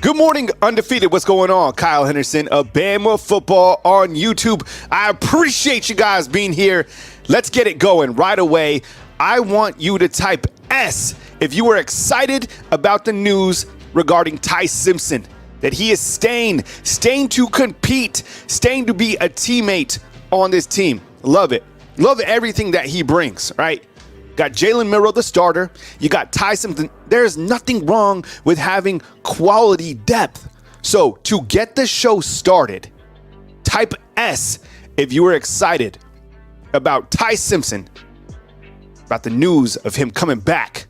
Good morning, Undefeated. What's going on? Kyle Henderson of Bama Football on YouTube. I appreciate you guys being here. Let's get it going right away. I want you to type S if you are excited about the news regarding Ty Simpson, that he is staying to compete, staying to be a teammate on this team. Love it. Love everything that he brings, right? Got Jalen Milroe, the starter. You got Ty Simpson. There's nothing wrong with having quality depth. So to get the show started, type S if you were excited about Ty Simpson, about the news of him coming back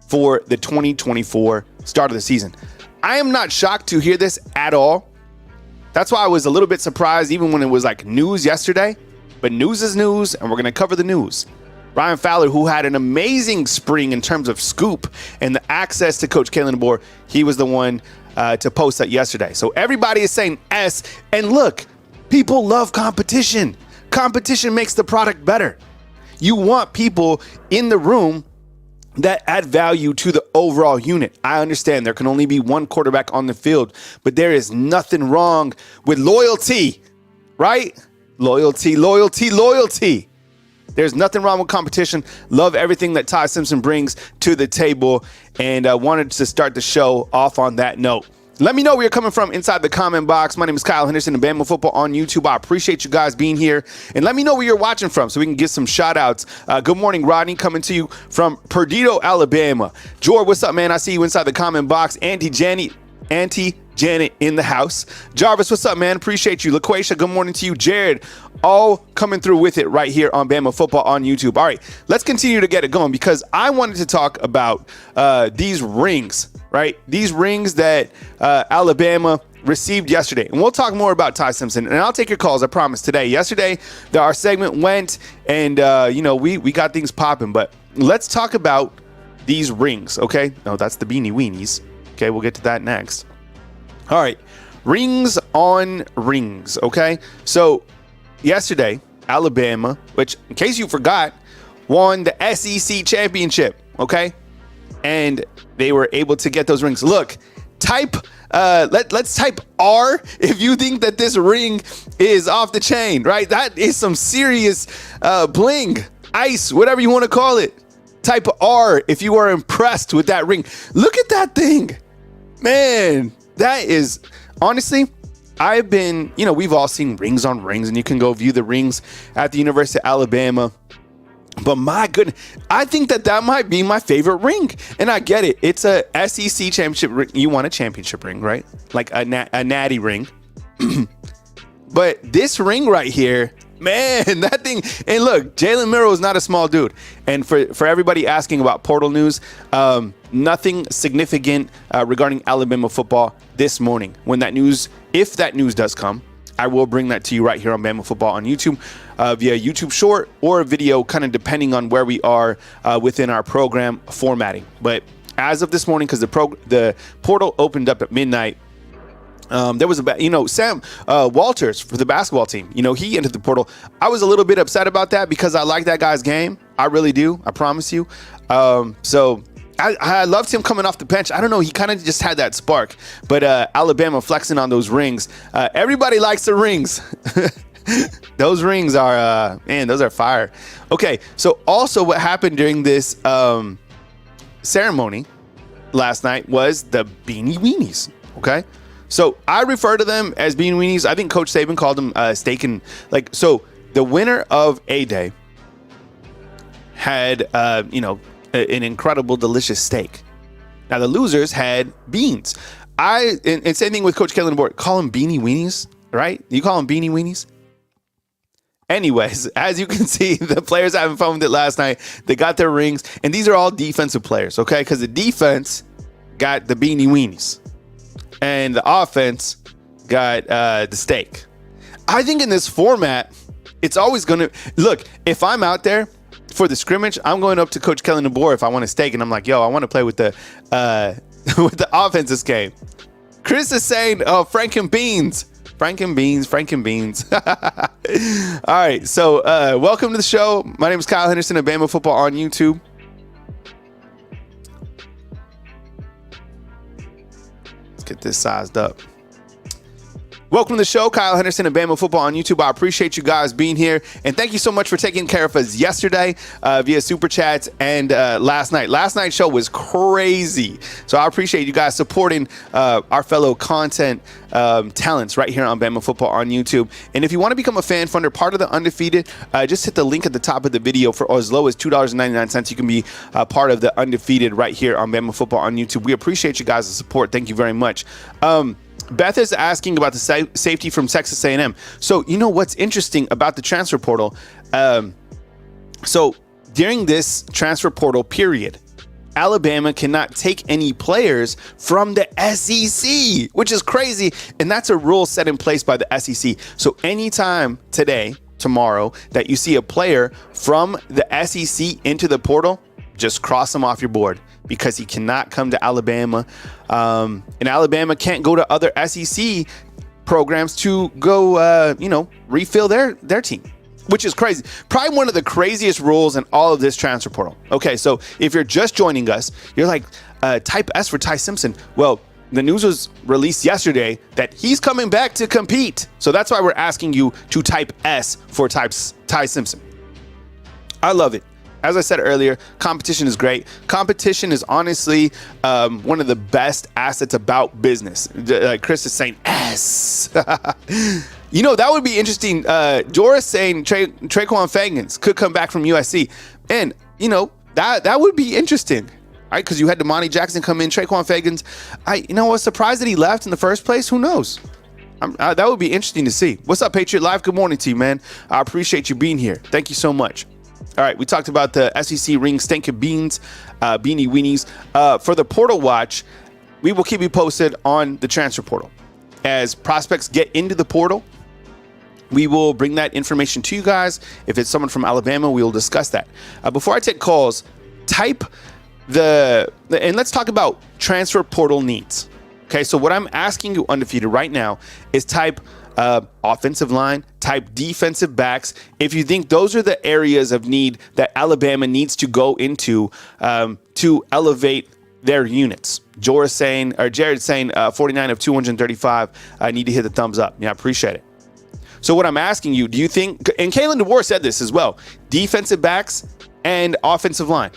for the 2024 start of the season. I am not shocked to hear this at all. That's why I was a little bit surprised even when it was like news yesterday. But news is news, and we're going to cover the news. Ryan Fowler, who had an amazing spring in terms of scoop and the access to Coach Kalen DeBoer, he was the one to post that yesterday. So everybody is saying S. And look, people love competition. Competition makes the product better. You want people in the room that add value to the overall unit. I understand there can only be one quarterback on the field, but there is nothing wrong with loyalty, right? Loyalty, loyalty, loyalty. There's nothing wrong with competition. Love everything that Ty Simpson brings to the table, and I wanted to start the show off on that note. Let me know where you're coming from inside the comment box. My name is Kyle Henderson of Bama Football on YouTube. I appreciate you guys being here, and let me know where you're watching from so we can get some shout outs. Good morning, Rodney, coming to you from Perdido, Alabama. George, what's up, man? I see you inside the comment box. Auntie Janet in the house. Jarvis, what's up, man? Appreciate you. LaQuasia, good morning to you. Jared, all coming through with it right here on Bama Football on YouTube. All right, let's continue to get it going because I wanted to talk about these rings, right? These rings that Alabama received yesterday. And we'll talk more about Ty Simpson. And I'll take your calls, I promise, today. Yesterday, our segment went and, we got things popping. But let's talk about these rings, okay? No, that's the Beanie Weenies. Okay, we'll get to that next. All right, rings on rings, okay? So yesterday, Alabama, which in case you forgot, won the SEC championship, okay? And they were able to get those rings. Look, let's type R if you think that this ring is off the chain, right? That is some serious bling, ice, whatever you want to call it. Type R if you are impressed with that ring. Look at that thing. Man, that is, honestly, I've been, we've all seen rings on rings, and you can go view the rings at the University of Alabama. But my goodness, I think that might be my favorite ring. And I get it. It's a SEC championship ring. You want a championship ring, right? Like a natty ring. But this ring right here, man, that thing. And look, Jalen Milroe is not a small dude. And for everybody asking about portal news, nothing significant regarding Alabama football this morning. If that news does come, I will bring that to you right here on Bama Football on YouTube via YouTube short or a video, kind of depending on where we are within our program formatting. But as of this morning, because the portal opened up at midnight, there was Sam Walters for the basketball team. He entered the portal. I was a little bit upset about that because I like that guy's game. I really do. I promise you. So I loved him coming off the bench. I don't know. He kind of just had that spark. But Alabama flexing on those rings. Everybody likes the rings. Those rings are, those are fire. Okay. So also what happened during this ceremony last night was the Beanie Weenies. Okay. So I refer to them as Beanie Weenies. I think Coach Saban called them steak and so the winner of A-Day had, an incredible, delicious steak. Now the losers had beans. And same thing with Coach Kalen DeBoer. Call them Beanie Weenies, right? You call them Beanie Weenies? Anyways, as you can see, the players having fun with it last night. They got their rings. And these are all defensive players, okay? Because the defense got the Beanie Weenies. And the offense got the steak. I think in this format, it's always going to... Look, if I'm out there for the scrimmage, I'm going up to Coach Kellen DeBoer if I want a steak, and I'm like, yo, I want to play with the with the offense this game. Chris is saying, oh, Franken beans. All right, so welcome to the show. My name is Kyle Henderson of Bama Football on YouTube. Get this sized up. Welcome to the show, Kyle Henderson and Bama Football on YouTube. I appreciate you guys being here, and thank you so much for taking care of us yesterday via Super Chats and last night. Last night's show was crazy, so I appreciate you guys supporting our fellow content talents right here on Bama Football on YouTube. And if you want to become a fan funder, part of the Undefeated, just hit the link at the top of the video. For as low as $2.99, you can be part of the Undefeated right here on Bama Football on YouTube. We appreciate you guys' support. Thank you very much. Beth is asking about the safety from Texas A&M. So, you know what's interesting about the transfer portal? So, during this transfer portal period, Alabama cannot take any players from the SEC, which is crazy. And that's a rule set in place by the SEC. So, anytime today, tomorrow, that you see a player from the SEC into the portal, just cross him off your board, because he cannot come to Alabama. And Alabama can't go to other SEC programs to go, refill their team, which is crazy. Probably one of the craziest rules in all of this transfer portal. Okay, so if you're just joining us, you're like, type S for Ty Simpson. Well, the news was released yesterday that he's coming back to compete. So that's why we're asking you to type S for Ty Simpson. I love it. As I said earlier, competition is great. Competition is honestly one of the best assets about business. Like Chris is saying, S. You know, that would be interesting. Joris saying Traquan Fagans could come back from USC. And, you know, that would be interesting. Right? Because you had Damani Jackson come in, Traquan Fagans. I was surprised that he left in the first place. Who knows? That would be interesting to see. What's up, Patriot Live? Good morning to you, man. I appreciate you being here. Thank you so much. All right, we talked about the SEC ring stinking beans, beanie weenies. For the portal watch, we will keep you posted on the transfer portal. As prospects get into the portal, we will bring that information to you guys. If it's someone from Alabama, we will discuss that. Before I take calls, type and let's talk about transfer portal needs. Okay, so what I'm asking you, Undefeated, right now is type offensive line, type defensive backs. If you think those are the areas of need that Alabama needs to go into to elevate their units. Jared saying 49 of 235. I need to hit the thumbs up. Yeah, I appreciate it. So what I'm asking you, do you think, and Kalen DeWar said this as well, defensive backs and offensive line?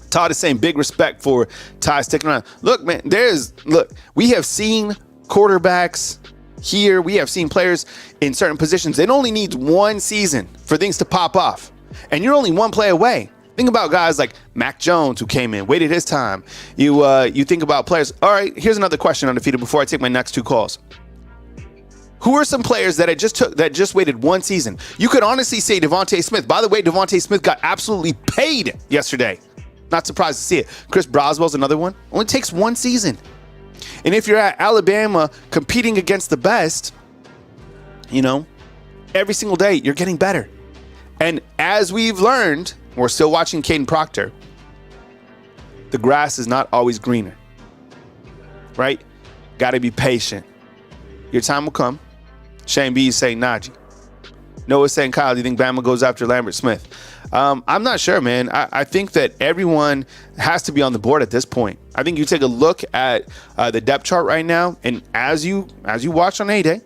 Todd is saying big respect for Ty sticking around. Look, man, we have seen quarterbacks here. We have seen players in certain positions. It only needs one season for things to pop off. And you're only one play away. Think about guys like Mac Jones, who came in, waited his time. You think about players. All right, here's another question, Undefeated, before I take my next two calls. Who are some players that just waited one season? You could honestly say Devontae Smith. By the way, Devontae Smith got absolutely paid yesterday. Not surprised to see it. Chris Broswell's another one. Only takes one season. And if you're at Alabama competing against the best, every single day you're getting better. And as we've learned, we're still watching Caden Proctor, the grass is not always greener. Right? Got to be patient. Your time will come. Shane B is saying Najee. Noah's saying, Kyle, do you think Bama goes after Lambert Smith? I'm not sure, man. I think that everyone has to be on the board at this point. I think you take a look at the depth chart right now, and as you watch on A-Day,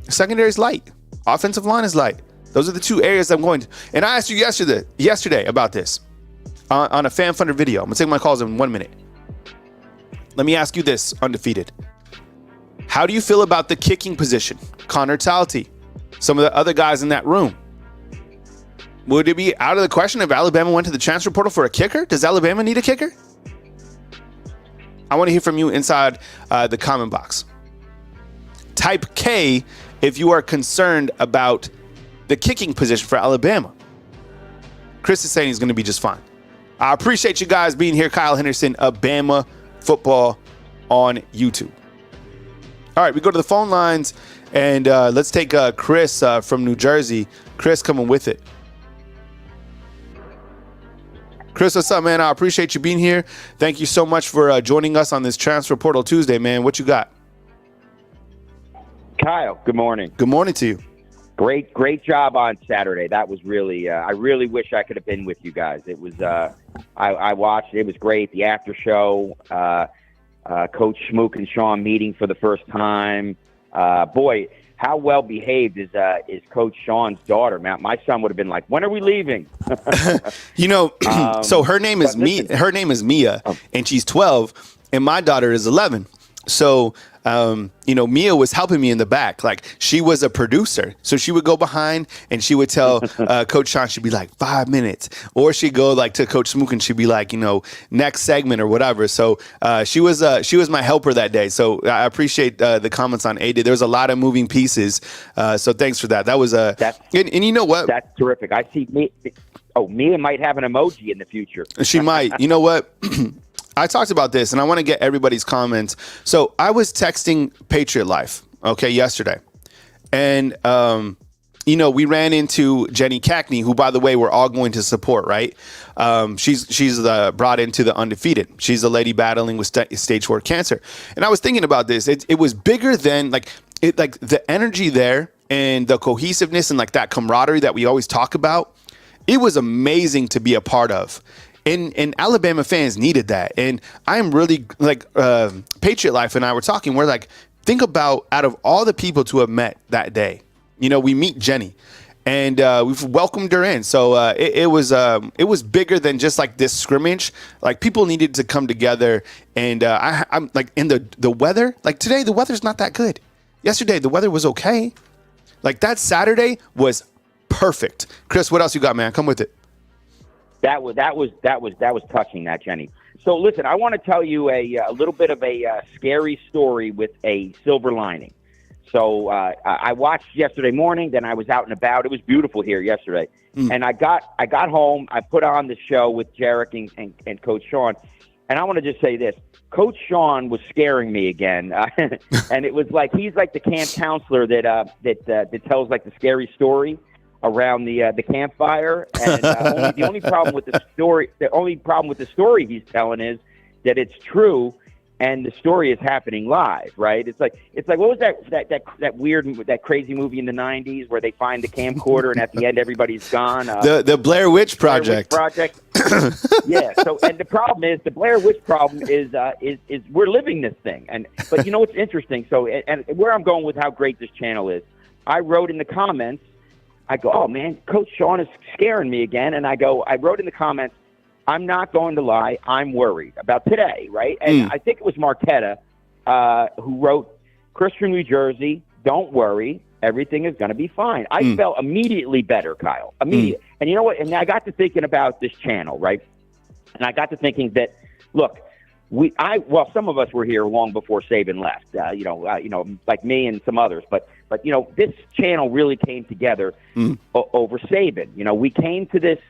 secondary is light. Offensive line is light. Those are the two areas I'm going to. And I asked you yesterday about this on a Fan Funder video. I'm going to take my calls in 1 minute. Let me ask you this, Undefeated. How do you feel about the kicking position? Connor Talty, some of the other guys in that room. Would it be out of the question if Alabama went to the transfer portal for a kicker? Does Alabama need a kicker? I want to hear from you inside the comment box. Type K if you are concerned about the kicking position for Alabama. Chris is saying he's going to be just fine. I appreciate you guys being here. Kyle Henderson of Bama Football on YouTube. All right, we go to the phone lines, and let's take Chris from New Jersey. Chris coming with it. Chris, what's up, man? I appreciate you being here. Thank you so much for joining us on this Transfer Portal Tuesday, man. What you got? Kyle, good morning. Good morning to you. Great job on Saturday. That was really, I really wish I could have been with you guys. It was, I watched, it was great. The after show, Coach Schmook and Sean meeting for the first time. Boy, how well behaved is Coach Sean's daughter, man? My son would have been like, "When are we leaving?" So her name is Her name is Mia, and she's 12, and my daughter is 11. So, Mia was helping me in the back. Like, she was a producer. So she would go behind and she would tell Coach Sean, she'd be like, 5 minutes. Or she'd go like to Coach Smook and she'd be like, next segment or whatever. So she was my helper that day. So I appreciate the comments on AD. There was a lot of moving pieces. So thanks for that. That was and you know what? That's terrific. I see Mia might have an emoji in the future. She might. You know what? I talked about this, and I want to get everybody's comments. So I was texting Patriot Life, yesterday. And, we ran into Jenny Cackney, who, by the way, we're all going to support, right? She's brought into the Undefeated. She's a lady battling with stage 4 cancer. And I was thinking about this. It was bigger than, the energy there and the cohesiveness and, that camaraderie that we always talk about. It was amazing to be a part of. And Alabama fans needed that. And I'm really Patriot Life and I were talking. We're like, think about out of all the people to have met that day, we meet Jenny and we've welcomed her in. So it was bigger than just this scrimmage. People needed to come together. And I'm in the weather, today, the weather's not that good. Yesterday, the weather was okay. That Saturday was perfect. Chris, what else you got, man? Come with it. That was touching, that Jenny. So listen, I want to tell you a little bit of a scary story with a silver lining. So I watched yesterday morning, then I was out and about. It was beautiful here yesterday, and I got home. I put on the show with Jarek and Coach Sean, and I want to just say this: Coach Sean was scaring me again, and it was he's like the camp counselor that tells the scary story around the campfire, and the only problem with the story he's telling is that it's true, and the story is happening live, right? It's like what was that weird, that crazy movie in the 90s where they find the camcorder and at the end everybo's gone? The Blair Witch Project. Yeah. So, and the problem is the Blair Witch problem is we're living this thing, but you know what's interesting? So, and where I'm going with how great this channel is, I wrote in the comments. I go, oh, man, Coach Sean is scaring me again. And I wrote in the comments, I'm not going to lie, I'm worried about today, right? And I think it was Marquetta who wrote, Christian, New Jersey, don't worry, everything is going to be fine. I felt immediately better, Kyle, immediately. And you know what? And I got to thinking about this channel, right? And I got to thinking that, look, some of us were here long before Saban left, like me and some others, but this channel really came together over Saban. We came to this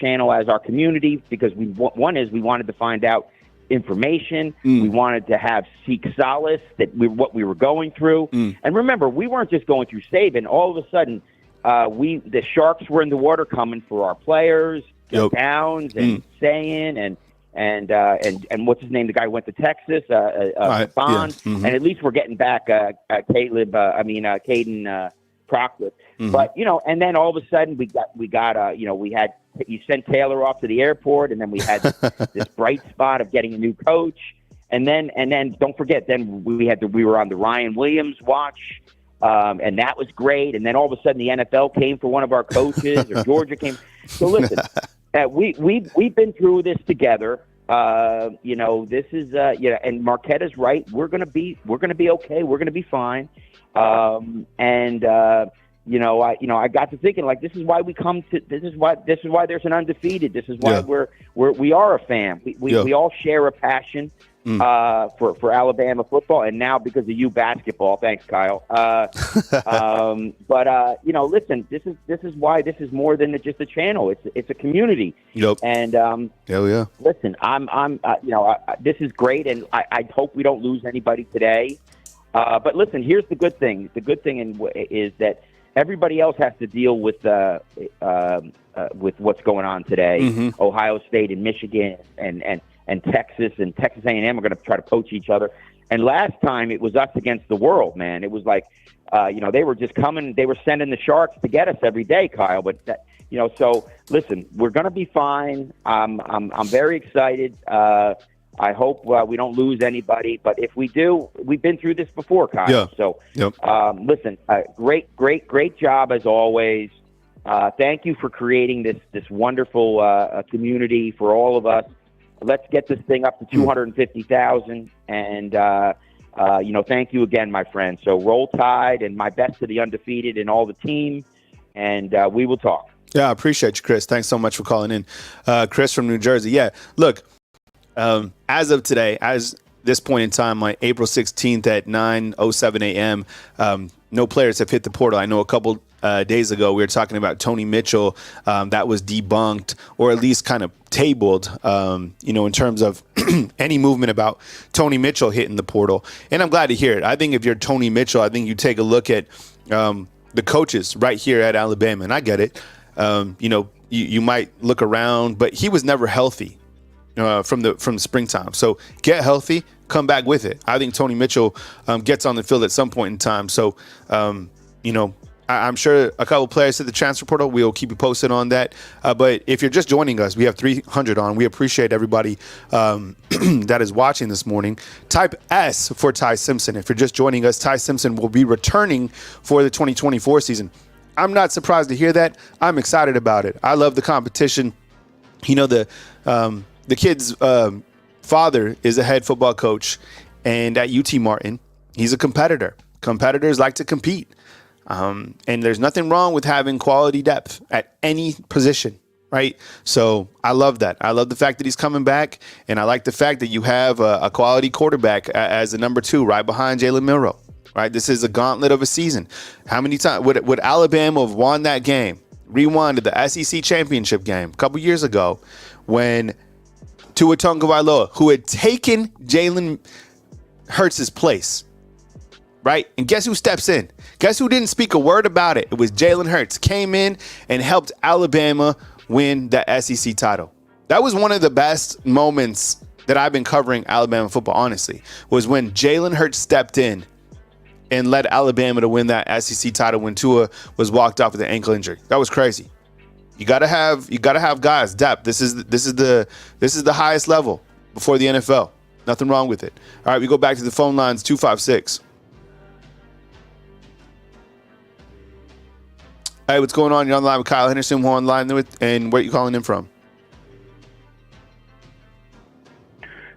channel as our community because we wanted to find out information. We wanted to seek solace what we were going through. And remember, we weren't just going through Saban. All of a sudden, the sharks were in the water coming for our players, Downs and Sayin and what's his name? The guy who went to Texas, Bond, and at least we're getting back Caden Proctor. But and then all of a sudden you sent Taylor off to the airport, and then we had this bright spot of getting a new coach, and then don't forget, then we were on the Ryan Williams watch. And that was great. And then all of a sudden the NFL came for one of our coaches, or Georgia came. So listen, we've been through this together. This is and Marquetta's right. We're gonna be okay. We're gonna be fine. I got to thinking, this is why we come to. This is why there's an Undefeated. This is why we are a fan. We all share a passion. For Alabama football, and now because of you basketball. Thanks, Kyle. Listen, this is why this is more than just a channel. It's a community. Yep. And listen, this is great, and I hope we don't lose anybody today. But listen, here's the good thing. The good thing is that everybody else has to deal with what's going on today. Ohio State and Michigan and Texas A&M are going to try to poach each other. And last time it was us against the world, man. It was they were just coming. They were sending the Sharks to get us every day, Kyle. But so listen, we're going to be fine. I'm very excited. I hope we don't lose anybody, but if we do, we've been through this before, Kyle. Yeah. So, Yep. listen, great job as always. Thank you for creating this wonderful community for all of us. Let's get this thing up to 250,000, and thank you again, my friend. So roll Tide, and my best to the undefeated and all the team, and we will talk. Yeah, I appreciate you, Chris. Thanks so much for calling in. Chris from New Jersey. Yeah, look, as of today, as this point in time, like April 16th at 9:07 a.m., no players have hit the portal. I know a couple days ago we were talking about Tony Mitchell. That was debunked, or at least kind of tabled, in terms of any movement about Tony Mitchell hitting the portal. And I'm glad to hear it. I think if you're Tony Mitchell, I think you take a look at the coaches right here at Alabama, and I get it. You might look around, but he was never healthy from the springtime. So get healthy, come back with it. I think Tony Mitchell gets on the field at some point in time. So, I'm sure a couple players at the transfer portal. We'll keep you posted on that. But if you're just joining us, we have 300 on. We appreciate everybody that is watching this morning. Type S for Ty Simpson. If you're just joining us, Ty Simpson will be returning for the 2024 season. I'm not surprised to hear that. I'm excited about it. I love the competition. The kid's father is a head football coach, and at UT Martin, he's a competitor. Competitors like to compete. And there's nothing wrong with having quality depth at any position, right? So I love that. I love the fact that he's coming back, and I like the fact that you have a quality quarterback as the number 2 right behind Jalen Milroe, right? This is a gauntlet of a season. How many times would Alabama have won that game? Rewind to the SEC championship game a couple years ago when Tua Tagovailoa, who had taken Jalen Hurts' place, right? And guess who steps in? Guess who didn't speak a word about it? It was Jalen Hurts. Came in and helped Alabama win the SEC title. That was one of the best moments that I've been covering Alabama football, honestly, was when Jalen Hurts stepped in and led Alabama to win that SEC title when Tua was walked off with an ankle injury. That was crazy. You gotta have guys depth. This is the highest level before the NFL. Nothing wrong with it. All right, we go back to the phone lines. 256. Hey, what's going on? You're on the line with Kyle Henderson. We're on the line with, and where are you calling in from?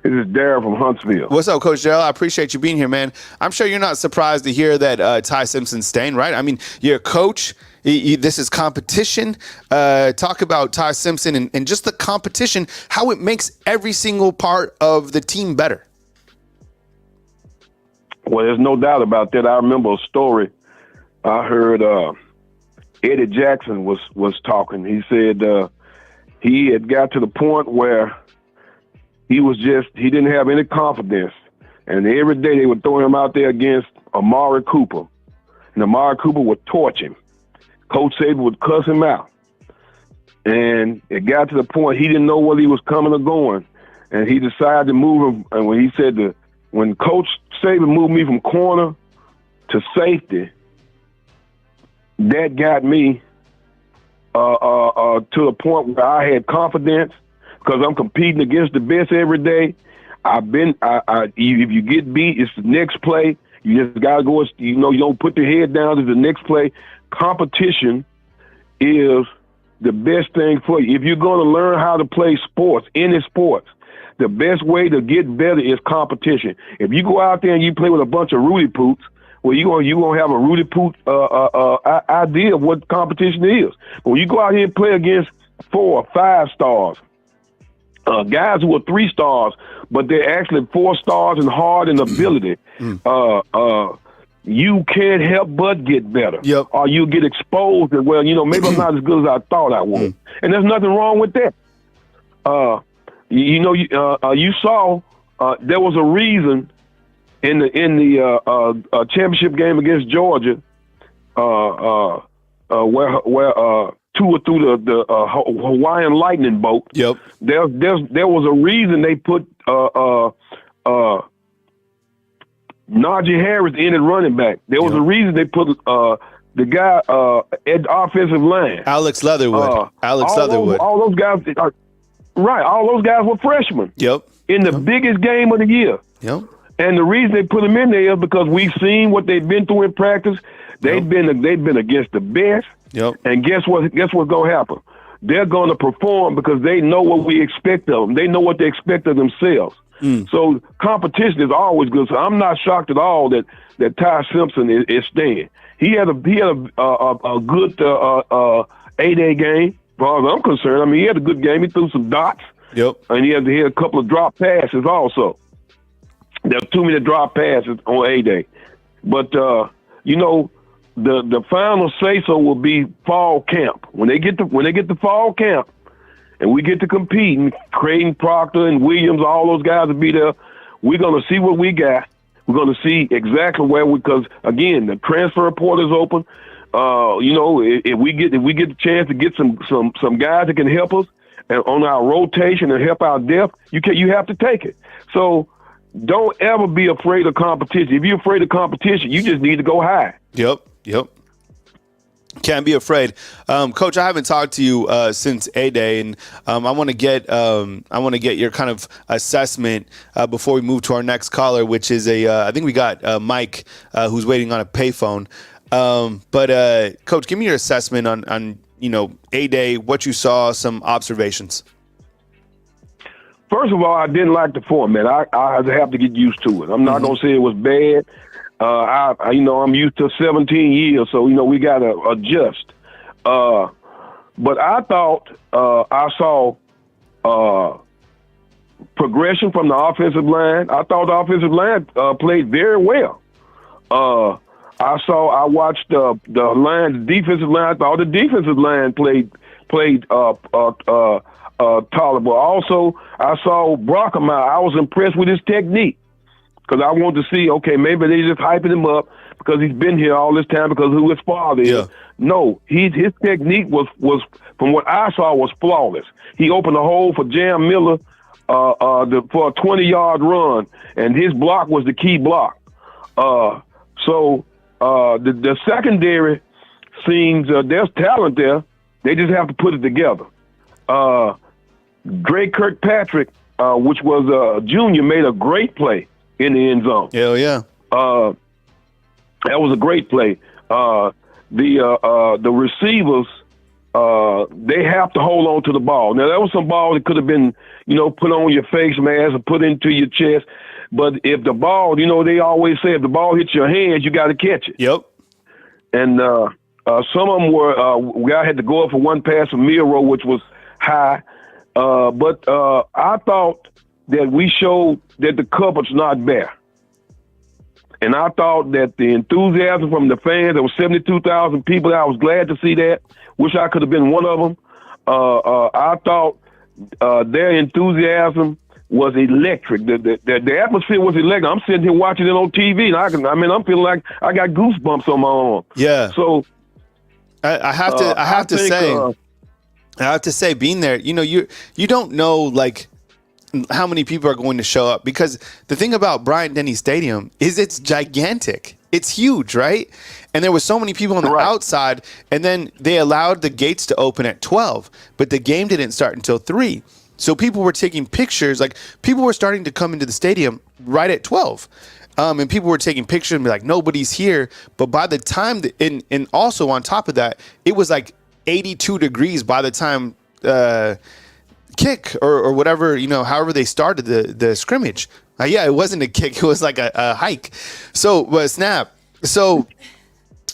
This is Darryl from Huntsville. What's up, Coach Darryl? I appreciate you being here, man. I'm sure you're not surprised to hear that Ty Simpson's staying, right? I mean, you're a coach. This is competition. Talk about Ty Simpson and just the competition, how it makes every single part of the team better. Well, there's no doubt about that. I remember a story I heard. Eddie Jackson was talking. He said he had got to the point where he didn't have any confidence. And every day they would throw him out there against Amari Cooper. And Amari Cooper would torch him. Coach Saban would cuss him out. And it got to the point he didn't know whether he was coming or going. And he decided to move him. And when Coach Saban moved me from corner to safety, that got me to the point where I had confidence because I'm competing against the best every day. If you get beat, it's the next play. You just got to go, you don't put your head down to the next play. Competition is the best thing for you. If you're going to learn how to play sports, any sports, the best way to get better is competition. If you go out there and you play with a bunch of Rudy Poots, well, you gonna have a Rudy Poot idea of what competition is. But when you go out here and play against 4 or 5 stars, guys who are 3 stars, but they're actually 4 stars in heart and ability, you can't help but get better. Yep. Or you get exposed and, maybe I'm not as good as I thought I was. And there's nothing wrong with that. You saw there was a reason in the championship game against Georgia, where Tua threw the Hawaiian Lightning bolt. Yep. There was a reason they put Najee Harris in at running back. There was a reason they put the guy at the offensive line. Alex Leatherwood. All those guys, right? All those guys were freshmen. Yep. in the biggest game of the year. Yep. And the reason they put him in there is because we've seen what they've been through in practice. They've been against the best. Yep. And guess what? Guess what's gonna happen? They're gonna perform because they know what we expect of them. They know what they expect of themselves. So competition is always good. So I'm not shocked at all that Ty Simpson is staying. He had a good 8-day game. As far as I'm concerned, I mean, he had a good game. He threw some dots. Yep. And he had a couple of drop passes also. There's too many drop passes on A-Day. But, the final say-so will be fall camp. When they get to fall camp and we get to compete, and Creighton, Proctor, and Williams, all those guys will be there, we're going to see what we got. We're going to see exactly because, again, the transfer portal is open. If we get the chance to get some guys that can help us and on our rotation and help our depth, you have to take it. So don't ever be afraid of competition. If you're afraid of competition, you just need to go high. Yep. Can't be afraid. Coach, I haven't talked to you since A-Day, and I want to get your kind of assessment before we move to our next caller, which is I think we got Mike who's waiting on a payphone. But Coach, give me your assessment on A-Day, what you saw, some observations. First of all, I didn't like the format. I have to get used to it. I'm not gonna say it was bad. I'm used to 17 years, so we got to adjust. But I thought I saw progression from the offensive line. I thought the offensive line played very well. I watched the defensive line. I thought the defensive line played tolerable. Also, I saw Brockermeyer. I was impressed with his technique. Because I wanted to see, okay, maybe they just hyping him up because he's been here all this time because of who his father is. Yeah. No, his technique was from what I saw was flawless. He opened a hole for Jam Miller for a 20-yard run, and his block was the key block. The secondary seems there's talent there. They just have to put it together. Dre Kirkpatrick, which was a junior, made a great play in the end zone. Hell yeah. That was a great play. The receivers, they have to hold on to the ball. Now, there was some ball that could have been, put on your face mask or put into your chest. But if the ball, they always say if the ball hits your hands, you got to catch it. Yep. And some of them were, I had to go up for one pass from Miro, which was high. But I thought that we showed that the cupboard's not bare. And I thought that the enthusiasm from the fans, there were 72,000 people. I was glad to see that. Wish I could have been one of them. I thought their enthusiasm was electric. The atmosphere was electric. I'm sitting here watching it on TV, and I'm feeling like I got goosebumps on my arm. Yeah. So I have to say, being there, you don't know like how many people are going to show up, because the thing about Bryant-Denny Stadium is it's gigantic. It's huge, right? And there was so many people on the outside, and then they allowed the gates to open at 12, but the game didn't start until 3. So people were taking pictures, like people were starting to come into the stadium right at 12. And people were taking pictures and be like, nobody's here. But by the time, and also on top of that, it was like 82 degrees by the time kick or whatever, however they started the scrimmage. It wasn't a kick. It was like a hike. So, snap. So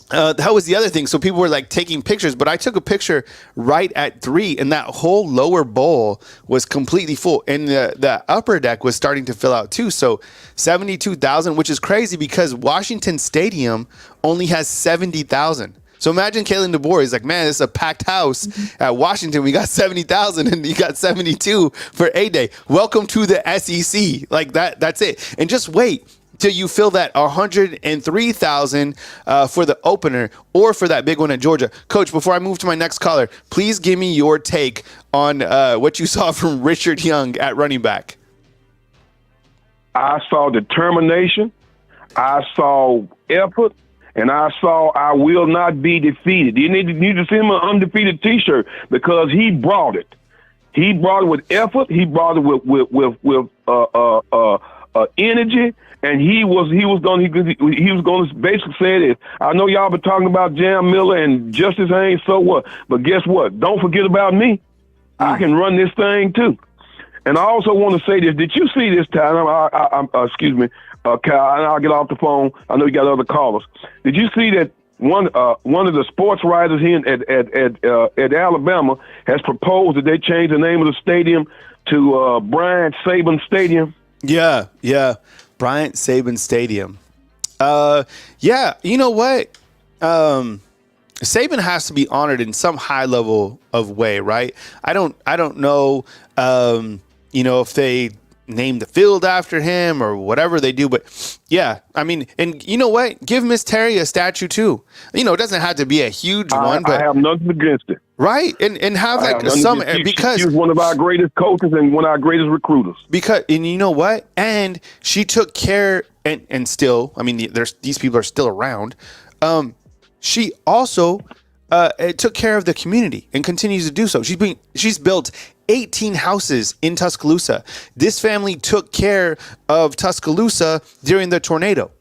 that was the other thing. So people were like taking pictures, but I took a picture right at 3, and that whole lower bowl was completely full, and the upper deck was starting to fill out too. So 72,000, which is crazy because Washington Stadium only has 70,000. So imagine Kalen DeBoer. He's like, man, this is a packed house at Washington. We got 70,000 and you got 72 for A-Day. Welcome to the SEC. Like that's it. And just wait till you fill that 103,000 for the opener or for that big one at Georgia. Coach, before I move to my next caller, please give me your take on what you saw from Richard Young at running back. I saw determination. I saw effort. And I saw I will not be defeated. You need to send him an undefeated T-shirt because he brought it. He brought it with effort. He brought it with energy, and he was going to basically say this. I know y'all been talking about Jam Miller and Justice Haynes, so what? But guess what? Don't forget about me. I can run this thing too. And I also want to say this. Did you see this time? Excuse me, Kyle, and I'll get off the phone. I know you got other callers. Did you see that one of the sports writers here at Alabama has proposed that they change the name of the stadium to Bryant Saban Stadium? Yeah. Bryant Saban Stadium. Yeah, you know what? Saban has to be honored in some high level of way, right? I don't know, if they name the field after him or whatever they do, but yeah, I mean, and you know what? Give Miss Terry a statue too. It doesn't have to be a huge one, but I have nothing against it. Right, and have like some because she was one of our greatest coaches and one of our greatest recruiters. And you know what? And she took care, and still, I mean, these people are still around. She also took care of the community and continues to do so. She's built 18 houses in Tuscaloosa. This family took care of Tuscaloosa during the tornado,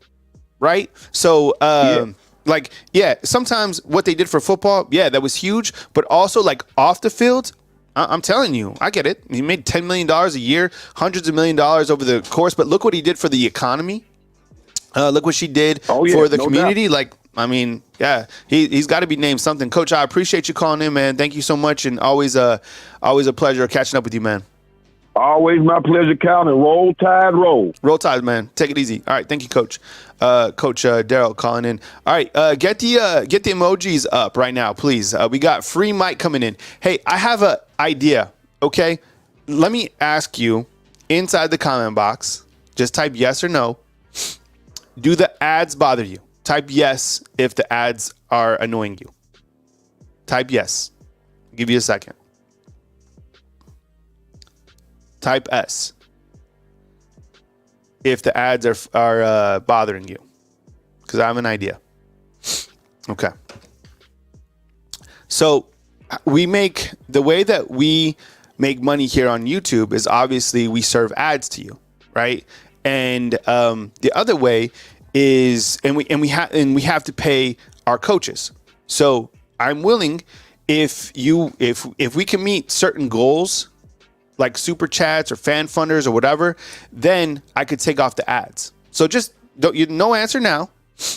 right? So, sometimes what they did for football, that was huge. But also, like, off the field, I'm telling you, I get it. He made $10 million a year, hundreds of $1 millions over the course. But look what he did for the economy. Look what she did for the community. Doubt. Like, I mean, he's got to be named something. Coach, I appreciate you calling in, man. Thank you so much, and always a pleasure catching up with you, man. Always my pleasure, Cal, and roll tide, roll. Roll tide, man. Take it easy. All right, thank you, Coach. Coach Daryl calling in. All right, get the emojis up right now, please. We got free Mike coming in. Hey, I have an idea, okay? Let me ask you inside the comment box, just type yes or no. Do the ads bother you? Type yes if the ads are annoying you. Type yes. I'll give you a second. Type S if the ads are bothering you, because I have an idea. Okay. So the way that we make money here on YouTube is obviously we serve ads to you, right? And the other way is, and we have to pay our coaches. So I'm willing, if we can meet certain goals, like super chats or fan funders or whatever, then I could take off the ads. So just no answer now,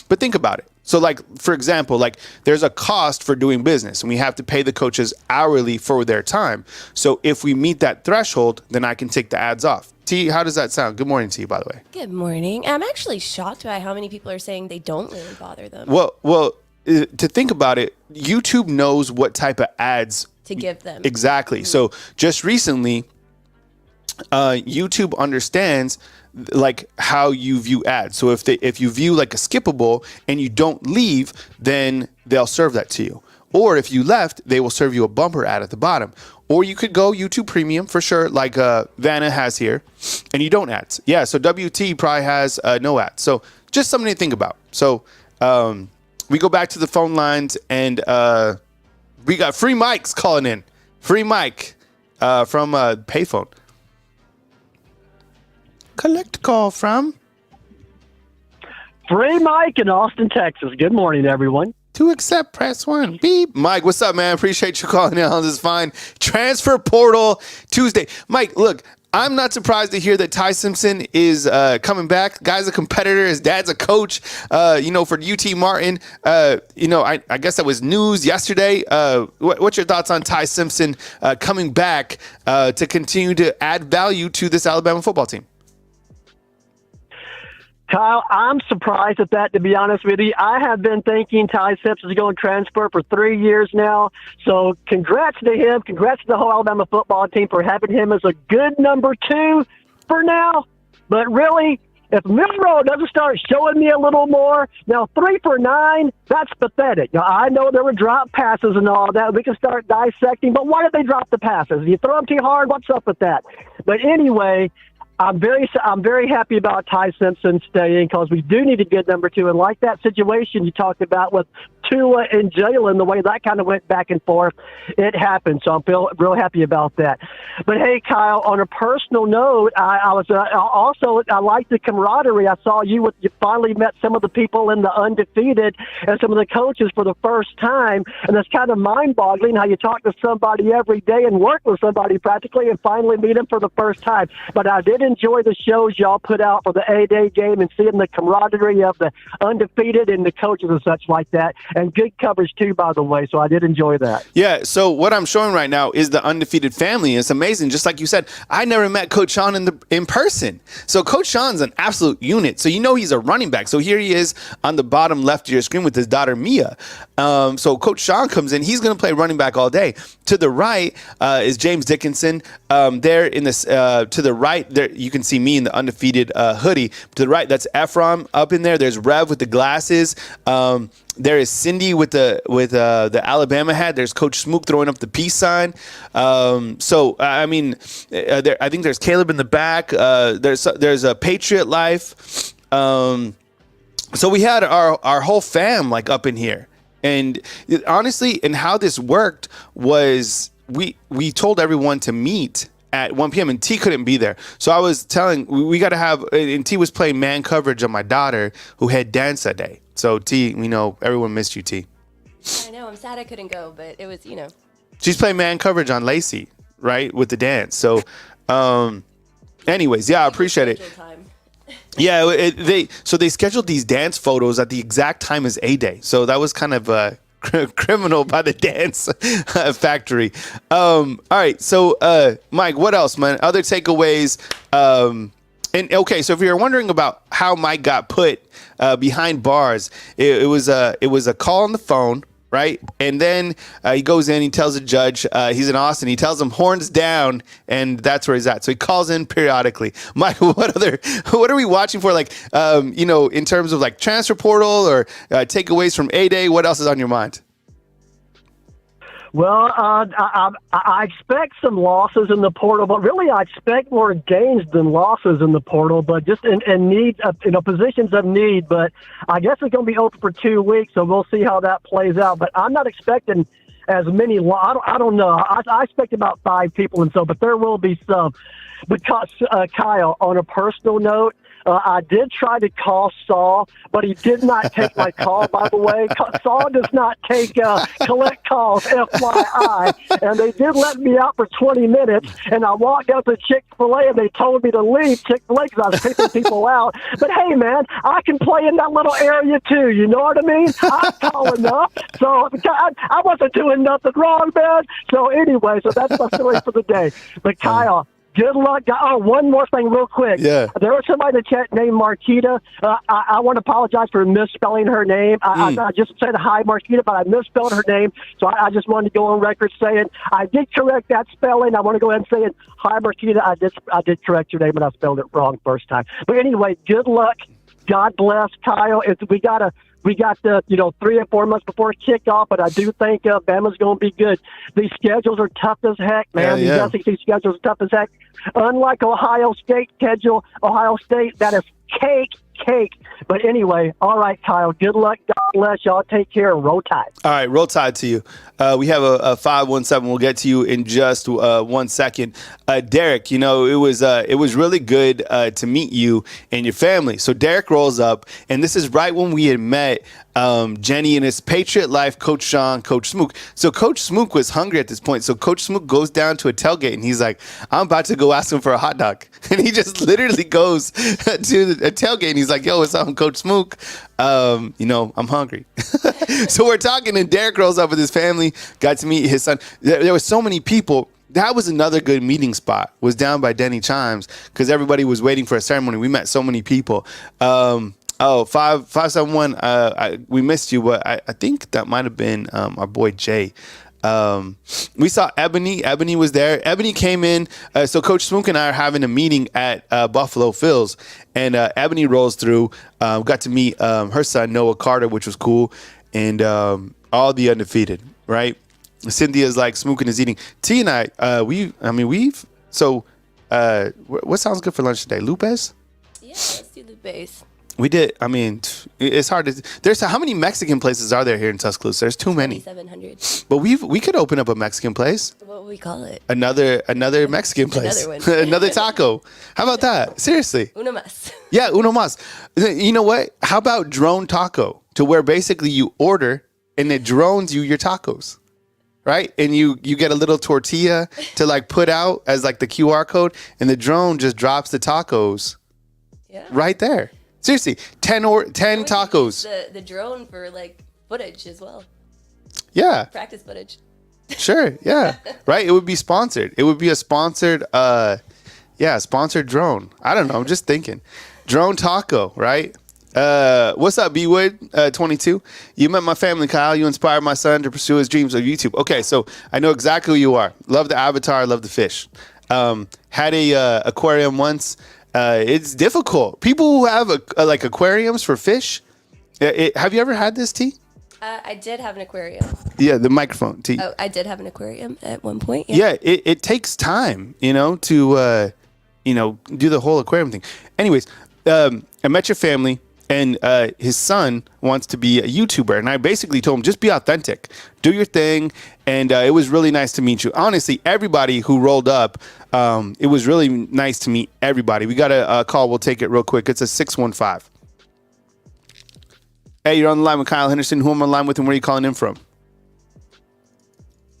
but think about it. So like, for example, like there's a cost for doing business and we have to pay the coaches hourly for their time. So if we meet that threshold, then I can take the ads off. T, how does that sound? Good morning to you, by the way. Good morning. I'm actually shocked by how many people are saying they don't really bother them. Well, to think about it, YouTube knows what type of ads to give them. Exactly. Mm-hmm. So just recently, YouTube understands like how you view ads. So if you view like a skippable and you don't leave, then they'll serve that to you. Or if you left, they will serve you a bumper ad at the bottom. Or you could go YouTube Premium for sure, like Vanna has here, and you don't ads. Yeah, so WT probably has no ads. So just something to think about. So we go back to the phone lines, and we got free mics calling in. Free mic from payphone. Collect call from Free Mike in Austin, Texas. Good morning, everyone. To accept, press 1. Beep. Mike, what's up, man? Appreciate you calling in on this fine Transfer Portal Tuesday. Mike, look, I'm not surprised to hear that Ty Simpson is coming back. Guy's a competitor. His dad's a coach, for UT Martin. I guess that was news yesterday. What's your thoughts on Ty Simpson coming back to continue to add value to this Alabama football team? Kyle, I'm surprised at that, to be honest with you. I have been thinking Ty Simpson is going to transfer for 3 years now. So congrats to him. Congrats to the whole Alabama football team for having him as a good number 2 for now. But really, if Milroe doesn't start showing me a little more, now 3 for 9, that's pathetic. Now, I know there were drop passes and all that. We can start dissecting, but why did they drop the passes? You throw them too hard? What's up with that? But anyway, I'm very happy about Ty Simpson staying because we do need a good number 2. And like that situation you talked about with Tua and Jalen, the way that kind of went back and forth, it happened. So I'm real happy about that. But hey, Kyle, on a personal note, I was also I like the camaraderie. I saw you finally met some of the people in the undefeated and some of the coaches for the first time, and it's kind of mind-boggling how you talk to somebody every day and work with somebody practically, and finally meet them for the first time. But I did enjoy the shows y'all put out for the A-Day game and seeing the camaraderie of the undefeated and the coaches and such like that. And good coverage, too, by the way. So I did enjoy that. Yeah, so what I'm showing right now is the undefeated family. It's amazing. Just like you said, I never met Coach Sean in person. So Coach Sean's an absolute unit. So you know he's a running back. So here he is on the bottom left of your screen with his daughter, Mia. So Coach Sean comes in. He's going to play running back all day. To the right is James Dickinson. There in this to the right, there you can see me in the undefeated hoodie. To the right, that's Ephraim up in there. There's Rev with the glasses. There is Cindy with the Alabama hat. There's Coach Smook throwing up the peace sign. I mean, I think there's Caleb in the back. There's a Patriot Life. So we had our whole fam like up in here. And honestly, and how this worked was we told everyone to meet at 1 p.m. and T couldn't be there. So I was telling, we got to have, and T was playing man coverage on my daughter who had dance that day. So T, we know everyone missed you, T. I know, I'm sad I couldn't go, but it was, She's playing man coverage on Lacey, right, with the dance. So, anyways, yeah, I appreciate it. Yeah, they scheduled these dance photos at the exact time as A-Day. So that was kind of criminal by the dance factory. All right, so Mike, what else, man? Other takeaways. And okay, so if you're wondering about how Mike got put behind bars, it was a call on the phone, right? And then he goes in, he tells the judge, he's in Austin, he tells him horns down, and that's where he's at. So he calls in periodically. Mike, what are we watching for? Like, in terms of like transfer portal or takeaways from A-Day, what else is on your mind? Well, I expect some losses in the portal, but really I expect more gains than losses in the portal, but just in need, positions of need. But I guess it's going to be open for 2 weeks, so we'll see how that plays out. But I'm not expecting as many. I don't know. I expect about 5 people, and so, but there will be some. Because Kyle, on a personal note, I did try to call Saul, but he did not take my call, by the way. Saul does not collect calls, FYI. And they did let me out for 20 minutes, and I walked out to Chick-fil-A, and they told me to leave Chick-fil-A because I was kicking people out. But, hey, man, I can play in that little area, too. You know what I mean? I'm tall enough. So I wasn't doing nothing wrong, man. So, anyway, so that's my story for the day. But, Kyle, good luck. Oh, one more thing real quick. Yeah. There was somebody in the chat named Marquita. I want to apologize for misspelling her name. I just said hi, Marquita, but I misspelled her name. So I just wanted to go on record saying I did correct that spelling. I want to go ahead and say it. Hi, Marquita. I did correct your name, and I spelled it wrong first time. But anyway, good luck. God bless, Kyle. We got the 3 or 4 months before kickoff, but I do think Bama's going to be good. These schedules are tough as heck, man. Yeah. These SEC schedules are tough as heck. Unlike Ohio State schedule, Ohio State, that is cake. But anyway, all right, Kyle, good luck. God bless. Y'all take care. Roll Tide. All right, roll Tide to you. We have a 517. We'll get to you in just 1 second. Derek, it was really good to meet you and your family. So Derek rolls up, and this is right when we had met Jenny and his Patriot Life, Coach Sean, Coach Smook. So Coach Smook was hungry at this point. So Coach Smook goes down to a tailgate, and he's like, I'm about to go ask him for a hot dog. And he just literally goes to a tailgate, and he's like, yo, what's up, I'm Coach Smook? I'm hungry. So we're talking, and Derek rolls up with his family, got to meet his son. There were so many people. That was another good meeting spot, was down by Denny Chimes, because everybody was waiting for a ceremony. We met so many people. 571, we missed you, but I think that might have been our boy Jay. We saw Ebony. Ebony was there. Ebony came in. So Coach Smook and I are having a meeting at Buffalo Phil's, and Ebony rolls through. Got to meet her son, Noah Carter, which was cool, and all the undefeated, right? Cynthia's like, Smook is eating. T and I, what sounds good for lunch today? Lupes? Yeah, let's do the base. We did. I mean, it's hard to. There's how many Mexican places are there here in Tuscaloosa? There's too many. 700. But we could open up a Mexican place. What would we call it? Another Mexican place. Another one. Another taco. How about that? Seriously. Uno más. Yeah, uno más. You know what? How about drone taco? To where basically you order and it drones you your tacos. Right? And you get a little tortilla to like put out as like the QR code, and the drone just drops the tacos right there. Seriously, 10 tacos. The drone for like footage as well. Yeah. Practice footage. Sure. Yeah. Right. It would be sponsored. It would be a sponsored, sponsored drone. I don't know. I'm just thinking. Drone taco. Right. What's up, B-Wood 22? You met my family, Kyle. You inspired my son to pursue his dreams of YouTube. Okay, so I know exactly who you are. Love the avatar. Love the fish. Had a aquarium once. It's difficult. People who have like aquariums for fish. Have you ever had this, T? I did have an aquarium. Yeah, the microphone, T. Oh, I did have an aquarium at one point. Yeah, it takes time, to do the whole aquarium thing. Anyways, I met your family. And his son wants to be a YouTuber. And I basically told him, just be authentic. Do your thing. And it was really nice to meet you. Honestly, everybody who rolled up, it was really nice to meet everybody. We got a call. We'll take it real quick. It's a 615. Hey, you're on the line with Kyle Henderson. Who am I on the line with and where are you calling in from?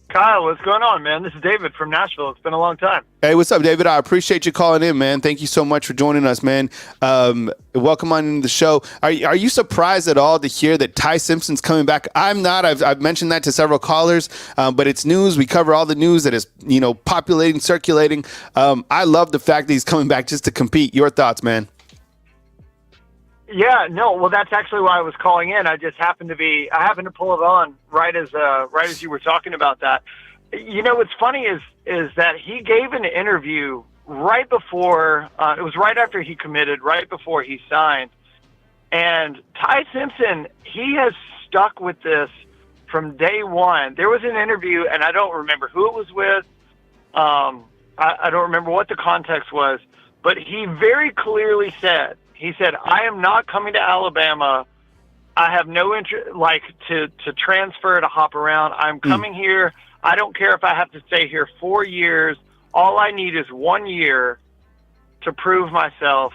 Kyle, what's going on, man? This is David from Nashville. It's been a long time. Hey, what's up, David? I appreciate you calling in, man. Thank you so much for joining us, man. Welcome on into the show. Are you surprised at all to hear that Ty Simpson's coming back? I'm not. I've mentioned that to several callers, but it's news. We cover all the news that is, populating, circulating. I love the fact that he's coming back just to compete. Your thoughts, man? Yeah, no, well, that's actually why I was calling in. I happened to pull it on right as you were talking about that. What's funny is that he gave an interview right before, it was right after he committed, right before he signed. And Ty Simpson, he has stuck with this from day one. There was an interview, and I don't remember who it was with. I don't remember what the context was, but he very clearly said, I am not coming to Alabama. I have no interest, to transfer, to hop around. I'm coming here. I don't care if I have to stay here 4 years. All I need is 1 year to prove myself.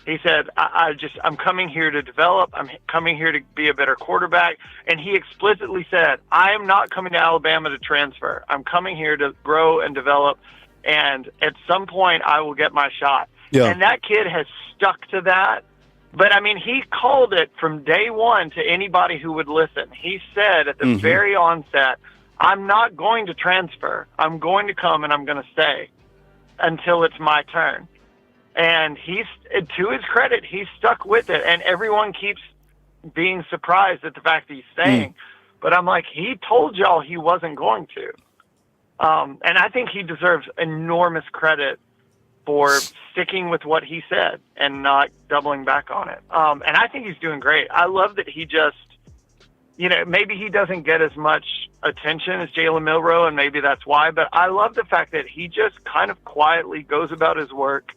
He said, I'm coming here to develop. I'm coming here to be a better quarterback. And he explicitly said, I am not coming to Alabama to transfer. I'm coming here to grow and develop. And at some point I will get my shot. Yeah. And that kid has stuck to that. But, he called it from day one to anybody who would listen. He said at the very onset, I'm not going to transfer. I'm going to come and I'm going to stay until it's my turn. And to his credit, he's stuck with it. And everyone keeps being surprised at the fact that he's staying. But I'm like, he told y'all he wasn't going to. And I think he deserves enormous credit for sticking with what he said and not doubling back on it. And I think he's doing great. I love that he just, maybe he doesn't get as much attention as Jalen Milroe, and maybe that's why, but I love the fact that he just kind of quietly goes about his work,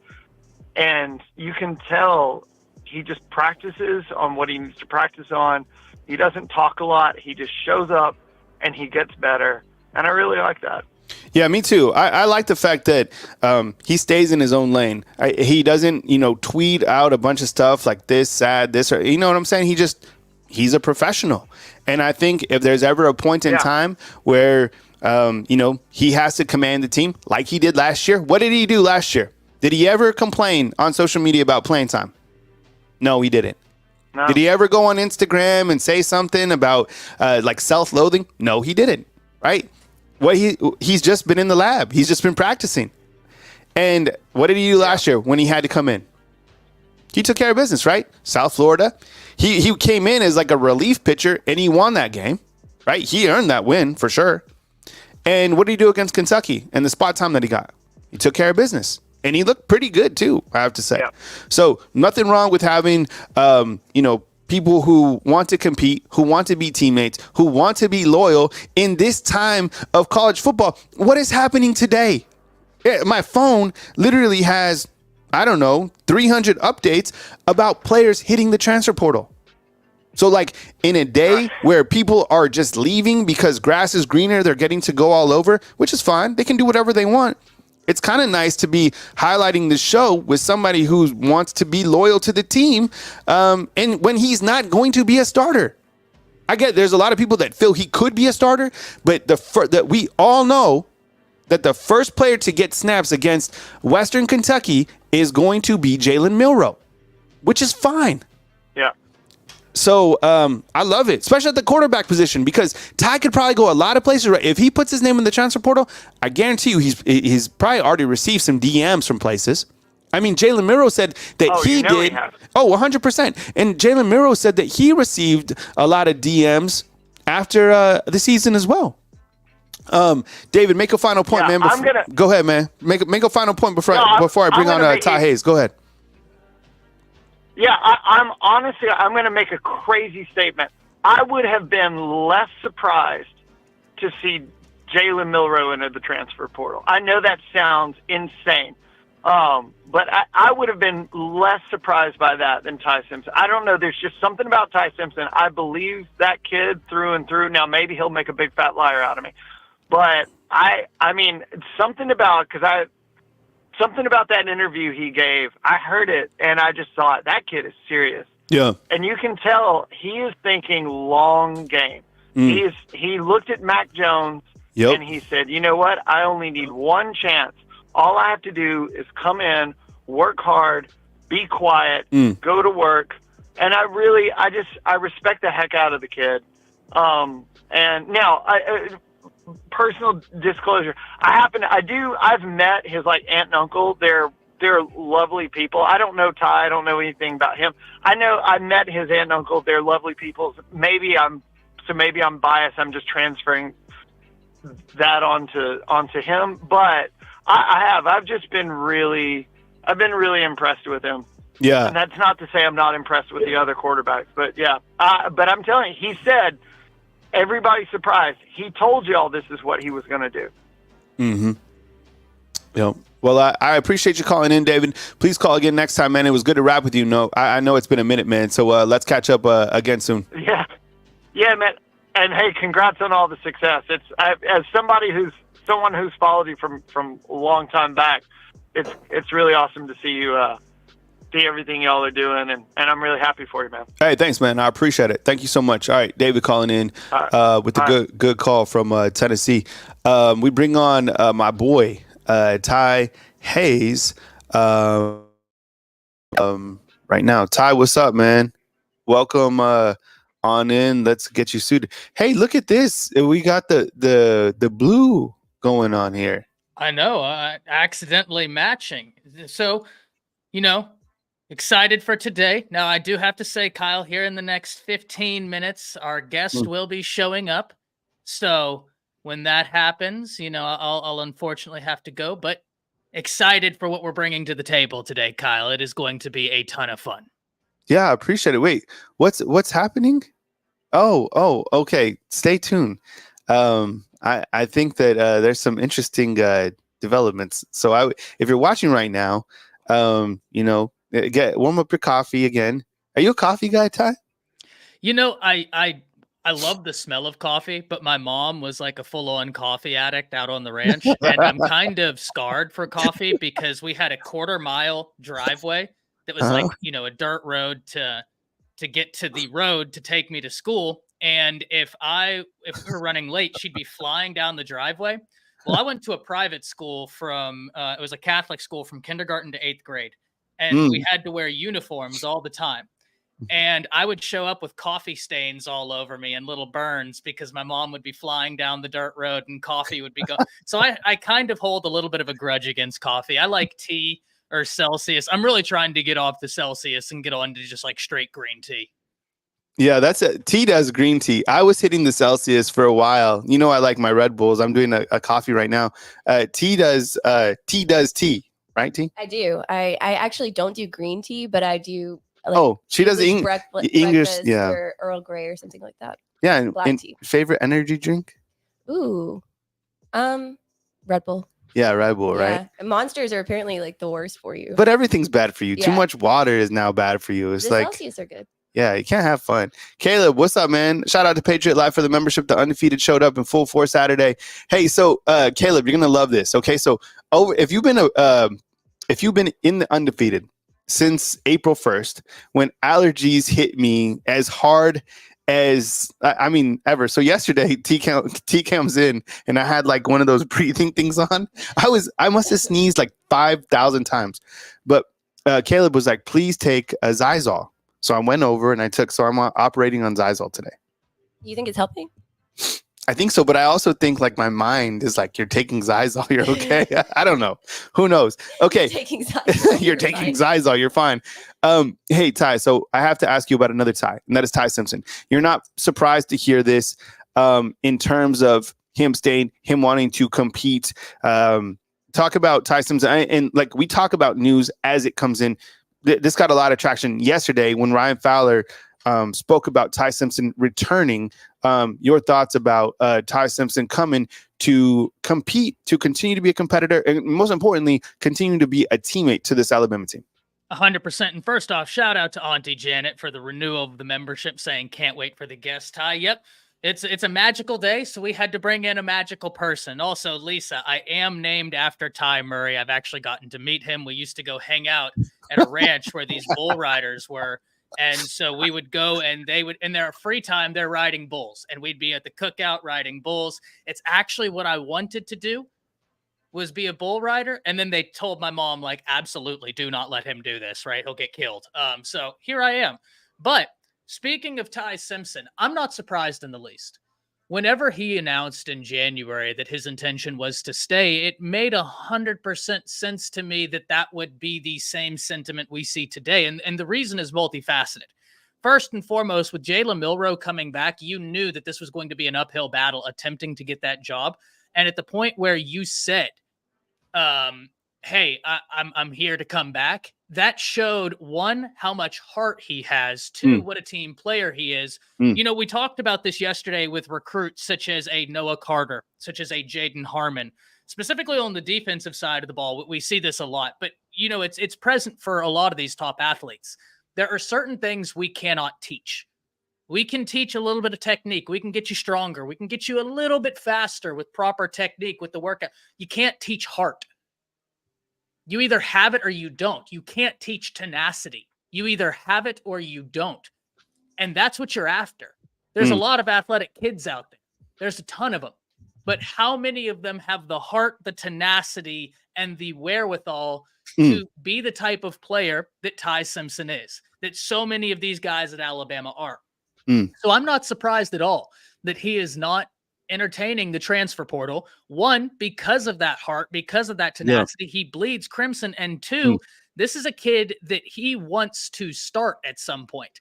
and you can tell he just practices on what he needs to practice on. He doesn't talk a lot. He just shows up, and he gets better, and I really like that. Yeah, me too. I like the fact that he stays in his own lane. He doesn't, tweet out a bunch of stuff like this, sad, this, or, you know what I'm saying? He's a professional. And I think if there's ever a point in time where, he has to command the team like he did last year. What did he do last year? Did he ever complain on social media about playing time? No, he didn't. No. Did he ever go on Instagram and say something about self-loathing? No, he didn't. Right? He's just been in the lab. He's just been practicing. And what did he do last year when he had to come in? He took care of business, right? South Florida. He came in as like a relief pitcher, and he won that game, right? He earned that win for sure. And what did he do against Kentucky and the spot time that he got? He took care of business. And he looked pretty good, too, I have to say. Yeah. So nothing wrong with having, people who want to compete, who want to be teammates, who want to be loyal in this time of college football. What is happening today? My phone literally has, I don't know, 300 updates about players hitting the transfer portal. So like in a day where people are just leaving because grass is greener, they're getting to go all over, which is fine. They can do whatever they want. It's kind of nice to be highlighting the show with somebody who wants to be loyal to the team, and when he's not going to be a starter. I get there's a lot of people that feel he could be a starter, but that we all know that the first player to get snaps against Western Kentucky is going to be Jalen Milroe, which is fine. Yeah. So I love it, especially at the quarterback position, because Ty could probably go a lot of places. If he puts his name in the transfer portal, I guarantee you he's probably already received some DMs from places. I mean, Jalen Milroe said that he did. 100%. And Jalen Milroe said that he received a lot of DMs after the season as well. David, make a final point, man. Go ahead, man. Make a final point before I bring on Ty Hayes. Go ahead. Yeah, I'm honestly, I'm going to make a crazy statement. I would have been less surprised to see Jalen Milroe enter the transfer portal. I know that sounds insane, but I would have been less surprised by that than Ty Simpson. I don't know. There's just something about Ty Simpson. I believe that kid through and through. Now, maybe he'll make a big fat liar out of me. But I mean, something about that interview he gave, I heard it and I just thought that kid is serious. Yeah. And you can tell he is thinking long game. He looked at Mac Jones and he said, you know what? I only need one chance. All I have to do is come in, work hard, be quiet, go to work. And I respect the heck out of the kid. And now personal disclosure, I've met his like aunt and uncle. They're lovely people. I don't know Ty. I don't know anything about him. I met his aunt and uncle. They're lovely people. Maybe I'm biased. I'm just transferring that onto him. But I've been really impressed with him. Yeah. And that's not to say I'm not impressed with the other quarterbacks, but yeah. But I'm telling you, he said, everybody's surprised. He told you all this is what he was going to do. Mm-hmm. Yep. Well, I appreciate you calling in, David. Please call again next time, man. It was good to rap with you. No, I know it's been a minute, man. So let's catch up again soon. Yeah, man. And hey, congrats on all the success. As someone who's followed you from a long time back, it's really awesome to see you see everything y'all are doing, and I'm really happy for you, man. Hey, thanks, man. I appreciate it. Thank you so much. All right, David calling in with a good call from Tennessee. We bring on my boy Ty Hayes right now. Ty, what's up, man? Welcome on in. Let's get you suited. Hey, look at this. We got the blue going on here. I know. Accidentally matching. So, excited for today. Now, I do have to say, Kyle, here in the next 15 minutes, our guest will be showing up. So when that happens, I'll unfortunately have to go, but excited for what we're bringing to the table today, Kyle. It is going to be a ton of fun. Yeah, I appreciate it. Wait, what's happening? Oh, okay. Stay tuned. I think that there's some interesting developments. So if you're watching right now, warm up your coffee again. Are you a coffee guy, Ty? I love the smell of coffee, but my mom was like a full-on coffee addict out on the ranch, and I'm kind of scarred for coffee because we had a 1/4-mile driveway that was like, a dirt road to get to the road to take me to school. And if we were running late, she'd be flying down the driveway. Well, I went to a private school it was a Catholic school from kindergarten to 8th grade. And we had to wear uniforms all the time. And I would show up with coffee stains all over me and little burns because my mom would be flying down the dirt road and coffee would be going. So I kind of hold a little bit of a grudge against coffee. I like tea or Celsius. I'm really trying to get off the Celsius and get on to just like straight green tea. Yeah, that's it. Tea does green tea. I was hitting the Celsius for a while. I like my Red Bulls. I'm doing a coffee right now. Tea does tea, right, T? I do. I actually don't do green tea, but I do. She does English, yeah, or Earl Grey or something like that. Yeah, black tea. Favorite energy drink? Ooh, Red Bull. Yeah, Red Bull, Yeah. right? And monsters are apparently like the worst for you. But everything's bad for you. Too Yeah. much water is now bad for you. It's The like, Celsius are good. yeah, you can't have fun. Caleb, what's up, man? Shout out to Patriot Live for the membership. The Undefeated showed up in full force Saturday. Hey, so Caleb, you're gonna love this. Okay, so if you've been in the Undefeated since April 1st, when allergies hit me as hard as ever. So yesterday, T comes in and I had like one of those breathing things on. I must have sneezed like 5,000 times, but Caleb was like, please take a Zysol. So I went over and so I'm operating on Zysol today. You think it's helping? I think so, but I also think like my mind is like, you're taking Zysol, you're okay. I don't know. Who knows? Okay. You're taking Zysol. You're taking Zysol, you're fine. Hey, Ty, so I have to ask you about another Ty, and that is Ty Simpson. You're not surprised to hear this in terms of him wanting to compete. Talk about Ty Simpson, and like we talk about news as it comes in. This got a lot of traction yesterday when Ryan Fowler spoke about Ty Simpson returning. Your thoughts about Ty Simpson coming to compete, to continue to be a competitor, and most importantly, continue to be a teammate to this Alabama team. 100%. And first off, shout out to Auntie Janet for the renewal of the membership, saying can't wait for the guest, Ty. Yep. It's a magical day, so we had to bring in a magical person. Also, Lisa, I am named after Ty Murray. I've actually gotten to meet him. We used to go hang out at a ranch where these bull riders were. And so we would go and they would, in their free time, they're riding bulls. And we'd be at the cookout riding bulls. It's actually what I wanted to do, was be a bull rider. And then they told my mom, like, absolutely do not let him do this, right? He'll get killed. So here I am. But speaking of Ty Simpson, I'm not surprised in the least. Whenever he announced in January that his intention was to stay, it made 100% sense to me that that would be the same sentiment we see today. And the reason is multifaceted. First and foremost, with Jalen Milroe coming back, you knew that this was going to be an uphill battle attempting to get that job. And at the point where you said, hey, I'm here to come back, that showed, one, how much heart he has, two, what a team player he is. You know, we talked about this yesterday with recruits such as a Noah Carter, such as a Jaden Harmon, specifically on the defensive side of the ball. We see this a lot, but you know, it's present for a lot of these top athletes. There are certain things we cannot teach. We can teach a little bit of technique. We can get you stronger. We can get you a little bit faster with proper technique, with the workout. You can't teach heart. You either have it or you don't. You can't teach tenacity. You either have it or you don't. And that's what you're after. There's a lot of athletic kids out there. There's a ton of them. But how many of them have the heart, the tenacity, and the wherewithal to be the type of player that Ty Simpson is, that so many of these guys at Alabama are? So I'm not surprised at all that he is not entertaining the transfer portal. One, because of that heart, because of that tenacity, he bleeds crimson. And two, this is a kid that he wants to start at some point.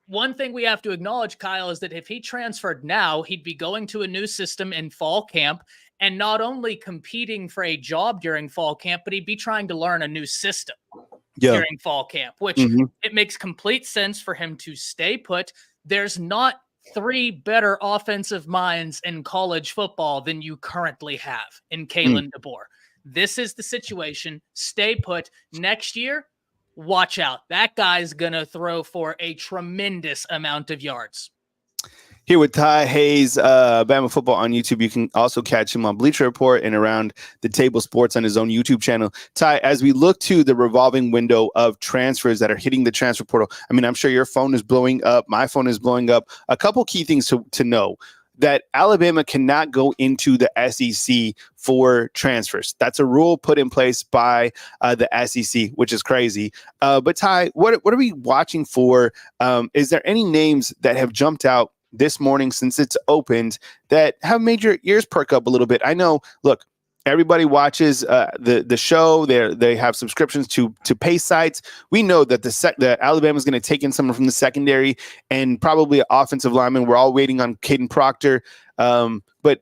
One thing we have to acknowledge, Kyle, is that if he transferred now, he'd be going to a new system in fall camp and not only competing for a job during fall camp, but he'd be trying to learn a new system during fall camp, which it makes complete sense for him to stay put. There's not three better offensive minds in college football than you currently have in Kalen DeBoer. This is the situation. Stay put. Next year, watch out. That guy's going to throw for a tremendous amount of yards. Here with Ty Hayes, Bama Football on YouTube. You can also catch him on Bleacher Report and Around the Table Sports on his own YouTube channel. Ty, as we look to the revolving window of transfers that are hitting the transfer portal, I mean, I'm sure your phone is blowing up. My phone is blowing up. A couple key things to know: that Alabama cannot go into the SEC for transfers. That's a rule put in place by the SEC, which is crazy. But Ty, what are we watching for? Is there any names that have jumped out this morning since it's opened that have made your ears perk up a little bit? I know, look, everybody watches the show. They have subscriptions to pay sites. We know that the Alabama is going to take in someone from the secondary and probably an offensive lineman. We're all waiting on Caden Proctor. But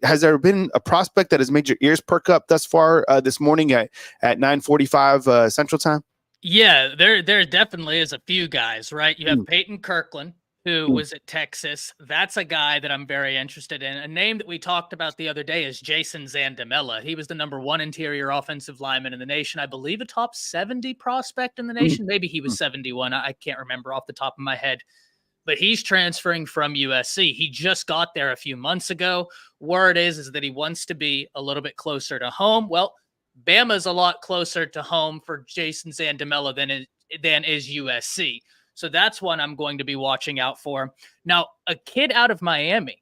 has there been a prospect that has made your ears perk up thus far this morning at 9:45 Central Time? Yeah, there definitely is a few guys, right? You have Peyton Kirkland, who was at Texas. That's a guy that I'm very interested in. A name that we talked about the other day is Jason Zandamela. He was the #1 interior offensive lineman in the nation. I believe a top 70 prospect in the nation. Maybe he was 71. I can't remember off the top of my head. But he's transferring from USC. He just got there a few months ago. Word is that he wants to be a little bit closer to home. Well, Bama's a lot closer to home for Jason Zandamela than is USC. So that's one I'm going to be watching out for. Now, a kid out of Miami,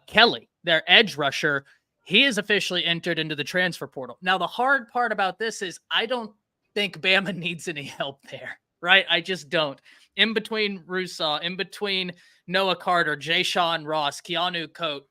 Kelly, their edge rusher, he is officially entered into the transfer portal. Now, the hard part about this is I don't think Bama needs any help there, right? I just don't. In between Rousseau, in between Noah Carter, Jay Sean Ross, Keanu Coate,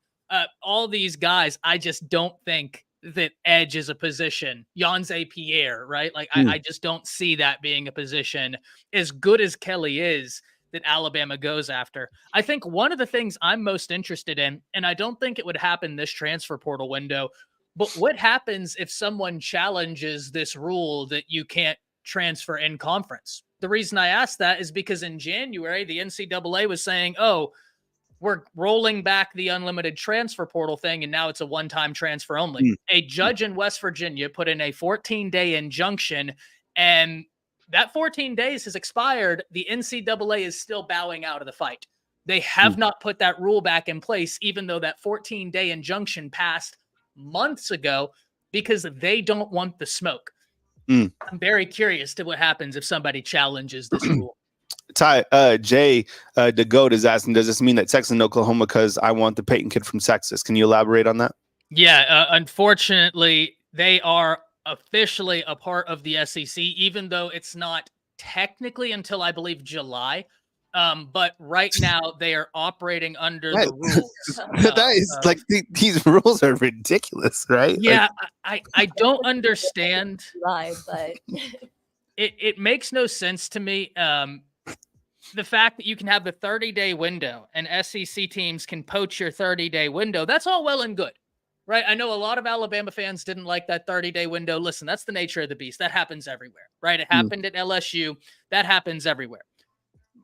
all these guys, I just don't think that edge is a position. Yonze Pierre, right? Like, I just don't see that being a position as good as Kelly is that Alabama goes after. I think one of the things I'm most interested in, and I don't think it would happen this transfer portal window, but what happens if someone challenges this rule that you can't transfer in conference? The reason I ask that is because in January, the NCAA was saying, oh, we're rolling back the unlimited transfer portal thing, and now it's a one-time transfer only. A judge in West Virginia put in a 14-day injunction, and that 14 days has expired. The NCAA is still bowing out of the fight. They have not put that rule back in place, even though that 14-day injunction passed months ago, because they don't want the smoke. I'm very curious to what happens if somebody challenges this rule. Ty, Jay, the GOAT is asking, does this mean that Texas and Oklahoma because I want the Peyton kid from Texas? Can you elaborate on that? Yeah, unfortunately, they are officially a part of the SEC, even though it's not technically until I believe July. But right now they are operating under the rules. That is like these rules are ridiculous, right? Yeah, like, I don't understand. Lie, but It makes no sense to me. The fact that you can have the 30-day window and SEC teams can poach your 30-day window, that's all well and good, right? I know a lot of Alabama fans didn't like that 30-day window. Listen, that's the nature of the beast. That happens everywhere, right? It happened at LSU. That happens everywhere.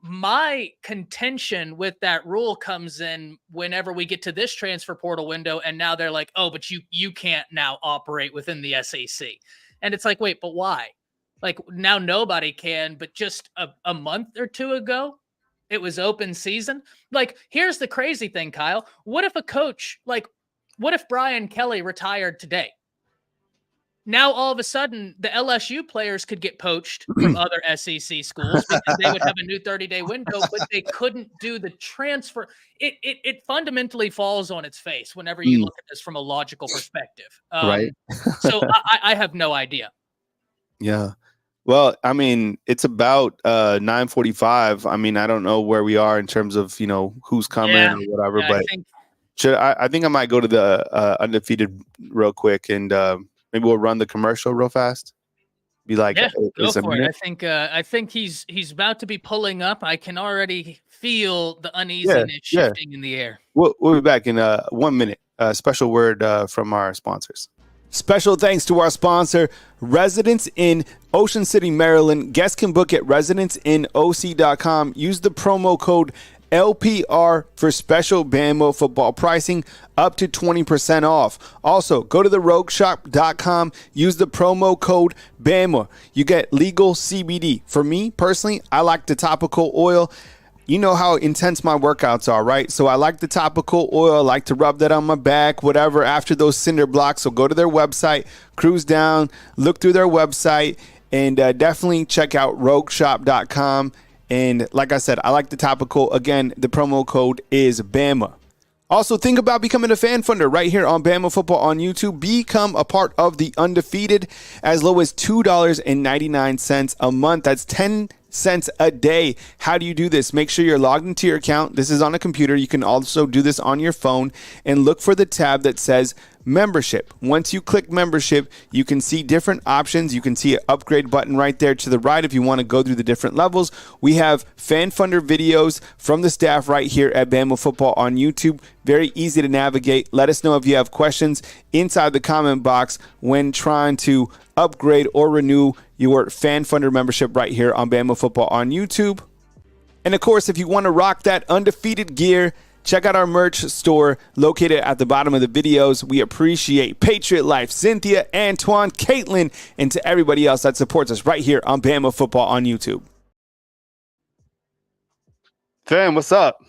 My contention with that rule comes in whenever we get to this transfer portal window, and now they're like, oh, but you can't now operate within the SEC. And it's like, wait, but why? Like, now nobody can, but just a month or two ago, it was open season. Like, here's the crazy thing, Kyle. What if what if Brian Kelly retired today? Now, all of a sudden, the LSU players could get poached from other SEC schools because they would have a new 30-day window, but they couldn't do the transfer. It fundamentally falls on its face whenever you look at this from a logical perspective. Right. So I have no idea. Yeah. Well, I mean, it's about 9:45. I mean, I don't know where we are in terms of, who's coming or whatever, but I think I might go to the undefeated real quick and maybe we'll run the commercial real fast. Be like, go for it. I think he's about to be pulling up. I can already feel the uneasiness shifting in the air. We'll be back in 1 minute. Special word from our sponsors. Special thanks to our sponsor, Residence Inn, Ocean City, Maryland. Guests can book at residenceinnoc.com. Use the promo code LPR for special Bama football pricing up to 20% off. Also, go to therogueshop.com. Use the promo code Bama. You get legal CBD. For me, personally, I like the topical oil. You know how intense my workouts are, right? So I like the topical oil. I like to rub that on my back, whatever, after those cinder blocks. So go to their website, cruise down, look through their website, and definitely check out rogueshop.com. And like I said, I like the topical. Again, the promo code is BAMA. Also, think about becoming a fan funder right here on Bama Football on YouTube. Become a part of the Undefeated as low as $2.99 a month. That's 10 cents a day. How do you do this? Make sure you're logged into your account. This is on a computer. You can also do this on your phone and look for the tab that says membership. Once you click membership, you can see different options. You can see an upgrade button right there to the right if you want to go through the different levels. We have fan funder videos from the staff right here at Bama Football on YouTube. Very easy to navigate. Let us know if you have questions inside the comment box when trying to upgrade or renew your fan funder membership right here on Bama Football on YouTube. And of course, if you want to rock that undefeated gear, check out our merch store located at the bottom of the videos. We appreciate Patriot Life, Cynthia, Antoine, Caitlin, and to everybody else that supports us right here on Bama Football on YouTube. Fam, what's up?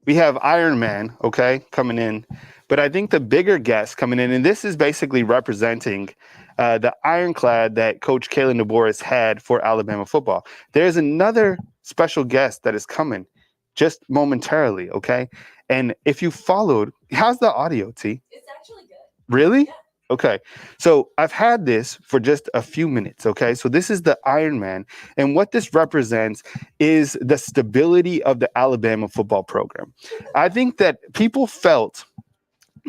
We have Iron Man, okay, coming in. But I think the bigger guest coming in, and this is basically representing the ironclad that Coach Kalen DeBoer has had for Alabama football. There's another special guest that is coming just momentarily, okay? And if you followed, how's the audio, T? It's actually good. Really? Yeah. Okay. So I've had this for just a few minutes, okay? So this is the Iron Man. And what this represents is the stability of the Alabama football program. I think that people felt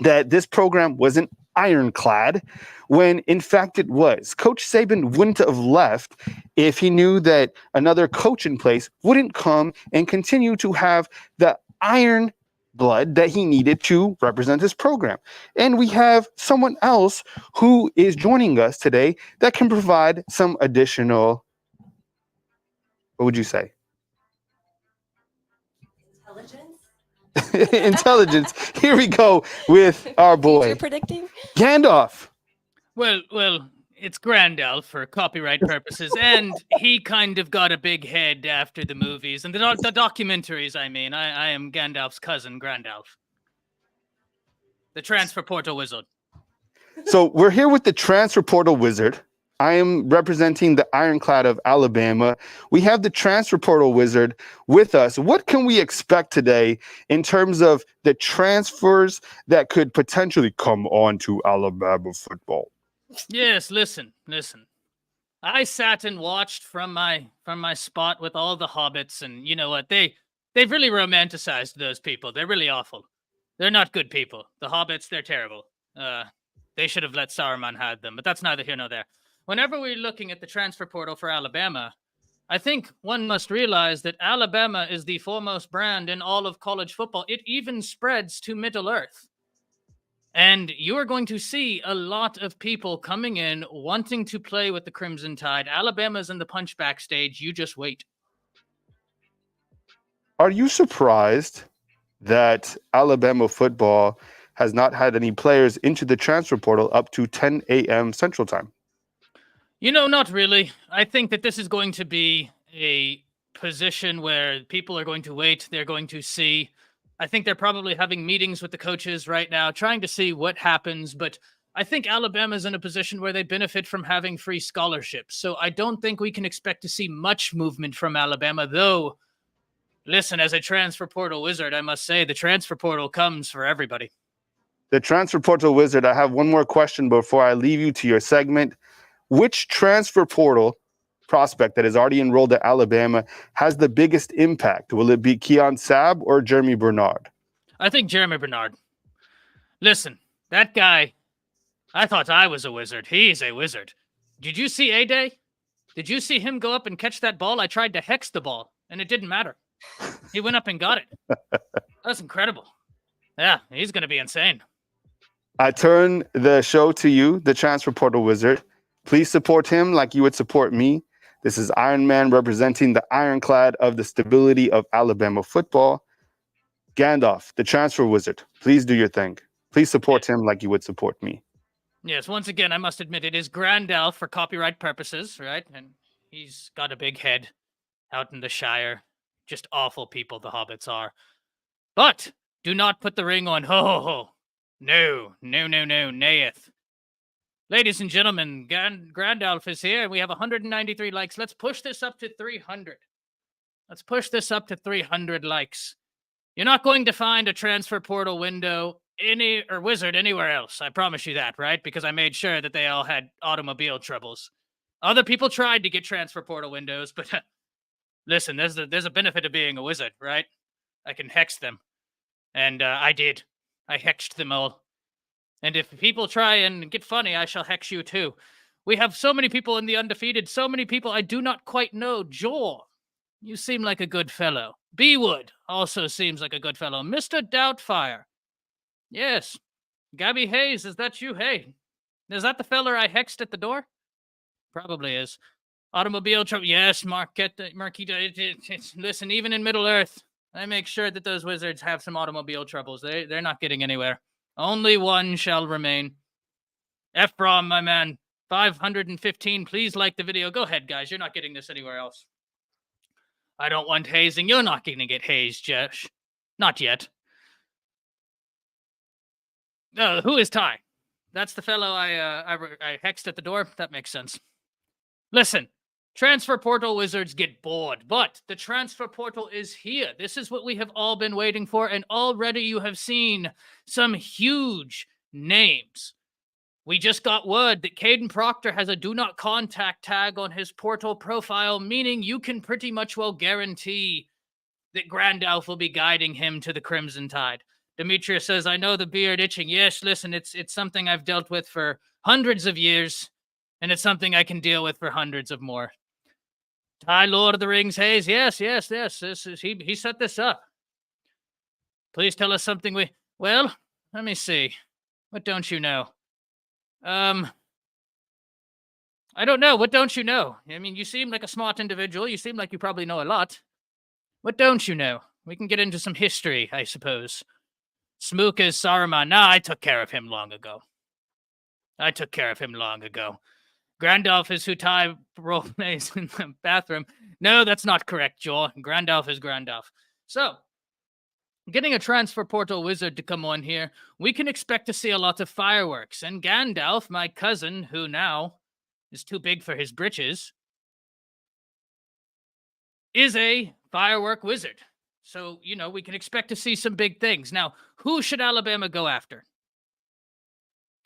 that this program wasn't ironclad when in fact it was. Coach Saban wouldn't have left if he knew that another coach in place wouldn't come and continue to have the iron blood that he needed to represent his program. And we have someone else who is joining us today that can provide some additional, what would you say? Intelligence. Intelligence. Here we go with our boy, Future predicting. Gandalf. Well, it's Grandalf for copyright purposes, and he kind of got a big head after the movies and the documentaries. I mean, I am Gandalf's cousin, Grandalf, the transfer portal wizard. So we're here with the transfer portal wizard. I am representing the ironclad of Alabama. We have the transfer portal wizard with us. What can we expect today in terms of the transfers that could potentially come on to Alabama football? Yes, listen. I sat and watched from my spot with all the hobbits, and you know what? They've really romanticized those people. They're really awful. They're not good people. The hobbits, they're terrible. They should have let Saruman have them, but that's neither here nor there. Whenever we're looking at the transfer portal for Alabama, I think one must realize that Alabama is the foremost brand in all of college football. It even spreads to Middle Earth. And you are going to see a lot of people coming in wanting to play with the Crimson Tide. Alabama's in the punchback stage. You just wait. Are you surprised that Alabama football has not had any players into the transfer portal up to 10 a.m. Central Time? You know, not really. I think that this is going to be a position where people are going to wait. They're going to see. I think they're probably having meetings with the coaches right now, trying to see what happens. But I think Alabama's in a position where they benefit from having free scholarships. So I don't think we can expect to see much movement from Alabama, though. Listen, as a transfer portal wizard, I must say the transfer portal comes for everybody. The transfer portal wizard, I have one more question before I leave you to your segment. Which transfer portal prospect that is already enrolled at Alabama has the biggest impact? Will it be Keon Sabb or Jeremy Bernard? I think Jeremy Bernard. Listen, that guy, I thought I was a wizard. He's a wizard. Did you see A-Day? Did you see him go up and catch that ball? I tried to hex the ball, and it didn't matter. He went up and got it. That's incredible. Yeah, he's going to be insane. I turn the show to you, the transfer portal wizard. Please support him like you would support me. This is Iron Man representing the ironclad of the stability of Alabama football. Gandalf, the transfer wizard, please do your thing. Please support him like you would support me. Yes, once again, I must admit it is Grandalf for copyright purposes, right? And he's got a big head out in the Shire. Just awful people the hobbits are. But do not put the ring on. Ho. No, nayeth. Ladies and gentlemen, Grandalf is here. We have 193 likes. Let's push this up to 300. Let's push this up to 300 likes. You're not going to find a transfer portal window wizard anywhere else. I promise you that, right? Because I made sure that they all had automobile troubles. Other people tried to get transfer portal windows, but listen, there's a benefit of being a wizard, right? I can hex them. And I did. I hexed them all. And if people try and get funny, I shall hex you too. We have so many people in the undefeated, so many people I do not quite know. Jor, you seem like a good fellow. Bewood also seems like a good fellow. Mr. Doubtfire. Yes. Gabby Hayes, is that you? Hey, is that the feller I hexed at the door? Probably is. Automobile trouble. Yes, Marquita. Listen, even in Middle Earth, I make sure that those wizards have some automobile troubles. They're not getting anywhere. Only one shall remain. Ephraim, my man, 515. Please like the video. Go ahead, guys. You're not getting this anywhere else. I don't want hazing. You're not going to get hazed, Josh. Not yet. Who is Ty? That's the fellow I hexed at the door. That makes sense. Listen, transfer portal wizards get bored, but the transfer portal is here. This is what we have all been waiting for, and already you have seen some huge names. We just got word that Caden Proctor has a do not contact tag on his portal profile, meaning you can pretty much well guarantee that Grandalf will be guiding him to the Crimson Tide. Demetrius says, I know the beard itching. Yes, listen, it's something I've dealt with for hundreds of years, and it's something I can deal with for hundreds of more. Ty, Lord of the Rings, Hayes, yes. He set this up. Please tell us something well, let me see. What don't you know? I don't know. What don't you know? I mean, you seem like a smart individual. You seem like you probably know a lot. What don't you know? We can get into some history, I suppose. Smook is Saruman. Nah, I took care of him long ago. Grandalf is who Ty role plays in the bathroom. No, that's not correct, Joel. Grandalf is Grandalf. So, getting a transfer portal wizard to come on here, we can expect to see a lot of fireworks. And Gandalf, my cousin, who now is too big for his britches, is a firework wizard. So, we can expect to see some big things. Now, who should Alabama go after?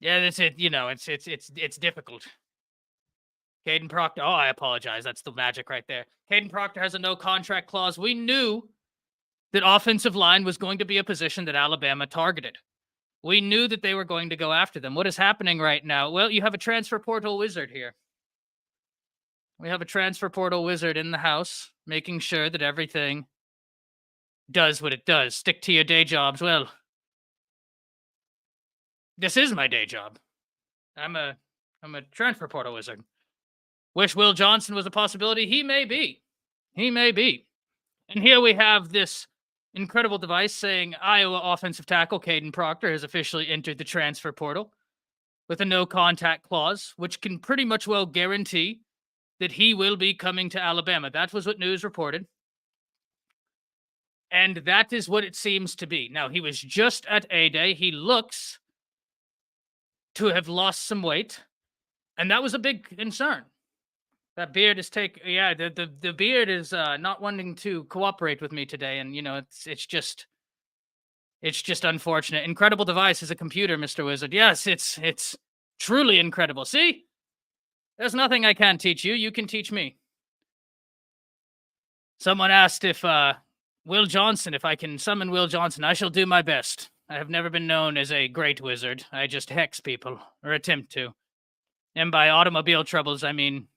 Yeah, that's it. It's difficult. Caden Proctor. Oh, I apologize. That's the magic right there. Caden Proctor has a no contract clause. We knew that offensive line was going to be a position that Alabama targeted. We knew that they were going to go after them. What is happening right now? Well, you have a transfer portal wizard here. We have a transfer portal wizard in the house, making sure that everything does what it does. Stick to your day jobs. Well, this is my day job. I'm a transfer portal wizard. Wish Will Johnson was a possibility. He may be. And here we have this incredible device saying Iowa offensive tackle Caden Proctor has officially entered the transfer portal with a no contact clause, which can pretty much well guarantee that he will be coming to Alabama. That was what news reported. And that is what it seems to be. Now, he was just at A-Day. He looks to have lost some weight, and that was a big concern. That beard is the beard is not wanting to cooperate with me today, and it's just unfortunate. Incredible device is a computer, Mr. Wizard. Yes, it's truly incredible. See? There's nothing I can't teach you. You can teach me. Someone asked if Will Johnson, if I can summon Will Johnson. I shall do my best. I have never been known as a great wizard. I just hex people, or attempt to. And by automobile troubles, I mean,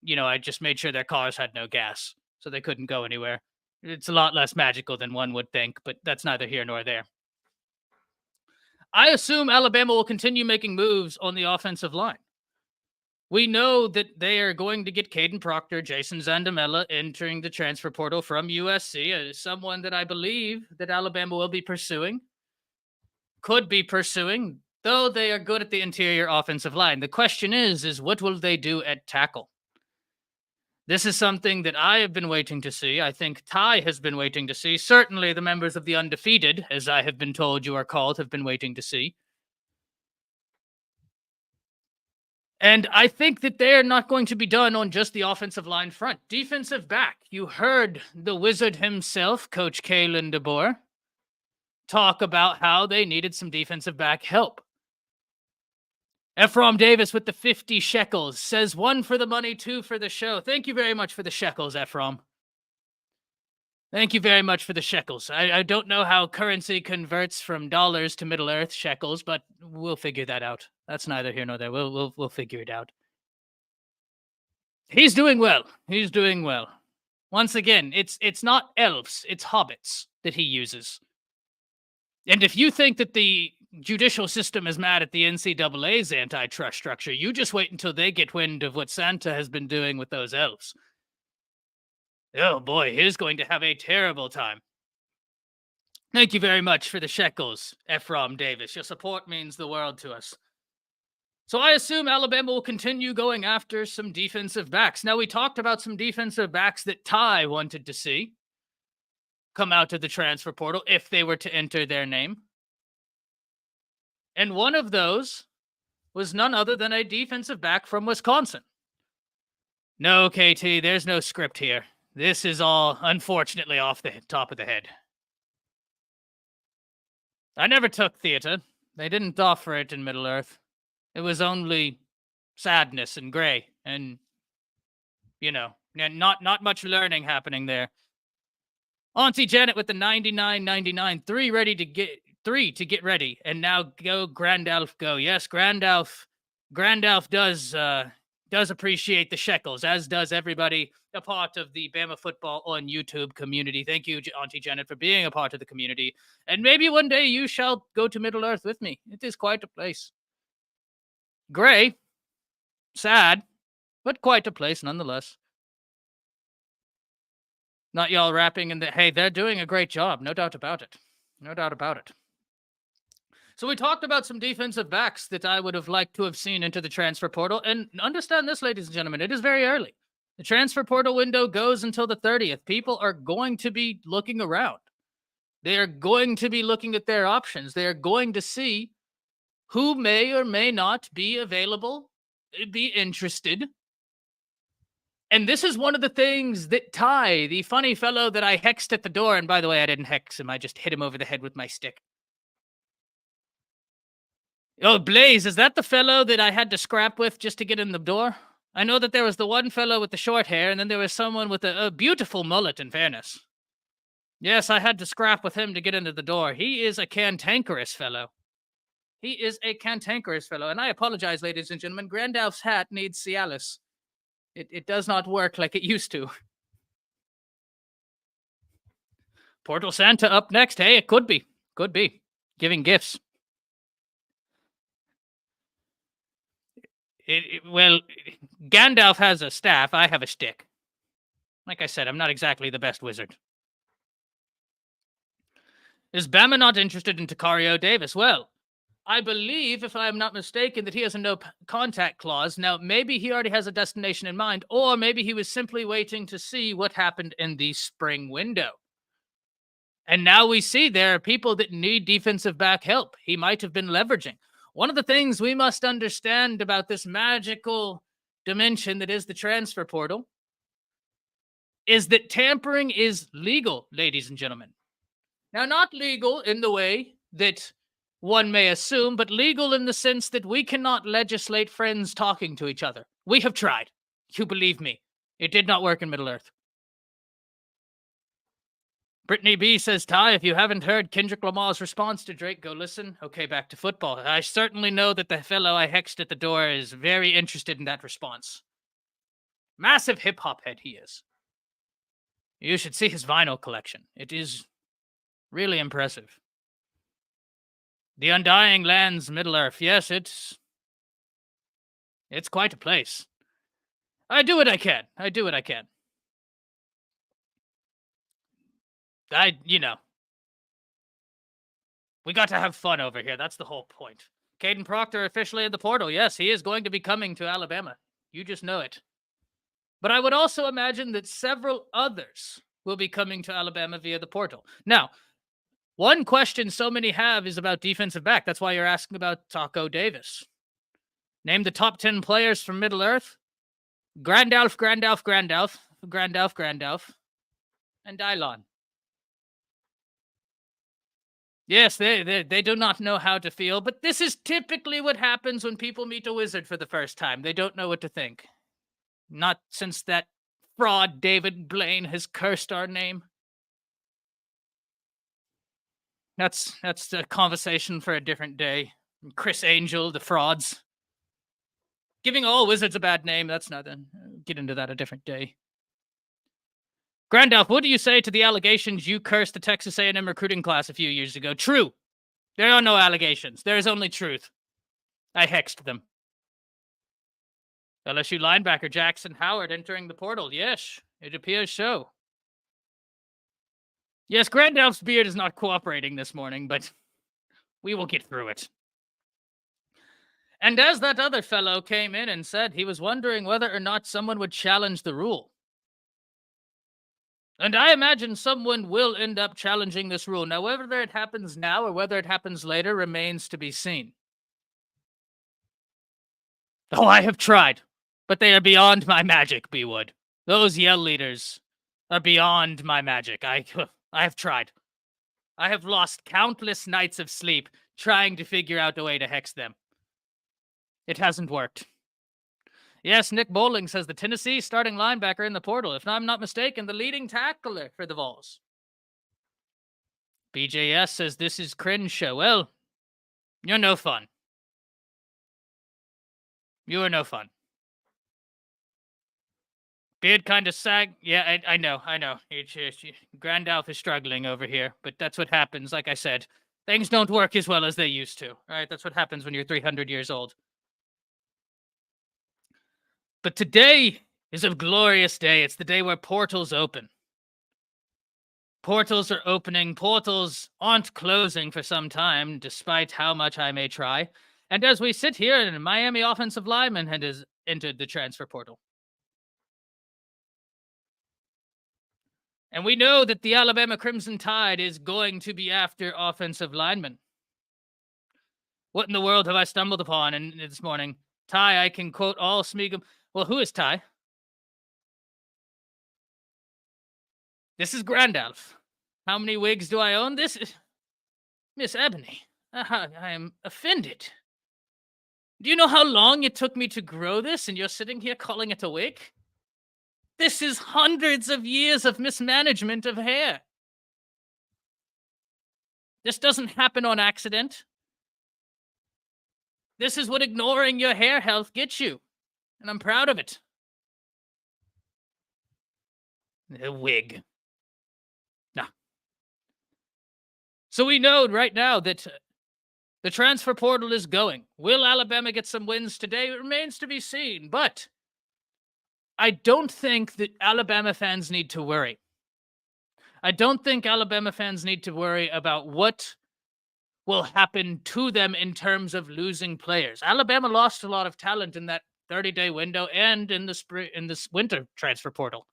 I just made sure their cars had no gas, so they couldn't go anywhere. It's a lot less magical than one would think, but that's neither here nor there. I assume Alabama will continue making moves on the offensive line. We know that they are going to get Caden Proctor, Jason Zandamela entering the transfer portal from USC, someone that I believe that Alabama will be pursuing, could be pursuing, though they are good at the interior offensive line. The question is what will they do at tackle? This is something that I have been waiting to see. I think Ty has been waiting to see. Certainly the members of the Undefeated, as I have been told you are called, have been waiting to see. And I think that they're not going to be done on just the offensive line front. Defensive back. You heard the wizard himself, Coach Kalen DeBoer, talk about how they needed some defensive back help. Ephraim Davis with the 50 shekels says 1 for the money, 2 for the show. Thank you very much for the shekels, Ephraim. Thank you very much for the shekels. I don't know how currency converts from dollars to Middle Earth shekels, but we'll figure that out. That's neither here nor there. We'll figure it out. He's doing well. Once again, it's not elves, it's hobbits that he uses. And if you think that the judicial system is mad at the NCAA's antitrust structure. You just wait until they get wind of what Santa has been doing with those elves. Oh boy, he's going to have a terrible time. Thank you very much for the shekels, Ephraim Davis. Your support means the world to us. So I assume Alabama will continue going after some defensive backs. Now, we talked about some defensive backs that Ty wanted to see come out of the transfer portal if they were to enter their name. And one of those was none other than a defensive back from Wisconsin. No, KT, there's no script here. This is all, unfortunately, off the top of the head. I never took theater. They didn't offer it in Middle-earth. It was only sadness and gray and, not much learning happening there. Auntie Janet with the 99.99, three to get ready. And now go, Grandalf, go. Yes, Grandalf does appreciate the shekels, as does everybody a part of the Bama Football on YouTube community. Thank you, Auntie Janet, for being a part of the community. And maybe one day you shall go to Middle-earth with me. It is quite a place. Gray, sad, but quite a place nonetheless. Not y'all rapping in the, hey, they're doing a great job. No doubt about it. No doubt about it. So we talked about some defensive backs that I would have liked to have seen into the transfer portal. And understand this, ladies and gentlemen, it is very early. The transfer portal window goes until the 30th. People are going to be looking around. They are going to be looking at their options. They are going to see who may or may not be available, be interested. And this is one of the things that Ty, the funny fellow that I hexed at the door, and by the way, I didn't hex him, I just hit him over the head with my stick. Oh, Blaze, is that the fellow that I had to scrap with just to get in the door? I know that there was the one fellow with the short hair, and then there was someone with a beautiful mullet, in fairness. Yes, I had to scrap with him to get into the door. He is a cantankerous fellow. He is a cantankerous fellow. And I apologize, ladies and gentlemen. Grandalf's hat needs Cialis. It does not work like it used to. Portal Santa up next. Hey, it could be. Could be. Giving gifts. Well, Gandalf has a staff. I have a stick. Like I said, I'm not exactly the best wizard. Is Bama not interested in Takario Davis? Well, I believe, if I'm not mistaken, that he has a no contact clause. Now, maybe he already has a destination in mind, or maybe he was simply waiting to see what happened in the spring window. And now we see there are people that need defensive back help. He might have been leveraging. One of the things we must understand about this magical dimension that is the transfer portal is that tampering is legal, ladies and gentlemen. Now, not legal in the way that one may assume, but legal in the sense that we cannot legislate friends talking to each other. We have tried. You believe me. It did not work in Middle-earth. Brittany B says, Ty, if you haven't heard Kendrick Lamar's response to Drake, go listen. Okay, back to football. I certainly know that the fellow I hexed at the door is very interested in that response. Massive hip-hop head he is. You should see his vinyl collection. It is really impressive. The Undying Lands, Middle-earth. Yes, it's quite a place. I do what I can. We got to have fun over here. That's the whole point. Caden Proctor officially in the portal. Yes, he is going to be coming to Alabama. You just know it. But I would also imagine that several others will be coming to Alabama via the portal. Now, one question so many have is about defensive back. That's why you're asking about Taco Davis. Name the top 10 players from Middle-earth. Grandalf, and Dylon. Yes, they do not know how to feel, but this is typically what happens when people meet a wizard for the first time. They don't know what to think. Not since that fraud David Blaine has cursed our name. That's a conversation for a different day. Chris Angel, the frauds. Giving all wizards a bad name, that's nothing. Get into that a different day. Grandalf, what do you say to the allegations you cursed the Texas A&M recruiting class a few years ago? True. There are no allegations. There is only truth. I hexed them. LSU linebacker Jackson Howard entering the portal. Yes, it appears so. Yes, Grandalf's beard is not cooperating this morning, but we will get through it. And as that other fellow came in and said he was wondering whether or not someone would challenge the rule. And I imagine someone will end up challenging this rule. Now, whether it happens now or whether it happens later remains to be seen. Oh, I have tried, but they are beyond my magic, B-Wood. Those yell leaders are beyond my magic. I have tried. I have lost countless nights of sleep trying to figure out a way to hex them. It hasn't worked. Yes, Nick Bowling says the Tennessee starting linebacker in the portal. If I'm not mistaken, the leading tackler for the Vols. BJS says this is cringe show. Well, you're no fun. You are no fun. Beard kind of sag. Yeah, I know. Grandalf is struggling over here, but that's what happens. Like I said, things don't work as well as they used to. All right, that's what happens when you're 300 years old. But today is a glorious day. It's the day where portals open. Portals are opening. Portals aren't closing for some time, despite how much I may try. And as we sit here, a Miami offensive lineman has entered the transfer portal. And we know that the Alabama Crimson Tide is going to be after offensive linemen. What in the world have I stumbled upon this morning? Ty, I can quote all Smeagol. Well, who is Ty? This is Grandalf. How many wigs do I own? This is Miss Ebony. I am offended. Do you know how long it took me to grow this, and you're sitting here calling it a wig? This is hundreds of years of mismanagement of hair. This doesn't happen on accident. This is what ignoring your hair health gets you. And I'm proud of it. A wig. Nah. So we know right now that the transfer portal is going. Will Alabama get some wins today? It remains to be seen. But I don't think that Alabama fans need to worry. I don't think Alabama fans need to worry about what will happen to them in terms of losing players. Alabama lost a lot of talent in that 30-day window and in this winter transfer portal.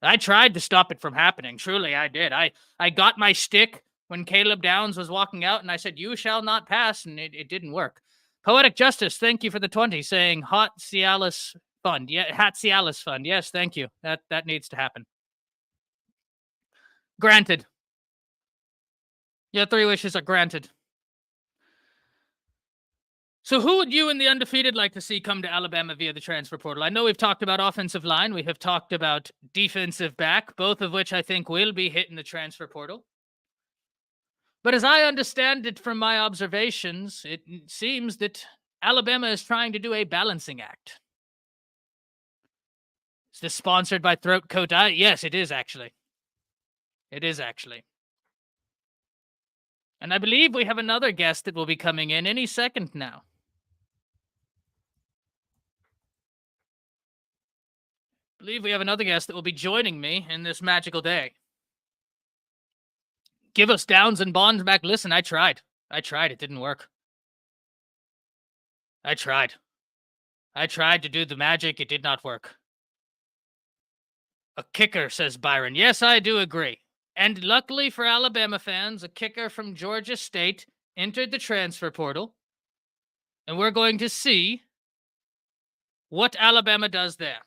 I tried to stop it from happening. Truly, I did. I got my stick when Caleb Downs was walking out, and I said, "You shall not pass," and it didn't work. Poetic Justice, thank you for the 20, saying Hot Cialis Fund. Yeah, Hat Cialis Fund. Yes, thank you. That needs to happen. Granted. Your 3 wishes are granted. So who would you and the undefeated like to see come to Alabama via the transfer portal? I know we've talked about offensive line. We have talked about defensive back, both of which I think will be hitting the transfer portal. But as I understand it from my observations, it seems that Alabama is trying to do a balancing act. Is this sponsored by Throat Coat? Yes, it is actually. It is actually. And I believe we have another guest that will be coming in any second now. I believe we have another guest that will be joining me in this magical day. Give us Downs and Bonds back. Listen, I tried. It didn't work. I tried to do the magic. It did not work. A kicker, says Byron. Yes, I do agree. And luckily for Alabama fans, a kicker from Georgia State entered the transfer portal. And we're going to see what Alabama does there.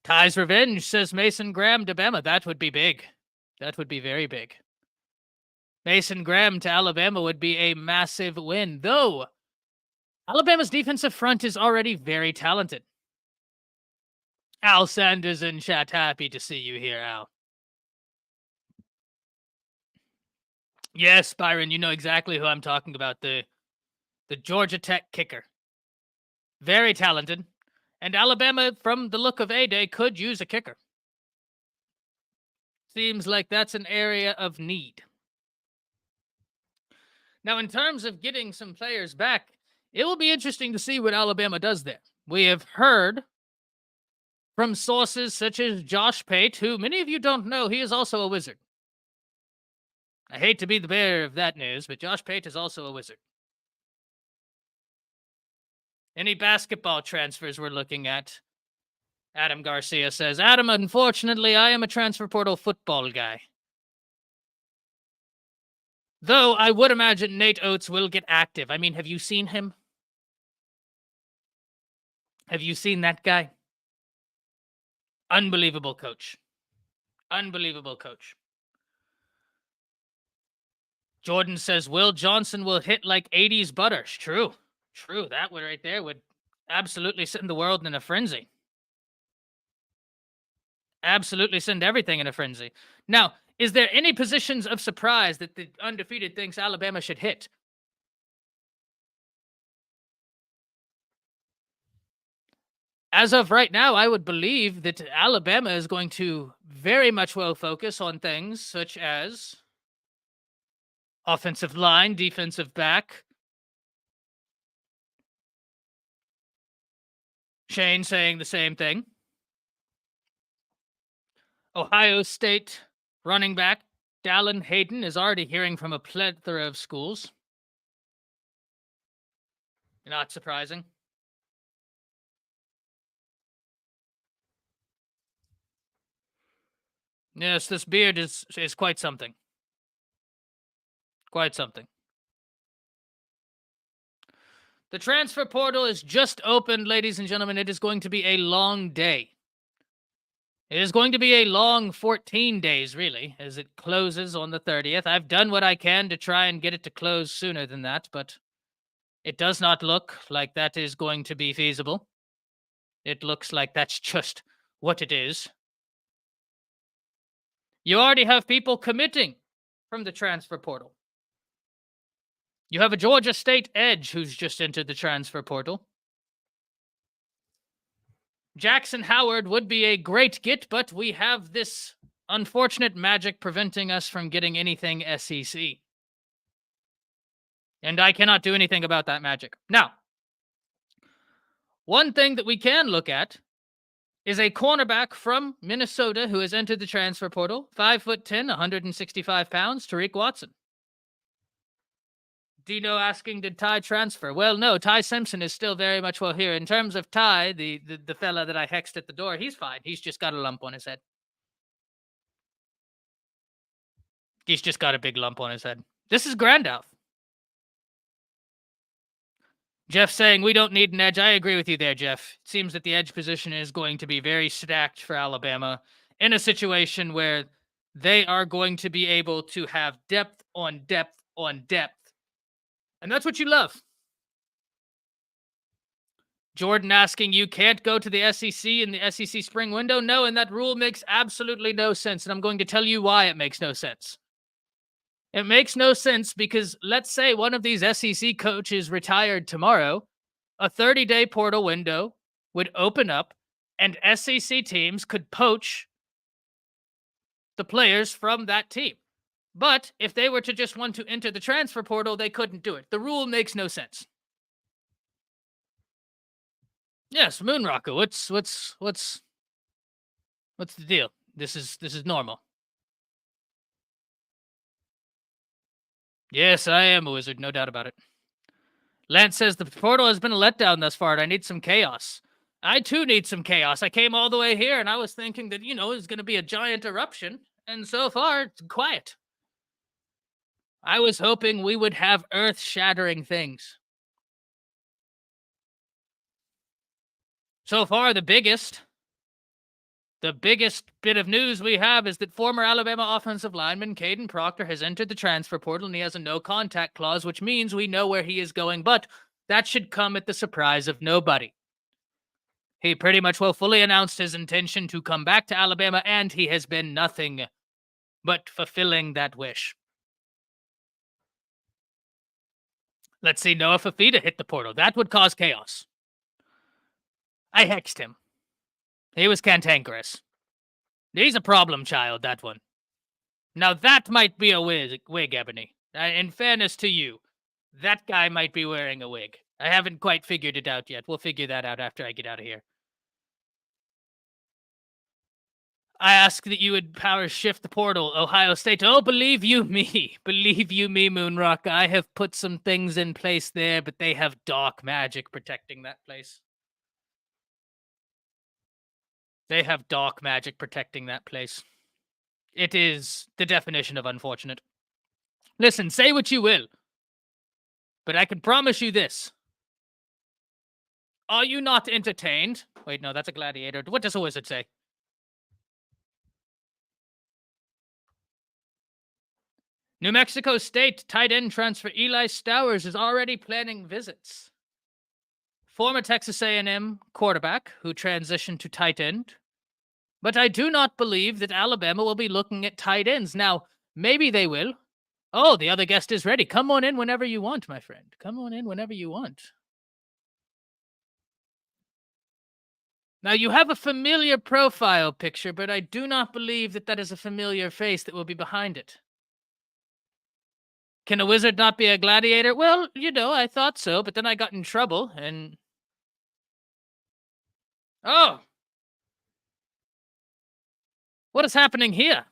Ty's Revenge, says Mason Graham to Bama. That would be big. That would be very big. Mason Graham to Alabama would be a massive win, though Alabama's defensive front is already very talented. Al Sanders in chat, happy to see you here, Al. Yes, Byron, you know exactly who I'm talking about, the Georgia Tech kicker. Very talented. And Alabama, from the look of A-Day, could use a kicker. Seems like that's an area of need. Now, in terms of getting some players back, it will be interesting to see what Alabama does there. We have heard from sources such as Josh Pate, who many of you don't know, he is also a Wizard. I hate to be the bearer of that news, but Josh Pate is also a Wizard. Any basketball transfers we're looking at? Adam Garcia says, Adam, unfortunately, I am a transfer portal football guy. Though I would imagine Nate Oates will get active. I mean, have you seen him? Have you seen that guy? Unbelievable coach. Unbelievable coach. Jordan says, Will Johnson will hit like 80s butters. True. True. That one right there would absolutely send the world in a frenzy. Absolutely send everything in a frenzy. Now, is there any positions of surprise that the undefeated thinks Alabama should hit? As of right now, I would believe that Alabama is going to very much well focus on things such as offensive line, defensive back. Shane saying the same thing. Ohio State running back Dallin Hayden is already hearing from a plethora of schools. Not surprising. Yes, this beard is quite something. Quite something. The transfer portal is just opened, ladies and gentlemen. It is going to be a long day. It is going to be a long 14 days, really, as it closes on the 30th. I've done what I can to try and get it to close sooner than that, but it does not look like that is going to be feasible. It looks like that's just what it is. You already have people committing from the transfer portal. You have a Georgia State edge who's just entered the transfer portal. Jackson Howard would be a great get, but we have this unfortunate magic preventing us from getting anything SEC. And I cannot do anything about that magic. Now, one thing that we can look at is a cornerback from Minnesota who has entered the transfer portal. 5'10", 165 pounds, Tariq Watson. Dino asking, did Ty transfer? Well, no, Ty Simpson is still very much well here. In terms of Ty, the fella that I hexed at the door, he's fine. He's just got a lump on his head. He's just got a big lump on his head. This is Grandalf. Jeff saying, we don't need an edge. I agree with you there, Jeff. It seems that the edge position is going to be very stacked for Alabama in a situation where they are going to be able to have depth on depth on depth. And that's what you love. Jordan asking, you can't go to the SEC in the SEC spring window? No, and that rule makes absolutely no sense. And I'm going to tell you why it makes no sense. It makes no sense because let's say one of these SEC coaches retired tomorrow, a 30-day portal window would open up and SEC teams could poach the players from that team. But if they were to just want to enter the transfer portal, they couldn't do it. The rule makes no sense. Yes, Moonrocker, what's the deal? This is normal. Yes, I am a wizard, no doubt about it. Lance says the portal has been a letdown thus far, and I need some chaos. I too need some chaos. I came all the way here, and I was thinking that, it's going to be a giant eruption, and so far, it's quiet. I was hoping we would have earth-shattering things. So far, the biggest bit of news we have is that former Alabama offensive lineman Caden Proctor has entered the transfer portal, and he has a no-contact clause, which means we know where he is going, but that should come at the surprise of nobody. He pretty much fully announced his intention to come back to Alabama, and he has been nothing but fulfilling that wish. Let's see Noah Fafita hit the portal. That would cause chaos. I hexed him. He was cantankerous. He's a problem child, that one. Now that might be a wig, Ebony. In fairness to you, That guy might be wearing a wig. I haven't quite figured it out yet. We'll figure that out after I get out of here. I ask that you would power shift the portal, Ohio State. Oh, believe you me. Believe you me, Moonrock. I have put some things in place there, but they have dark magic protecting that place. They have dark magic protecting that place. It is the definition of unfortunate. Listen, say what you will, but I can promise you this. Are you not entertained? Wait, no, that's a gladiator. What does a wizard say? New Mexico State tight end transfer Eli Stowers is already planning visits. Former Texas A&M quarterback who transitioned to tight end. But I do not believe that Alabama will be looking at tight ends. Now, maybe they will. Oh, the other guest is ready. Come on in whenever you want, my friend. Come on in whenever you want. Now, you have a familiar profile picture, but I do not believe that that is a familiar face that will be behind it. Can a wizard not be a gladiator? Well, I thought so, but then I got in trouble, and... Oh! What is happening here?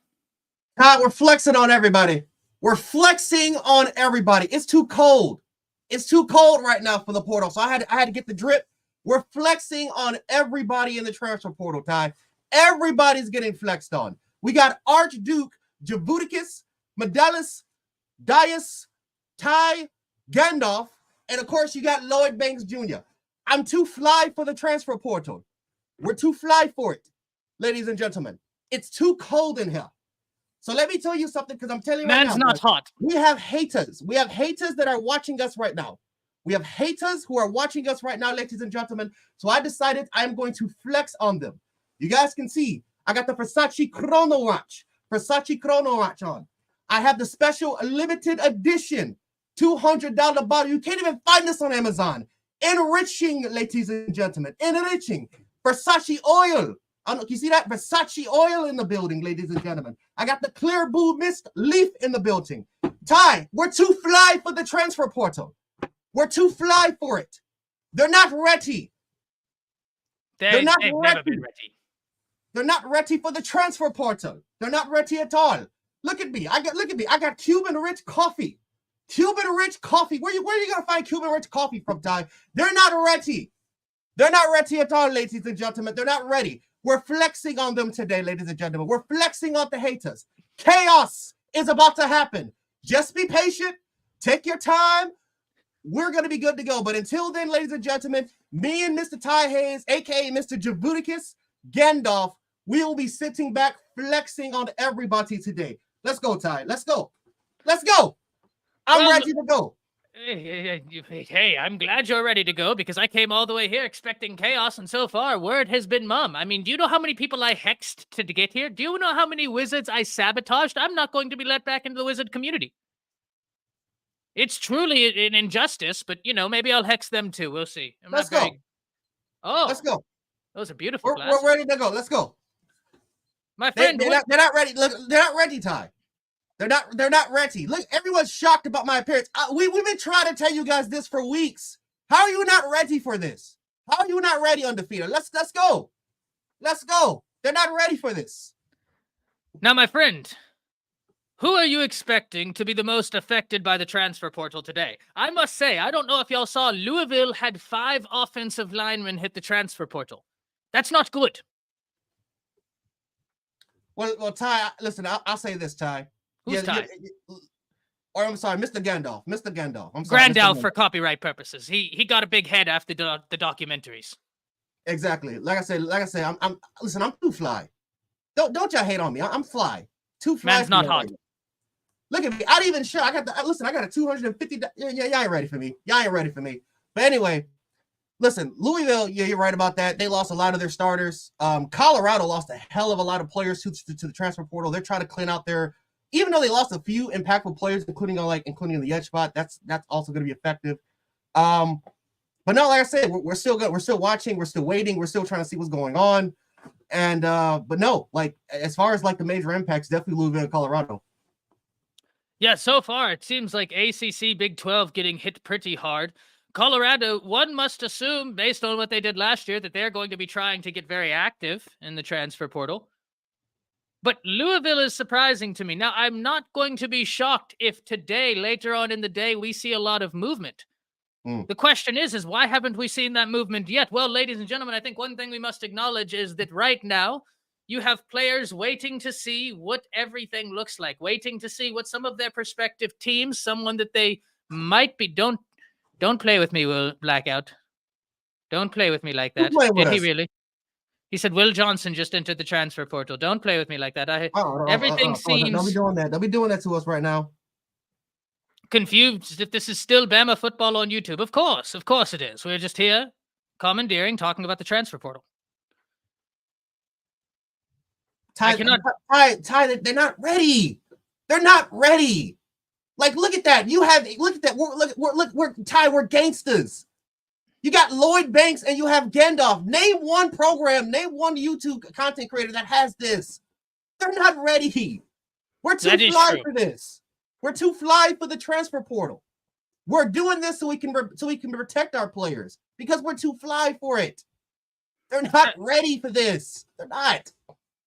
We're flexing on everybody. We're flexing on everybody. It's too cold. It's too cold right now for the portal, so I had to get the drip. We're flexing on everybody in the transfer portal, Ty. Everybody's getting flexed on. We got Archduke Javuticus, Medalis, Dias, Ty, Gandalf, and of course you got Lloyd Banks Jr. I'm too fly for the transfer portal. We're too fly for it, ladies and gentlemen. It's too cold in here. So let me tell you something, because I'm telling you right now. Man's not hot. We have haters. We have haters that are watching us right now. We have haters who are watching us right now, ladies and gentlemen. So I decided I'm going to flex on them. You guys can see I got the Versace Chrono Watch. Versace Chrono Watch on. I have the special limited edition $200 bottle. You can't even find this on Amazon. Enriching, ladies and gentlemen. Enriching. Versace oil. You see that? Versace oil in the building, ladies and gentlemen. I got the Clear Blue Mist leaf in the building. Ty, we're too fly for the transfer portal. We're too fly for it. They're not ready. They're not ready. Never been ready. They're not ready for the transfer portal. They're not ready at all. Look at me. I got Cuban rich coffee. Cuban rich coffee. Where are you gonna find Cuban rich coffee from, Ty? They're not ready. They're not ready at all, ladies and gentlemen. They're not ready. We're flexing on them today, ladies and gentlemen. We're flexing on the haters. Chaos is about to happen. Just be patient. Take your time. We're going to be good to go. But until then, ladies and gentlemen, me and Mr. Ty Hayes, a.k.a. Mr. Javuticus Gandalf, we will be sitting back flexing on everybody today. Let's go, Ty. Let's go. Let's go. I'm ready to go. Hey, I'm glad you're ready to go, because I came all the way here expecting chaos, and so far, word has been mum. I mean, do you know how many people I hexed to get here? Do you know how many wizards I sabotaged? I'm not going to be let back into the wizard community. It's truly an injustice, but, maybe I'll hex them too. We'll see. Let's go. Oh. Let's go. Those are beautiful glasses. We're ready to go. Let's go. My friend, they're not ready. Look, they're not ready, Ty. They're not ready. Look, everyone's shocked about my appearance. We've been trying to tell you guys this for weeks. How are you not ready for this? How are you not ready, undefeated? Let's go. Let's go. They're not ready for this. Now, my friend, who are you expecting to be the most affected by the transfer portal today? I must say, I don't know if y'all saw, Louisville had 5 offensive linemen hit the transfer portal. That's not good. Well, Ty, listen, I'll say this, Ty. Who's Ty? Or I'm sorry, Mr. Gandalf. Mr. Gandalf. I'm sorry. Grandalf for copyright purposes. He got a big head after the documentaries. Exactly. Like I said, I'm listen, I'm too fly. Don't y'all hate on me. I'm fly. Too fly. Man's not hot. Look at me. I didn't even show. I got a 250. Yeah, y'all ain't ready for me. Y'all ain't ready for me. But anyway, listen, Louisville, yeah, you're right about that. They lost a lot of their starters. Colorado lost a hell of a lot of players to the transfer portal. They're trying to clean out their, even though they lost a few impactful players, including the edge spot, that's also going to be effective. But no, like I said, we're still good. We're still watching. We're still waiting. We're still trying to see what's going on. And but no, like as far as like the major impacts, definitely Louisville and Colorado. Yeah, so far it seems like ACC Big 12 getting hit pretty hard. Colorado, one must assume, based on what they did last year, that they're going to be trying to get very active in the transfer portal. But Louisville is surprising to me. Now, I'm not going to be shocked if today, later on in the day, we see a lot of movement. The question is why haven't we seen that movement yet? Well, ladies and gentlemen, I think one thing we must acknowledge is that right now, you have players waiting to see what everything looks like, waiting to see what some of their prospective teams, someone that they might be. Don't play with me, Will Blackout. Don't play with me like that. Did he really? He said Will Johnson just entered the transfer portal. Don't play with me like that. Everything seems. Don't be doing that. Don't be doing that to us right now. Confused if this is still Bama football on YouTube. Of course it is. We're just here commandeering, talking about the transfer portal. Ty, they're not ready. They're not ready. Like, look at that. Look at that. We're gangsters. You got Lloyd Banks and you have Gandalf. Name one program, name one YouTube content creator that has this. They're not ready. We're too fly for this. We're too fly for the transfer portal. We're doing this so we can protect our players because we're too fly for it. They're not ready for this. They're not.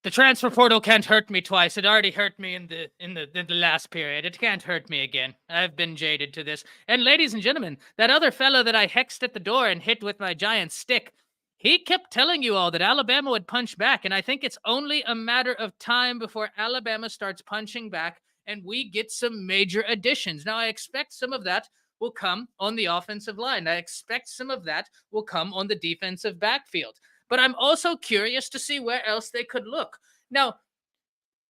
The transfer portal can't hurt me twice. It already hurt me in the last period. It can't hurt me again. I've been jaded to this. And ladies and gentlemen, that other fellow that I hexed at the door and hit with my giant stick, he kept telling you all that Alabama would punch back, and I think it's only a matter of time before Alabama starts punching back and we get some major additions. Now, I expect some of that will come on the offensive line. I expect some of that will come on the defensive backfield. But I'm also curious to see where else they could look. Now,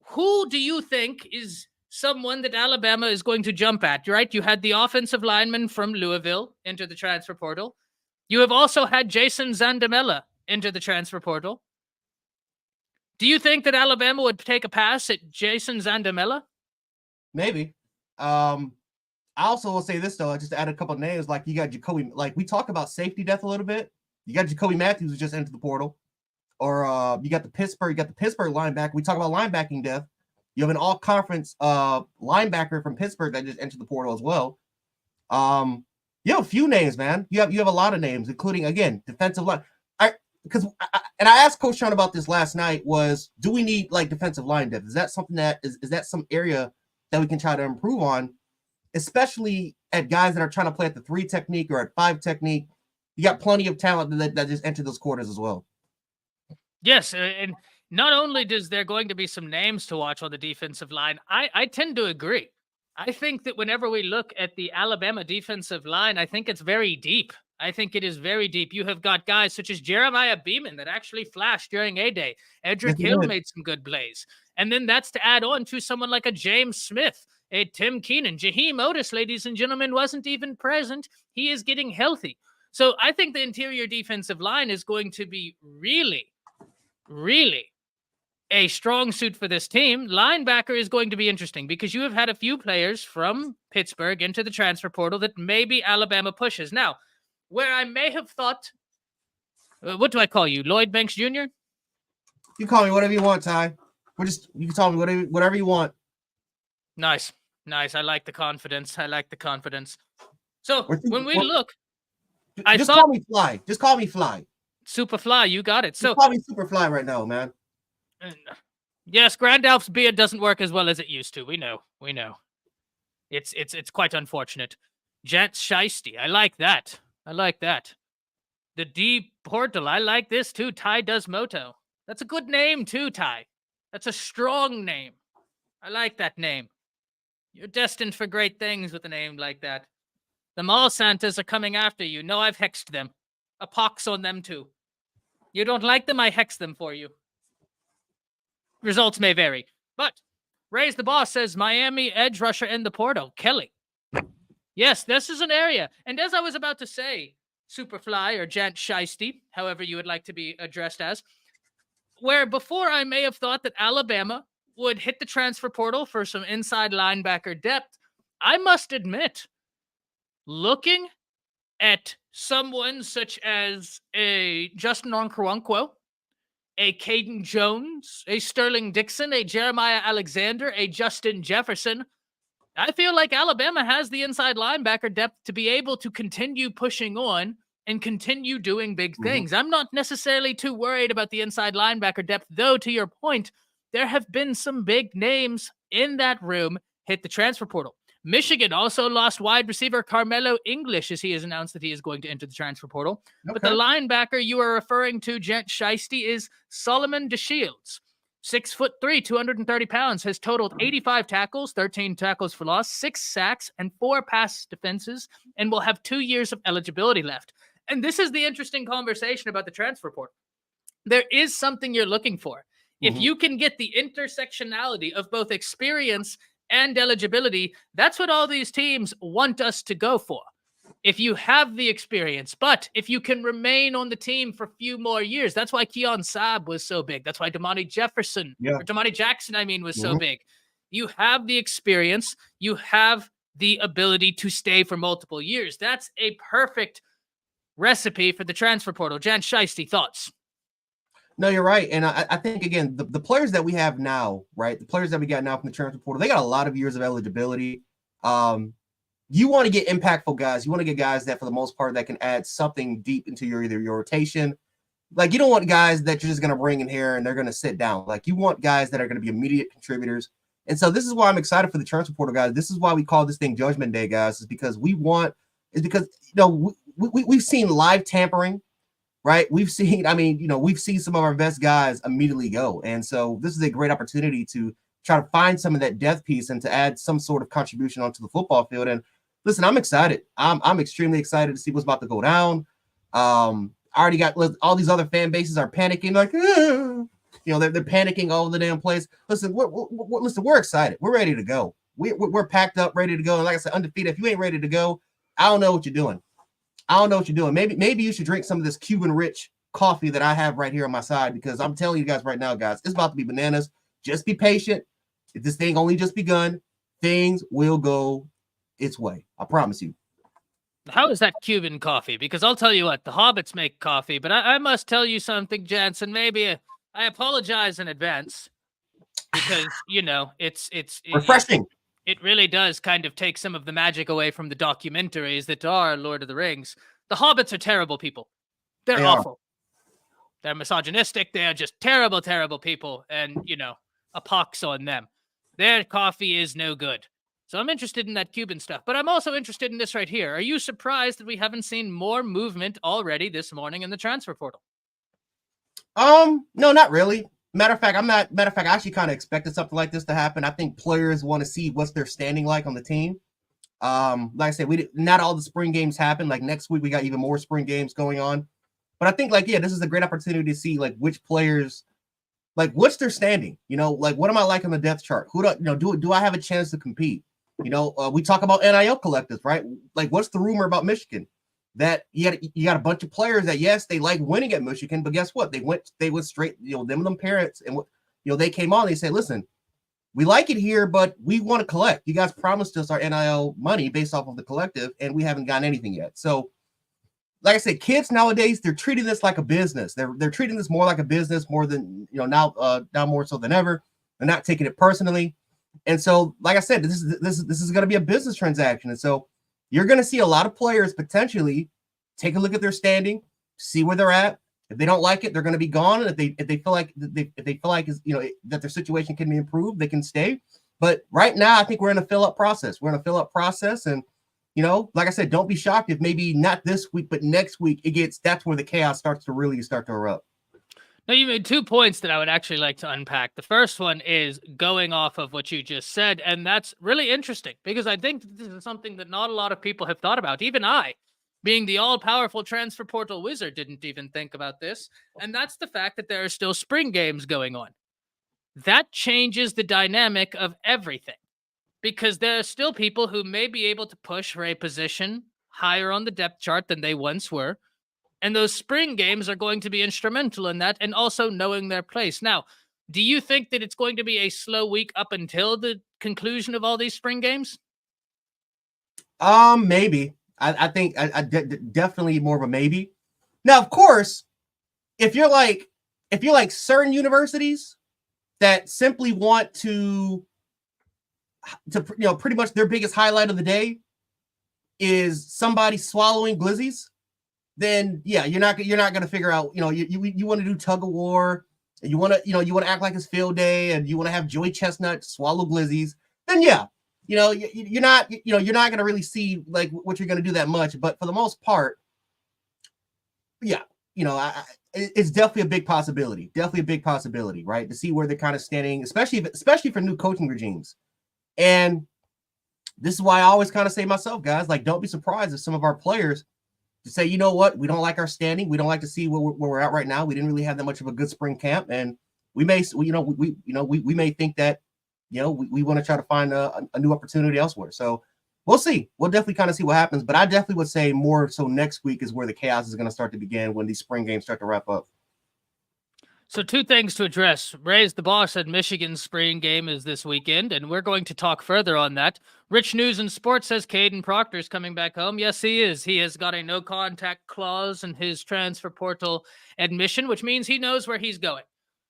who do you think is someone that Alabama is going to jump at, right? You had the offensive lineman from Louisville enter the transfer portal. You have also had Jason Zandamela enter the transfer portal. Do you think that Alabama would take a pass at Jason Zandamela? Maybe. I also will say this, though, just to add a couple of names, like you got Jacoby, like we talk about safety depth a little bit. You got Jacoby Matthews who just entered the portal. Or you got the Pittsburgh linebacker. We talk about linebacking depth. You have an all-conference linebacker from Pittsburgh that just entered the portal as well. You have a few names, man. You have a lot of names, including, again, defensive line. I asked Coach Sean about this last night, was do we need like defensive line depth? Is that something that is that some area that we can try to improve on, especially at guys that are trying to play at the 3 technique or at 5 technique? You got plenty of talent that just entered those quarters as well. Yes, and not only does there going to be some names to watch on the defensive line, I tend to agree. I think that whenever we look at the Alabama defensive line, I think it's very deep. I think it is very deep. You have got guys such as Jeremiah Beeman that actually flashed during A-Day. Edric Hill made some good plays. And then that's to add on to someone like a James Smith, a Tim Keenan. Jaheim Otis, ladies and gentlemen, wasn't even present. He is getting healthy. So I think the interior defensive line is going to be really a strong suit for this team. Linebacker is going to be interesting because you have had a few players from Pittsburgh into the transfer portal that maybe Alabama pushes. Now, where I may have thought, what do I call you, Lloyd Banks Jr.? You call me whatever you want, Ty. You can call me whatever you want. Nice. I like the confidence. So when we look, call me Fly. Just call me Fly. Superfly, you got it. So call me Superfly right now, man. Yes, Grandalf's beard doesn't work as well as it used to. We know. It's quite unfortunate. Jet Shiesty, I like that. The D Portal, I like this too. Ty Does Moto. That's a good name too, Ty. That's a strong name. I like that name. You're destined for great things with a name like that. The Mall Santas are coming after you. No, I've hexed them. A pox on them too. You don't like them, I hex them for you. Results may vary. But Raise the Boss says Miami edge rusher in the portal. Kelly. Yes, this is an area. And as I was about to say, Superfly or Jant Shiesty, however you would like to be addressed as, where before I may have thought that Alabama would hit the transfer portal for some inside linebacker depth, I must admit, looking at someone such as a Justin Onkwuankwọ, a Caden Jones, a Sterling Dixon, a Jeremiah Alexander, a Justin Jefferson, I feel like Alabama has the inside linebacker depth to be able to continue pushing on and continue doing big things. I'm not necessarily too worried about the inside linebacker depth, though, to your point, there have been some big names in that room hit the transfer portal. Michigan also lost wide receiver Carmelo English as he has announced that he is going to enter the transfer portal. Okay. But the linebacker you are referring to, Gent Shiesty, is Solomon DeShields. 6'3", 230 pounds, has totaled 85 tackles, 13 tackles for loss, 6 sacks, and 4 pass defenses, and will have 2 years of eligibility left. And this is the interesting conversation about the transfer portal. There is something you're looking for. If you can get the intersectionality of both experience and eligibility, that's what all these teams want us to go for. If you have the experience, but if you can remain on the team for a few more years, that's why Keon Saab was so big. That's why Damani Jackson, was so big. You have the experience. You have the ability to stay for multiple years. That's a perfect recipe for the transfer portal. Jan Shiesty, thoughts? No, you're right. And I think, again, the players that we have now, right, the players that we got now from the transfer portal, they got a lot of years of eligibility. You want to get impactful guys. You want to get guys that, for the most part, that can add something deep into your rotation. Like, you don't want guys that you're just going to bring in here and they're going to sit down. Like, you want guys that are going to be immediate contributors. And so this is why I'm excited for the transfer portal, guys. This is why we call this thing Judgment Day, guys, is because we've seen live tampering, right? We've seen some of our best guys immediately go. And so this is a great opportunity to try to find some of that depth piece and to add some sort of contribution onto the football field. And listen, I'm excited. I'm extremely excited to see what's about to go down. I already got all these other fan bases are panicking, like, they're panicking all over the damn place. Listen, we're excited. We're ready to go. We're packed up, ready to go. And like I said, undefeated. If you ain't ready to go, I don't know what you're doing. Maybe you should drink some of this Cuban-rich coffee that I have right here on my side, because I'm telling you guys right now, guys, it's about to be bananas. Just be patient. If this thing only just begun, things will go its way. I promise you. How is that Cuban coffee? Because I'll tell you what, the hobbits make coffee, but I must tell you something, Jansen. Maybe I apologize in advance because, it's refreshing. It really does kind of take some of the magic away from the documentaries that are Lord of the Rings. The hobbits are terrible people. They're awful. They're misogynistic. They're just terrible, terrible people. And, a pox on them. Their coffee is no good. So I'm interested in that Cuban stuff. But I'm also interested in this right here. Are you surprised that we haven't seen more movement already this morning in the transfer portal? No, not really. Matter of fact, I actually kind of expected something like this to happen. I think players want to see what's their standing like on the team. Like I said, not all the spring games happen. Like next week, we got even more spring games going on. But I think, this is a great opportunity to see which players, what's their standing. What am I like on the depth chart? Who do I have a chance to compete? We talk about NIL collectives, right? What's the rumor about Michigan? That you got a bunch of players that, yes, they like winning at Michigan, but guess what? They went straight, them parents, and they came on, they said, listen, we like it here, but we want to collect. You guys promised us our NIL money based off of the collective, and we haven't gotten anything yet. So, like I said, kids nowadays, they're treating this like a business. They're treating this more like a business more than, now more so than ever. They're not taking it personally. And so, like I said, this is going to be a business transaction. And so you're going to see a lot of players potentially take a look at their standing, see where they're at. If they don't like it, they're going to be gone. And if they feel like that their situation can be improved, they can stay. But right now, I think we're in a fill up process. We're in a fill up process, and like I said, don't be shocked if maybe not this week, but next week that's where the chaos starts to erupt. Now, you made 2 points that I would actually like to unpack. The first one is going off of what you just said, and that's really interesting because I think this is something that not a lot of people have thought about. Even I, being the all-powerful transfer portal wizard, didn't even think about this, and that's the fact that there are still spring games going on. That changes the dynamic of everything because there are still people who may be able to push for a position higher on the depth chart than they once were. And those spring games are going to be instrumental in that and also knowing their place. Now, do you think that it's going to be a slow week up until the conclusion of all these spring games? Maybe. I think definitely more of a maybe. Now, of course, if you're like certain universities that simply want to pretty much their biggest highlight of the day is somebody swallowing glizzies, then yeah, you're not going to figure out, you want to do tug of war, and you want to act like it's field day, and you want to have Joey Chestnut swallow glizzies, then yeah, you're not going to really see like what you're going to do that much. But for the most part, yeah, it's definitely a big possibility. Definitely a big possibility, right? To see where they're kind of standing, especially for new coaching regimes. And this is why I always kind of say myself, guys, like, don't be surprised if some of our players to say, you know what, we don't like our standing. We don't like to see where we're at right now. We didn't really have that much of a good spring camp, and we may think that, we want to try to find a new opportunity elsewhere. So we'll see. We'll definitely kind of see what happens. But I definitely would say more so next week is where the chaos is going to start to begin, when these spring games start to wrap up. So 2 things to address. Ray's the boss said Michigan's spring game is this weekend, and we're going to talk further on that. Rich News and Sports says Caden Proctor's coming back home. Yes, he is. He has got a no-contact clause in his transfer portal admission, which means he knows where he's going,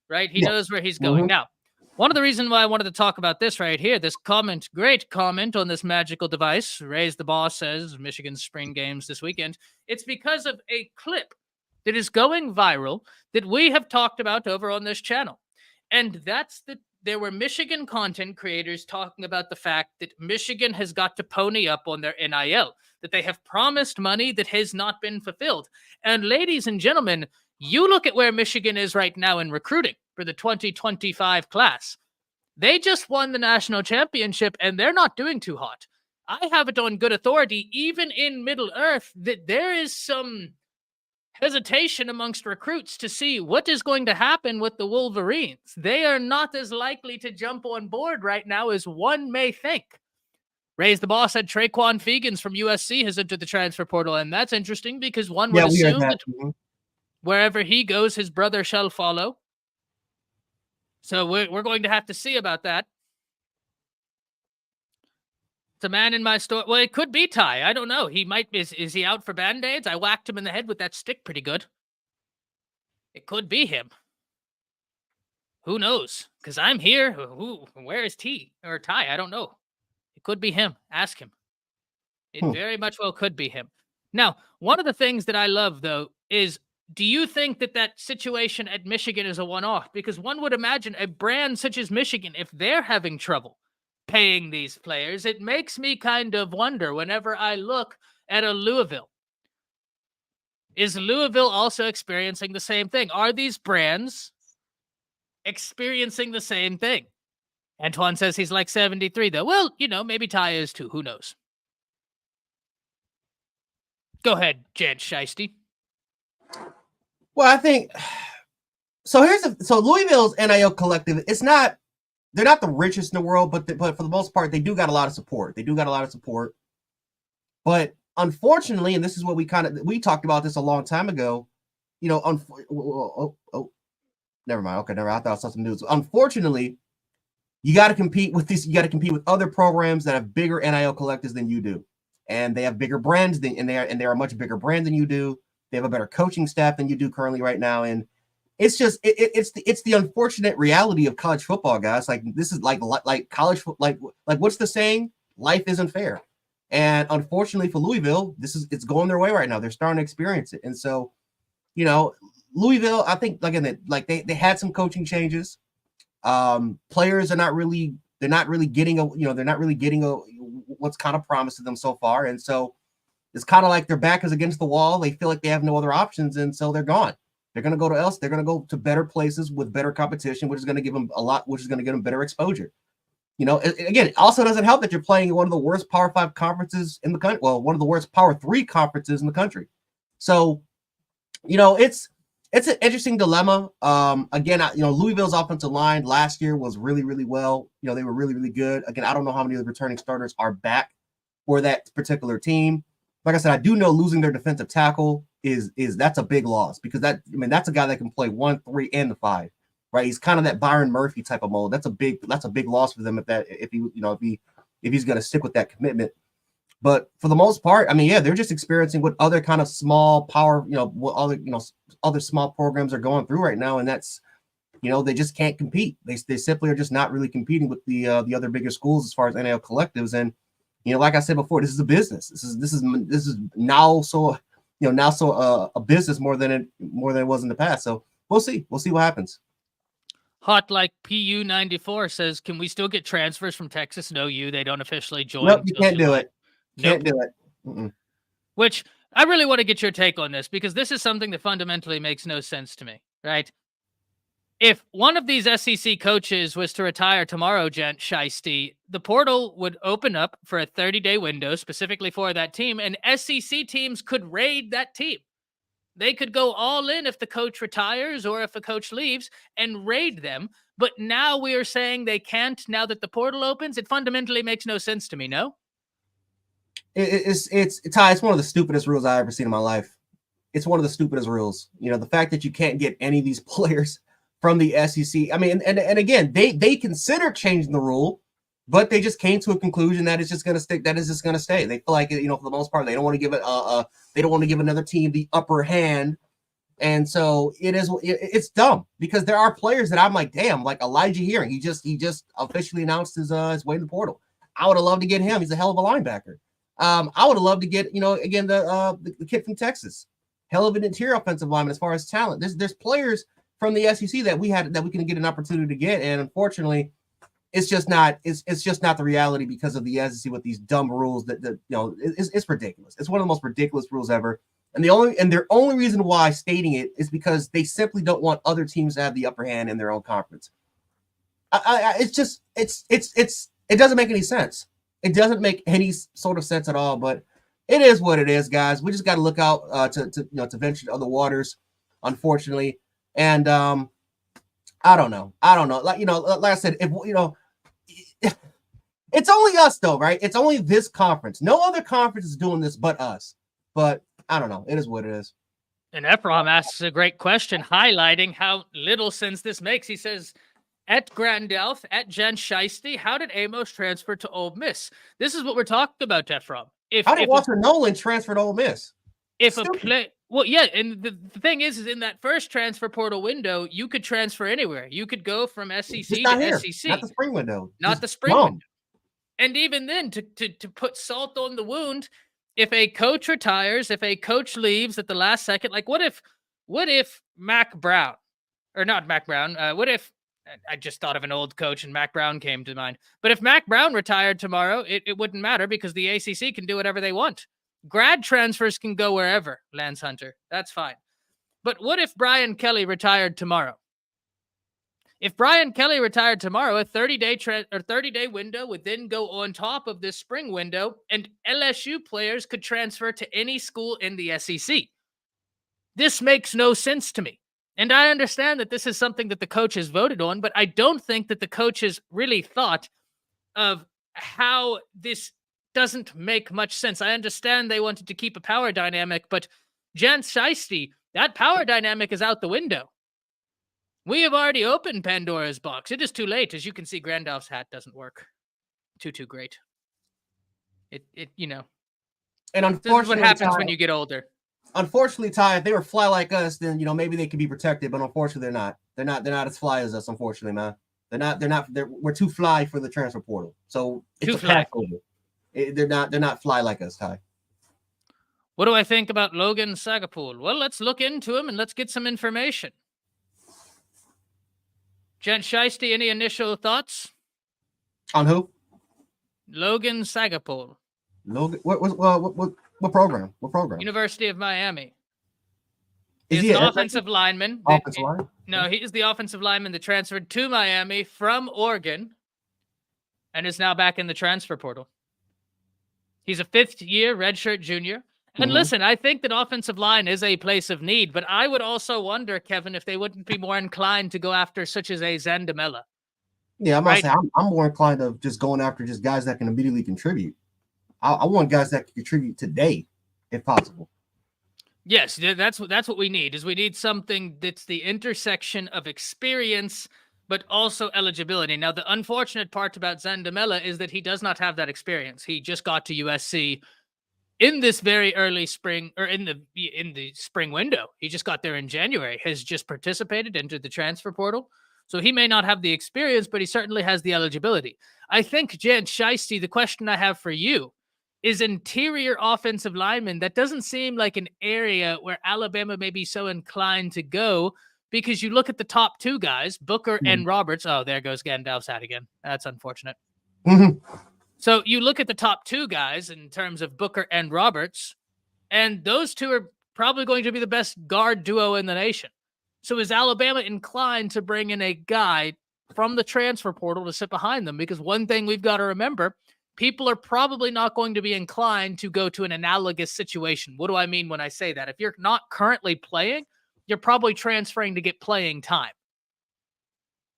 right? He knows where he's going. Now, one of the reasons why I wanted to talk about this right here, this comment, great comment on this magical device, Ray's the boss says Michigan's spring games this weekend, it's because of a clip that is going viral that we have talked about over on this channel. And there were Michigan content creators talking about the fact that Michigan has got to pony up on their NIL, that they have promised money that has not been fulfilled. And ladies and gentlemen, you look at where Michigan is right now in recruiting for the 2025 class. They just won the national championship, and they're not doing too hot. I have it on good authority, even in Middle Earth, that there is some hesitation amongst recruits to see what is going to happen with the Wolverines. They are not as likely to jump on board right now as one may think. Ray's the boss said Traquan Fegans from USC has entered the transfer portal, and that's interesting because one would assume that wherever he goes, his brother shall follow. So we're going to have to see about that. It's a man in my store. Well, it could be Ty. I don't know. He might. Is he out for Band-Aids? I whacked him in the head with that stick pretty good. It could be him. Who knows? Because I'm here. Where is T or Ty? I don't know. It could be him. Ask him. It very much well could be him. Now, one of the things that I love, though, is, do you think that situation at Michigan is a one-off? Because one would imagine a brand such as Michigan, if they're having trouble paying these players, it makes me kind of wonder whenever I look at a Louisville. Is Louisville also experiencing the same thing? Are these brands experiencing the same thing? Antoine says he's like 73, though. Well, maybe Ty is too. Who knows? Go ahead, Jan Shiesty. Well, I think so. So Louisville's NIL collective, they're not the richest in the world, but for the most part, they do got a lot of support. But unfortunately, and this is what we talked about this a long time ago, never mind. Okay, never mind. I thought I saw some news. Unfortunately, you got to compete with these. You got to compete with other programs that have bigger NIL collectives than you do, and they have bigger brands and they are a much bigger brand than you do. They have a better coaching staff than you do currently right now, and it's just it's the unfortunate reality of college football, guys. Like, this is like college, like what's the saying? Life isn't fair. And unfortunately for Louisville, it's going their way right now. They're starting to experience it. And so, Louisville, I think, they had some coaching changes. Players are not really getting what's kind of promised to them so far. And so it's kind of like their back is against the wall. They feel like they have no other options, and so they're gone. They're going to go to else. They're going to go to better places with better competition, which is going to give them which is going to give them better exposure. Again, it also doesn't help that you're playing one of the worst Power 5 conferences in the country. Well, one of the worst Power 3 conferences in the country. So, it's an interesting dilemma. Again, Louisville's offensive line last year was really, really well. They were really, really good. Again, I don't know how many of the returning starters are back for that particular team. Like I said, I do know losing their defensive tackle that's a big loss, because that's a guy that can play 1, 3, and the 5, right? He's kind of that Byron Murphy type of mold. That's a big loss for them if he's going to stick with that commitment. But for the most part, they're just experiencing what other kind of small power, what other small programs are going through right now, and that's they just can't compete. They simply are just not really competing with the other bigger schools as far as NIL collectives. And like I said before, this is a business. This is now so a business more than it was in the past. So we'll see what happens. Hot like PU94 says, can we still get transfers from Texas and OU? They don't officially join. Nope, you can't do it. Nope. Can't do it. Mm-mm. Which I really want to get your take on this, because this is something that fundamentally makes no sense to me, right? If one of these SEC coaches was to retire tomorrow, Gent Shiesty, the portal would open up for a 30-day window specifically for that team, and SEC teams could raid that team. They could go all in if the coach retires or if a coach leaves and raid them. But now we are saying they can't now that the portal opens. It fundamentally makes no sense to me, no? It's Ty, it's one of the stupidest rules I've ever seen in my life. It's one of the stupidest rules. The fact that you can't get any of these players from the SEC. I mean, and again, they considered changing the rule, but they just came to a conclusion that it's just going to stick. That is just going to stay. They feel like, for the most part, they don't want to give it they don't want to give another team the upper hand. And so it's dumb, because there are players that I'm like, damn, like Elijah Hearing. He just officially announced his way in the portal. I would have loved to get him. He's a hell of a linebacker. I would have loved to get, again, the kid from Texas, hell of an interior offensive lineman as far as talent. There's players from the SEC that we can get an opportunity to get, and unfortunately, it's just not the reality because of the SEC with these dumb rules that it's ridiculous. It's one of the most ridiculous rules ever. And their only reason why stating it is because they simply don't want other teams to have the upper hand in their own conference. It doesn't make any sense. It doesn't make any sort of sense at all, but it is what it is, guys. We just got to look out to venture to other waters, unfortunately. And I don't know. Like I said, it's only us though, right? It's only this conference. No other conference is doing this but us. But I don't know. It is what it is. And Ephraim asks a great question, highlighting how little sense this makes. He says, at Grandelf, at Jen Shiesty, how did Amos transfer to Ole Miss? This is what we're talking about, Ephraim. How did Walter Nolan transfer to Ole Miss? Well, yeah, and the thing is in that first transfer portal window, you could transfer anywhere. You could go from SEC to SEC. Not the spring window. Not the spring window. And even then, to put salt on the wound, if a coach retires, if a coach leaves at the last second, like what if Mac Brown, or not Mac Brown, what if, I just thought of an old coach and Mac Brown came to mind. But if Mac Brown retired tomorrow, it wouldn't matter because the ACC can do whatever they want. Grad transfers can go wherever, Lance Hunter. That's fine. But what if Brian Kelly retired tomorrow? If Brian Kelly retired tomorrow, a 30-day window would then go on top of this spring window, and LSU players could transfer to any school in the SEC. This makes no sense to me. And I understand that this is something that the coaches voted on, but I don't think that the coaches really thought of how this doesn't make much sense. I understand they wanted to keep a power dynamic, but Jan Shiesty, that power dynamic is out the window. We have already opened Pandora's box. It is too late. As you can see, Grandolph's hat doesn't work. Too great. And unfortunately, this is what happens when you get older. Unfortunately, Ty, if they were fly like us, then maybe they could be protected. But unfortunately, they're not. They're not as fly as us. Unfortunately, man, they're not. We're too fly for the transfer portal. So it's too a fly. They're not fly like us, Ty. What do I think about Logan Sagapool? Well, let's look into him and let's get some information. Jen Shiesty, any initial thoughts? On who? Logan Sagapool. Logan, what program? What program? University of Miami. Is He's he the an offensive lineman. Offensive line? No, he is the offensive lineman that transferred to Miami from Oregon and is now back in the transfer portal. He's a fifth-year redshirt junior. And listen, I think that offensive line is a place of need, but I would also wonder, Kevin, if they wouldn't be more inclined to go after such as a Zandamela. Yeah, I'm more inclined to just going after just guys that can immediately contribute. I want guys that can contribute today, if possible. Yes, that's what we need. Is we need something that's the intersection of experience, but also eligibility. Now, the unfortunate part about Zandamela is that he does not have that experience. He just got to USC in this very early spring, or in the spring window. He just got there in January. Has just participated into the transfer portal. So he may not have the experience, but he certainly has the eligibility. I think, Jen Shiesty, the question I have for you is interior offensive lineman. That doesn't seem like an area where Alabama may be so inclined to go, because you look at the top two guys, Booker and Roberts. Oh, there goes Gandalf's hat again. That's unfortunate. So you look at the top two guys in terms of Booker and Roberts, and those two are probably going to be the best guard duo in the nation. So is Alabama inclined to bring in a guy from the transfer portal to sit behind them? Because one thing we've got to remember, people are probably not going to be inclined to go to an analogous situation. What do I mean when I say that? If you're not currently playing, you're probably transferring to get playing time.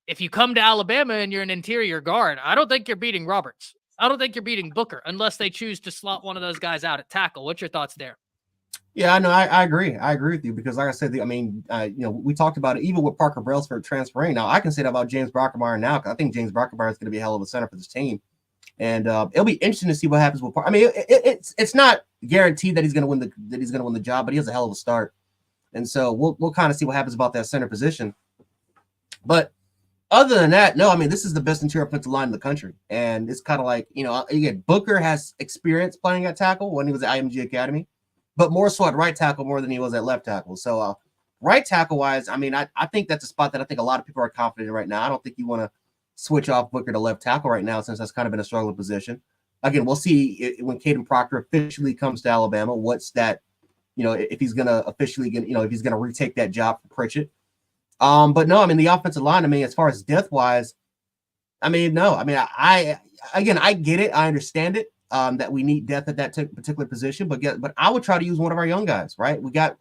If you come to Alabama and you're an interior guard, I don't think you're beating Roberts. I don't think you're beating Booker unless they choose to slot one of those guys out at tackle. What's your thoughts there? Yeah, no, I agree. I agree with you because, like I said, we talked about it even with Parker Brailsford transferring. Now, I can say that about James Brockermeyer now because I think James Brockermeyer is going to be a hell of a center for this team, and it'll be interesting to see what happens with Parker. I mean, it's not guaranteed that he's going to win the job, but he has a hell of a start, and so we'll kind of see what happens about that center position. But other than that, no, I mean, this is the best interior offensive line in the country, and it's kind of like, again, Booker has experience playing at tackle when he was at IMG Academy, but more so at right tackle more than he was at left tackle. So right tackle wise, I mean, I think that's a spot that I think a lot of people are confident in right now. I don't think you want to switch off Booker to left tackle right now since that's kind of been a struggling position. Again, we'll see when Caden Proctor officially comes to Alabama, what's that, if he's going to officially get, if he's going to retake that job for Pritchett. But no, I mean, the offensive line, I mean, as far as depth wise, I mean, no, I mean, I get it. I understand it. That we need depth at that particular position, but I would try to use one of our young guys, right? We got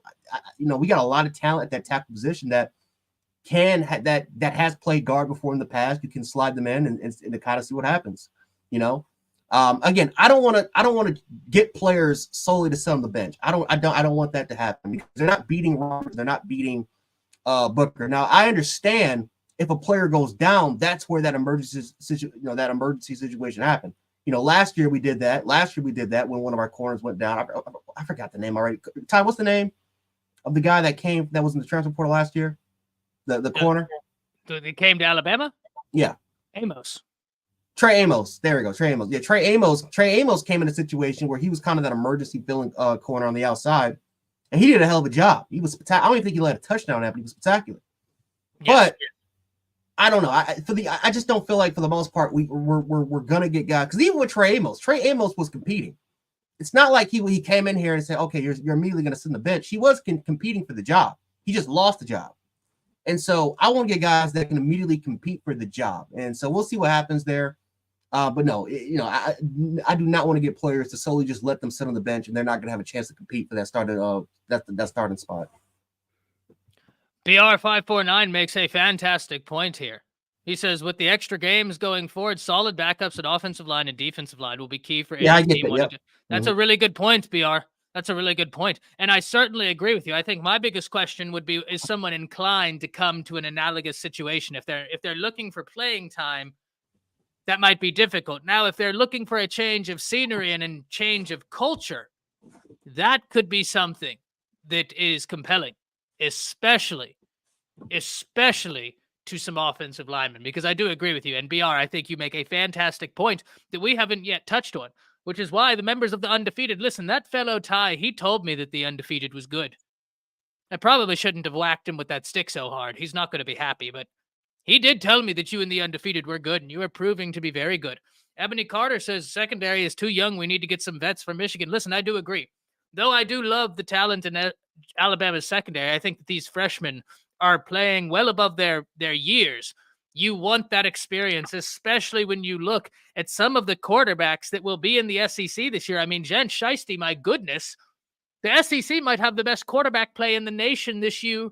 a lot of talent at that tackle position that that has played guard before in the past. You can slide them in and to kind of see what happens, Again, I don't want to get players solely to sit on the bench. I don't want that to happen because they're not beating Roberts, they're not beating Booker. Now, I understand if a player goes down, that's where that emergency situation happened. Last year we did that. When one of our corners went down. I forgot the name already. Ty, what's the name of the guy that was in the transfer portal last year? The corner. They came to Alabama? Yeah. Amos. Trey Amos. There we go. Trey Amos. Yeah, Trey Amos came in a situation where he was kind of that emergency filling corner on the outside, and he did a hell of a job. He was I don't even think he led a touchdown at, but he was spectacular. Yes. But I don't know. I just don't feel like for the most part we're gonna get guys, because even with Trey Amos was competing. It's not like he came in here and said, okay, you're immediately gonna sit on the bench. He was competing for the job. He just lost the job, and so I want to get guys that can immediately compete for the job. And so we'll see what happens there. But no, I do not want to get players to solely just let them sit on the bench and they're not gonna have a chance to compete for that starting spot. BR549 makes a fantastic point here. He says, with the extra games going forward, solid backups at offensive line and defensive line will be key for any team. That's a really good point, BR. That's a really good point. And I certainly agree with you. I think my biggest question would be, is someone inclined to come to an analogous situation? If they're looking for playing time, that might be difficult. Now, if they're looking for a change of scenery and a change of culture, that could be something that is compelling. Especially to some offensive linemen, because I do agree with you. And BR, I think you make a fantastic point that we haven't yet touched on, which is why the members of the Undefeated, listen, that fellow Ty, he told me that the Undefeated was good. I probably shouldn't have whacked him with that stick so hard. He's not going to be happy, but he did tell me that you and the Undefeated were good, and you are proving to be very good. Ebony Carter says secondary is too young. We need to get some vets from Michigan. Listen, I do agree. Though I do love the talent in Alabama's secondary, I think that these freshmen are playing well above their years. You want that experience, especially when you look at some of the quarterbacks that will be in the SEC this year. I mean, Jen Shiesty, my goodness, the SEC might have the best quarterback play in the nation this year,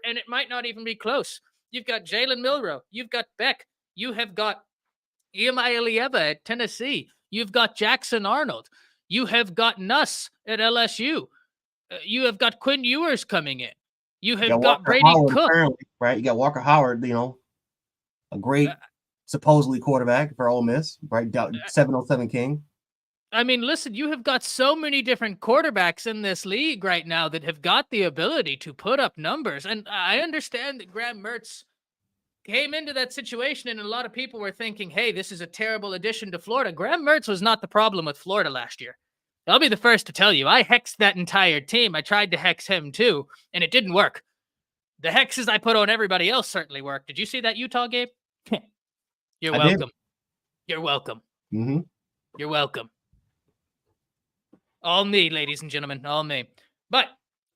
and it might not even be close. You've got Jalen Milroe. You've got Beck. You have got Iamai Elieva at Tennessee. You've got Jackson Arnold. You have got Nuss at LSU. You have got Quinn Ewers coming in. You have got Brady Howard, Cook. Right? You got Walker Howard, a great supposedly quarterback for Ole Miss, right? 707 King. I mean, listen, you have got so many different quarterbacks in this league right now that have got the ability to put up numbers. And I understand that Graham Mertz came into that situation, and a lot of people were thinking, hey, this is a terrible addition to Florida. Graham Mertz was not the problem with Florida last year. I'll be the first to tell you, I hexed that entire team. I tried to hex him too, and it didn't work. The hexes I put on everybody else certainly worked. Did you see that Utah game? You're welcome. You're welcome. Mm-hmm. You're welcome. All me, ladies and gentlemen, all me. But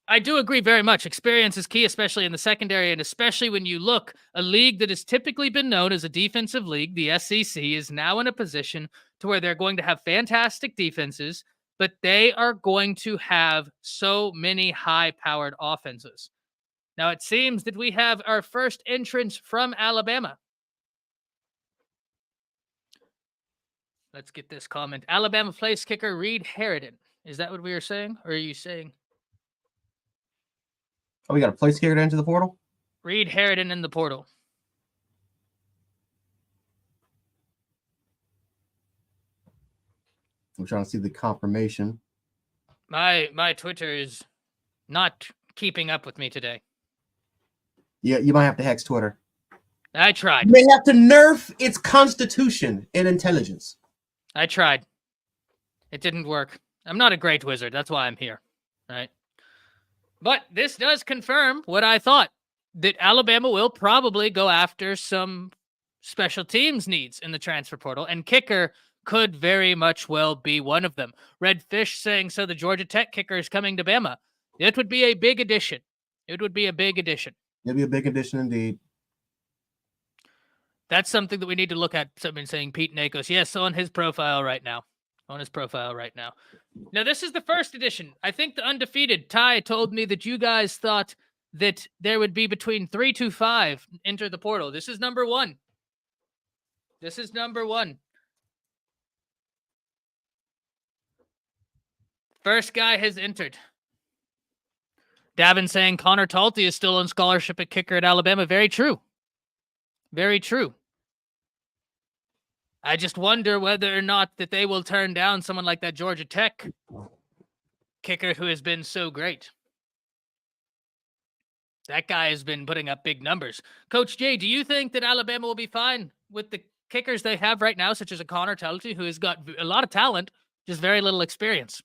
I do agree very much. Experience is key, especially in the secondary, and especially when you look, a league that has typically been known as a defensive league, the SEC, is now in a position to where they're going to have fantastic defenses, but they are going to have so many high-powered offenses. Now, it seems that we have our first entrance from Alabama. Let's get this comment. Alabama place kicker Reed Harridan. Is that what we were saying? Or are you saying? Oh, we got a place kicker to enter the portal? Reed Harridan in the portal. I'm trying to see the confirmation. My Twitter is not keeping up with me today. Yeah, you might have to hex Twitter. I tried. You may have to nerf its constitution and intelligence. I tried. It didn't work. I'm not a great wizard. That's why I'm here. Right? But this does confirm what I thought, that Alabama will probably go after some special teams needs in the transfer portal, and kicker could very much well be one of them. Red Fish saying, so the Georgia Tech kicker is coming to Bama. It would be a big addition. It would be a big addition. It'd be a big addition indeed. That's something that we need to look at. Someone saying Pete Nakos. Yes, on his profile right now. On his profile right now. Now, this is the first edition. I think the undefeated Ty told me that you guys thought that there would be between 3 to 5 enter the portal. This is number 1. This is number 1. First guy has entered. Davin saying Connor Talty is still on scholarship at kicker at Alabama. Very true. Very true. I just wonder whether or not that they will turn down someone like that Georgia Tech kicker who has been so great. That guy has been putting up big numbers. Coach Jay, do you think that Alabama will be fine with the kickers they have right now, such as a Connor Talty, who has got a lot of talent, just very little experience?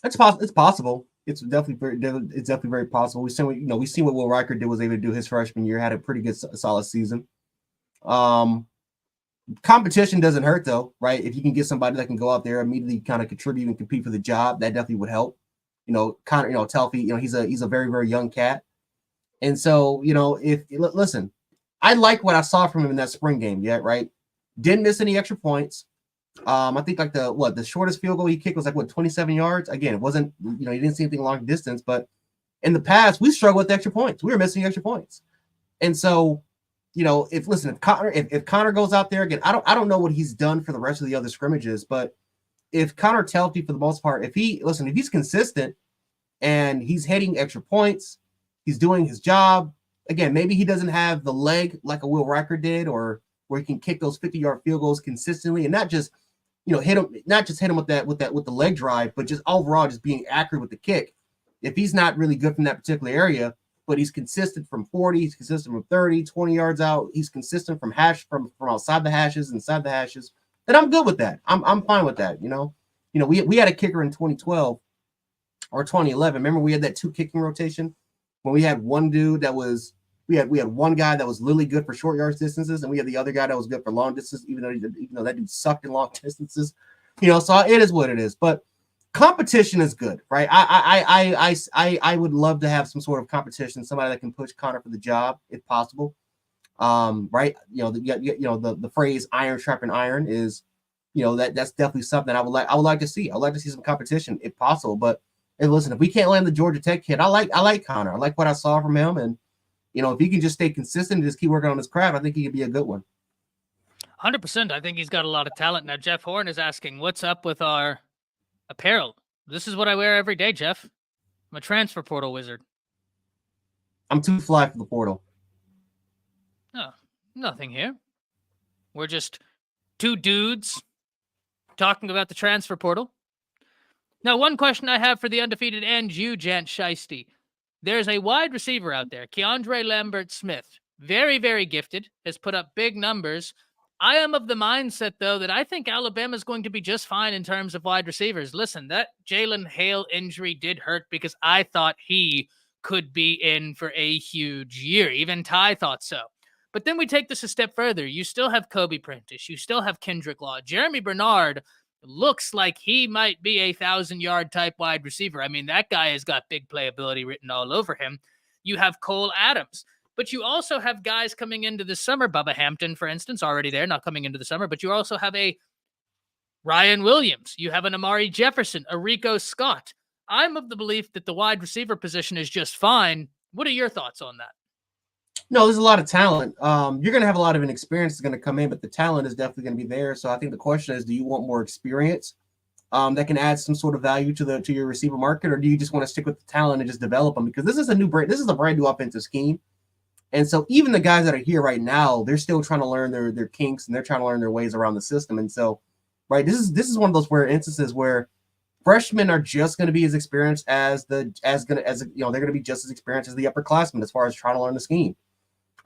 It's possible. It's definitely very possible. We seen what Will Riker was able to do his freshman year. Had a pretty good, solid season. Competition doesn't hurt though, right? If you can get somebody that can go out there immediately, kind of contribute and compete for the job, that definitely would help. Connor, Telfy, he's a very, very young cat, and so listen, I like what I saw from him in that spring game. Yeah, right. Didn't miss any extra points. I think like the shortest field goal he kicked was 27 yards. Again, it wasn't, he didn't see anything long distance, but in the past we struggled with extra points. We were missing extra points. And so, if Connor goes out there again, I don't know what he's done for the rest of the other scrimmages, but if Connor Telfy, for the most part, if he's consistent and he's hitting extra points, he's doing his job. Again, maybe he doesn't have the leg like a Will Riker did, or where he can kick those 50-yard field goals consistently and not just hit him with the leg drive, but just overall just being accurate with the kick. If he's not really good from that particular area, but he's consistent from 40, he's consistent from 30, 20 yards out, he's consistent from outside the hashes, inside the hashes, then I'm good with that. I'm fine with that. We had a kicker in 2012 or 2011. Remember we had that 2 kicking rotation when we had one dude that was we had one guy that was really good for short yards distances, and we had the other guy that was good for long distance, even though that dude sucked in long distances. So it is what it is. But competition is good, right? I would love to have some sort of competition, somebody that can push Connor for the job if possible. Right? The phrase "iron sharpen iron" is, that's definitely something I would like to see. I'd like to see some competition if possible. But listen, if we can't land the Georgia Tech kid, I like Connor. I like what I saw from him, and if he can just stay consistent and just keep working on his craft, I think he could be a good one. 100%. I think he's got a lot of talent. Now, Jeff Horn is asking, what's up with our apparel? This is what I wear every day, Jeff. I'm a transfer portal wizard. I'm too fly for the portal. No, nothing here. We're just 2 dudes talking about the transfer portal. Now, one question I have for the undefeated and you, Jant Shiesty. There's a wide receiver out there, Keandre Lambert-Smith. very, very gifted, has put up big numbers. I am of the mindset, though, that I think Alabama is going to be just fine in terms of wide receivers. Listen, that Jalen Hale injury did hurt because I thought he could be in for a huge year. Even Ty thought so. But then we take this a step further. You still have Kobe Prentice. You still have Kendrick Law. Jeremy Bernard looks like he might be a 1,000-yard type wide receiver. I mean, that guy has got big playability written all over him. You have Cole Adams. But you also have guys coming into the summer. Bubba Hampton, for instance, already there, not coming into the summer. But you also have a Ryan Williams. You have an Amari Jefferson, a Rico Scott. I'm of the belief that the wide receiver position is just fine. What are your thoughts on that? No, there's a lot of talent. You're going to have a lot of inexperience that's going to come in, but the talent is definitely going to be there. So I think the question is, do you want more experience that can add some sort of value to your receiver market, or do you just want to stick with the talent and just develop them? Because this is a brand new offensive scheme. And so even the guys that are here right now, they're still trying to learn their kinks, and they're trying to learn their ways around the system. And so, right, this is one of those instances where freshmen are just going to be as experienced they're going to be just as experienced as the upperclassmen as far as trying to learn the scheme.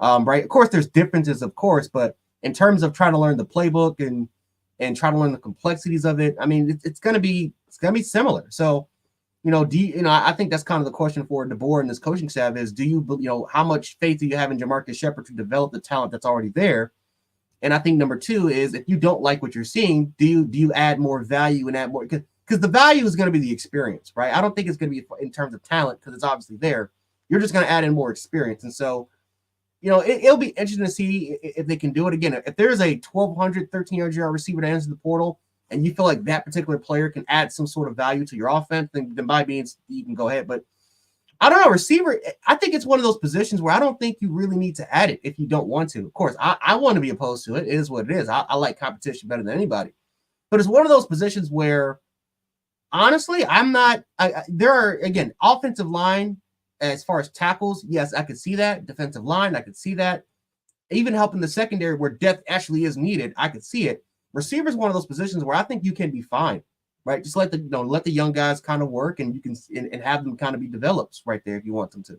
Right. Of course, there's differences, of course, but in terms of trying to learn the playbook and trying to learn the complexities of it, I mean, it's going to be similar. So, I think that's kind of the question for DeBoer and this coaching staff is, how much faith do you have in Jamarcus Shepard to develop the talent that's already there? And I think number two is, if you don't like what you're seeing, do you add more value and add more? Because the value is going to be the experience, right? I don't think it's going to be in terms of talent, because it's obviously there. You're just going to add in more experience. And so, it'll be interesting to see if they can do it again. If there's a 1,200, 1,300-yard receiver that enters the portal, and you feel like that particular player can add some sort of value to your offense, then by means, you can go ahead. But I don't know, receiver, I think it's one of those positions where I don't think you really need to add it if you don't want to. Of course, I want to be opposed to it. It is what it is. I like competition better than anybody. But it's one of those positions where, honestly, there are, again, offensive line, as far as tackles, yes, I could see that. Defensive line, I could see that. Even helping the secondary where depth actually is needed, I could see it. Receiver is one of those positions where I think you can be fine, right? Just let the young guys kind of work, and you can and have them kind of be developed right there if you want them to.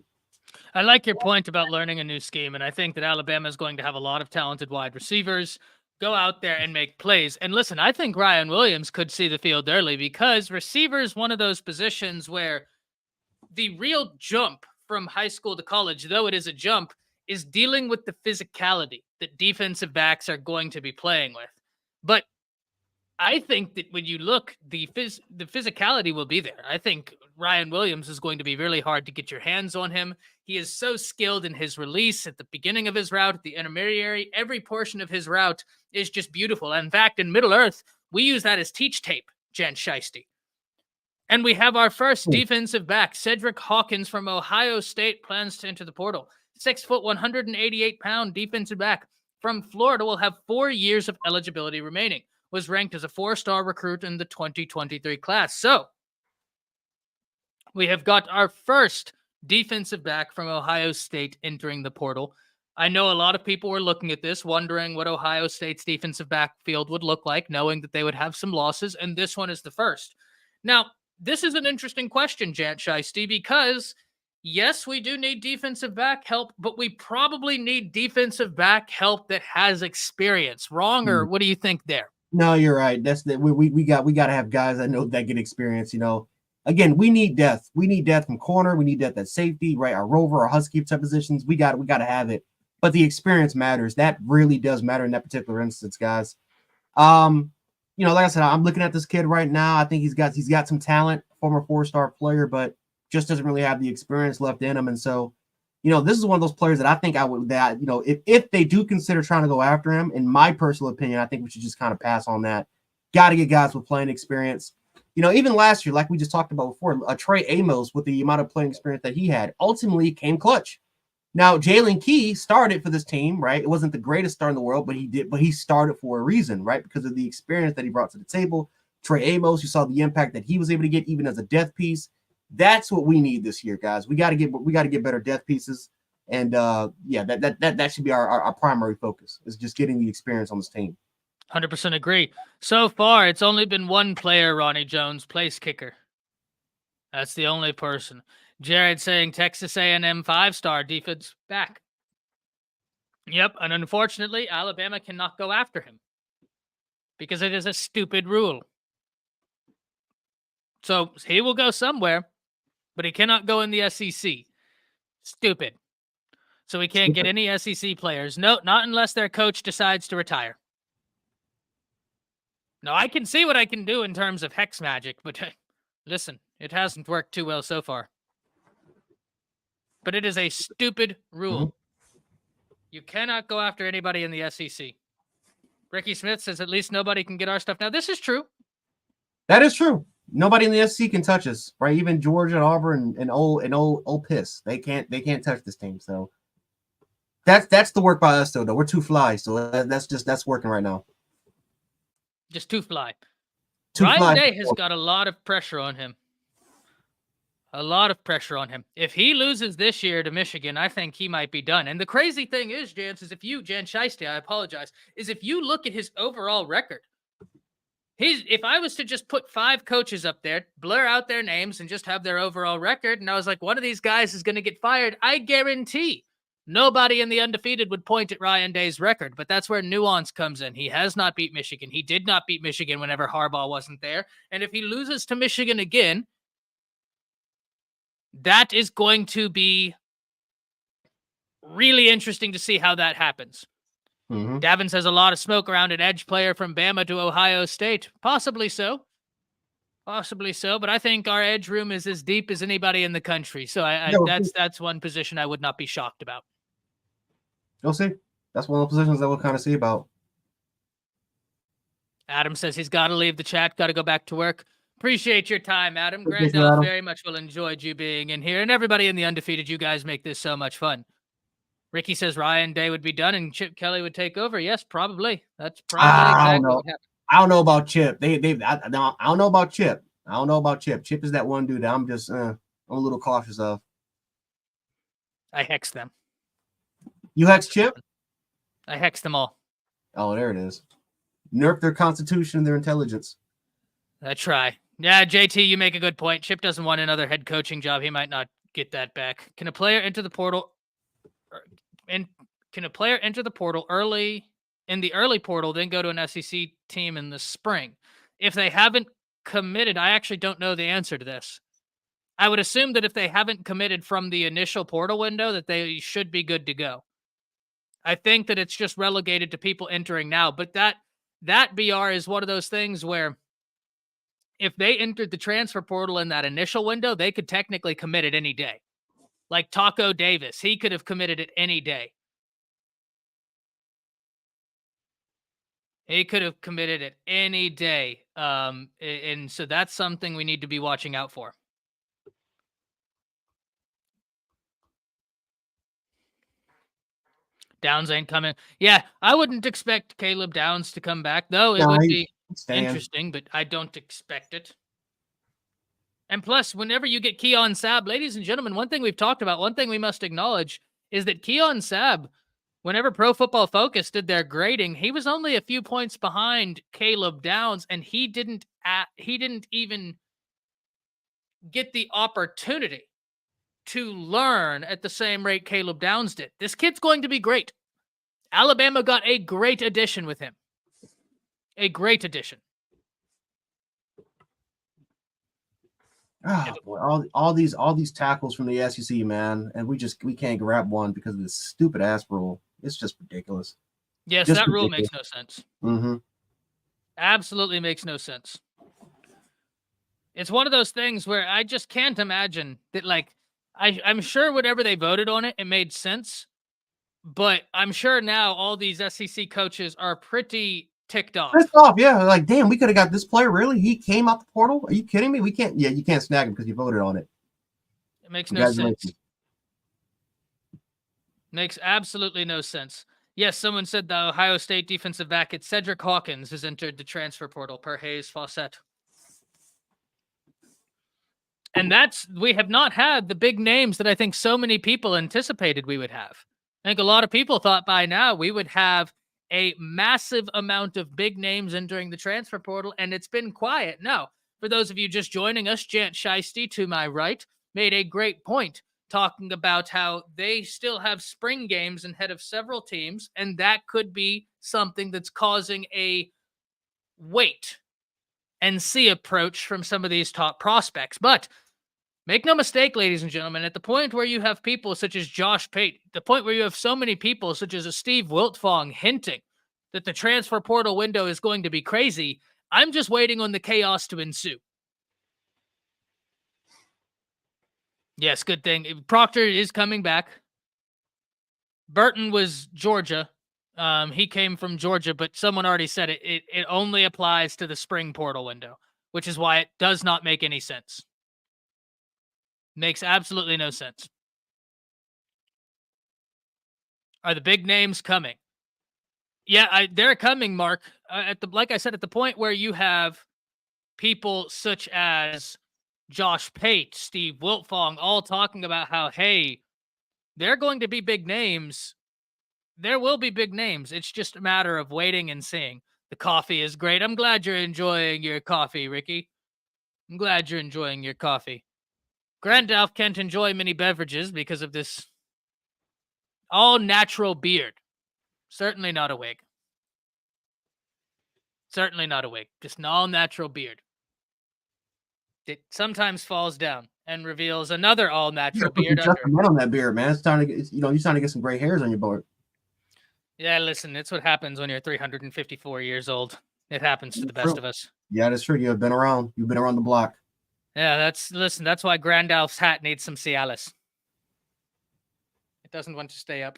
I like your point about learning a new scheme, and I think that Alabama is going to have a lot of talented wide receivers. Go out there and make plays. And listen, I think Ryan Williams could see the field early, because receiver is one of those positions where the real jump from high school to college, though it is a jump, is dealing with the physicality that defensive backs are going to be playing with. But I think that when you look, the physicality will be there. I think Ryan Williams is going to be really hard to get your hands on him. He is so skilled in his release at the beginning of his route, at the intermediary. Every portion of his route is just beautiful. And in fact, in Middle Earth, we use that as teach tape, Jen Shiesty. And we have our first defensive back, Cedric Hawkins from Ohio State, plans to enter the portal. 6 foot, 188-pound defensive back from Florida will have 4 years of eligibility remaining. Was ranked as a 4-star recruit in the 2023 class. So we have got our first defensive back from Ohio State entering the portal. I know a lot of people were looking at this, wondering what Ohio State's defensive backfield would look like, knowing that they would have some losses, and this one is the first. Now, this is an interesting question, Jant Shiesty, because yes, we do need defensive back help, but we probably need defensive back help that has experience. Wrong, or what do you think there? No, you're right. We got to have guys that know that get experience. Again, we need depth. We need depth from corner. We need depth at safety, right? Our rover, our husky type positions. We got to have it. But the experience matters. That really does matter in that particular instance, guys. Like I said, I'm looking at this kid right now. I think he's got some talent, former 4-star player, but just doesn't really have the experience left in him. And so, this is one of those players that I think if they do consider trying to go after him, in my personal opinion, I think we should just kind of pass on that. Got to get guys with playing experience. Even last year, like we just talked about before, Trey Amos, with the amount of playing experience that he had, ultimately came clutch. Now, Jalen Key started for this team, right? It wasn't the greatest start in the world, but he started for a reason, right? Because of the experience that he brought to the table. Trey Amos, you saw the impact that he was able to get even as a depth piece. That's what we need this year, guys. We got to get better depth pieces. And that should be our primary focus, is just getting the experience on this team. 100% agree. So far, it's only been one player, Ronnie Jones, place kicker. That's the only person. Jared saying Texas A&M 5-star defense back. Yep, and unfortunately, Alabama cannot go after him because it is a stupid rule. So he will go somewhere, but he cannot go in the SEC. Stupid. So we can't get any SEC players. No, not unless their coach decides to retire. Now, I can see what I can do in terms of hex magic, but listen, it hasn't worked too well so far. But it is a stupid rule. Mm-hmm. You cannot go after anybody in the SEC. Ricky Smith says at least nobody can get our stuff. Now, this is true. That is true. Nobody in the SEC can touch us, right? Even Georgia and Auburn and old Piss. They can't touch this team. So that's the work by us though. We're too fly. So that's working right now. Just too fly. Too Ryan fly. Day has got a lot of pressure on him. A lot of pressure on him. If he loses this year to Michigan, I think he might be done. And the crazy thing is, Jans, is Jan Shiesty, I apologize, is if you look at his overall record, if I was to just put 5 coaches up there, blur out their names and just have their overall record, and I was like, one of these guys is going to get fired, I guarantee nobody in the undefeated would point at Ryan Day's record. But that's where nuance comes in. He has not beat Michigan. He did not beat Michigan whenever Harbaugh wasn't there. And if he loses to Michigan again, that is going to be really interesting to see how that happens. Mm-hmm. Davin says a lot of smoke around an edge player from Bama to Ohio State. Possibly so. But I think our edge room is as deep as anybody in the country. So that's one position I would not be shocked about. You'll see. That's one of the positions that we'll kind of see about. Adam says he's got to leave the chat, got to go back to work. Appreciate your time, Adam. Grandel very much will enjoyed you being in here. And everybody in the undefeated, you guys make this so much fun. Ricky says Ryan Day would be done and Chip Kelly would take over. Yes, probably. That's probably exactly what happened. I don't know about Chip. I don't know about Chip. I don't know about Chip. Chip is that one dude that I'm just I'm a little cautious of. I hex them. You hex Chip? I hex them all. Oh, there it is. Nerf their constitution and their intelligence. I try. Yeah, JT, you make a good point. Chip doesn't want another head coaching job. He might not get that back. Can a player enter the portal early in the early portal, then go to an SEC team in the spring? If they haven't committed, I actually don't know the answer to this. I would assume that if they haven't committed from the initial portal window, that they should be good to go. I think that it's just relegated to people entering now. But that BR is one of those things where if they entered the transfer portal in that initial window, they could technically commit it any day. Like Taco Davis, he could have committed it any day. He could have committed it any day. And so that's something we need to be watching out for. Downs ain't coming. Yeah, I wouldn't expect Caleb Downs to come back, though. It would be interesting, but I don't expect it. And plus, whenever you get Keon Sabb, ladies and gentlemen, one thing we've talked about, one thing we must acknowledge is that Keon Sabb, whenever Pro Football Focus did their grading, he was only a few points behind Caleb Downs, and he didn't even get the opportunity to learn at the same rate Caleb Downs did. This kid's going to be great. Alabama got a great addition with him. A great addition. Oh, boy, all these tackles from the SEC, man, and we can't grab one because of this stupid ass rule. It's just ridiculous. Yes, just that ridiculous. Rule makes no sense. Mm-hmm. Absolutely makes no sense. It's one of those things where I just can't imagine that, like, I'm sure whatever they voted on it made sense, but I'm sure now all these SEC coaches are pretty ticked off. Pissed off, yeah. Like, damn, we could have got this player. Really? He came out the portal? Are you kidding me? We can't. Yeah, you can't snag him because you voted on it. It makes no sense. Makes absolutely no sense. Yes, someone said the Ohio State defensive back at Cedric Hawkins has entered the transfer portal per Hayes Fawcett. And we have not had the big names that I think so many people anticipated we would have. I think a lot of people thought by now we would have a massive amount of big names entering the transfer portal, and it's been quiet. Now, for those of you just joining us, Jant Shiesty to my right made a great point talking about how they still have spring games ahead of several teams, and that could be something that's causing a wait and see approach from some of these top prospects. But make no mistake, ladies and gentlemen, at the point where you have people such as Josh Pate, the point where you have so many people such as a Steve Wiltfong hinting that the transfer portal window is going to be crazy, I'm just waiting on the chaos to ensue. Yes, good thing. Proctor is coming back. Burton was Georgia. He came from Georgia, but someone already said it. It only applies to the spring portal window, which is why it does not make any sense. Makes absolutely no sense. Are the big names coming? Yeah, they're coming, Mark. Like I said, at the point where you have people such as Josh Pate, Steve Wiltfong, all talking about how, hey, they're going to be big names. There will be big names. It's just a matter of waiting and seeing. The coffee is great. I'm glad you're enjoying your coffee, Ricky. I'm glad you're enjoying your coffee. Grandalf can't enjoy many beverages because of this all-natural beard. Certainly not a wig. Certainly not a wig. Just an all-natural beard. It sometimes falls down and reveals another all-natural beard under. On that beard, man. It's time to get, you're starting to get some gray hairs on your board. Yeah, listen, it's what happens when you're 354 years old. It happens to the best of us. Yeah, that's true. You've been around. You've been around the block. Yeah, that's why Grandalf's hat needs some Cialis. It doesn't want to stay up.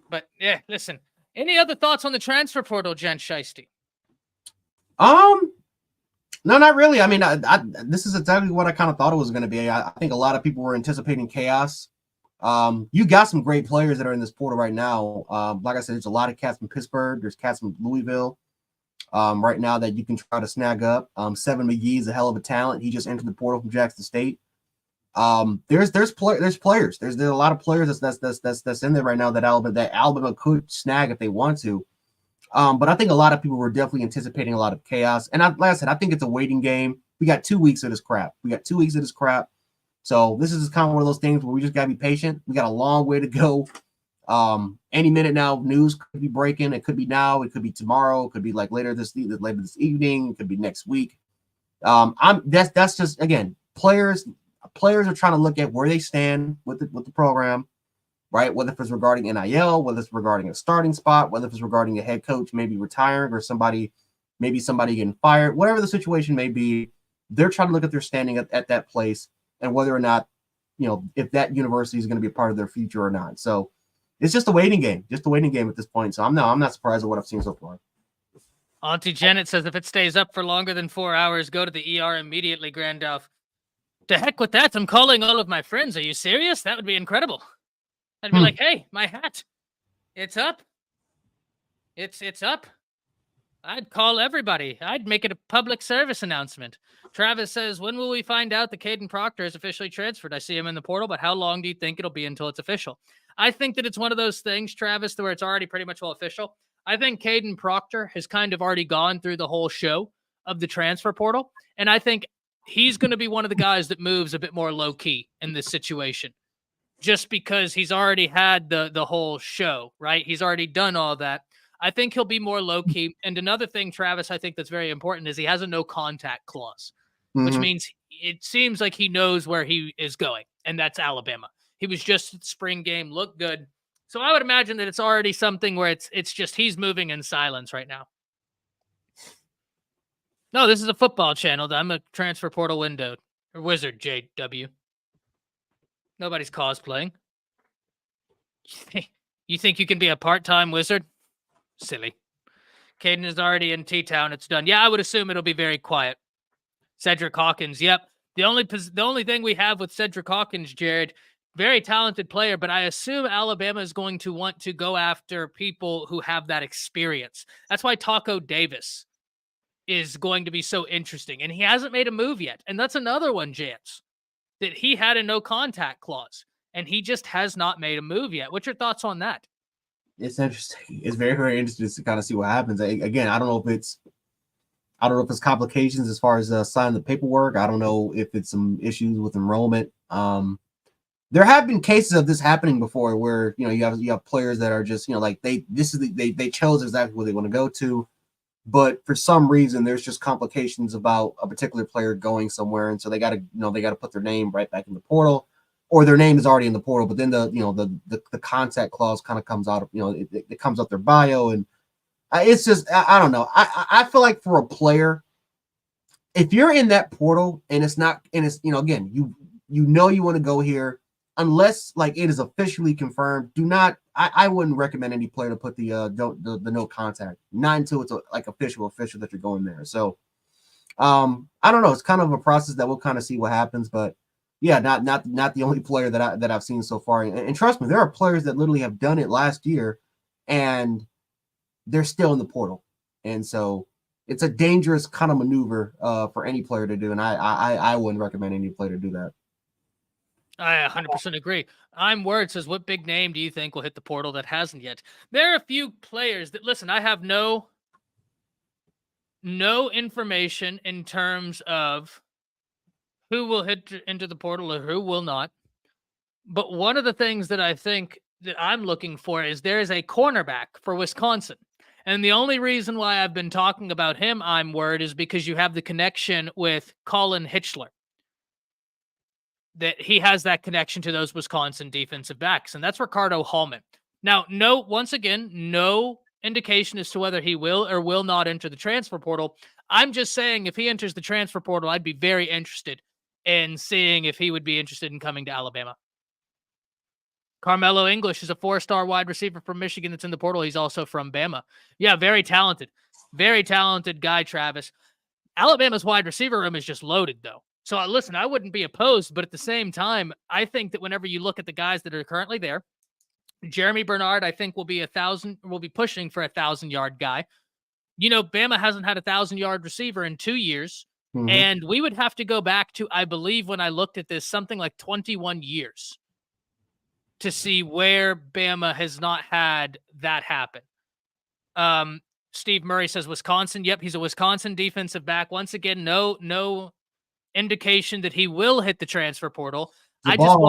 But yeah, listen. Any other thoughts on the transfer portal, Jen Shiesty? No, not really. I mean, this is exactly what I kind of thought it was going to be. I think a lot of people were anticipating chaos. You got some great players that are in this portal right now. Like I said, there's a lot of cats from Pittsburgh. There's cats from Louisville right now that you can try to snag up. Seven McGee is a hell of a talent. He just entered the portal from Jackson State. There's players. There's a lot of players that's in there right now that Alabama could snag if they want to. But I think a lot of people were definitely anticipating a lot of chaos. And like I said, I think it's a waiting game. We got 2 weeks of this crap. So this is kind of one of those things where we just got to be patient. We got a long way to go. Any minute now, news could be breaking. It could be now. It could be tomorrow. It could be like later this evening. It could be next week. That's just, again, players are trying to look at where they stand with the program. Right, whether if it's regarding NIL, whether it's regarding a starting spot, whether if it's regarding a head coach maybe retiring or somebody getting fired, whatever the situation may be, they're trying to look at their standing at that place and whether or not, if that university is going to be a part of their future or not. So it's just a waiting game, at this point. So I'm not surprised at what I've seen so far. Auntie Janet says if it stays up for longer than 4 hours, go to the ER immediately, Grandalf. To heck with that. I'm calling all of my friends. Are you serious? That would be incredible. I'd be like, hey, my hat, it's up. It's up. I'd call everybody. I'd make it a public service announcement. Travis says, when will we find out that Caden Proctor is officially transferred? I see him in the portal, but how long do you think it'll be until it's official? I think that it's one of those things, Travis, where it's already pretty much all official. I think Caden Proctor has kind of already gone through the whole show of the transfer portal, and I think he's going to be one of the guys that moves a bit more low-key in this situation. Just because he's already had the whole show, right? He's already done all that. I think he'll be more low-key. And another thing, Travis, I think that's very important is he has a no-contact clause, which means it seems like he knows where he is going, and that's Alabama. He was just at the spring game, looked good. So I would imagine that it's already something where it's just he's moving in silence right now. No, this is a football channel. I'm a transfer portal window. Or wizard, JW. Nobody's cosplaying. You think you can be a part-time wizard? Silly. Caden is already in T-Town. It's done. Yeah, I would assume it'll be very quiet. Cedric Hawkins. Yep. The only thing we have with Cedric Hawkins, Jared, very talented player, but I assume Alabama is going to want to go after people who have that experience. That's why Taco Davis is going to be so interesting. And he hasn't made a move yet. And that's another one, Jance, that he had a no-contact clause, and he just has not made a move yet. What's your thoughts on that? It's interesting. It's very, very interesting to kind of see what happens. Again, I don't know if it's complications as far as signing the paperwork. I don't know if it's some issues with enrollment. there have been cases of this happening before where, you have players that are just, like they chose exactly where they want to go to, but for some reason there's just complications about a particular player going somewhere, and so they got to put their name right back in the portal, or their name is already in the portal, but then the contact clause kind of comes out of, it comes up their bio, and it's just, I don't know. I feel like for a player, if you're in that portal and it's again, you want to go here, unless like it is officially confirmed, do not. I wouldn't recommend any player to put the no contact, not until it's like official that you're going there. So I don't know. It's kind of a process that we'll kind of see what happens, but yeah, not the only player that I've seen so far. And trust me, there are players that literally have done it last year and they're still in the portal. And so it's a dangerous kind of maneuver for any player to do. And I wouldn't recommend any player to do that. I 100% agree. I'm Word says, what big name do you think will hit the portal that hasn't yet? There are a few players that, listen, I have no information in terms of who will hit into the portal or who will not. But one of the things that I think that I'm looking for is there is a cornerback for Wisconsin. And the only reason why I've been talking about him, I'm Word, is because you have the connection with Colin Hitchler. That he has that connection to those Wisconsin defensive backs, and that's Ricardo Hallman. Now, once again, no indication as to whether he will or will not enter the transfer portal. I'm just saying if he enters the transfer portal, I'd be very interested in seeing if he would be interested in coming to Alabama. Carmelo English is a 4-star wide receiver from Michigan that's in the portal. He's also from Bama. Yeah, very talented guy, Travis. Alabama's wide receiver room is just loaded, though. So listen, I wouldn't be opposed, but at the same time, I think that whenever you look at the guys that are currently there, Jeremy Bernard, I think will be pushing for 1,000-yard guy. Bama hasn't had a 1,000-yard receiver in 2 years, and we would have to go back to, I believe, when I looked at this, something like 21 years to see where Bama has not had that happen. Steve Murray says Wisconsin. Yep, he's a Wisconsin defensive back. Once again, no indication that he will hit the transfer portal. I just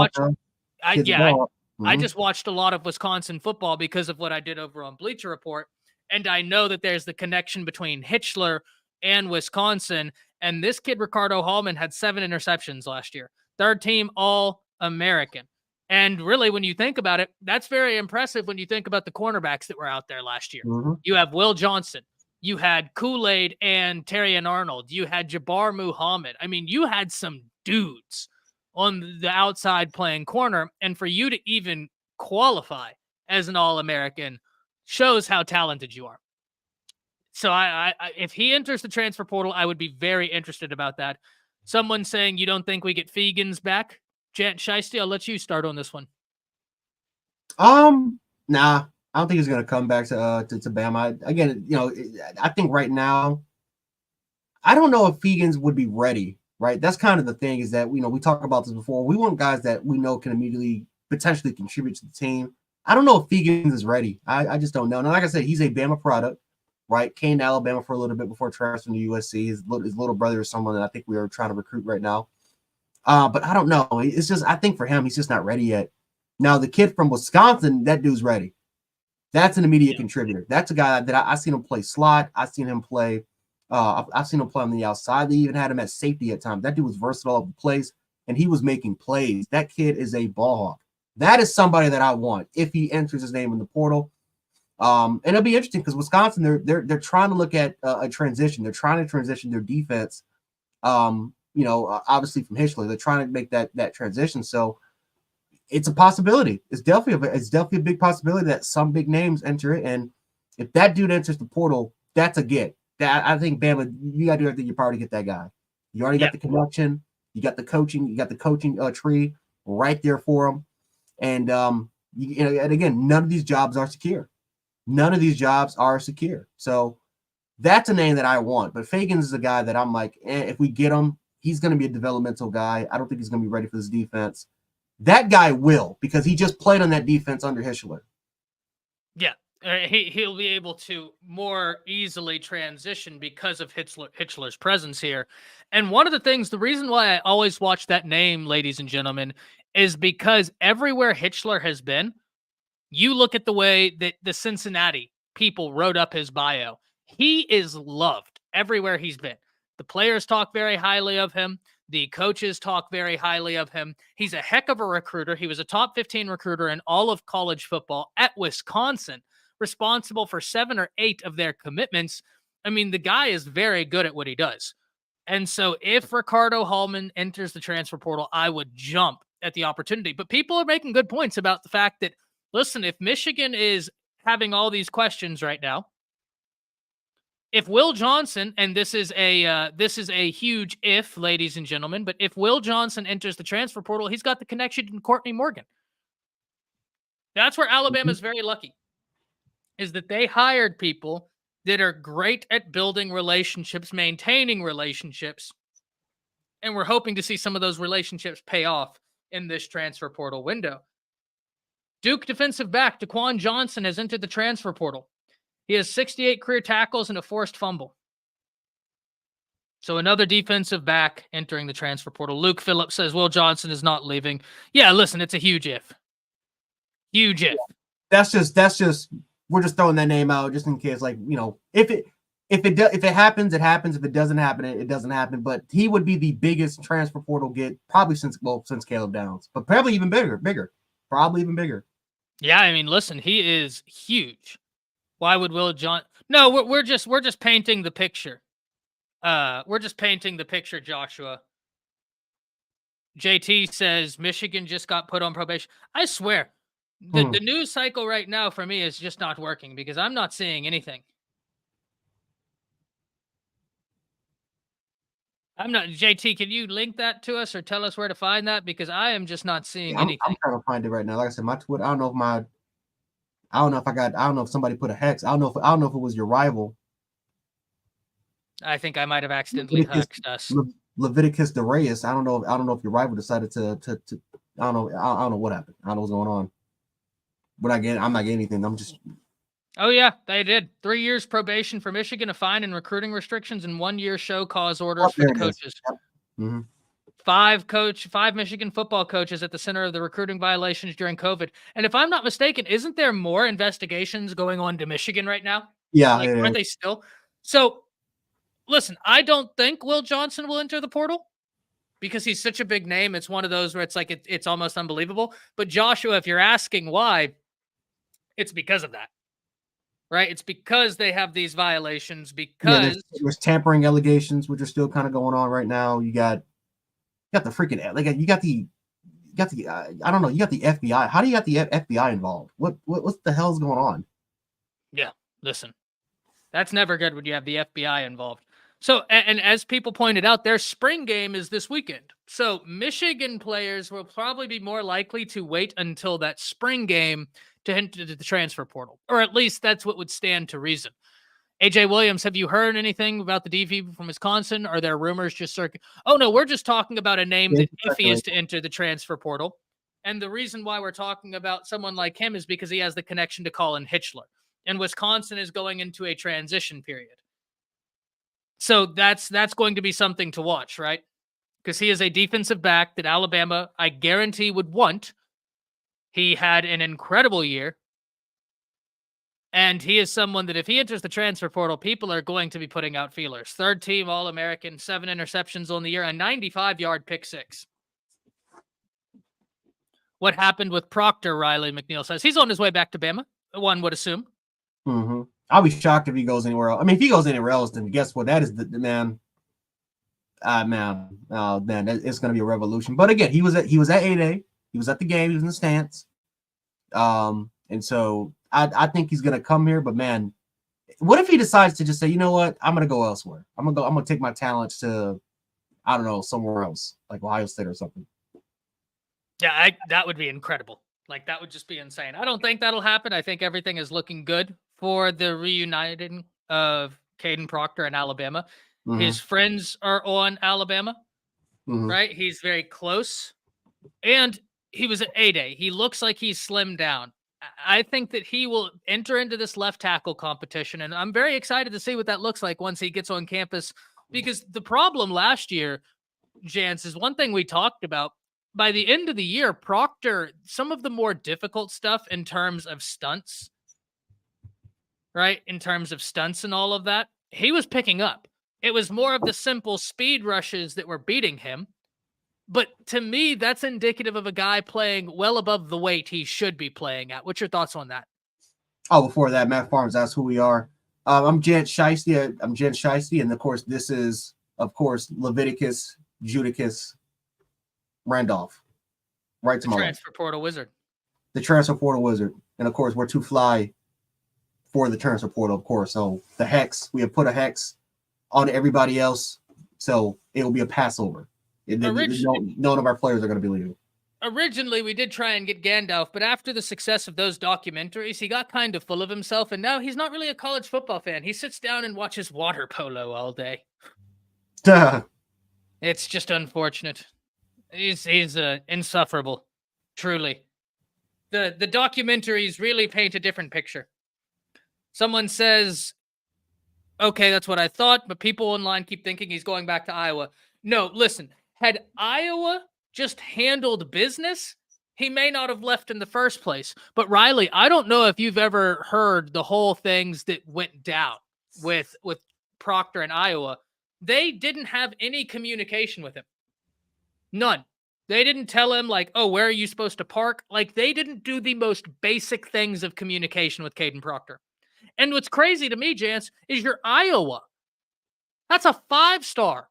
watched a lot of Wisconsin football because of what I did over on Bleacher Report, and I know that there's the connection between Hitchler and Wisconsin. And this kid Ricardo Hallman had 7 interceptions last year, 3rd team All-American. And really, when you think about it, that's very impressive when you think about the cornerbacks that were out there last year. You have Will Johnson. You had Kool-Aid and Terrion Arnold. You had Jabbar Muhammad. I mean, you had some dudes on the outside playing corner. And for you to even qualify as an All-American shows how talented you are. So if he enters the transfer portal, I would be very interested about that. Someone saying you don't think we get Fegans back? Jet Shiesty, I'll let you start on this one. Nah. I don't think he's going to come back to Bama. Again, I think right now, I don't know if Fegans would be ready, right? That's kind of the thing is that, we talked about this before. We want guys that we know can immediately potentially contribute to the team. I don't know if Fegans is ready. I just don't know. Now, like I said, he's a Bama product, right? Came to Alabama for a little bit before transferring to USC. His little brother is someone that I think we are trying to recruit right now. But I don't know. It's just, I think for him, he's just not ready yet. Now, the kid from Wisconsin, that dude's ready. That's an immediate contributor. That's a guy that I've seen him play slot. I've seen him play. I've seen him play on the outside. They even had him at safety at times. That dude was versatile at the plays, and he was making plays. That kid is a ball hawk. That is somebody that I want if he enters his name in the portal. And it'll be interesting because Wisconsin, they're trying to look at a transition. They're trying to transition their defense. Obviously from Hitchler, they're trying to make that transition. So. It's a possibility. It's definitely a big possibility that some big names enter it. And if that dude enters the portal, that's a get. I think Bama, you got to do everything in your power to get that guy. You already got the connection. You got the coaching. You got the coaching tree right there for him. And and again, none of these jobs are secure. So that's a name that I want. But Fegans is a guy that I'm like, if we get him, he's going to be a developmental guy. I don't think he's going to be ready for this defense. That guy will, because he just played on that defense under Hitchler. Yeah, He'll be able to more easily transition because of Hitchler's presence here. And one of the things, the reason why I always watch that name, ladies and gentlemen, is because everywhere Hitchler has been, you look at the way that the Cincinnati people wrote up his bio. He is loved everywhere he's been. The players talk very highly of him. The coaches talk very highly of him. He's a heck of a recruiter. He was a top 15 recruiter in all of college football at Wisconsin, responsible for 7 or 8 of their commitments. I mean, the guy is very good at what he does. And so if Ricardo Hallman enters the transfer portal, I would jump at the opportunity. But people are making good points about the fact that, listen, if Michigan is having all these questions right now, if Will Johnson, and this is a huge if, ladies and gentlemen, but if Will Johnson enters the transfer portal, he's got the connection to Courtney Morgan. That's where Alabama's very lucky, is that they hired people that are great at building relationships, maintaining relationships, and we're hoping to see some of those relationships pay off in this transfer portal window. Duke defensive back Daquan Johnson has entered the transfer portal. He has 68 career tackles and a forced fumble. So another defensive back entering the transfer portal. Luke Phillips says Will Johnson is not leaving. Yeah, listen, it's a huge if. Huge if. That's just we're just throwing that name out just in case, like, you know, if it happens, it happens. If it doesn't happen, it doesn't happen. But he would be the biggest transfer portal get probably since Caleb Downs, but probably even bigger, probably even bigger. Yeah, I mean, listen, he is huge. Why would Will John? No, we're just painting the picture. We're just painting the picture, Joshua. JT says Michigan just got put on probation. I swear, the news cycle right now for me is just not working because I'm not seeing anything. I'm not. JT, can you link that to us or tell us where to find that? Because I am just not seeing anything. I'm trying to find it right now. Like I said, my Twitter. I don't know if somebody put a hex. I don't know if it was your rival. I think I might have accidentally hexed us. Leviticus DeReyes. I don't know if your rival decided to I don't know what happened. I don't know what's going on. I'm not getting anything. I'm just. Oh yeah, they did. 3 years probation for Michigan, a fine and recruiting restrictions, and 1 year show cause orders for the coaches. Yep. Mm-hmm. 5 Michigan football coaches at the center of the recruiting violations during COVID. And if I'm not mistaken, isn't there more investigations going on to Michigan right now? Yeah. Aren't they still? So, listen, I don't think Will Johnson will enter the portal because he's such a big name. It's one of those where it's like it's almost unbelievable. But Joshua, if you're asking why, it's because of that. Right? It's because they have these violations because there's tampering allegations, which are still kind of going on right now. You got the freaking you got the I don't know. You got the FBI. How do you got the FBI involved? What the hell's going on? Yeah, listen, that's never good when you have the FBI involved. So, and as people pointed out, their spring game is this weekend. So Michigan players will probably be more likely to wait until that spring game to enter the transfer portal, or at least that's what would stand to reason. AJ Williams, have you heard anything about the DV from Wisconsin? Are there rumors just circulating? Oh, no, we're just talking about a name that if he is to enter the transfer portal. And the reason why we're talking about someone like him is because he has the connection to Colin Hitchler. And Wisconsin is going into a transition period. So that's going to be something to watch, right? Because he is a defensive back that Alabama, I guarantee, would want. He had an incredible year. And he is someone that if he enters the transfer portal, people are going to be putting out feelers. 3rd team All-American, 7 interceptions on the year, a 95-yard pick six. What happened with Proctor, Riley McNeil says. He's on his way back to Bama, one would assume. Mm-hmm. I'll be shocked if he goes anywhere else. I mean, if he goes anywhere else, then guess what? That is the man. Man, it's going to be a revolution. But again, he was at 8A. He was at the game. He was in the stands. And so I think he's going to come here. But man, what if he decides to just say, you know what? I'm going to go elsewhere. I'm going to take my talents to, I don't know, somewhere else, like Ohio State or something. Yeah, that would be incredible. Like, that would just be insane. I don't think that'll happen. I think everything is looking good for the reuniting of Caden Proctor and Alabama. Mm-hmm. His friends are on Alabama, right? He's very close. And he was at 8A. He looks like he's slimmed down. I think that he will enter into this left tackle competition, and I'm very excited to see what that looks like once he gets on campus. Because the problem last year, Jance, is one thing we talked about. By the end of the year, Proctor, some of the more difficult stuff in terms of stunts, right? In terms of stunts and all of that, he was picking up. It was more of the simple speed rushes that were beating him. But to me, that's indicative of a guy playing well above the weight he should be playing at. What's your thoughts on that? Oh, before that, Matt Farms, that's who we are. I'm Jen Shiesty. I'm Jen Shiesty. And of course, this is, of course, Leviticus Judicus Randolph. Right to my left. Transfer portal wizard. The transfer portal wizard. And of course, we're too fly for the transfer portal, of course. So the hex, we have put a hex on everybody else. So it will be a Passover. None of our players are going to be leaving. Originally, we did try and get Gandalf, but after the success of those documentaries, he got kind of full of himself, and now he's not really a college football fan. He sits down and watches water polo all day. It's just unfortunate. He's insufferable, truly. The documentaries really paint a different picture. Someone says, okay, that's what I thought, but people online keep thinking he's going back to Iowa. No, listen. Had Iowa just handled business, he may not have left in the first place. But Riley, I don't know if you've ever heard the whole things that went down with Proctor in Iowa. They didn't have any communication with him. None. They didn't tell him, like, oh, where are you supposed to park? Like, they didn't do the most basic things of communication with Caden Proctor. And what's crazy to me, Jance, is you're Iowa. That's a 5-star.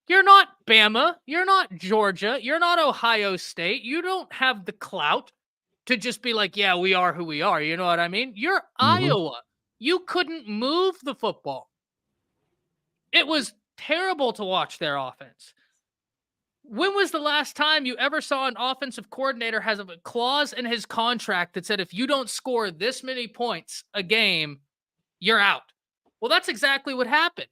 You're not Bama. You're not Georgia. You're not Ohio State. You don't have the clout to just be like, yeah, we are who we are. You know what I mean? You're Iowa. You couldn't move the football. It was terrible to watch their offense. When was the last time you ever saw an offensive coordinator has a clause in his contract that said if you don't score this many points a game, you're out? Well, that's exactly what happened.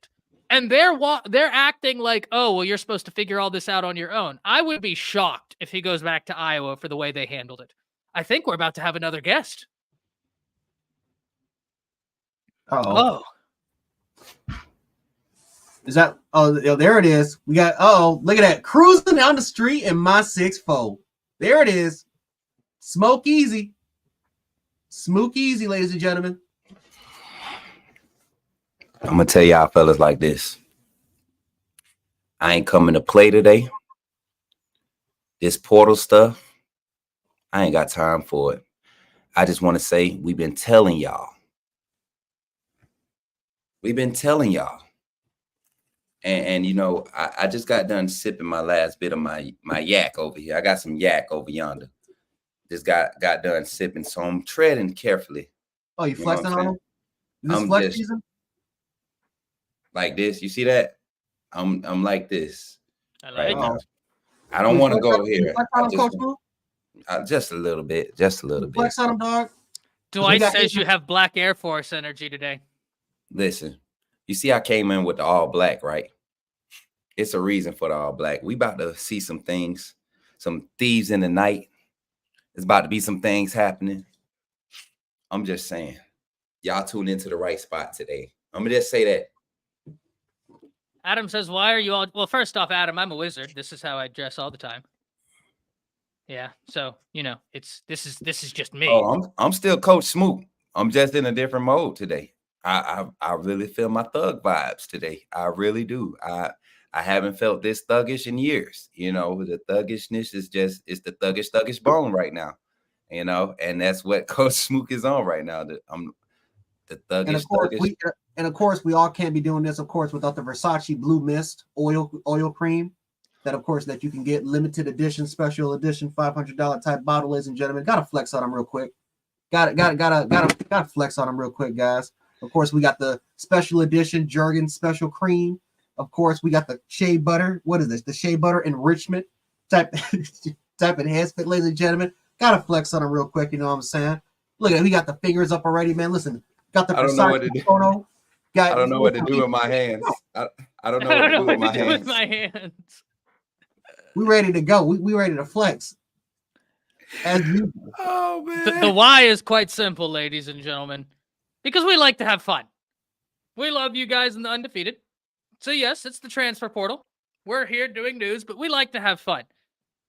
And they're acting like, oh, well, you're supposed to figure all this out on your own. I would be shocked if he goes back to Iowa for the way they handled it. I think we're about to have another guest. Uh-oh. Oh. Is that, there it is. We got, look at that. Cruising down the street in my 6'4". There it is. Smoke easy. Smoke easy, ladies and gentlemen. I'm going to tell y'all fellas like this. I ain't coming to play today. This portal stuff, I ain't got time for it. I just want to say we've been telling y'all. We've been telling y'all. And you know, I just got done sipping my last bit of my yak over here. I got some yak over yonder. Just got done sipping, so I'm treading carefully. Oh, you flexing on them? Is this flex season? Like this, you see that? I'm like this. I like it. I don't want to go here. Just a little bit. Just a little bit. Flex on him, dog. Dwight says you have Black Air Force energy today. Listen, you see I came in with the all black, right? It's a reason for the all black. We about to see some things, some thieves in the night. There's about to be some things happening. I'm just saying, y'all tuned into the right spot today. I'm going to just say that. Adam says, why are you all... Well, first off, Adam, I'm a wizard. This is how I dress all the time. Yeah, so, you know, this is just me. Oh, I'm still Coach Smoot. I'm just in a different mode today. I really feel my thug vibes today. I really do. I haven't felt this thuggish in years. You know, the thuggishness is it's the thuggish bone right now. You know, and that's what Coach Smoot is on right now. I'm the thuggish. And of course, we all can't be doing this, of course, without the Versace Blue Mist oil cream. That, of course, that you can get limited edition, special edition, $500 type bottle, ladies and gentlemen. Gotta flex on them real quick. Gotta flex on them real quick, guys. Of course, we got the special edition Jergens special cream. Of course, we got the shea butter. What is this? The shea butter enrichment type enhancement, ladies and gentlemen. Gotta flex on them real quick. You know what I'm saying? Look at it. We got the fingers up already, man. Listen, got the. I don't know what to do. Photo. I don't know what to do with my hands. I don't know what to do with my hands. We ready to go. We ready to flex. As usual. Oh man. The why is quite simple, ladies and gentlemen, because we like to have fun. We love you guys in the undefeated. So yes, it's the transfer portal. We're here doing news, but we like to have fun.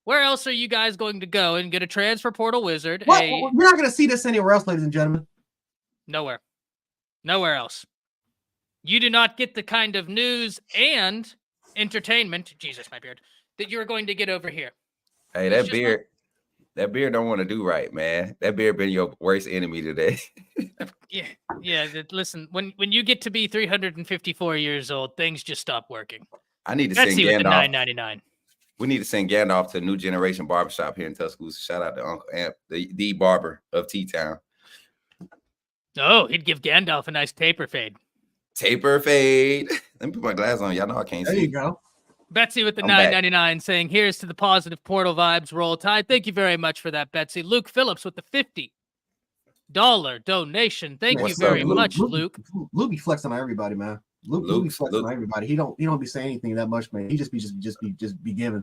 Where else are you guys going to go and get a transfer portal wizard? What? We're not going to see this anywhere else, ladies and gentlemen. Nowhere. Nowhere else. You do not get the kind of news and entertainment, Jesus, my beard, that you're going to get over here. Hey, that beard don't want to do right, man. That beard been your worst enemy today. Yeah. Listen, when you get to be 354 years old, things just stop working. I need to send Betsy with the Gandalf. $9.99. We need to send Gandalf to a new generation barbershop here in Tuscaloosa. Shout out to Uncle Amp, the barber of T-Town. Oh, he'd give Gandalf a nice taper fade. Taper fade. Let me put my glasses on. Y'all know I can't see. There you go. Betsy with the I'm back. $9.99 saying, here's to the positive portal vibes. Roll Tide. Thank you very much for that, Betsy. Luke Phillips with the $50 donation. Thank What's you very up, Luke? much, Luke. Luke be flexing on everybody, man. Luke be flexing on everybody. He don't be saying anything that much, man. He just be giving.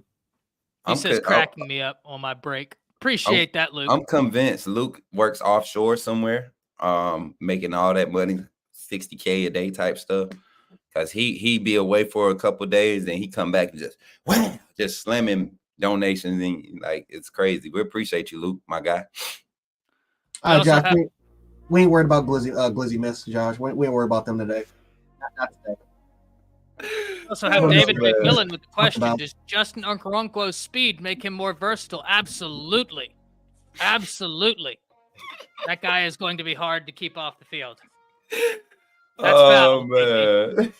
He says cracking me up on my break. Appreciate that, Luke. I'm convinced Luke works offshore somewhere, making all that money, $60K a day type stuff. Cause he be away for a couple of days, and he come back and just slamming donations, and like it's crazy. We appreciate you, Luke, my guy. All right, Josh, we ain't worried about Glizzy Miss, Josh. We ain't worried about them today. Not today. Also have David McMillan with the question: does Justin Okoronkwo's speed make him more versatile? Absolutely. That guy is going to be hard to keep off the field. That's valid, man.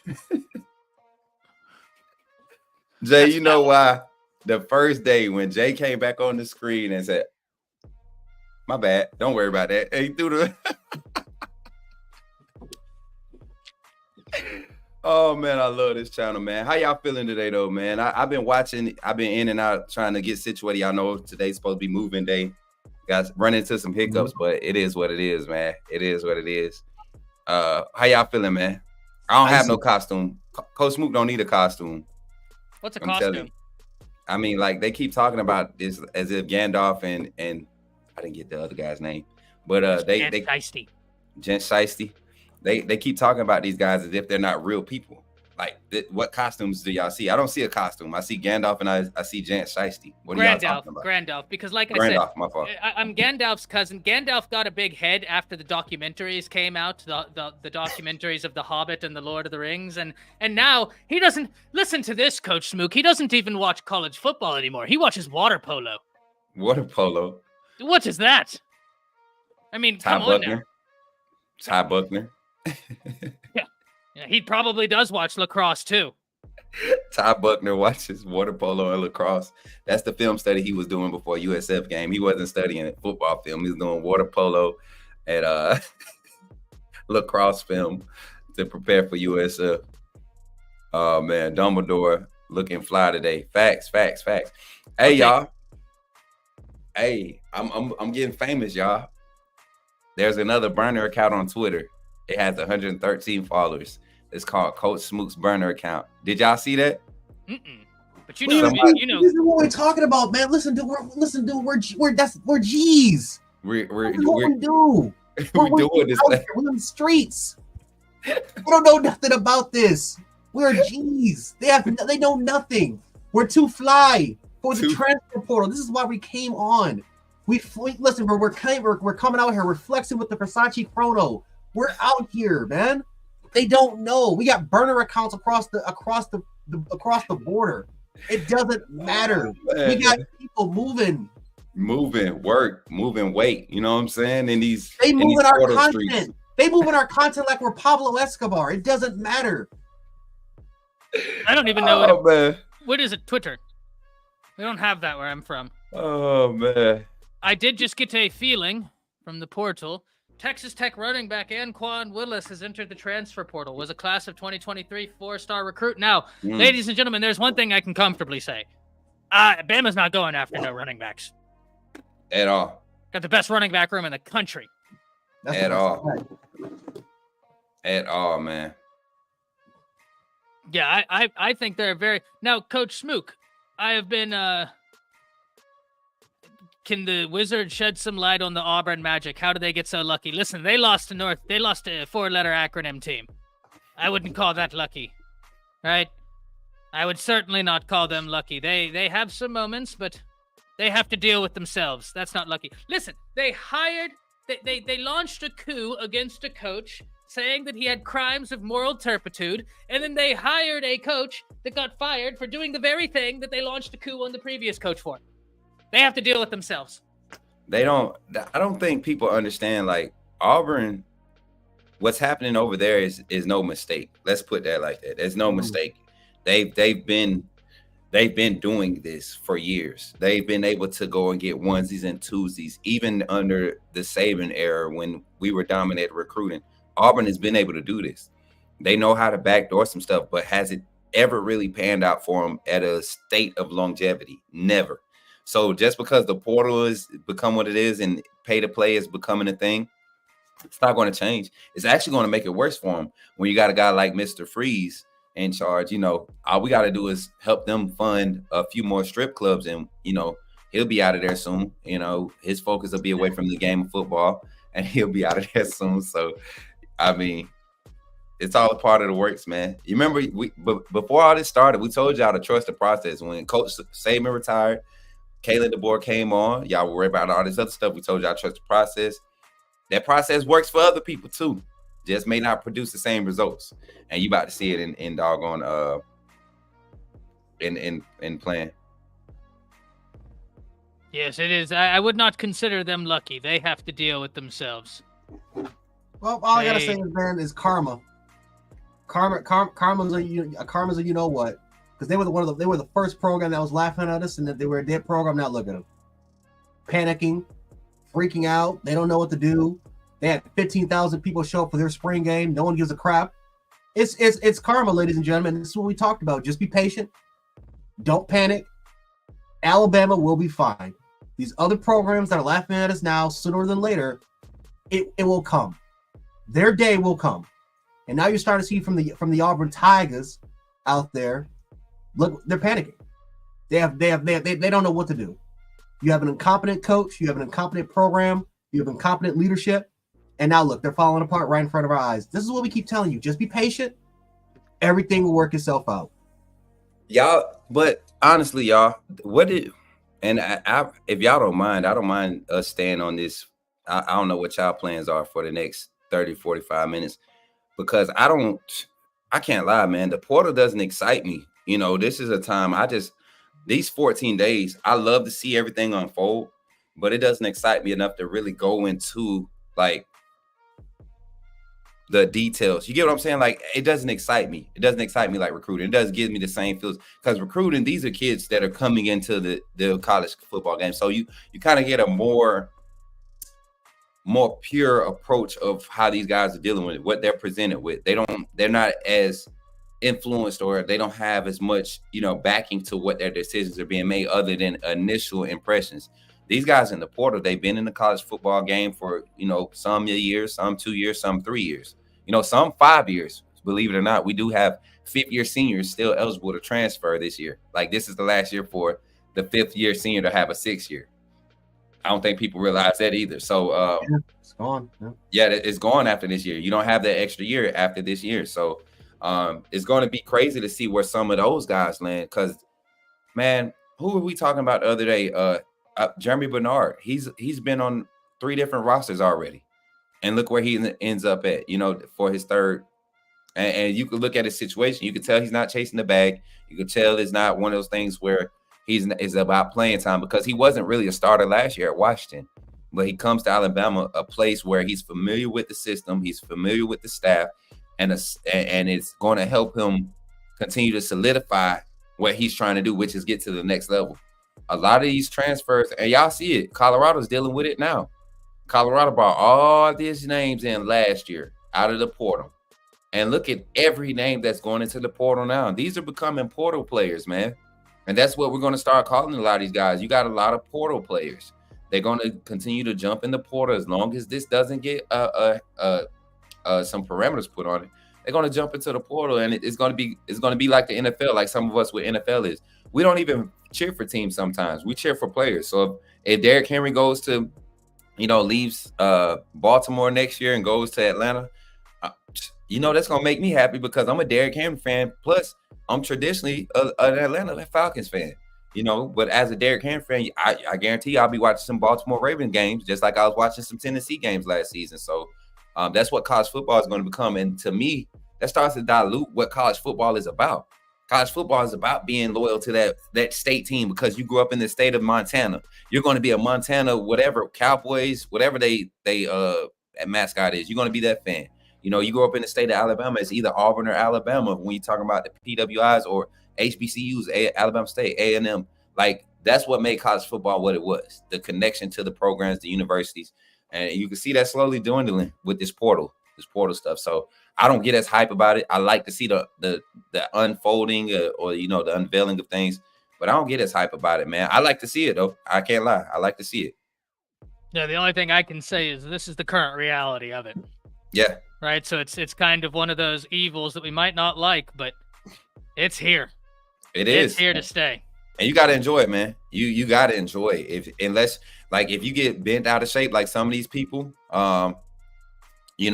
Jay, you know why? The first day when Jay came back on the screen and said, "My bad, don't worry about that," and he threw the. Oh man, I love this channel, man. How y'all feeling today, though, man? I've been watching. I've been in and out trying to get situated. Y'all know today's supposed to be moving day. Guys, run into some hiccups, but it is what it is, man. It is what it is. How y'all feeling, man? I don't have no costume. Coach Smook don't need a costume. What's a costume? I mean, like they keep talking about this as if Gandalf and I didn't get the other guy's name, but Gent Shiesty. They keep talking about these guys as if they're not real people. Like, what costumes do y'all see? I don't see a costume. I see Gandalf and I see Gent Shiesty. What are y'all talking about? Gandalf, because like I Gandalf, said, my fault. I'm Gandalf's cousin. Gandalf got a big head after the documentaries came out, the documentaries of The Hobbit and The Lord of the Rings, and now he doesn't listen to this, Coach Smook. He doesn't even watch college football anymore. He watches water polo. Water polo? What is that? I mean, Ty come on now. Ty Buckner. Yeah, he probably does watch lacrosse too. Ty Buckner watches water polo and lacrosse. That's the film study he was doing before USF game. He wasn't studying football film. He was doing water polo and lacrosse film to prepare for USF. Oh man, Dumbledore looking fly today. Facts. Hey, okay. Y'all. Hey, I'm getting famous, y'all. There's another burner account on Twitter. It has 113 followers. It's called Coach Smook's burner account. Did y'all see that? But you know, this is what we're talking about, man. Listen, dude, we're G's. We're doing this. We're in the streets. We don't know nothing about this. We're G's. They know nothing. We're too fly for the transfer portal. This is why we came on. Listen, we're coming out here. We're flexing with the Versace chrono. We're out here, man. They don't know. We got burner accounts across the border. It doesn't matter. We got people moving work, moving weight. You know what I'm saying? They move in our content. Streets. They move in our content like we're Pablo Escobar. It doesn't matter. I don't even know what is it? Twitter. We don't have that where I'm from. Oh man. I did just get a feeling from the portal. Texas Tech running back Anquan Willis has entered the transfer portal. Was a class of 2023 4-star recruit. Now, ladies and gentlemen, there's one thing I can comfortably say. Bama's not going after no running backs. At all. Got the best running back room in the country. At all, man. Yeah, I think they're very... Now, Coach Smook, I have been can the Wizards shed some light on the Auburn Magic? How did they get so lucky? Listen, they lost to They lost a 4-letter acronym team. I wouldn't call that lucky, right? I would certainly not call them lucky. They have some moments, but they have to deal with themselves. That's not lucky. Listen, they launched a coup against a coach saying that he had crimes of moral turpitude, and then they hired a coach that got fired for doing the very thing that they launched a coup on the previous coach for. They have to deal with themselves. I don't think people understand, like, Auburn, what's happening over there is no mistake. Let's put that like that. There's no mistake. They've been doing this for years. They've been able to go and get onesies and twosies, even under the Saban era when we were dominated recruiting. Auburn has been able to do this. They know how to backdoor some stuff, but has it ever really panned out for them at a state of longevity? Never. So just because the portal has become what it is and pay to play is becoming a thing, it's not going to change. It's actually going to make it worse for them when you got a guy like Mr. Freeze in charge. All we got to do is help them fund a few more strip clubs, and he'll be out of there soon. His focus will be away from the game of football, and he'll be out of there soon. So, I mean, it's all a part of the works, man. You remember before all this started, we told y'all to trust the process. When Coach Saban retired, Kalen DeBoer came on. Y'all were worried about all this other stuff. We told y'all to trust the process. That process works for other people too. Just may not produce the same results, and you about to see it in doggone in playing. Yes, it is. I would not consider them lucky. They have to deal with themselves. Well, all I gotta say is, man, is karma. Karma's a you know what? Because they were the first program that was laughing at us, and that they were a dead program. Now look at them, panicking, freaking out. They don't know what to do. They had 15,000 people show up for their spring game. No one gives a crap. It's karma, ladies and gentlemen. This is what we talked about. Just be patient. Don't panic. Alabama will be fine. These other programs that are laughing at us now, sooner than later, it will come. Their day will come. And now you're starting to see from the Auburn Tigers out there. Look, they're panicking. They don't know what to do. You have an incompetent coach. You have an incompetent program. You have incompetent leadership. And now look, they're falling apart right in front of our eyes. This is what we keep telling you. Just be patient. Everything will work itself out. Y'all, but honestly, y'all, if y'all don't mind, I don't mind us staying on this. I don't know what y'all plans are for the next 30, 45 minutes, because I can't lie, man. The portal doesn't excite me. This is a time these 14 days, I love to see everything unfold, but it doesn't excite me enough to really go into like the details. You get what I'm saying? Like, it doesn't excite me. It doesn't excite me like recruiting. It doesn't give me the same feels, because recruiting, these are kids that are coming into the college football game. So you kind of get a more pure approach of how these guys are dealing with it, what they're presented with. They're not as influenced, or they don't have as much, backing to what their decisions are being made other than initial impressions. These guys in the portal, they've been in the college football game for, some years, some 2 years, some 3 years, some 5 years. Believe it or not, we do have fifth-year seniors still eligible to transfer this year. Like, this is the last year for the fifth-year senior to have a 6th year. I don't think people realize that either. So, it's gone. Yeah, it's gone after this year. You don't have that extra year after this year. So, it's going to be crazy to see where some of those guys land. Because, man, who were we talking about the other day? Jeremy Bernard. He's been on 3 different rosters already, and look where he ends up at. For his third. And you could look at his situation. You could tell he's not chasing the bag. You could tell it's not one of those things where is about playing time, because he wasn't really a starter last year at Washington. But he comes to Alabama, a place where he's familiar with the system, he's familiar with the staff, and it's going to help him continue to solidify what he's trying to do, which is get to the next level. A lot of these transfers, and y'all see it, Colorado's dealing with it now. Colorado brought all these names in last year out of the portal. And look at every name that's going into the portal now. These are becoming portal players, man. And that's what we're going to start calling a lot of these guys. You got a lot of portal players. They're going to continue to jump in the portal as long as this doesn't get some parameters put on it. They're going to jump into the portal, and it's going to be like the NFL, like some of us with NFL is. We don't even cheer for teams sometimes. We cheer for players. So if Derrick Henry goes to, leaves Baltimore next year and goes to Atlanta, that's gonna make me happy because I'm a Derrick Henry fan. Plus, I'm traditionally an Atlanta Falcons fan. But as a Derrick Henry fan, I guarantee you I'll be watching some Baltimore Ravens games just like I was watching some Tennessee games last season. So that's what college football is going to become. And to me, that starts to dilute what college football is about. College football is about being loyal to that state team because you grew up in the state of Montana. You're going to be a Montana, whatever, Cowboys, whatever they mascot is. You're going to be that fan. You grew up in the state of Alabama. It's either Auburn or Alabama when you're talking about the PWIs or HBCUs, Alabama State, A&M. Like, that's what made college football what it was, the connection to the programs, the universities. And you can see that slowly dwindling with this portal stuff. So I don't get as hype about it. I like to see the unfolding or the unveiling of things, but I don't get as hype about it, man. I like to see it, though. I can't lie. I like to see it. Yeah, the only thing I can say is this is the current reality of it. Yeah. Right? So it's kind of one of those evils that we might not like, but it's here. It's here to stay. And you got to enjoy it, man. You got to enjoy it. If you get bent out of shape like some of these people, you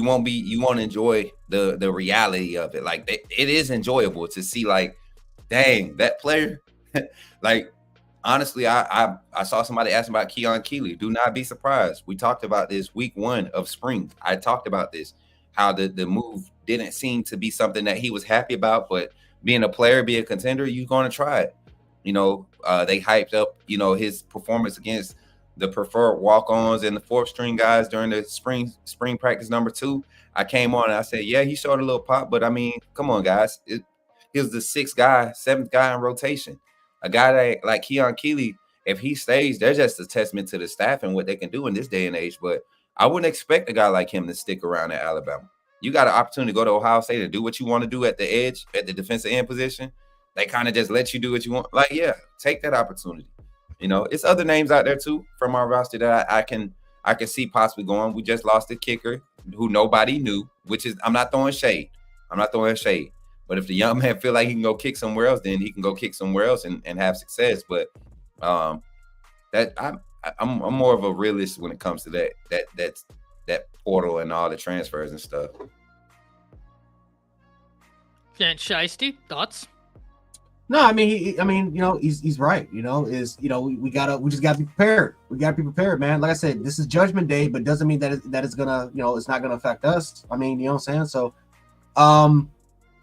won't enjoy the reality of it. Like, it is enjoyable to see, like, dang, that player. Like, honestly, I saw somebody asking about Keon Keeley. Do not be surprised. We talked about this week 1 of spring. I talked about this, how the move didn't seem to be something that he was happy about, but being a player, be a contender, you're going to try it. They hyped up, his performance against the preferred walk-ons and the 4th string guys during the spring practice number 2. I came on and I said, yeah, he showed a little pop, but I mean, come on, guys. He was the 7th guy in rotation. A guy like Keon Keeley, if he stays, they're just a testament to the staff and what they can do in this day and age. But I wouldn't expect a guy like him to stick around at Alabama. You got an opportunity to go to Ohio State and do what you want to do at the edge, at the defensive end position. They kind of just let you do what you want. Like, yeah, take that opportunity. It's other names out there too from our roster that I can see possibly going. We just lost a kicker who nobody knew, which is, I'm not throwing shade. But if the young man feel like he can go kick somewhere else, then he can go kick somewhere else and have success. But I'm more of a realist when it comes to that portal and all the transfers and stuff. Shiesty, thoughts? No, I mean, he's right. We just gotta be prepared. We gotta be prepared, man. Like I said, this is Judgment Day, but doesn't mean that it's gonna, it's not gonna affect us. I mean, you know what I'm saying? So,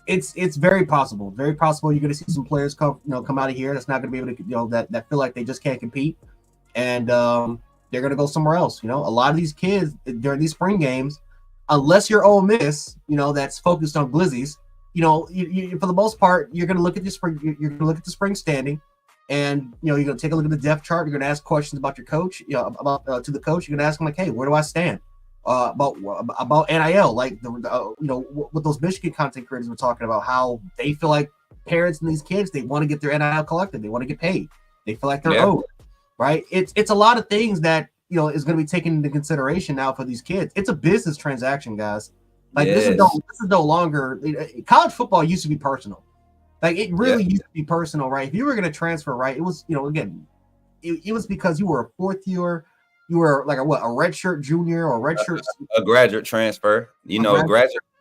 it's very possible you're gonna see some players come out of here that's not gonna be able to, that feel like they just can't compete, and they're gonna go somewhere else. A lot of these kids during these spring games, unless you're Ole Miss, that's focused on Glizzies. You for the most part, you're going to look at the spring. You're going to look at the spring standing, and you're going to take a look at the depth chart. You're going to ask questions about your coach, about to the coach. You're going to ask him like, "Hey, where do I stand about NIL?" Like what those Michigan content creators were talking about, how they feel like parents and these kids, they want to get their NIL collected. They want to get paid. They feel like they're owed. Right? It's a lot of things that is going to be taken into consideration now for these kids. It's a business transaction, guys. Like, this is no longer – college football used to be personal. Like, it really used to be personal, right? If you were going to transfer, right, it was, again, it was because you were a 4th year, you were like a redshirt junior or redshirt – a graduate transfer,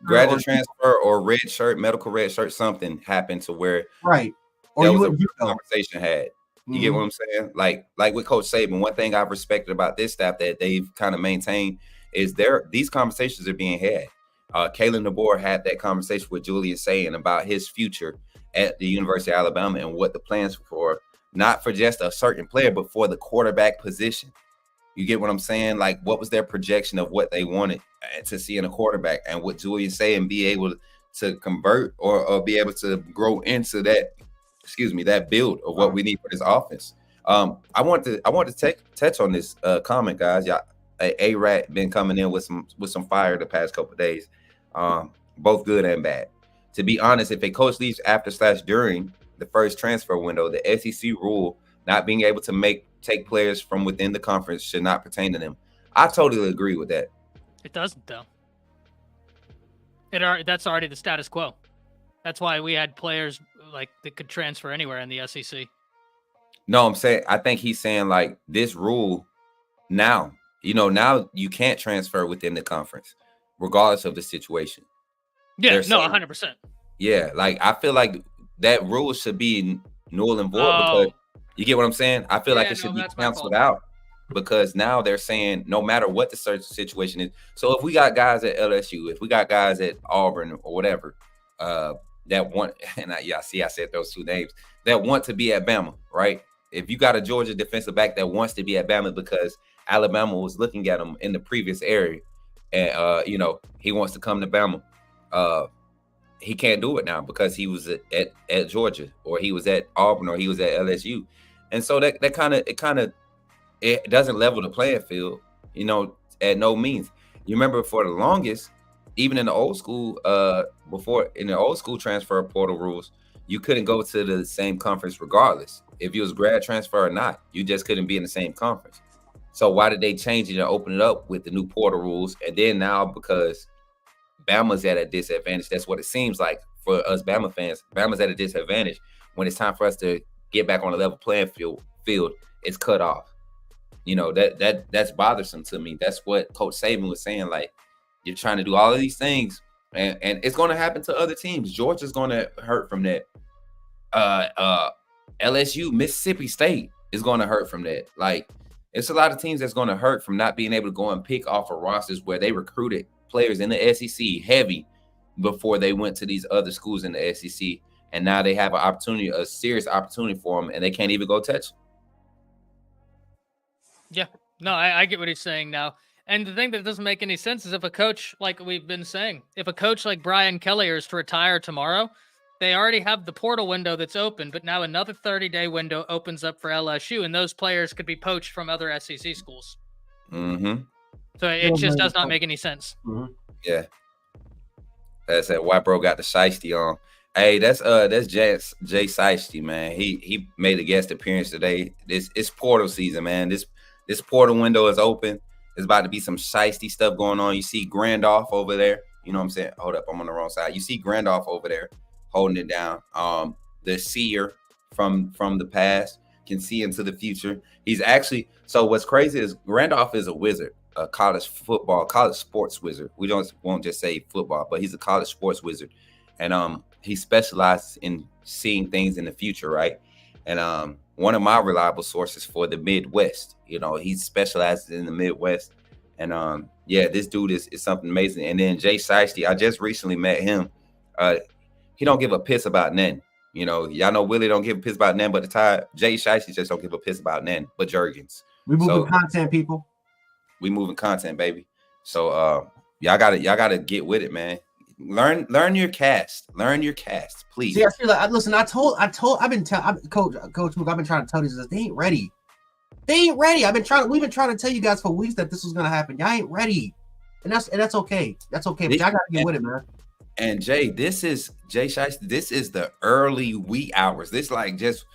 graduate transfer or red shirt, medical red shirt, something happened to where – right. Or you was a conversation had. You get what I'm saying? Like with Coach Saban, one thing I've respected about this staff that they've kind of maintained is these conversations are being had. Kalen DeBoer had that conversation with Julius saying about his future at the University of Alabama and what the plans for, not for just a certain player, but for the quarterback position. You get what I'm saying? Like, what was their projection of what they wanted to see in a quarterback, and what Julius say and be able to convert or be able to grow into that, that build of what we need for this offense. I want to touch on this comment, guys. Y'all, A-Rat been coming in with some fire the past couple of days. Both good and bad. To be honest, if a coach leaves after/during the first transfer window, the SEC rule not being able to take players from within the conference should not pertain to them. I totally agree with that. It doesn't, though. That's already the status quo. That's why we had players like that could transfer anywhere in the SEC. No, I think he's saying like this rule now, now you can't transfer within the conference, regardless of the situation. Yeah, They're no, saying, 100%. yeah, like I feel like that rule should be null and void because Oh, you get what I'm saying? I feel like yeah, it should no, be that's my canceled fault. out because now they're saying no matter what the search situation is. So if we got guys at LSU, if we got guys at Auburn or whatever, that want, and I said those two names, that want to be at Bama, right? If you got a Georgia defensive back that wants to be at Bama because Alabama was looking at him in the previous area, and he wants to come to Bama, he can't do it now because he was at Georgia or he was at Auburn or he was at LSU, and so that it doesn't level the playing field, at no means. You remember for the longest, even in the old school, before in the old school transfer portal rules, you couldn't go to the same conference regardless if you was grad transfer or not. You just couldn't be in the same conference. So why did they change it and open it up with the new portal rules? And then now because Bama's at a disadvantage, that's what it seems like for us Bama fans. Bama's at a disadvantage when it's time for us to get back on a level playing field. It's cut off. That's bothersome to me. That's what Coach Saban was saying. Like, you're trying to do all of these things, and it's going to happen to other teams. Georgia's going to hurt from that. LSU, Mississippi State is going to hurt from that. Like, it's a lot of teams that's going to hurt from not being able to go and pick off of rosters where they recruited players in the SEC heavy before they went to these other schools in the SEC, and now they have a serious opportunity for them, and they can't even go touch them. Yeah, no, I get what he's saying now. And the thing that doesn't make any sense is if a coach, like we've been saying, if a coach like Brian Kelly is to retire tomorrow, they already have the portal window that's open, but now another 30-day window opens up for LSU, and those players could be poached from other SEC schools. Mm-hmm. So it just does not make any sense. Mm-hmm. Yeah. That's that white bro got the shiesty on. Hey, that's Jay Shiesty, man. He made a guest appearance today. It's portal season, man. This portal window is open. There's about to be some shiesty stuff going on. You see Grandoff over there. You know what I'm saying? Hold up, I'm on the wrong side. You see Grandoff over there holding it down. The seer from the past can see into the future. He's actually, so what's crazy is Grandoff is a wizard, a college sports wizard. We won't just say football, but he's a college sports wizard. And he specializes in seeing things in the future, right? And one of my reliable sources for the Midwest, he specializes in the Midwest. And this dude is something amazing. And then Jay Shiesty, I just recently met him. He don't give a piss about nothing. Y'all know Willie don't give a piss about nothing but the Tide. Jay Shiesty just don't give a piss about nothing but Jergens. We moving content, people. We moving content, baby. So y'all gotta get with it, man. Learn your cast. Learn your cast, please. See, I feel like listen. I've been telling Coach Mook. I've been trying to tell these this. They ain't ready. They ain't ready. We've been trying to tell you guys for weeks that this was gonna happen. Y'all ain't ready, and that's okay. That's okay. But y'all gotta get with it, man. And Jay, this is Jay Shiesty. This is the early wee hours. This just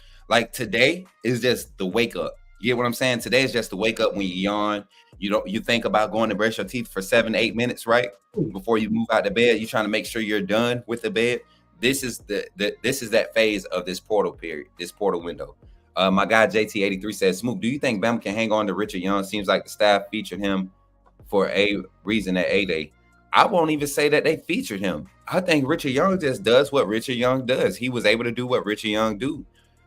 today is just the wake up. You get what I'm saying? Today is just the wake up when you yawn. You think about going to brush your teeth for 7-8 minutes, right? Before you move out the bed, you're trying to make sure you're done with the bed. This is that phase of this portal period, this portal window. My guy JT83 says, Smoop, do you think Bama can hang on to Richard Young? Seems like the staff featured him for a reason at A-Day. I won't even say that they featured him. I think Richard Young just does what Richard Young does. He was able to do what Richard Young do.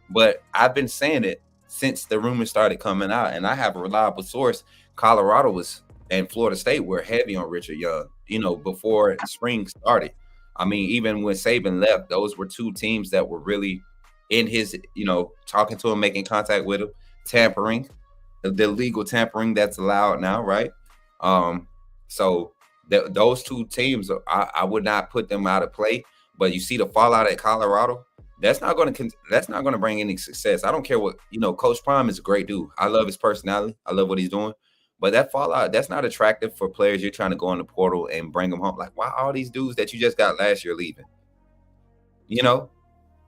But I've been saying it since the rumors started coming out, and I have a reliable source. Colorado and Florida State were heavy on Richard Young, before spring started. I mean, even when Saban left, those were two teams that were really in his, talking to him, making contact with him, tampering, the legal tampering that's allowed now, right? So those two teams, I would not put them out of play. But you see the fallout at Colorado. That's not going to bring any success. I don't care what, Coach Prime is a great dude. I love his personality. I love what he's doing. But that fallout, that's not attractive for players you're trying to go in the portal and bring them home. Like, why all these dudes that you just got last year leaving? And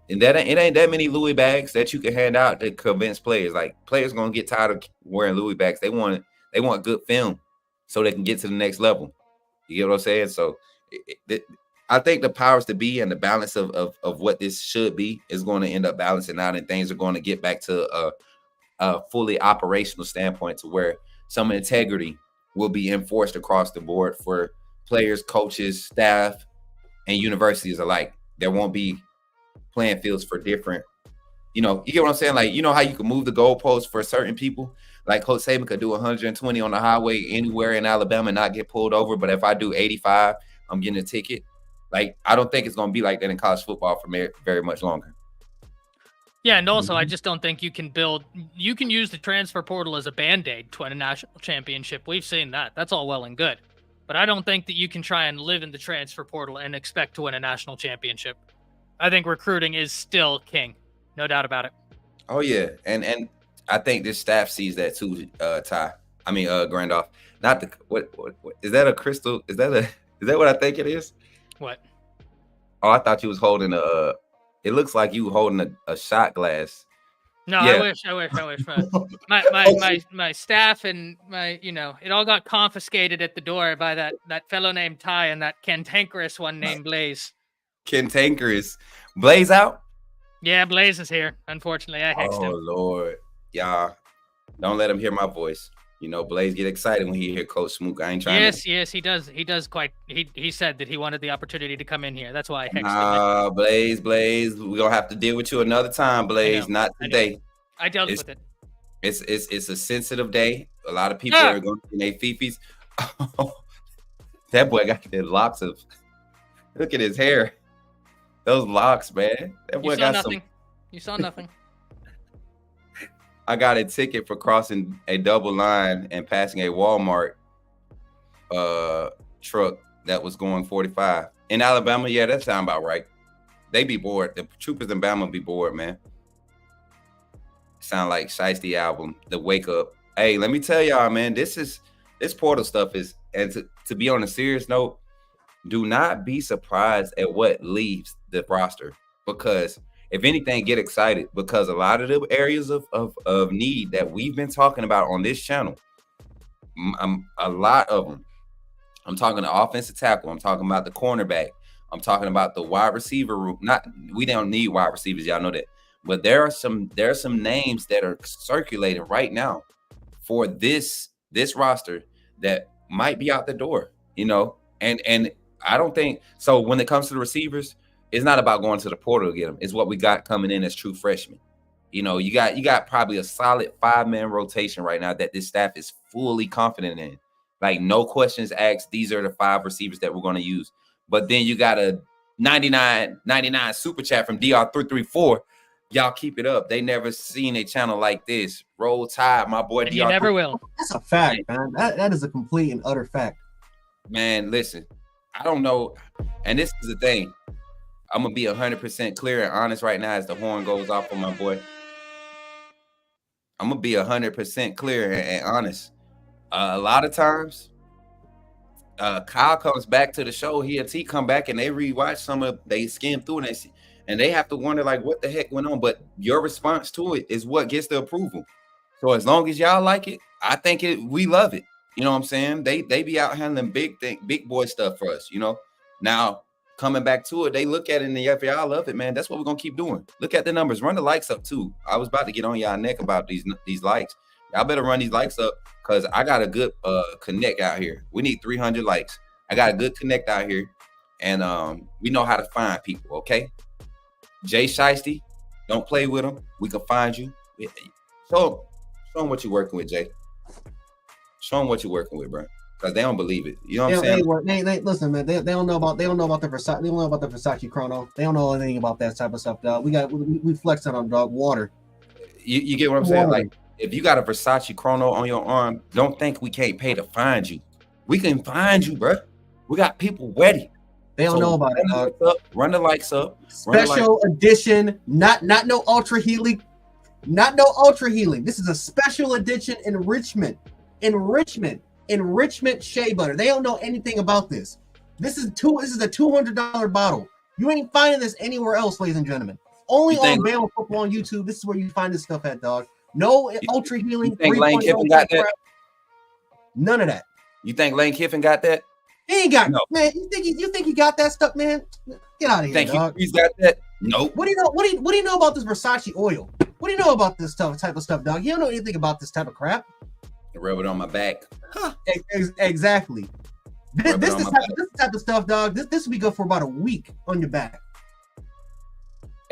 it ain't that many Louis bags that you can hand out to convince players. Like, players going to get tired of wearing Louis bags. They want good film so they can get to the next level. You get what I'm saying? So I think the powers to be and the balance of what this should be is going to end up balancing out, and things are going to get back to a fully operational standpoint to where some integrity will be enforced across the board for players, coaches, staff, and universities alike. There won't be playing fields for different, you get what I'm saying? Like, how you can move the goalposts for certain people? Like Coach Saban could do 120 on the highway anywhere in Alabama and not get pulled over. But if I do 85, I'm getting a ticket. Like, I don't think it's going to be like that in college football for very much longer. Yeah, and also I just don't think you can use the transfer portal as a Band-Aid to win a national championship. We've seen that. That's all well and good. But I don't think that you can try and live in the transfer portal and expect to win a national championship. I think recruiting is still king. No doubt about it. Oh, yeah. And I think this staff sees that too, Grandolph. Not the what is that a crystal? Is that what I think it is? What? Oh, I thought you was holding it looks like you holding a shot glass. No, yeah. I wish. My staff and my, it all got confiscated at the door by that fellow named Ty and that cantankerous one named Blaze. Cantankerous. Blaze out? Yeah, Blaze is here. Unfortunately, I hexed him. Oh, Lord. Y'all, don't let him hear my voice. Blaze get excited when he hear Coach Smook. I ain't trying Yes, he does. He does quite. He said that he wanted the opportunity to come in here. That's why I hexed him. Blaze. We're going to have to deal with you another time, Blaze. Not today. I dealt with it. It's a sensitive day. A lot of people are going to be in their fifis. That boy got the locks of. Look at his hair. Those locks, man. That boy got nothing. You saw nothing. I got a ticket for crossing a double line and passing a Walmart truck that was going 45. In Alabama, yeah, that sound about right. They be bored. The troopers in Bama be bored, man. Sound like Shiesty album, The Wake Up. Hey, let me tell y'all, man, this portal stuff is, and to be on a serious note, do not be surprised at what leaves the roster, because if anything, get excited, because a lot of the areas of need that we've been talking about on this channel, a lot of them, I'm talking the offensive tackle, I'm talking about the cornerback, I'm talking about the wide receiver room. We don't need wide receivers, y'all know that, but there are some names that are circulating right now for this roster that might be out the door, and I don't think so. When it comes to the receivers, it's not about going to the portal to get them. It's what we got coming in as true freshmen. You got probably a solid 5-man rotation right now that this staff is fully confident in. Like, no questions asked. These are the 5 receivers that we're going to use. But then you got a 99 super chat from DR334. Y'all keep it up. They never seen a channel like this. Roll Tide, my boy. You never will. That's a fact, man. That is a complete and utter fact. Man, listen. I don't know. And this is the thing. I'm going to be 100% clear and honest right now as the horn goes off on my boy. I'm going to be 100% clear and honest. A lot of times, Kyle comes back to the show. He and T come back and they rewatch they skim through and they have to wonder, like, what the heck went on? But your response to it is what gets the approval. So as long as y'all like it, I think we love it. You know what I'm saying? They be out handling big boy stuff for us, Now, coming back to it, they look at it and if y'all love it, man, that's what we're going to keep doing. Look at the numbers. Run the likes up, too. I was about to get on y'all neck about these likes. Y'all better run these likes up because I got a good connect out here. We need 300 likes. I got a good connect out here, and we know how to find people, okay? Jay Shiesty, don't play with him. We can find you. Show them what you're working with, Jay. Show them what you're working with, bro, because they don't believe it. You know what I'm saying? They listen, man. They don't know about the Versace. They don't know about the Versace Chrono. They don't know anything about that type of stuff, dog. We flexed on dog water. You get what I'm saying? Like, if you got a Versace Chrono on your arm, don't think we can't pay to find you. We can find you, bro. We got people ready. They don't know about it. Run the likes up. Special edition, not no ultra healing, not no ultra healing. This is a special edition enrichment shea butter. They don't know anything about this. This is a $200 bottle. You ain't finding this anywhere else, ladies and gentlemen. Only on Bama Football on YouTube. This is where you find this stuff at, dog. No ultra healing. You think Lane Kiffin got that? None of that. You think Lane Kiffin got that? He ain't got No. man. You think he got that stuff, man? Get out of here, Think dog. he's got that? Nope. What do you know? What do you know about this Versace oil? What do you know about this type of stuff, dog? You don't know anything about this type of crap. Rub it on my back. Exactly. This Rub it on my this type of stuff, dog. This will be good for about a week on your back.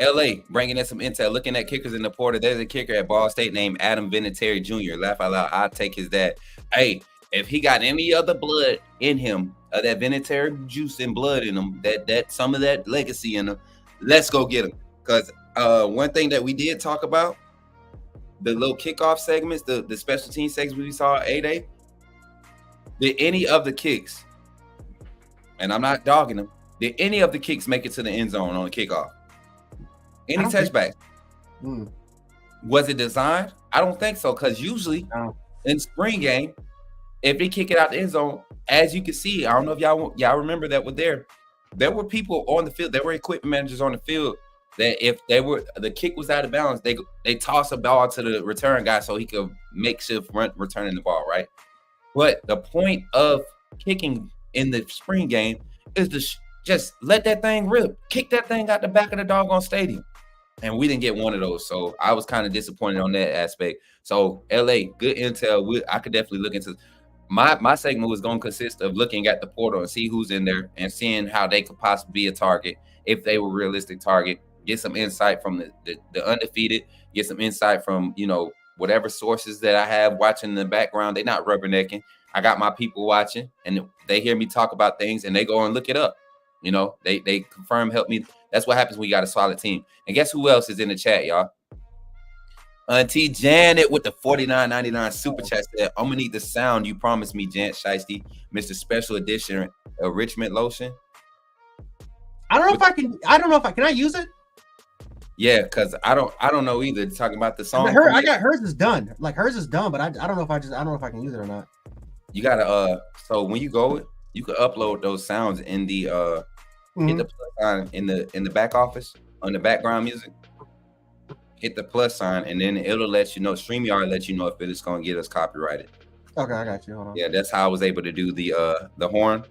LA bringing in some intel. Looking at kickers in the portal. There's a kicker at Ball State named Adam Vinatieri Jr. Laugh out loud. I'll take his dad. Hey, if he got any other blood in him, that Vinatieri juice and blood in him, that some of that legacy in him, let's go get him. Because one thing that we did talk about, the little kickoff segments, the special team segments we saw at 8A, did any of the kicks, and I'm not dogging them, did any of the kicks make it to the end zone on the kickoff? Any touchbacks? Was it designed? I don't think so, because usually in spring game, if they kick it out the end zone, as you can see, I don't know if y'all remember that there were people on the field, there were equipment managers on the field that if the kick was out of bounds, they toss a ball to the return guy so he could makeshift returning the ball, right? But the point of kicking in the spring game is to just let that thing rip, kick that thing out the back of the doggone stadium. And we didn't get one of those. So I was kind of disappointed on that aspect. So LA, good intel. I could definitely look into my segment was going to consist of looking at the portal and see who's in there and seeing how they could possibly be a target, if they were a realistic target, get some insight from the undefeated, get some insight from, whatever sources that I have watching in the background. They're not rubbernecking. I got my people watching and they hear me talk about things and they go and look it up. They confirm, help me. That's what happens when you got a solid team. And guess who else is in the chat, y'all? Auntie Janet with the $49.99 super chat said, I'm gonna need the sound you promised me, Jan Shiesty, Mr. Special Edition Richmond Lotion. I don't know if I can I use it? Yeah, because I don't know either. Talking about the song. I got hers is done. Like hers is done, but I don't know if I don't know if I can use it or not. You gotta so when you go, you can upload those sounds in the hit the plus sign in the back office on the background music. Hit the plus sign and then it'll let you know. StreamYard let you know if it is gonna get us copyrighted. Okay, I got you. Hold on. Yeah, that's how I was able to do the horn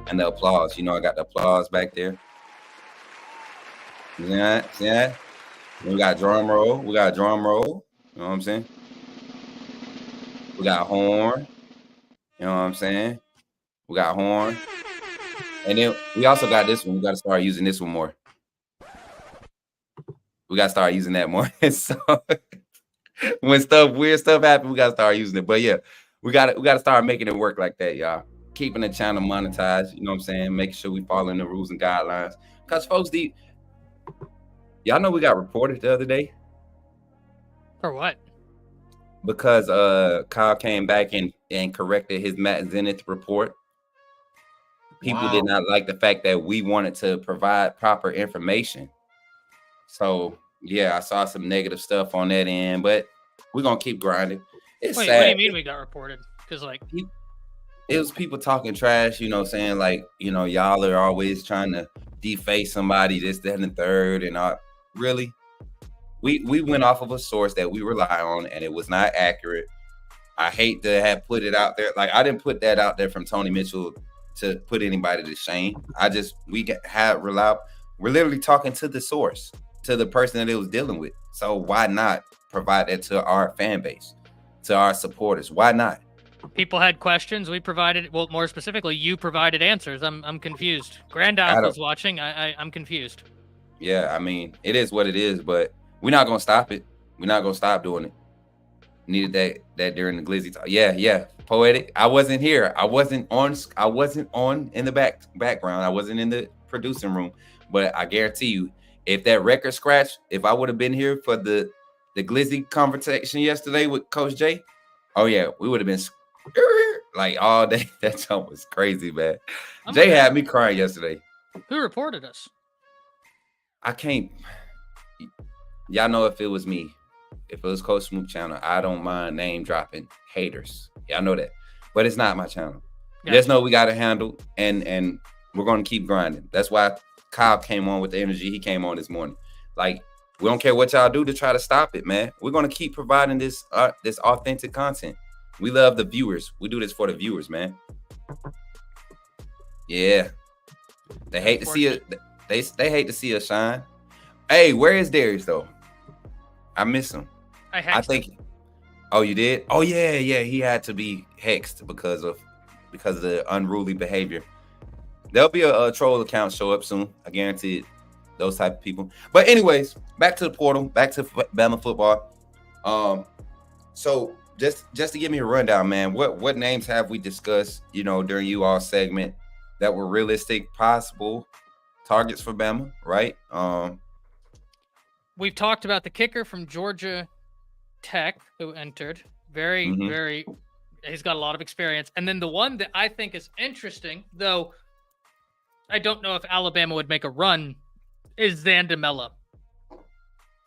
and the applause. I got the applause back there. See that? We got drum roll. You know what I'm saying? We got horn. You know what I'm saying? We got horn. And then we also got this one. We got to start using this one more. We got to start using that more. So when weird stuff happens, we got to start using it. But yeah, we got to start making it work like that, y'all. Keeping the channel monetized, you know what I'm saying? Making sure we following the rules and guidelines. Because folks, y'all know we got reported the other day. For what? Because Kyle came back and corrected his Matt Zenith report. People did not like the fact that we wanted to provide proper information. So yeah, I saw some negative stuff on that end, but we're gonna keep grinding. It's sad. What do you mean we got reported? Because it was people talking trash, saying like, y'all are always trying to deface somebody, this, that, and the third, and really. We went off of a source that we rely on, and it was not accurate. I hate to have put it out there. Like, I didn't put that out there from Tony Mitchell to put anybody to shame. We're literally talking to the source, to the person that it was dealing with. So why not provide that to our fan base, to our supporters? Why not? People had questions. We provided, well, more specifically, you provided answers. I'm confused. Grand Alpha was watching. I'm confused. Yeah, I mean, it is what it is, but we're not gonna stop it. We're not gonna stop doing it. Needed that during the Glizzy talk. Yeah. Poetic. I wasn't here. I wasn't on in the background. I wasn't in the producing room. But I guarantee you, if that record scratch, if I would have been here for the Glizzy conversation yesterday with Coach J, oh yeah, we would have been like all day. That jump was crazy, man. Jay had me crying yesterday. Who reported us? I can't. Y'all know if it was me, if it was Coach Smoop channel, I don't mind name dropping haters. Y'all know that, but it's not my channel. Yeah. Just know we got to handle, and we're going to keep grinding. That's why Kyle came on with the energy he came on this morning. Like, we don't care what y'all do to try to stop it, man. We're going to keep providing this authentic content. We love the viewers. We do this for the viewers, man. Yeah, they hate to see it. They hate to see us shine. Hey, where is Darius though? I miss him. I think. Oh, you did? Oh yeah. He had to be hexed because of the unruly behavior. There'll be a troll account show up soon. I guarantee it. Those type of people. But anyways, back to the portal. Back to Bama football. So just to give me a rundown, man. What names have we discussed? During you all segment that were realistic, possible targets for Bama, right? We've talked about the kicker from Georgia Tech who entered. Very, he's got a lot of experience. And then the one that I think is interesting, though I don't know if Alabama would make a run, is Zandamela,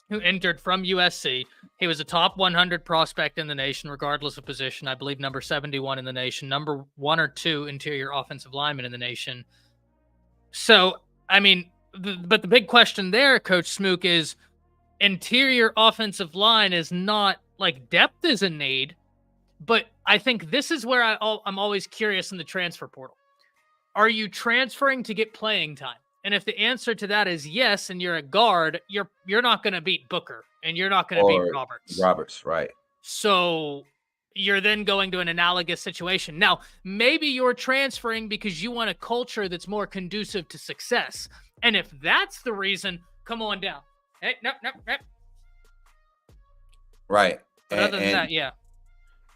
who entered from USC. He was a top 100 prospect in the nation, regardless of position. I believe number 71 in the nation, number 1 or 2 interior offensive lineman in the nation. So, I mean, but the big question there, Coach Smook, is interior offensive line is not like depth is a need, but I think this is where I'm always curious in the transfer portal. Are you transferring to get playing time? And if the answer to that is yes, and you're a guard, you're not going to beat Booker, and you're not going to beat Roberts. Roberts, right. So you're then going to an analogous situation. Now, maybe you're transferring because you want a culture that's more conducive to success. And if that's the reason, come on down. Hey, no. Right. But other than that, yeah.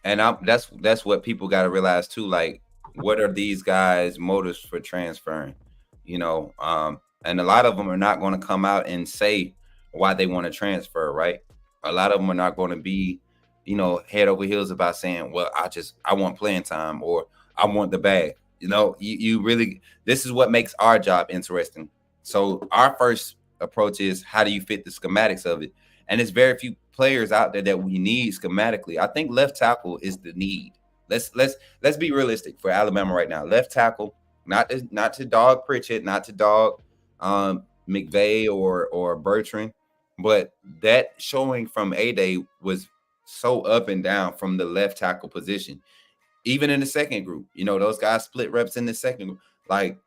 And that's what people got to realize too. Like, what are these guys' motives for transferring? And a lot of them are not going to come out and say why they want to transfer, right? A lot of them are not going to be, head over heels about saying, well, I want playing time, or I want the bag. You really, this is what makes our job interesting. So our first approach is, how do you fit the schematics of it? And there's very few players out there that we need schematically. I think left tackle is the need. Let's be realistic for Alabama right now. Left tackle, not to dog Pritchett, not to dog McVay or Bertrand, but that showing from A-Day was so up and down from the left tackle position. Even in the second group, those guys split reps in the second group. Like,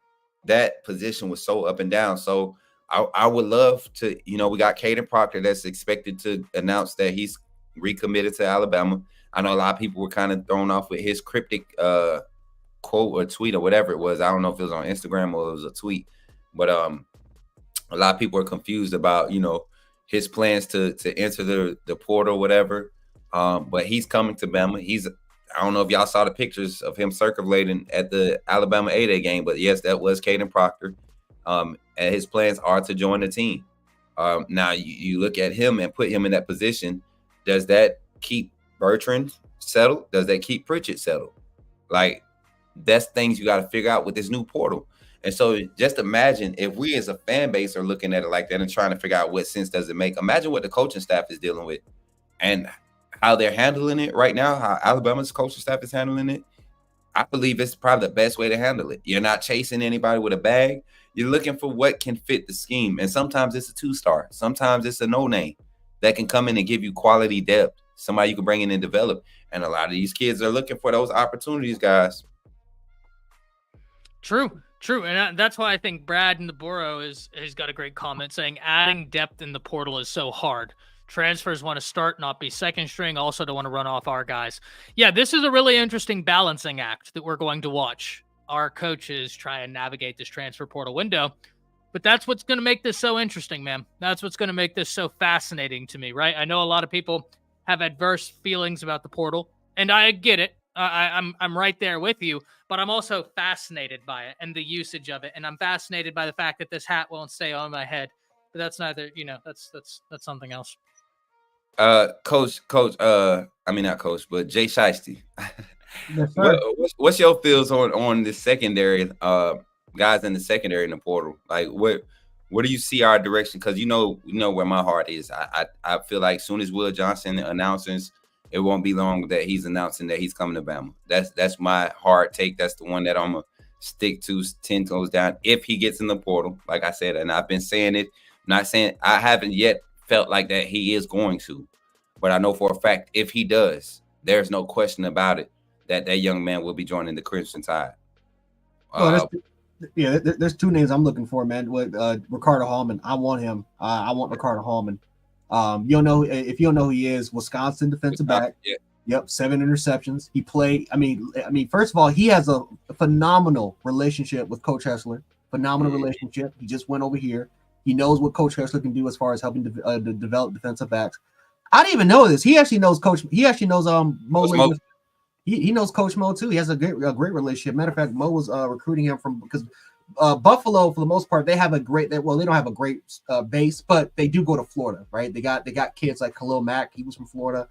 that position was so up and down. So I would love to, we got Caden Proctor that's expected to announce that he's recommitted to Alabama. I know a lot of people were kind of thrown off with his cryptic quote or tweet or whatever it was. I don't know if it was on Instagram or it was a tweet, but a lot of people are confused about, his plans to enter the portal or whatever. But he's coming to Bama. I don't know if y'all saw the pictures of him circulating at the Alabama A-Day game, but yes, that was Caden Proctor. And his plans are to join the team. Now you look at him and put him in that position. Does that keep Bertrand settled? Does that keep Pritchett settled? Like, that's things you got to figure out with this new portal. And so just imagine if we as a fan base are looking at it like that and trying to figure out what sense does it make. Imagine what the coaching staff is dealing with and how they're handling it right now, how Alabama's coaching staff is handling it. I believe it's probably the best way to handle it. You're not chasing anybody with a bag. You're looking for what can fit the scheme. And sometimes it's a 2-star. Sometimes it's a no-name that can come in and give you quality depth, somebody you can bring in and develop. And a lot of these kids are looking for those opportunities, guys. True. And that's why I think Brad in the Borough has got a great comment saying adding depth in the portal is so hard. Transfers want to start, not be second string, also don't want to run off our guys. Yeah, this is a really interesting balancing act that we're going to watch our coaches try and navigate this transfer portal window. But that's what's going to make this so interesting, man. That's what's going to make this so fascinating to me, right? I know a lot of people have adverse feelings about the portal, and I get it. I'm right there with you, but I'm also fascinated by it and the usage of it, and I'm fascinated by the fact that this hat won't stay on my head. But that's neither, that's something else. Coach, I mean not coach, but Jay Shiesty. Yes, what's your feels on the secondary guys in the secondary in the portal? Like, what do you see our direction? Because you know where my heart is. I feel like as soon as Will Johnson announces, it won't be long that he's announcing that he's coming to Bama. That's my hard take. That's the one that I'm gonna stick to 10 toes down if he gets in the portal. Like I said, and I've been saying it. Not saying I haven't yet felt like that he is going to, but I know for a fact if he does, there's no question about it that young man will be joining the Crimson Tide. there's two names I'm looking for, man. With Ricardo Hallman, I want him. I want Ricardo Hallman. You don't know if you don't know who he is. Wisconsin defensive back. Yeah. Yep, 7 interceptions. He played. I mean, first of all, he has a phenomenal relationship with Coach Hessler. Phenomenal relationship. He just went over here. He knows what Coach Hessler can do as far as helping to develop defensive backs. I didn't even know this. He actually knows Coach. He actually knows Mo. He knows Coach Mo too. He has a great relationship. Matter of fact, Mo was recruiting him from because Buffalo, for the most part, they have a great. They don't have a great base, but they do go to Florida, right? They got kids like Khalil Mack. He was from Florida.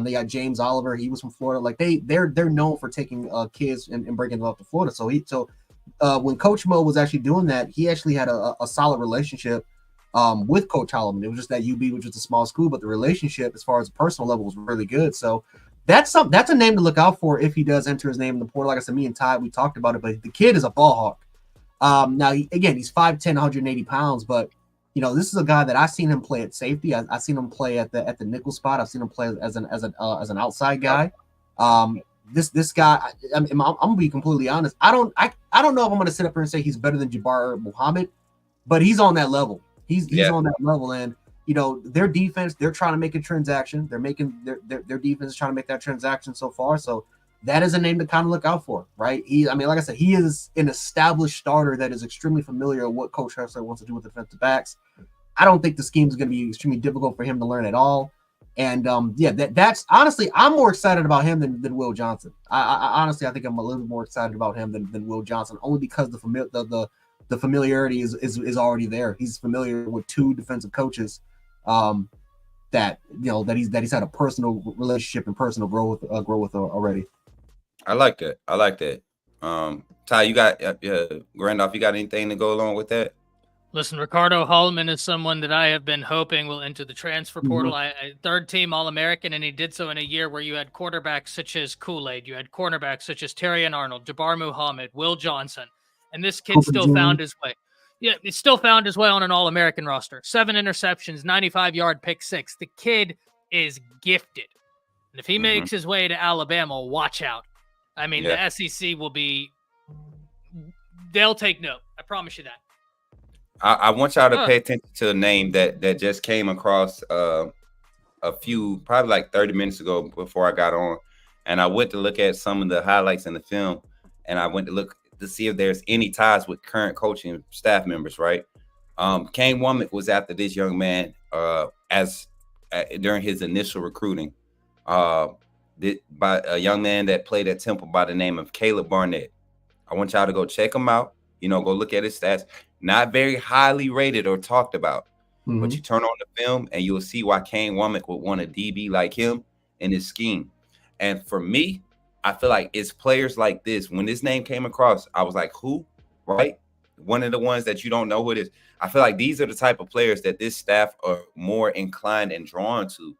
They got James Oliver. He was from Florida. Like they're known for taking kids and bringing them up to Florida. So when Coach Mo was actually doing that, he actually had a solid relationship with Coach Holloman. It was just that UB was just a small school, but the relationship as far as the personal level was really good. So that's a name to look out for if he does enter his name in the portal. Like I said, me and Ty, we talked about it, but the kid is a ball hawk. Now, he's 5'10", 180 pounds, but this is a guy that I've seen him play at safety. I've seen him play at the nickel spot. I've seen him play as an outside guy. This guy, I'm gonna be completely honest. I don't know if I'm gonna sit up here and say he's better than Jabbar Muhammad, but he's on that level. He's on that level, and their defense, they're trying to make a transaction. They're making their defense is trying to make that transaction so far. So that is a name to kind of look out for, right? Like I said, he is an established starter that is extremely familiar with what Coach Hessler wants to do with defensive backs. I don't think the scheme is going to be extremely difficult for him to learn at all. And that's honestly, I'm more excited about him than Will Johnson. I honestly, I think I'm a little bit more excited about him than Will Johnson, only because the familiarity is already there. He's familiar with two defensive coaches that he's had a personal relationship and personal growth with already. I like that. Ty, you got Randolph, you got anything to go along with that? Listen, Ricardo Hallman is someone that I have been hoping will enter the transfer portal. I third team All-American, and he did so in a year where you had quarterbacks such as Kool-Aid, you had cornerbacks such as Terry and Arnold, Jabbar Muhammad, Will Johnson, and this kid still found his way. Yeah, he still found his way on an All-American roster. 7 interceptions, 95-yard pick six. The kid is gifted. And if he makes his way to Alabama, watch out. The SEC will be – they'll take note. I promise you that. I want y'all to pay attention to a name that just came across a few, probably like 30 minutes ago before I got on. And I went to look at some of the highlights in the film, and I went to look to see if there's any ties with current coaching staff members, right? Kane Womack was after this young man during his initial recruiting by a young man that played at Temple by the name of Caleb Barnett. I want y'all to go check him out, go look at his stats. Not very highly rated or talked about, but you turn on the film and you'll see why Kane Womack would want a DB like him in his scheme. And for me, I feel like it's players like this. When this name came across, I was like, who? Right? One of the ones that you don't know who it is. I feel like these are the type of players that this staff are more inclined and drawn to.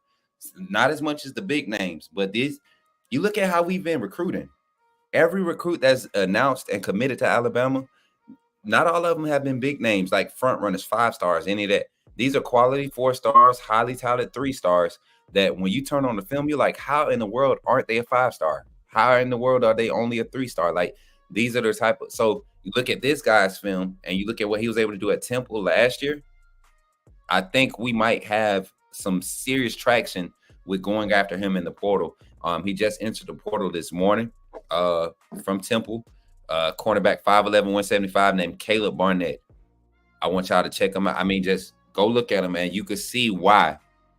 Not as much as the big names, but you look at how we've been recruiting. Every recruit that's announced and committed to Alabama, not all of them have been big names like front runners, 5 stars, any of that. These are quality 4 stars, highly touted 3 stars that when you turn on the film, you're like, how in the world aren't they a 5-star? How in the world are they only a 3-star? Like, these are the type of – so you look at this guy's film and you look at what he was able to do at Temple last year, I think we might have some serious traction with going after him in the portal. He just entered the portal this morning from Temple. Cornerback 5'11", 175 named Caleb Barnett. I want y'all to check him out. Just go look at him, and you could see why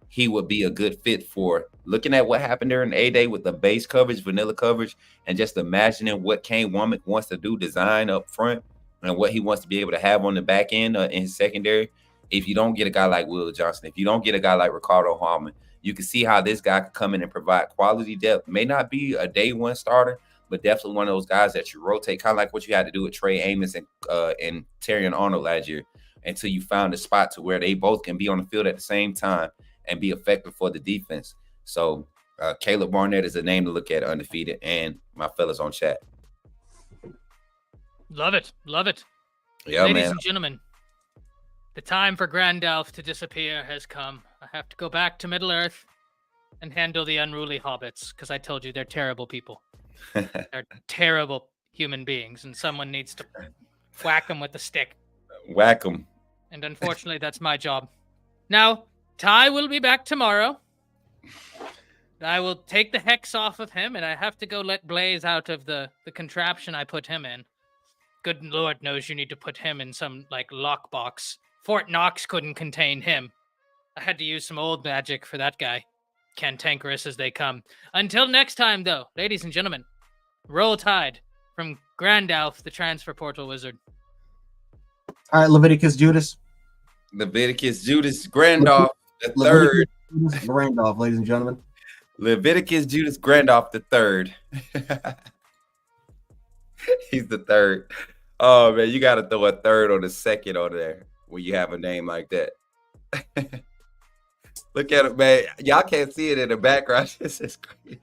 he would be a good fit for looking at what happened during A-Day with the base coverage, vanilla coverage, and just imagining what Kane Womack wants to do, design up front, and what he wants to be able to have on the back end in his secondary. If you don't get a guy like Will Johnson, if you don't get a guy like Ricardo Hallman, you can see how this guy could come in and provide quality depth. May not be a day one starter, but definitely one of those guys that you rotate, kind of like what you had to do with Trey Amos and Terry and Arnold last year, until you found a spot to where they both can be on the field at the same time and be effective for the defense. So Caleb Barnett is a name to look at, undefeated, and my fellas on chat. Love it. Yeah, Ladies man. and gentlemen, the time for Grandalf to disappear has come. I have to go back to Middle-earth and handle the unruly hobbits, because I told you they're terrible people. They're terrible human beings, and someone needs to Whack him with the stick. Whack him. And unfortunately, that's my job. Now, Ty will be back tomorrow. I will take the hex off of him, and I have to go let Blaze out of the contraption I put him in. Good Lord knows you need to put him in some, like, lockbox. Fort Knox couldn't contain him. I had to use some old magic for that guy. Cantankerous as they come. Until next time, though, ladies and gentlemen, roll tide from Grandalf, the transfer portal wizard. All right, Leviticus Judas. Leviticus Judas Grandolph the third. Judas Randolph, ladies and gentlemen. Leviticus Judas Grandolph the third. He's the third. Oh man, you got to throw a third or the second on there when you have a name like that. Look at it, man. Y'all can't see it in the background. This is crazy.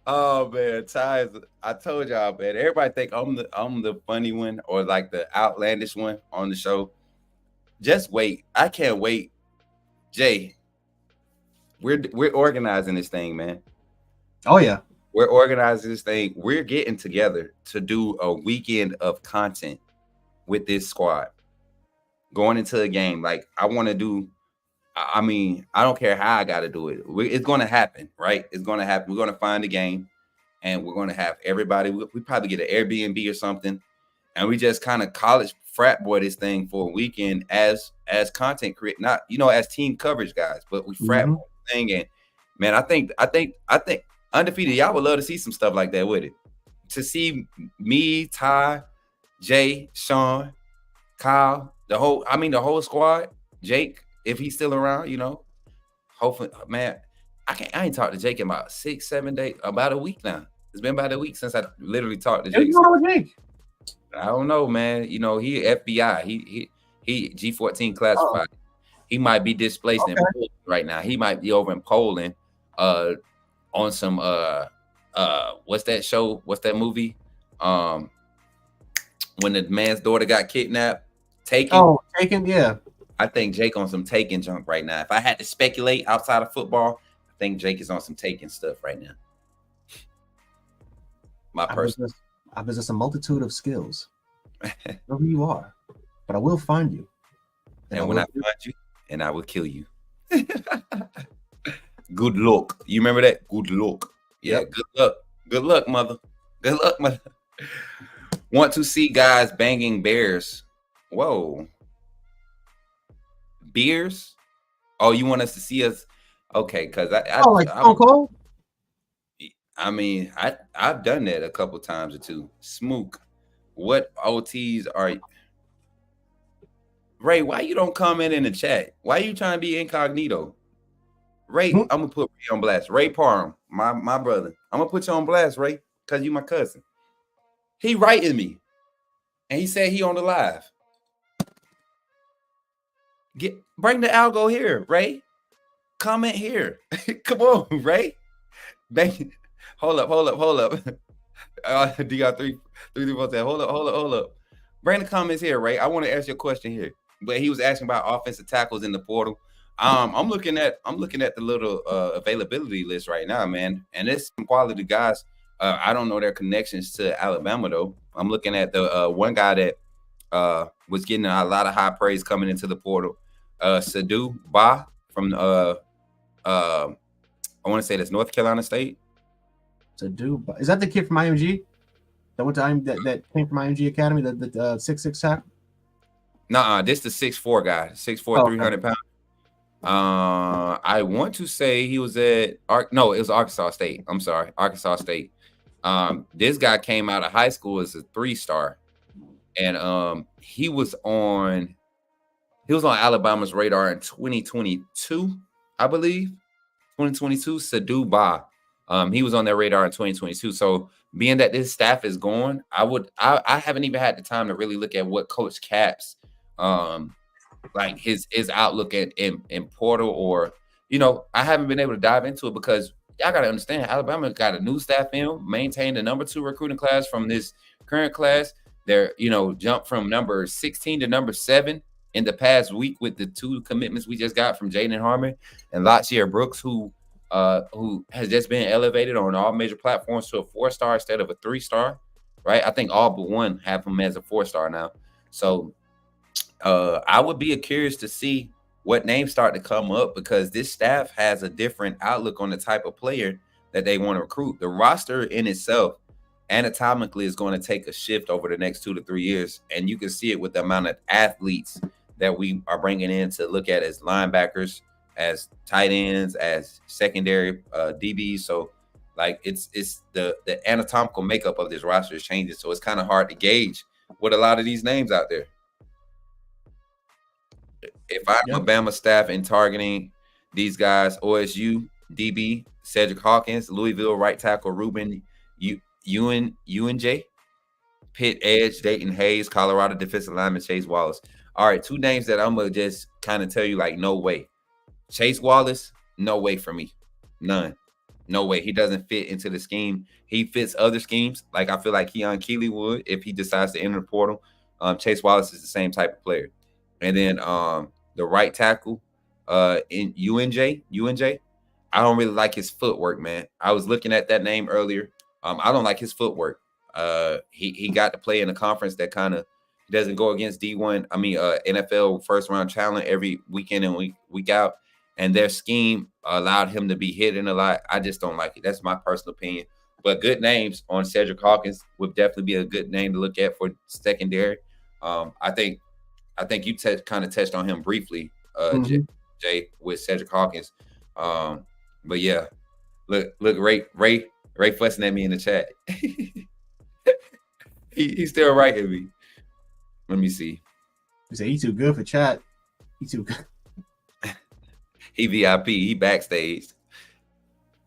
Oh man, Ty, I told y'all, man. Everybody think I'm the funny one or like the outlandish one on the show. Just wait. I can't wait. Jay, we're organizing this thing, man. Oh yeah. We're organizing this thing. We're getting together to do a weekend of content with this squad. Going into a game. Like I want to do. I mean, I don't care how I got to do it. It's going to happen, right? It's going to happen. We're going to find a game, and we're going to have everybody. We probably get an Airbnb or something, and we just kind of college frat boy this thing for a weekend as content create, not as team coverage guys, but we frat boy thing. And man, I think Undefeated, y'all would love to see some stuff like that with it. To see me, Ty, Jay, Sean, Kyle, the whole squad, Jake. If he's still around, hopefully, man, I ain't talked to Jake in about 6-7 days, about a week now. It's been about a week since I literally talked to Jake. I don't know, man. He FBI. He G14 classified. He might be displaced in Poland right now. He might be over in Poland, on some what's that show? What's that movie? When the man's daughter got kidnapped, Taken. Oh, Taken, yeah. I think Jake on some Taken junk right now. If I had to speculate outside of football, I think Jake is on some Taken stuff right now. I possess a multitude of skills. Know who you are, but I will find you. And when I find you, and I will kill you. Good luck. You remember that? Good luck. Yeah, yep. Good luck. Good luck, mother. Good luck, mother. Want to see guys banging bears. Whoa. Beers? Oh, you want us to see us? Okay, because Stone Cold? I mean, I've done that a couple times or two. Smook. What OTs are you? Ray, why you don't comment in the chat? Why you trying to be incognito? Ray, I'm gonna put Ray on blast. Ray Parham, my brother. I'm gonna put you on blast, Ray, because you my cousin. He writing me, and he said he on the live. Bring the algo here, Ray. Comment here. Come on, Ray. Hold up. DR 334. Hold up. Bring the comments here, Ray. I want to ask you a question here. But he was asking about offensive tackles in the portal. I'm looking at the little availability list right now, man, and there's some quality guys. I don't know their connections to Alabama though. I'm looking at the one guy that was getting a lot of high praise coming into the portal. Sadhu Ba from I want to say that's North Carolina State. Sadhu Ba. Is that the kid from IMG? That went to that came from IMG Academy, the 6'6" tackle? Nah, this the 6'4" guy, 6'4", 300 pounds. I want to say he was at it was Arkansas State. I'm sorry, Arkansas State. This guy came out of high school as a 3-star, and he was on Alabama's radar in 2022, I believe. 2022, Sadhu Ba. He was on their radar in 2022. So being that this staff is gone, I haven't even had the time to really look at what Coach Cap's like his outlook in portal, or I haven't been able to dive into it because y'all got to understand Alabama got a new staff in, maintained the number 2 recruiting class from this current class. They're jumped from number 16 to number 7 in the past week with the 2 commitments we just got from Jaden Harmon and Lachier Brooks, who has just been elevated on all major platforms to a 4-star instead of a 3-star, right? I think all but one have him as a 4-star now. So I would be curious to see what names start to come up, because this staff has a different outlook on the type of player that they want to recruit. The roster in itself anatomically is going to take a shift over the next 2 to 3 years, and you can see it with the amount of athletes that we are bringing in to look at as linebackers, as tight ends, as secondary DBs. So like it's the anatomical makeup of this roster is changing, so it's kind of hard to gauge with a lot of these names out there. If I'm a Bama staff and targeting these guys, OSU DB Cedric Hawkins, Louisville right tackle Ruben UNJ, Pitt edge Dayton Hayes, Colorado defensive lineman Chase Wallace. All right, 2 names that I'm gonna just kind of tell you like no way. Chase Wallace, no way for me, none, no way. He doesn't fit into the scheme. He fits other schemes. Like I feel like Keon Keeley would if he decides to enter the portal. Chase Wallace is the same type of player. And then the right tackle in UNJ, I don't really like his footwork, man. I was looking at that name earlier. I don't like his footwork. He got to play in a conference that kind of doesn't go against NFL first round talent every weekend and week out, and their scheme allowed him to be hitting a lot. I just don't like it. That's my personal opinion. But good names on Cedric Hawkins would definitely be a good name to look at for secondary. I think you kind of touched on him briefly, Jay, with Cedric Hawkins. But yeah, look, Ray fussing at me in the chat. He's still right at me. Let me see. You say he too good for chat. He too good. He VIP. He backstage.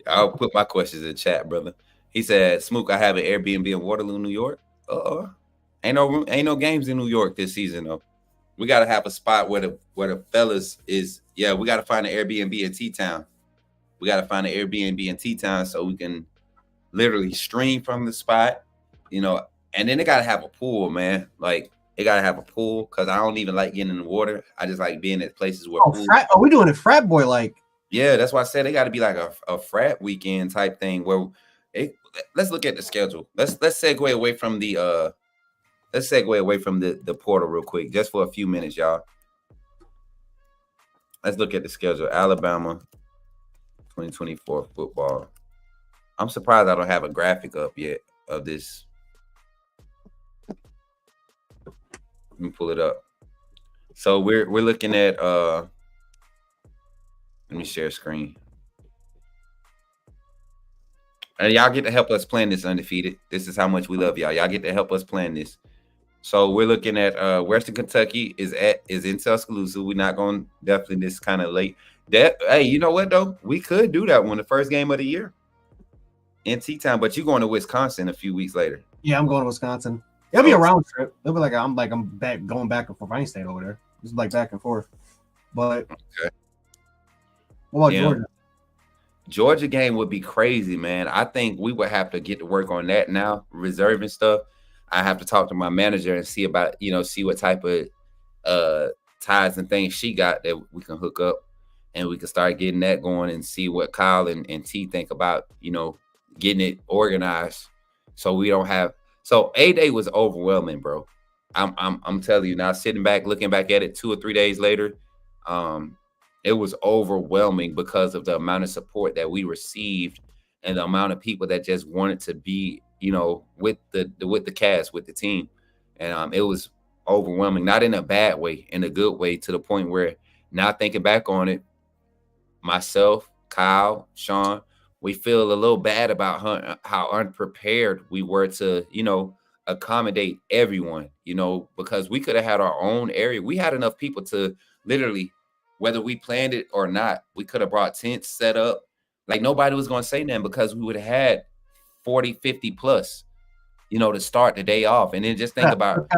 I'll put my questions in chat, brother. He said, "Smook, I have an Airbnb in Waterloo, New York. Ain't no games in New York this season though. We gotta have a spot where the fellas is. Yeah, we gotta find an Airbnb in T-Town. We gotta find an Airbnb in T-Town so we can literally stream from the spot, you know. And then they gotta have a pool, man. Like they gotta have a pool because I don't even like getting in the water. I just like being at places where. Are we doing a frat boy like? Yeah, that's why I said they got to be like a frat weekend type thing where let's look at the schedule. Let's segue away from the the portal real quick, just for a few minutes, y'all. Let's look at the schedule. Alabama 2024 football. I'm surprised I don't have a graphic up yet of this. Let me pull it up. So we're looking at let me share screen. And y'all get to help us plan this, Undefeated. This is how much we love y'all. Y'all get to help us plan this. So we're looking at Western Kentucky is in Tuscaloosa. We're not going definitely this kind of late. Hey, you know what though? We could do that one the first game of the year in T-Town, but you're going to Wisconsin a few weeks later. Yeah, I'm going to Wisconsin. It'll be a round trip. It'll be I'm going back and forth. I ain't staying over there. It's like back and forth. But okay. What about Georgia? Georgia game would be crazy, man. I think we would have to get to work on that now, reserving stuff. I have to talk to my manager and see about, see what type of ties and things she got that we can hook up, and we can start getting that going and see what Kyle and T think about, getting it organized so we don't have. So A-Day was overwhelming, bro. I'm telling you now, sitting back, looking back at it 2 or 3 days later, it was overwhelming because of the amount of support that we received and the amount of people that just wanted to be, with the cast, with the team. And it was overwhelming, not in a bad way, in a good way, to the point where now thinking back on it, myself, Kyle, Sean, we feel a little bad about how unprepared we were to, accommodate everyone, because we could have had our own area. We had enough people to literally, whether we planned it or not, we could have brought tents set up. Like nobody was going to say nothing because we would have had 40, 50 plus, to start the day off. And then just think about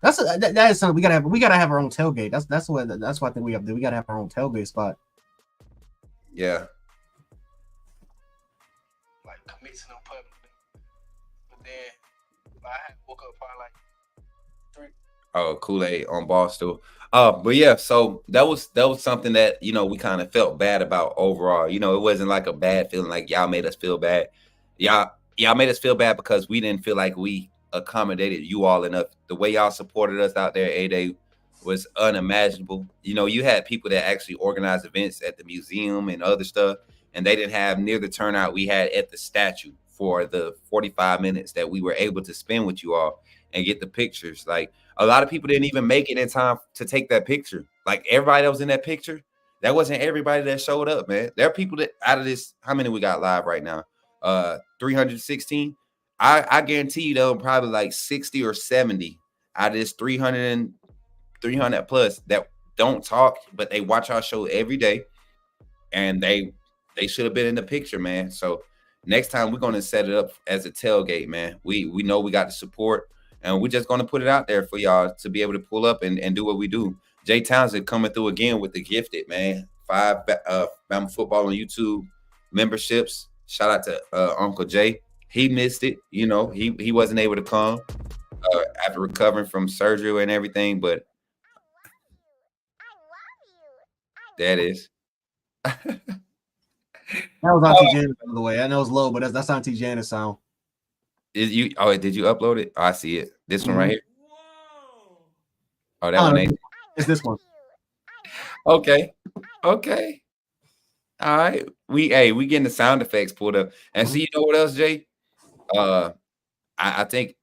that is something we gotta have our own tailgate. That's what I think we have to do. We gotta have our own tailgate spot. Yeah. Like commit to no public. But then I woke up probably like 3. Oh, Kool-Aid on Barstool. But yeah, so that was something that, we kind of felt bad about overall. It wasn't like a bad feeling, like y'all made us feel bad. Y'all, y'all made us feel bad because we didn't feel like we accommodated you all enough. The way y'all supported us out there, A-Day, was unimaginable. You know, you had people that actually organized events at the museum and other stuff, and they didn't have near the turnout we had at the statue for the 45 minutes that we were able to spend with you all and get the pictures. Like, a lot of people didn't even make it in time to take that picture. Like, everybody that was in that picture, that wasn't everybody that showed up, man. There are people that out of this, how many we got live right now? 316. I guarantee you there were probably like 60 or 70 out of this 300 plus that don't talk, but they watch our show every day, and they should have been in the picture, man. So next time we're going to set it up as a tailgate, man. We know we got the support, and we're just going to put it out there for y'all to be able to pull up and do what we do. Jay Townsend coming through again with the gifted, man. 5 Bama Football on YouTube memberships. Shout out to Uncle Jay. He missed it. You know, he wasn't able to come after recovering from surgery and everything, but that is. That was Auntie Janice, by the way. I know it's low, but that's Auntie Janice sound. Did you upload it? Oh, I see it. This one right here. Oh, that one ain't. It's this one. Okay. All right. We getting the sound effects pulled up. And see, you know what else, Jay? I think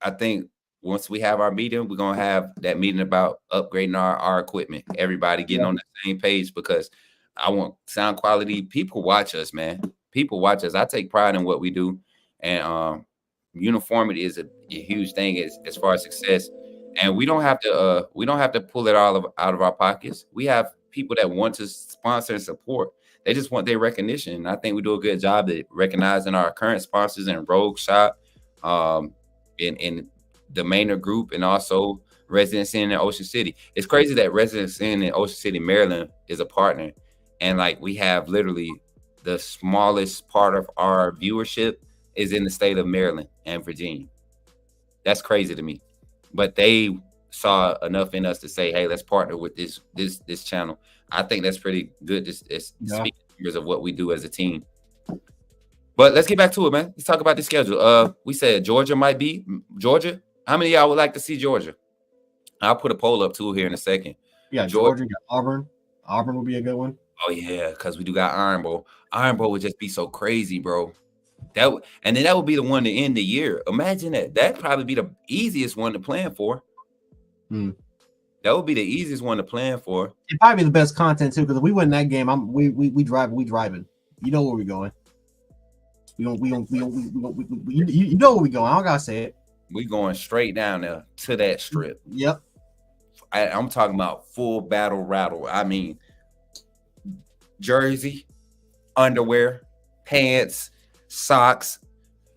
once we have our meeting, we're gonna have that meeting about upgrading our equipment. Everybody getting on the same page, because I want sound quality. People watch us, man. People watch us. I take pride in what we do, and uniformity is a huge thing as far as success. And we don't have to pull it all out of our pockets. We have people that want to sponsor and support. They just want their recognition. And I think we do a good job at recognizing our current sponsors in Rogue Shop, in the Maynard Group, and also Residence Inn in Ocean City. It's crazy that Residence Inn in Ocean City, Maryland is a partner. And like, we have literally the smallest part of our viewership is in the state of Maryland and Virginia. That's crazy to me. But they saw enough in us to say, hey, let's partner with this channel. I think that's pretty good. It's speaking of what we do as a team. But let's get back to it, man. Let's talk about the schedule. We said Georgia might be Georgia. How many of y'all would like to see Georgia? I'll put a poll up too here in a second. Yeah, Georgia got Auburn. Auburn would be a good one. Oh yeah, because we do got Iron Bowl. Iron Bowl would just be so crazy, bro. That would be the one to end the year. Imagine that. That'd probably be the easiest one to plan for. That would be the easiest one to plan for. It'd probably be the best content too, because if we win that game, we driving. You know where we're going. You know where we're going. I don't gotta say it. We going straight down there to that strip. Yep. I'm talking about full battle rattle. I mean, jersey, underwear, pants, socks.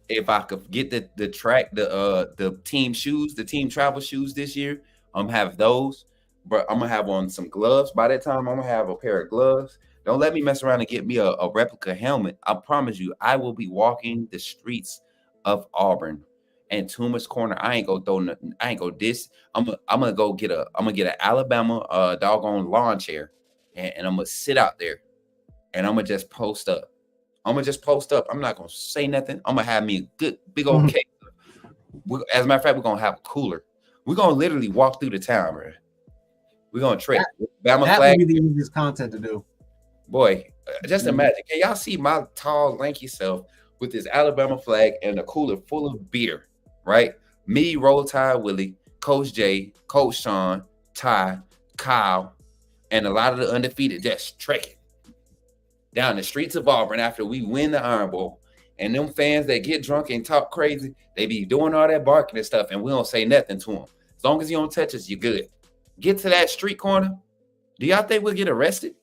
If I could get the team shoes, the team travel shoes this year, I'm gonna have those. But I'm gonna have on some gloves. By that time, I'm gonna have a pair of gloves. Don't let me mess around and get me a replica helmet. I promise you, I will be walking the streets of Auburn and Toomer's Corner. I ain't gonna throw nothing. I ain't gonna diss. I'm gonna get an Alabama doggone lawn chair, and I'm gonna sit out there, and I'm gonna just post up. I'm not gonna say nothing. I'm gonna have me a good big old cake. As a matter of fact, we're gonna have a cooler. We're gonna literally walk through the town, bro. We're gonna trek. Bama that flag would be the easiest content to do. Boy, just imagine. Can y'all see my tall, lanky self with this Alabama flag and a cooler full of beer, right? Me, Roll Tide Willie, Coach Jay, Coach Sean, Ty, Kyle, and a lot of the undefeated just trekking down the streets of Auburn after we win the Iron Bowl. And them fans that get drunk and talk crazy, they be doing all that barking and stuff, and we don't say nothing to them. As long as you don't touch us, you're good. Get to that street corner. Do y'all think we'll get arrested?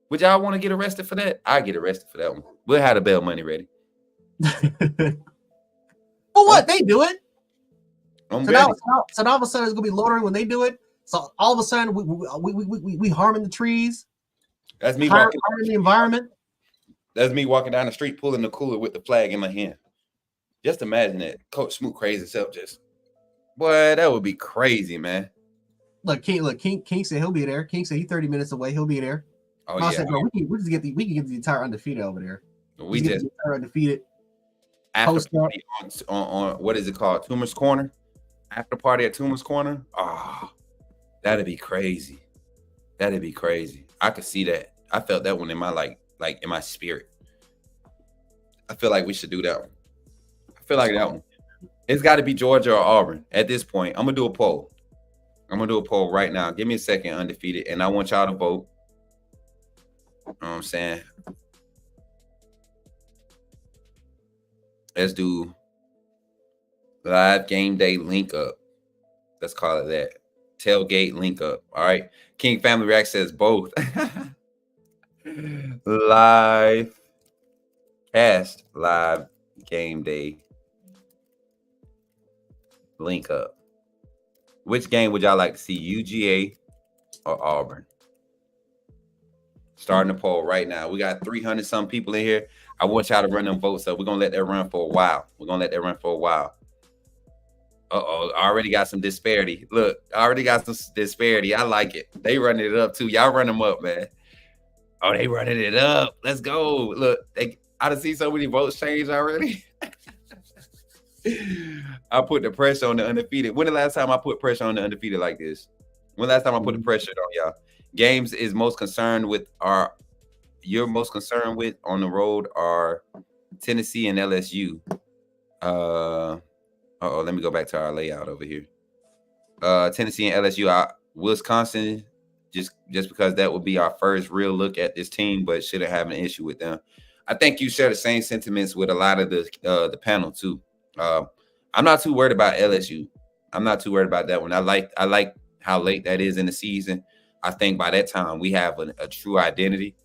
Would y'all want to get arrested for that? I get arrested for that one. We'll have the bail money ready. For what? They do it. So now all of a sudden it's gonna be loitering when they do it. So all of a sudden we harming the trees. That's me harming the environment. That's me walking down the street pulling the cooler with the flag in my hand. Just imagine that. Coach Smoot crazy self just. Boy, that would be crazy, man. Look, King said he'll be there. King said he's 30 minutes away. He'll be there. Oh, said, bro, we can get the entire undefeated over there. We just entire undefeated. after Post party on what is it called? Toomer's Corner. After party at Toomer's Corner. Oh, that'd be crazy. That'd be crazy. I could see that. I felt that one in my like in my spirit. I feel like we should do that one. I feel like that one. It's got to be Georgia or Auburn at this point. I'm gonna do a poll. I'm gonna do a poll right now. Give me a second, undefeated, and I want y'all to vote. You know what I'm saying? Let's do live game day link up. Let's call it that. Tailgate link up. All right. King Family React says both. Live cast, live game day link up. Which game would y'all like to see, UGA or Auburn? Starting the poll right now. We got 300 some people in here. I want y'all to run them votes up. We're gonna let that run for a while. Uh-oh, I already got some disparity. Look, I already got some disparity. I like it. They running it up too. Y'all run them up, man. Oh, they running it up. Let's go. Look, I done see so many votes change already. I put the pressure on the undefeated. When the last time I put pressure on the undefeated like this? When the last time I put the pressure on y'all? Games is most concerned with you're most concerned with on the road are Tennessee and LSU. Let me go back to our layout over here. Tennessee and LSU. Wisconsin, just because that would be our first real look at this team, but shouldn't have an issue with them. I think you share the same sentiments with a lot of the panel too. I'm not too worried about LSU. I'm not too worried about that one. I like how late that is in the season. I think by that time we have a true identity,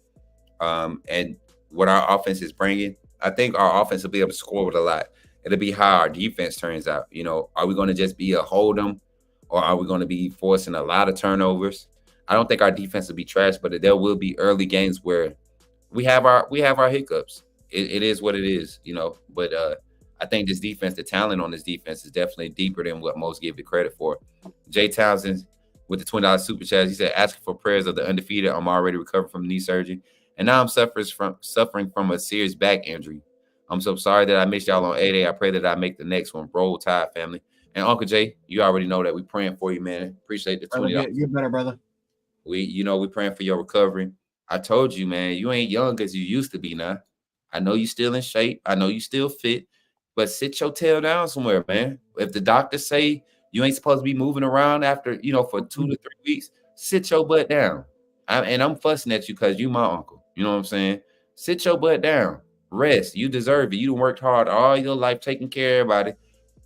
and what our offense is bringing. I think our offense will be able to score with a lot. It'll be how our defense turns out. You know, are we going to just be a hold 'em, or are we going to be forcing a lot of turnovers? I don't think our defense will be trash, but there will be early games where we have our hiccups. It is what it is, you know. But I think this defense, the talent on this defense is definitely deeper than what most give it credit for. Jay Townsend with the $20 super chat, he said, asking for prayers of the undefeated. I'm already recovered from knee surgery, and now I'm suffering from a serious back injury. I'm so sorry that I missed y'all on 8A. I pray that I make the next one. Roll Tide, family. And Uncle Jay, you already know that we praying for you, man. Appreciate the $20. You're better, brother. We praying for your recovery. I told you, man, you ain't young as you used to be now. I know you still in shape. I know you still fit, but sit your tail down somewhere, man. If the doctors say you ain't supposed to be moving around after, for 2 to 3 weeks, sit your butt down. I'm fussing at you because you my uncle. You know what I'm saying? Sit your butt down. Rest. You deserve it. You done worked hard all your life taking care of everybody.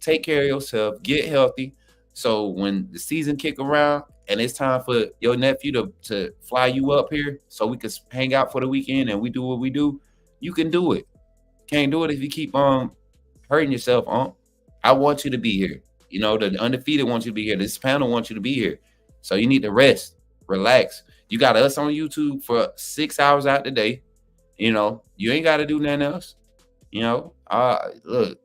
Take care of yourself. Get healthy. So when the season kick around and it's time for your nephew to fly you up here so we can hang out for the weekend and we do what we do, you can do it. Can't do it if you keep hurting yourself. I want you to be here. The undefeated wants you to be here. This panel wants you to be here. So you need to rest, relax. You got us on YouTube for 6 hours out the day. You ain't got to do nothing else. Look,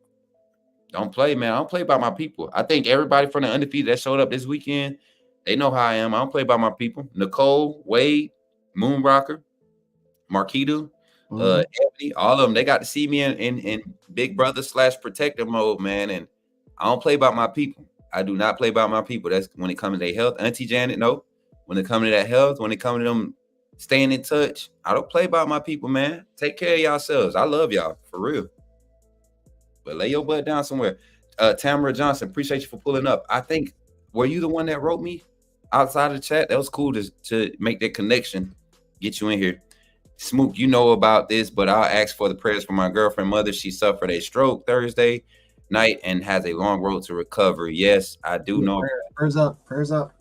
don't play, man. I don't play by my people. I think everybody from the undefeated that showed up this weekend, they know how I am. I don't play by my people. Nicole, Wade, Moonrocker, Marquita, Ebony, all of them, they got to see me in big brother / protective mode, man. And I don't play by my people. I do not play by my people. That's when it comes to their health. Auntie Janet, no. When it comes to that health, when it comes to them staying in touch, I don't play by my people, man. Take care of yourselves. I love y'all, for real. But lay your butt down somewhere. Tamara Johnson, appreciate you for pulling up. I think, were you the one that wrote me outside of the chat? That was cool to make that connection, get you in here. Smook, you know about this, but I'll ask for the prayers for my girlfriend mother. She suffered a stroke Thursday night and has a long road to recovery. Yes, I do know. Prayers up.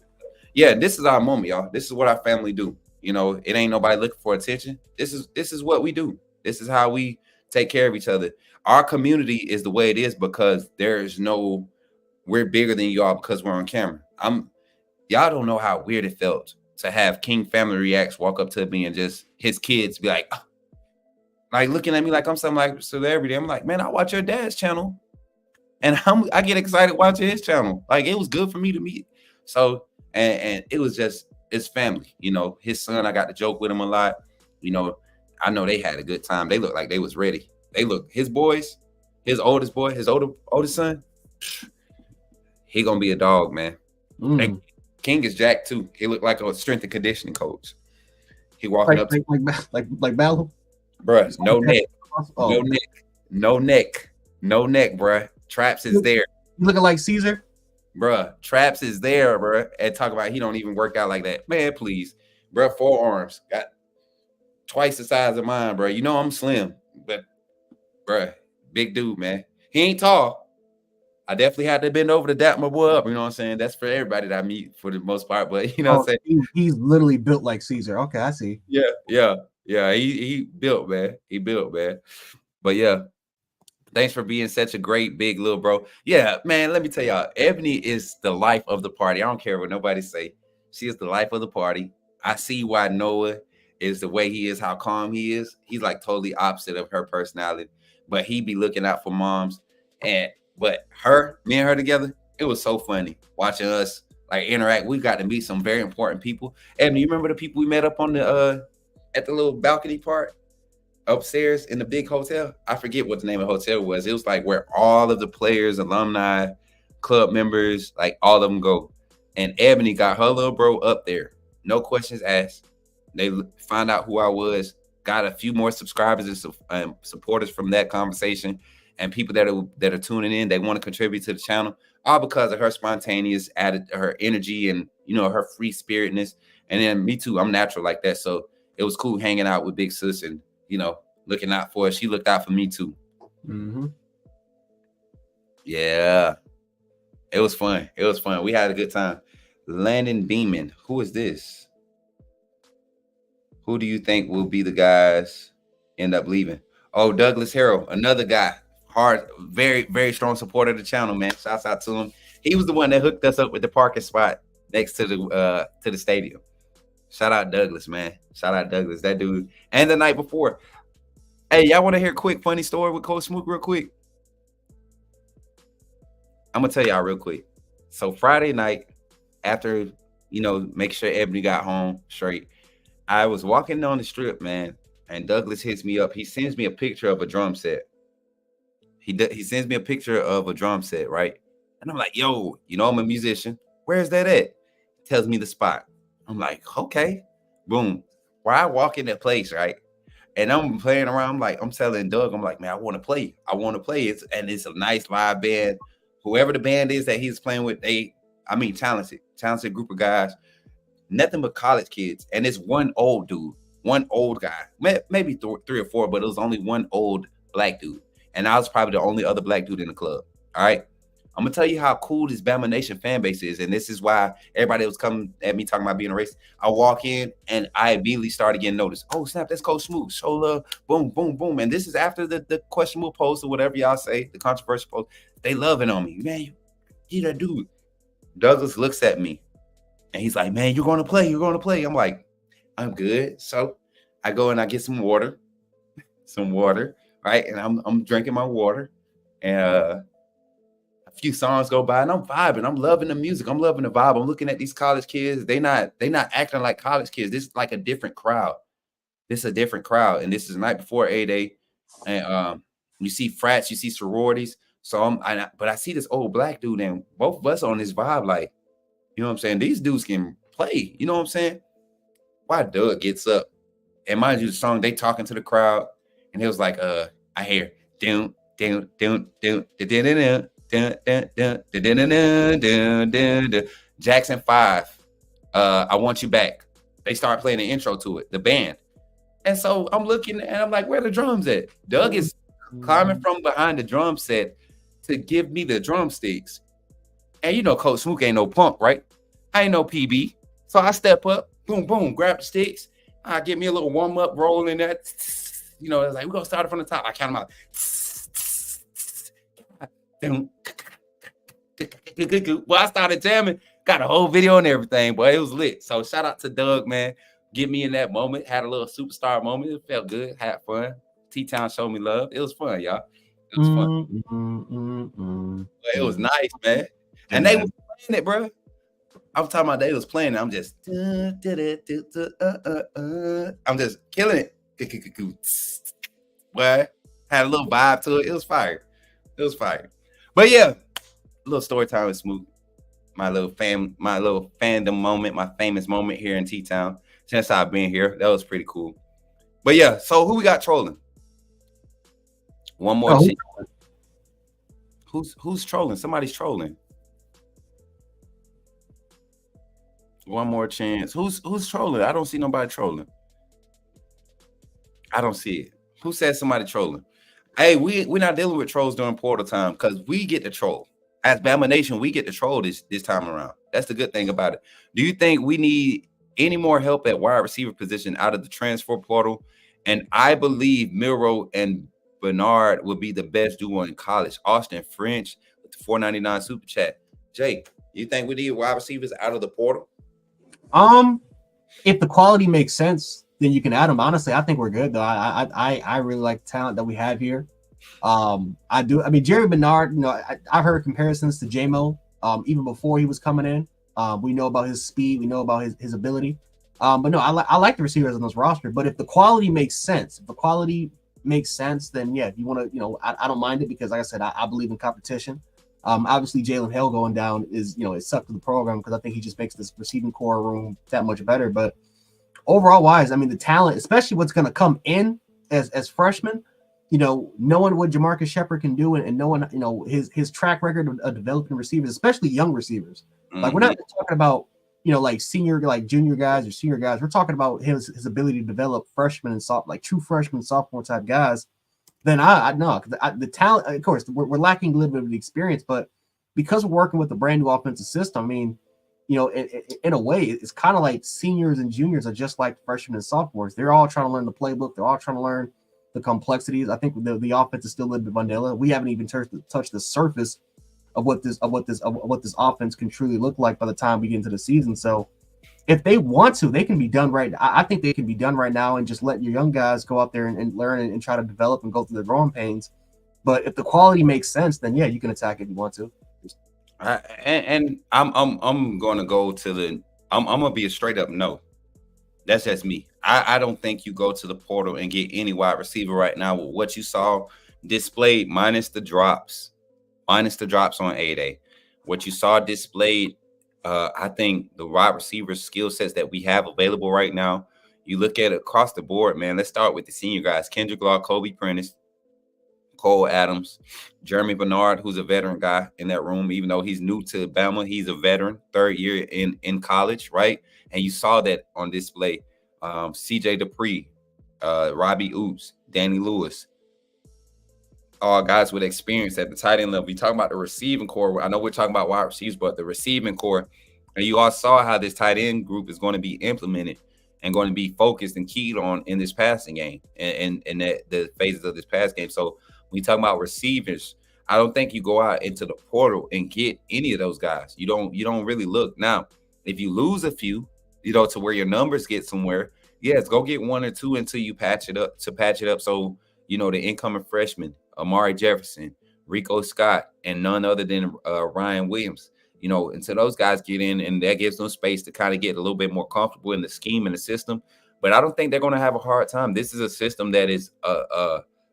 Yeah, this is our moment, y'all. This is what our family do. It ain't nobody looking for attention. This is what we do. This is how we take care of each other. Our community is the way it is because we're bigger than y'all because we're on camera. Y'all don't know how weird it felt to have King Family Reacts walk up to me and just his kids be like looking at me like I'm some like celebrity. I'm like, man, I watch your dad's channel, and I get excited watching his channel. Like, it was good for me to meet. So and it was just, it's family. His son, I got to joke with him a lot. I know they had a good time. They looked like they was ready. His boys, his oldest boy, his oldest son, he gonna be a dog, man. And King is jacked too. He looked like a strength and conditioning coach. He walking up like Malcolm, bruh. No neck, oh, no neck, no neck, no neck, bruh. Traps is there. You looking like Caesar, bruh. Traps is there, bruh. And talk about he don't even work out like that, man. Please, bruh. 4 arms, got twice the size of mine, bruh. You know I'm slim, but bruh, big dude, man. He ain't tall. I definitely had to bend over to dap my boy up. You know what I'm saying? That's for everybody that I meet for the most part. But you know what I'm saying? He's literally built like Caesar. Okay, I see. Yeah. He built, man. He built, man. But yeah, thanks for being such a great big little bro. Yeah, man. Let me tell y'all, Ebony is the life of the party. I don't care what nobody say. She is the life of the party. I see why Noah is the way he is, how calm he is. He's like totally opposite of her personality, but he be looking out for moms. But me and her together, it was so funny watching us like interact. We got to meet some very important people. And you remember the people we met up on the at the little balcony part upstairs in the big hotel? I forget what the name of the hotel was. It was like where all of the players, alumni, club members, like all of them go. And Ebony got her little bro up there. No questions asked. They found out who I was, got a few more subscribers and supporters from that conversation. And people that are tuning in, they want to contribute to the channel, all because of her spontaneous her energy and her free spiritness. And then me too, I'm natural like that. So it was cool hanging out with Big Sis and looking out for her. She looked out for me too. Mm-hmm. Yeah, it was fun. It was fun. We had a good time. Landon Beeman, who is this? Who do you think will be the guys end up leaving? Oh, Douglas Harrell, another guy. Hard, very, very strong supporter of the channel, man. Shouts out to him. He was the one that hooked us up with the parking spot next to the stadium. Shout out Douglas, man. Shout out Douglas, that dude. And the night before. Hey, y'all want to hear a quick funny story with Coach Smook real quick? I'm gonna tell y'all real quick. So Friday night, after make sure Ebony got home straight, I was walking down the strip, man, and Douglas hits me up. He sends me a picture of a drum set. He sends me a picture of a drum set, right? And I'm like, yo, I'm a musician. Where's that at? He tells me the spot. I'm like, okay. Boom. Where I walk in that place, right? And I'm playing around. I'm telling Doug, I'm like, man, I want to play. It's a nice live band. Whoever the band is that he's playing with, talented group of guys. Nothing but college kids. And it's one old dude, one old guy, maybe 3 or 4, but it was only one old black dude. And I was probably the only other black dude in the club. All right. I'm going to tell you how cool this Bama Nation fan base is. And this is why everybody was coming at me talking about being a racist. I walk in and I immediately started getting noticed. Oh, snap, that's Coach Smooth. Show love. Boom, boom, boom. And this is after the questionable post or whatever y'all say, the controversial post. They loving on me. Man, you that dude. Douglas looks at me and he's like, man, you're going to play. You're going to play. I'm like, I'm good. So I go and I get some water. Right, and I'm drinking my water, and a few songs go by, and I'm vibing. I'm loving the music. I'm loving the vibe. I'm looking at these college kids. They not acting like college kids. This is like a different crowd. This is a different crowd, and this is the night before A-Day, and you see frats, you see sororities. So but I see this old black dude, and both of us on this vibe, like, you know what I'm saying? These dudes can play. You know what I'm saying? Why Doug gets up, and mind you, the song they talking to the crowd, and he was like, I hear Jackson 5. I Want You Back. They start playing the intro to it, the band. And so I'm looking and I'm like, where the drums at? Doug is climbing from behind the drum set to give me the drumsticks. And Coach Smook ain't no punk, right? I ain't no PB. So I step up, boom, boom, grab the sticks. I get me a little warm-up roll in that. It's like, we're going to start it from the top. I count them out. Well, I started jamming. Got a whole video and everything, but it was lit. So shout out to Doug, man. Get me in that moment. Had a little superstar moment. It felt good. Had fun. T-Town showed me love. It was fun, y'all. It was fun. But it was nice, man. And they was playing it, bro. I'm talking about they was playing it. I'm just killing it. Boy, had a little vibe to it. It was fire. It was fire. But yeah, little story time with Smoot. My little fandom moment, my famous moment here in T-Town. Since I've been here, that was pretty cool. But yeah, so who we got trolling? One more. Who's trolling? Somebody's trolling. One more chance. Who's trolling? I don't see nobody trolling. I don't see it. Who said somebody trolling? Hey, we're not dealing with trolls during portal time because we get to troll. As Bama Nation, we get to troll this time around. That's the good thing about it. Do you think we need any more help at wide receiver position out of the transfer portal? And I believe Miro and Bernard will be the best duo in college. Austin French with the $4.99 super chat. Jay, you think we need wide receivers out of the portal? If the quality makes sense, then you can add them. Honestly, I think we're good though. I really like the talent that we have here. I do. I mean, Jerry Bernard. You know, I heard comparisons to JMO. Even before he was coming in. We know about his speed. We know about his ability. But no, I like the receivers on this roster. But if the quality makes sense, then yeah, if you want to, you know, I don't mind it because, like I said, I believe in competition. Obviously, Jalen Hill going down is, you know, it sucked to the program because I think he just makes this receiving core room that much better. But overall wise, I mean, the talent, especially what's going to come in as freshmen, you know, knowing what Jamarcus Shepard can do and knowing, you know, his track record of developing receivers, especially young receivers. Like, we're not talking about, you know, like junior guys or senior guys. We're talking about his ability to develop freshmen and true freshmen, sophomore type guys. Then I know the talent, of course, we're lacking a little bit of the experience, but because we're working with a brand new offensive system, I mean, you know, in a way, it's kind of like seniors and juniors are just like freshmen and sophomores. They're all trying to learn the playbook. They're all trying to learn the complexities. I think the offense is still a little bit vanilla. We haven't even touched the surface of what this offense can truly look like by the time we get into the season. So if they want to, they can be done right. I think they can be done right now and just let your young guys go out there and learn and try to develop and go through the growing pains. But if the quality makes sense, then yeah, you can attack if you want to. And I'm going to go to the. I'm going to be a straight up no. That's just me. I don't think you go to the portal and get any wide receiver right now with what you saw displayed minus the drops on 8A. What you saw displayed, I think the wide receiver skill sets that we have available right now, you look at it across the board, man. Let's start with the senior guys. Kendrick Law, Kobe Prentice, Cole Adams, Jeremy Bernard, who's a veteran guy in that room, even though he's new to Bama. He's a veteran, third year in college, right? And you saw that on display. CJ Dupree, Robbie Oops, Danny Lewis, all guys with experience at the tight end level. We talking about the receiving core. I know we're talking about wide receivers, but the receiving core, and you all saw how this tight end group is going to be implemented and going to be focused and keyed on in this passing game and the phases of this pass game. So when you talk about receivers, I don't think you go out into the portal and get any of those guys. You don't really look. Now, if you lose a few, you know, to where your numbers get somewhere, yes, go get one or two until you patch it up. So, you know, the incoming freshmen, Amari Jefferson, Rico Scott, and none other than Ryan Williams, you know, until those guys get in, and that gives them space to kind of get a little bit more comfortable in the scheme and the system. But I don't think they're going to have a hard time. This is a system that is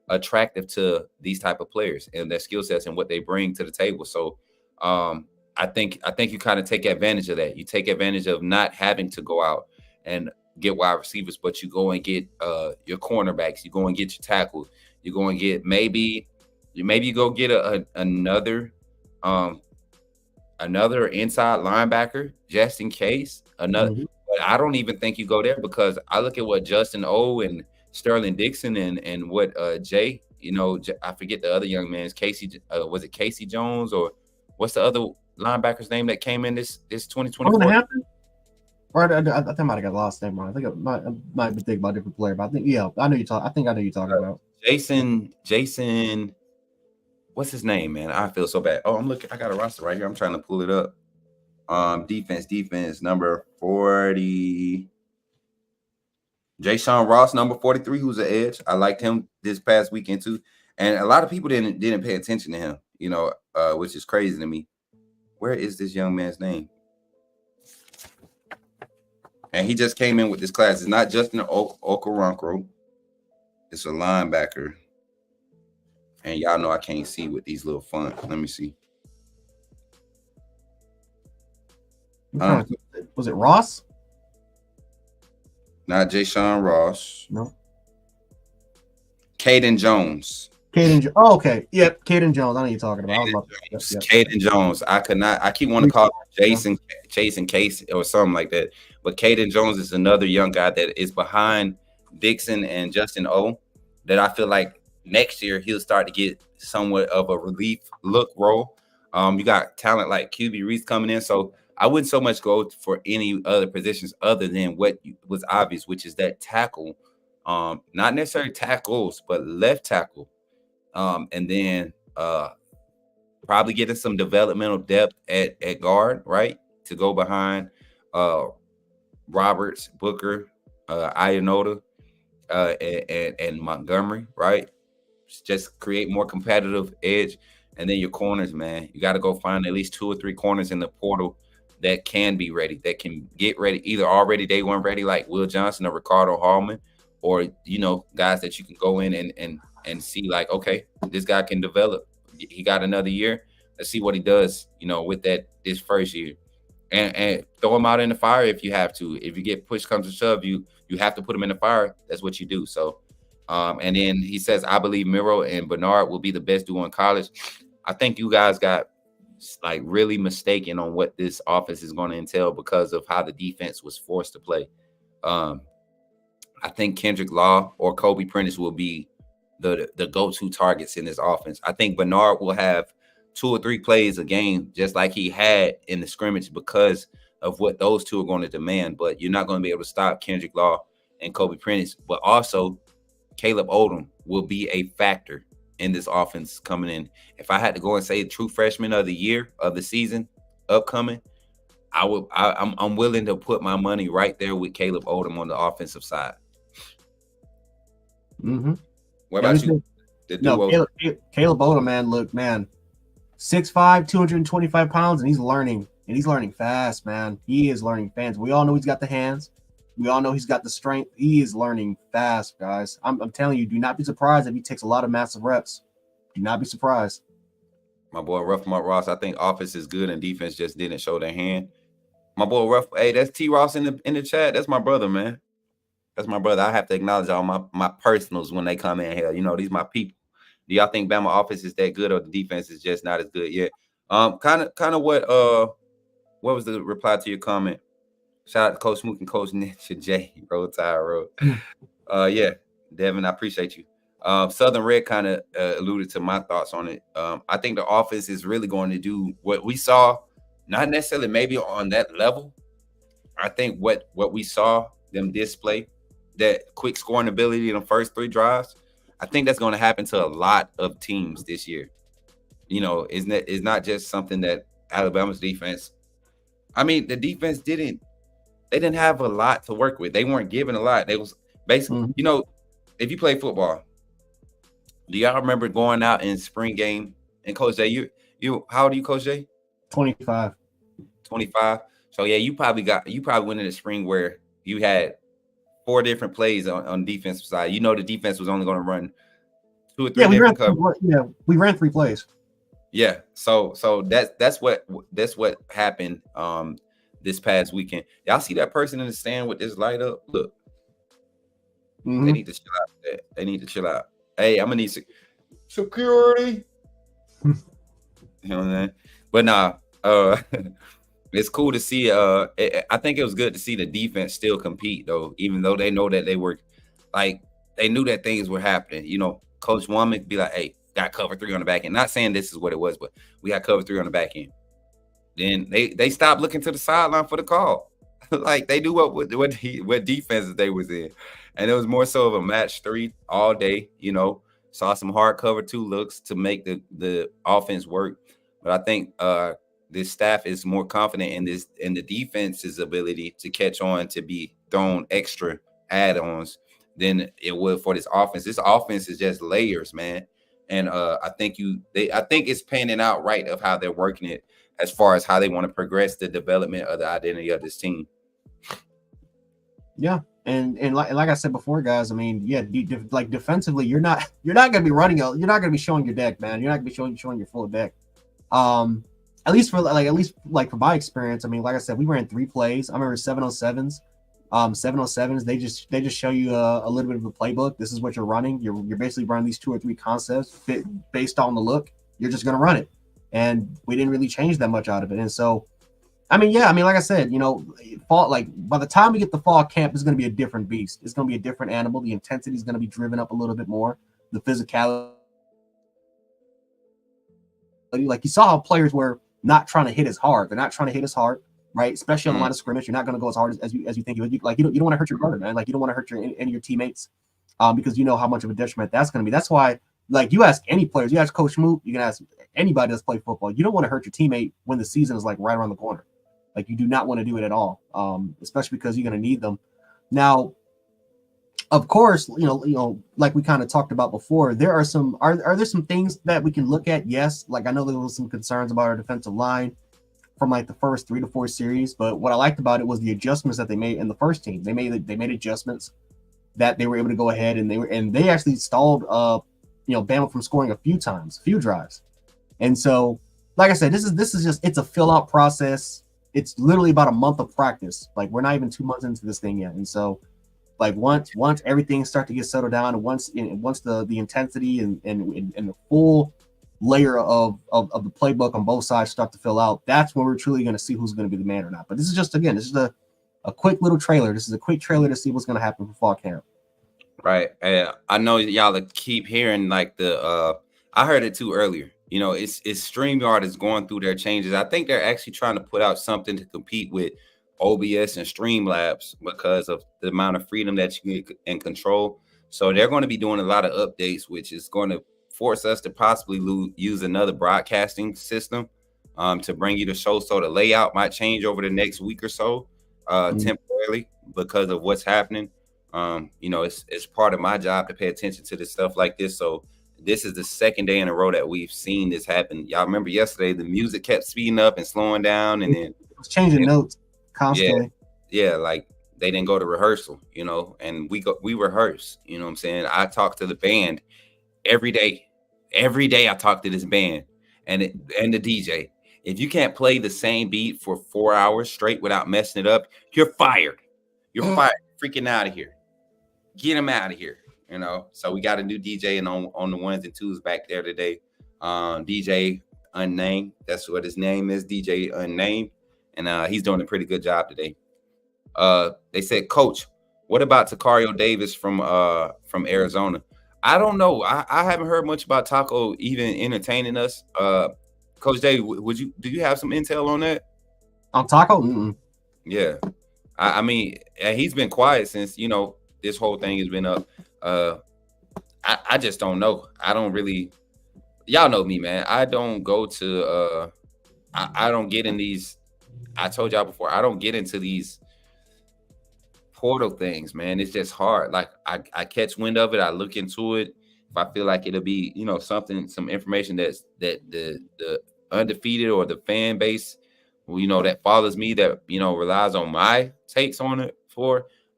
attractive to these type of players and their skill sets and what they bring to the table. So I think you kind of take advantage of that. You take advantage of not having to go out and get wide receivers, but you go and get your cornerbacks. You go and get your tackles. You go and get maybe you go get another inside linebacker just in case. But I don't even think you go there because I look at what Justin O and Sterling Dixon and what Jay, you know, I forget the other young man's Casey. Was it Casey Jones or what's the other linebacker's name that came in this 2024? Right, I think I might have got lost name wrong. I think I might be thinking about a different player, but I think I know you talk. I think I know you're talking about Jason. What's his name, man? I feel so bad. Oh, I'm looking. I got a roster right here. I'm trying to pull it up. Defense, number 40. Jay-Sean Ross, number 43, who's an edge. I liked him this past weekend too, and a lot of people didn't pay attention to him. You know, which is crazy to me. Where is this young man's name? And he just came in with this class. It's not Justin Okoronkwo. It's a linebacker. And y'all know I can't see with these little fonts. Let me see. Was it Ross? Not Ja'Shawn Ross. No. Caden Jones. Oh, okay. Yep, Caden Jones. I know what you're talking about. Caden Jones. I keep wanting to call him Jason Case or something like that. But Caden Jones is another young guy that is behind Dixon and Justin O. That I feel like next year he'll start to get somewhat of a relief look role. You got talent like QB Reese coming in, so I wouldn't so much go for any other positions other than what was obvious, which is that tackle, not necessarily tackles, but left tackle. And then probably getting some developmental depth at guard, right? To go behind Roberts, Booker, Ionota, and Montgomery, right? Just create more competitive edge. And then your corners, man. You got to go find at least 2 or 3 corners in the portal that can be ready, that can get ready, either already day one ready, like Will Johnson or Ricardo Hallman, or, guys that you can go in and see like, okay, this guy can develop. He got another year. Let's see what he does, with this first year. And throw him out in the fire if you have to. If you get push comes to shove, you have to put him in the fire. That's what you do. So, and then he says, I believe Miro and Bernard will be the best duo in college. I think you guys got like really mistaken on what this offense is going to entail because of how the defense was forced to play. I think Kendrick Law or Kobe Prentice will be the go-to targets in this offense. I think Bernard will have 2 or 3 plays a game, just like he had in the scrimmage, because of what those two are going to demand. But you're not going to be able to stop Kendrick Law and Kobe Prentice. But also, Caleb Odom will be a factor in this offense coming in. If I had to go and say true freshman of the year of the season upcoming, I'm willing to put my money right there with Caleb Odom on the offensive side. Mm-hmm. What about you? Caleb Odom, man, look, man, 6'5", 225 pounds, and he's learning fast, man. He is learning fast. We all know he's got the hands. We all know he's got the strength. He is learning fast, guys. I'm telling you, do not be surprised if he takes a lot of massive reps. Do not be surprised. My boy Ruff Mark Ross, I think offense is good and defense just didn't show their hand. My boy Ruff, hey, that's T Ross in the chat. That's my brother, man. That's my brother. I have to acknowledge all my personals when they come in here. These my people. Do y'all think Bama offense is that good or the defense is just not as good yet? Kind of what was the reply to your comment? Shout out to Coach Mook and Coach Ninja J. Roll Tide Road. Yeah, Devin, I appreciate you. Southern Red kind of alluded to my thoughts on it. I think the offense is really going to do what we saw, not necessarily maybe on that level. I think what we saw them display, that quick scoring ability in the first 3 drives, I think that's going to happen to a lot of teams this year. It's not just something that Alabama's defense. I mean, the defense didn't have a lot to work with. They weren't given a lot. They was basically, if you play football, do y'all remember going out in spring game? And Coach Jay, you how old are you, Coach Jay? 25. 25. So yeah, you probably went in the spring where you had 4 different plays on the defensive side. The defense was only going to run 2 or 3 different covers. Yeah, we ran 3 plays. Yeah, so that's what happened this past weekend. Y'all see that person in the stand with this light up? Look, They need to chill out. They need to chill out. Hey, I'm gonna need security. You know what I'm saying? But nah, it's cool to see. I think it was good to see the defense still compete, though, even though they know that they were they knew that things were happening. Coach Womack be like, "Hey, got cover 3 on the back end." Not saying this is what it was, but we got cover 3 on the back end. Then they stopped looking to the sideline for the call. Like they knew what defenses they was in, and it was more so of a match 3 all day. Saw some hard cover 2 looks to make the offense work. But I think this staff is more confident in the defense's ability to catch on, to be thrown extra add-ons than it would for this offense. This offense is just layers, man. And I think it's panning out right of how they're working it as far as how they want to progress the development of the identity of this team. Yeah, And like I said before, guys, I mean, yeah, like defensively, you're not going to be running out. You're not going to be showing your deck, man. You're not going to be showing your full deck. At least for my experience, I mean, like I said, we ran 3 plays. I remember 707s. 707s, they just show you a little bit of a playbook. This is what you're running. You're basically running these 2 or 3 concepts based on the look. You're just going to run it. And we didn't really change that much out of it. And so, I mean, like I said, by the time we get to fall camp, it's going to be a different beast. It's going to be a different animal. The intensity is going to be driven up a little bit more. The physicality, like you saw how players were not trying to hit as hard. They're not trying to hit as hard, right? Especially on the line of scrimmage, you're not going to go as hard as you think you would. You don't want to hurt your brother, man. Like you don't want to hurt any of your teammates, because you know how much of a detriment that's going to be. That's why, like, you ask any players, you ask Coach Moot, you can ask anybody that's played football. You don't want to hurt your teammate when the season is like right around the corner. Like you do not want to do it at all, especially because you're going to need them. Now, of course, like we kind of talked about before, there are some are there some things that we can look at? Yes, like I know there was some concerns about our defensive line from like the first 3 to 4 series, but what I liked about it was the adjustments that they made in the first team. They made adjustments that they were able to go ahead and they actually stalled Bama from scoring a few drives. And so, like I said, this is just, it's a fill out process. It's literally about a month of practice. Like we're not even 2 months into this thing yet. And so, like once everything starts to get settled down, and once the intensity and the full layer of the playbook on both sides start to fill out, that's when we're truly going to see who's going to be the man or not. But this is just, again, this is a quick little trailer. This is a quick trailer to see what's going to happen for fall camp. Right. I know y'all keep hearing like I heard it too earlier. It's StreamYard is going through their changes. I think they're actually trying to put out something to compete with OBS and Streamlabs because of the amount of freedom that you get and control. So they're going to be doing a lot of updates, which is going to force us to possibly use another broadcasting system to bring you the show. So the layout might change over the next week or so temporarily because of what's happening. It's part of my job to pay attention to this stuff like this. So this is the second day in a row that we've seen this happen. Y'all remember yesterday, the music kept speeding up and slowing down, and then it was changing notes constantly. Yeah, like they didn't go to rehearsal, and we rehearse, you know what I'm saying? I talk to the band every day. Every day I talk to this band and the DJ. If you can't play the same beat for 4 hours straight without messing it up, you're fired. You're fired. Freaking out of here. Get him out of here. So we got a new DJ and on the 1s and 2s back there today. DJ Unnamed. That's what his name is, DJ Unnamed. And he's doing a pretty good job today. They said, Coach, what about Tacario Davis from Arizona? I don't know. I haven't heard much about Taco even entertaining us. Coach Dave, do you have some intel on that? On Taco? Mm-mm. Yeah. I mean, he's been quiet since, this whole thing has been up. I just don't know. I don't really, y'all know me, man. I don't go to, I don't get in these, I told y'all before, I don't get into these portal things, man. It's just hard. Like I catch wind of it. I look into it. If I feel like it'll be, some information that the undefeated or the fan base, that follows me, that, relies on my takes on it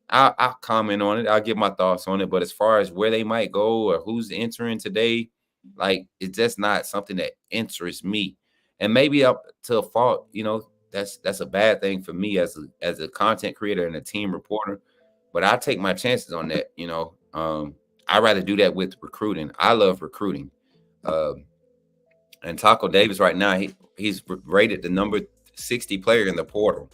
I'll comment on it. I'll give my thoughts on it. But as far as where they might go or who's entering today, like, it's just not something that interests me. And maybe up to a fault, that's a bad thing for me as a content creator and a team reporter. But I take my chances on that. I'd rather do that with recruiting. I love recruiting. And Taco Davis right now, he's rated the number 60 player in the portal.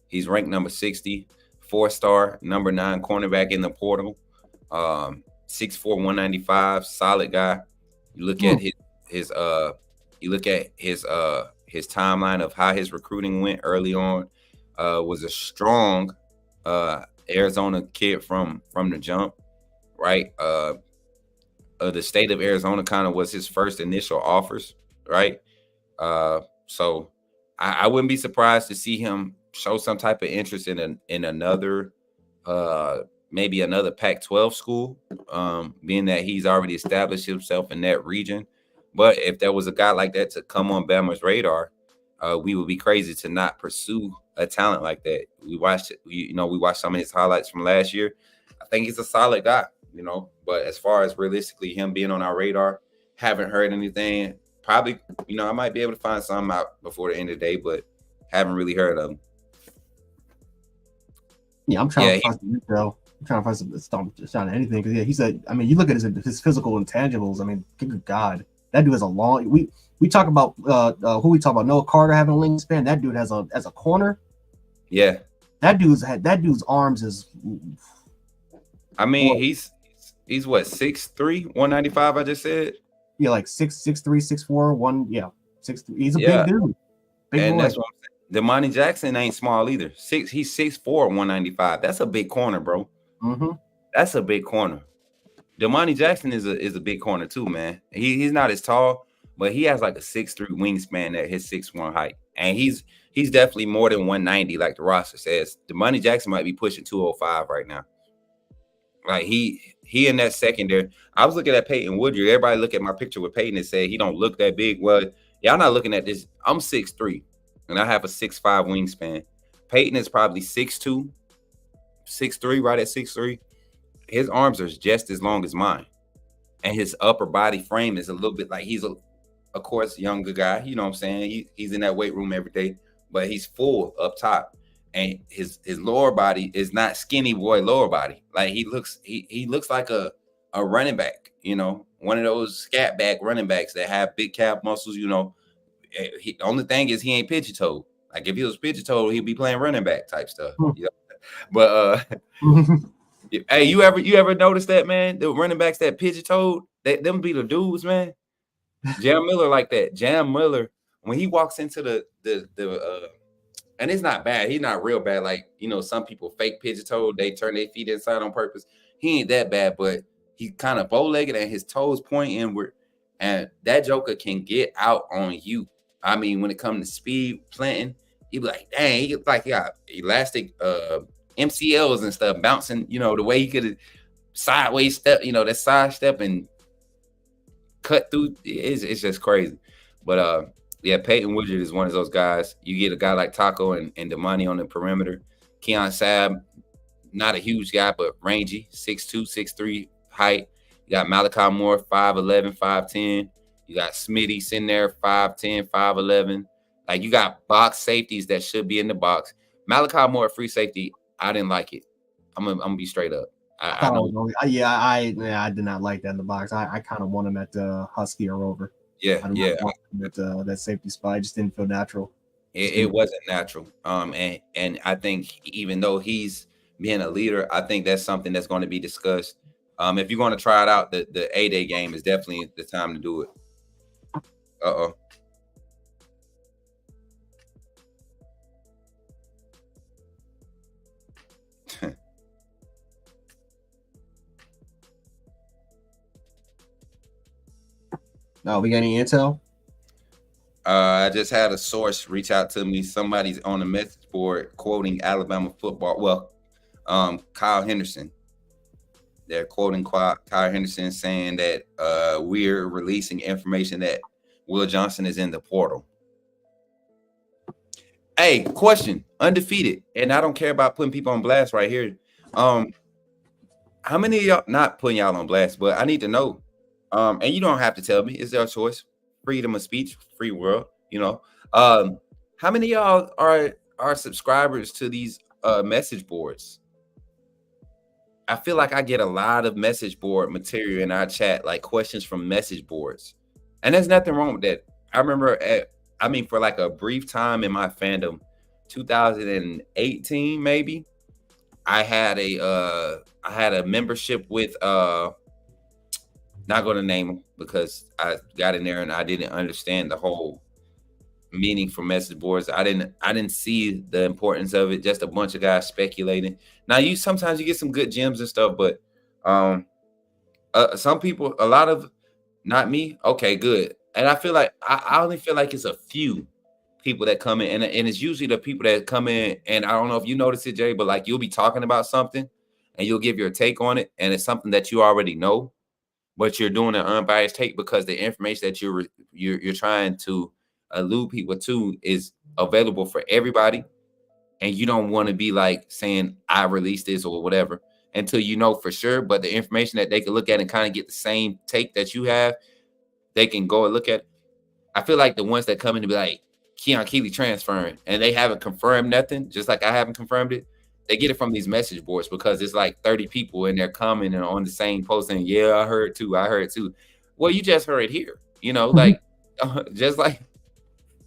He's ranked number 60, 4-star, number 9 cornerback in the portal. 6'4", 195, solid guy. You look at his timeline of how his recruiting went early on. Was a strong Arizona kid from the jump, right? The state of Arizona kind of was his first initial offers, right? So I wouldn't be surprised to see him show some type of interest in another maybe another Pac-12 school, being that he's already established himself in that region. But if there was a guy like that to come on Bama's radar, we would be crazy to not pursue a talent like that. We watched some of his highlights from last year. I think he's a solid guy, but as far as realistically him being on our radar, haven't heard anything. Probably, I might be able to find something out before the end of the day, but haven't really heard of him. Yeah, I'm trying to find some intel. I'm trying to find some sound anything because he said. I mean, you look at his physical intangibles. I mean, good God, that dude has a long. We talk about who we talk about. Noah Carter having a wingspan. That dude has a corner. Yeah, that dude's arms is. I mean, he's what 6'3", 195. I just said. Yeah, like 6'3", 6'4", 6'3". He's a big dude. Big boy. That's what I'm saying. Damani Jackson ain't small either. He's 6'4", 195. That's a big corner, bro. Mm-hmm. That's a big corner. Damani Jackson is a big corner too, man. He's not as tall, but he has like a 6'3" wingspan at his 6'1" height, and he's definitely more than 190, like the roster says. Damani Jackson might be pushing 205 right now. Like he in that secondary. I was looking at Peyton Woodard. Everybody look at my picture with Peyton and say he don't look that big. Well, y'all not looking at this. I'm 6'3", and I have a 6'5" wingspan. Peyton is probably 6'2", 6'3", right at 6'3". His arms are just as long as mine, and his upper body frame is a little bit like he's of course, younger guy. You know what I'm saying? He's in that weight room every day, but he's full up top. And his lower body is not skinny boy lower body. Like he looks like a running back, one of those scat back running backs that have big calf muscles. The only thing is he ain't pitchy toed. Like if he was pitchy toed, he'd be playing running back type stuff. But hey, you ever notice that, man? The running backs that pitchy toed, them be the dudes, man. Jam Miller like that. Jam Miller when he walks into the and it's not bad. He's not real bad. Like, some people fake pigeon-toed. They turn their feet inside on purpose. He ain't that bad, but he's kind of bow-legged and his toes point inward. And that joker can get out on you. I mean, when it comes to speed, planting, he be like, dang, he like he got elastic MCLs and stuff bouncing, the way he could sideways step, that side step and cut through. It's just crazy. But yeah, Peyton Woodard is one of those guys. You get a guy like Taco and Damani on the perimeter. Keon Sabb, not a huge guy, but rangy, 6'2", 6'3" height. You got Malachi Moore, 5'11", 5'10". You got Smitty sitting there, 5'10", 5'11". Like, you got box safeties that should be in the box. Malachi Moore, free safety, I didn't like it. I'm gonna be straight up. I did not like that in the box. I kind of want him at Husky or Rover. Yeah. That safety spot, it just didn't feel natural. It wasn't natural. And I think even though he's being a leader, I think that's something that's going to be discussed. If you're going to try it out, the A-Day game is definitely the time to do it. Uh-oh. No, we got any intel? I just had a source reach out to me. Somebody's on the message board quoting Alabama football. Well, Kyle Henderson. They're quoting Kyle Henderson saying that we're releasing information that Will Johnson is in the portal. Hey, question. Undefeated. And I don't care about putting people on blast right here. How many of y'all, not putting y'all on blast, but I need to know. And you don't have to tell me. It's their choice. Freedom of speech, free world, How many of y'all are subscribers to these message boards? I feel like I get a lot of message board material in our chat, like questions from message boards. And there's nothing wrong with that. I remember for like a brief time in my fandom, 2018 maybe, I had a membership with not going to name them because I got in there and I didn't understand the whole meaning for message boards. I didn't see the importance of it. Just a bunch of guys speculating. Now sometimes you get some good gems and stuff, but some people, a lot of, not me. Okay, good. And I feel like I only feel like it's a few people that come in, and it's usually the people that come in. And I don't know if you notice it, Jay, but like you'll be talking about something and you'll give your take on it, and it's something that you already know, but you're doing an unbiased take because the information that you're trying to elude people too is available for everybody. And you don't want to be like saying I released this or whatever until you know for sure. But the information that they can look at and kind of get the same take that you have, they can go and look at. I feel like the ones that come in to be like Keon Keeley transferring and they haven't confirmed nothing, just like I haven't confirmed it. They get it from these message boards because it's like 30 people and they're commenting on the same post saying, yeah, I heard too. Well, you just heard it here, like just like,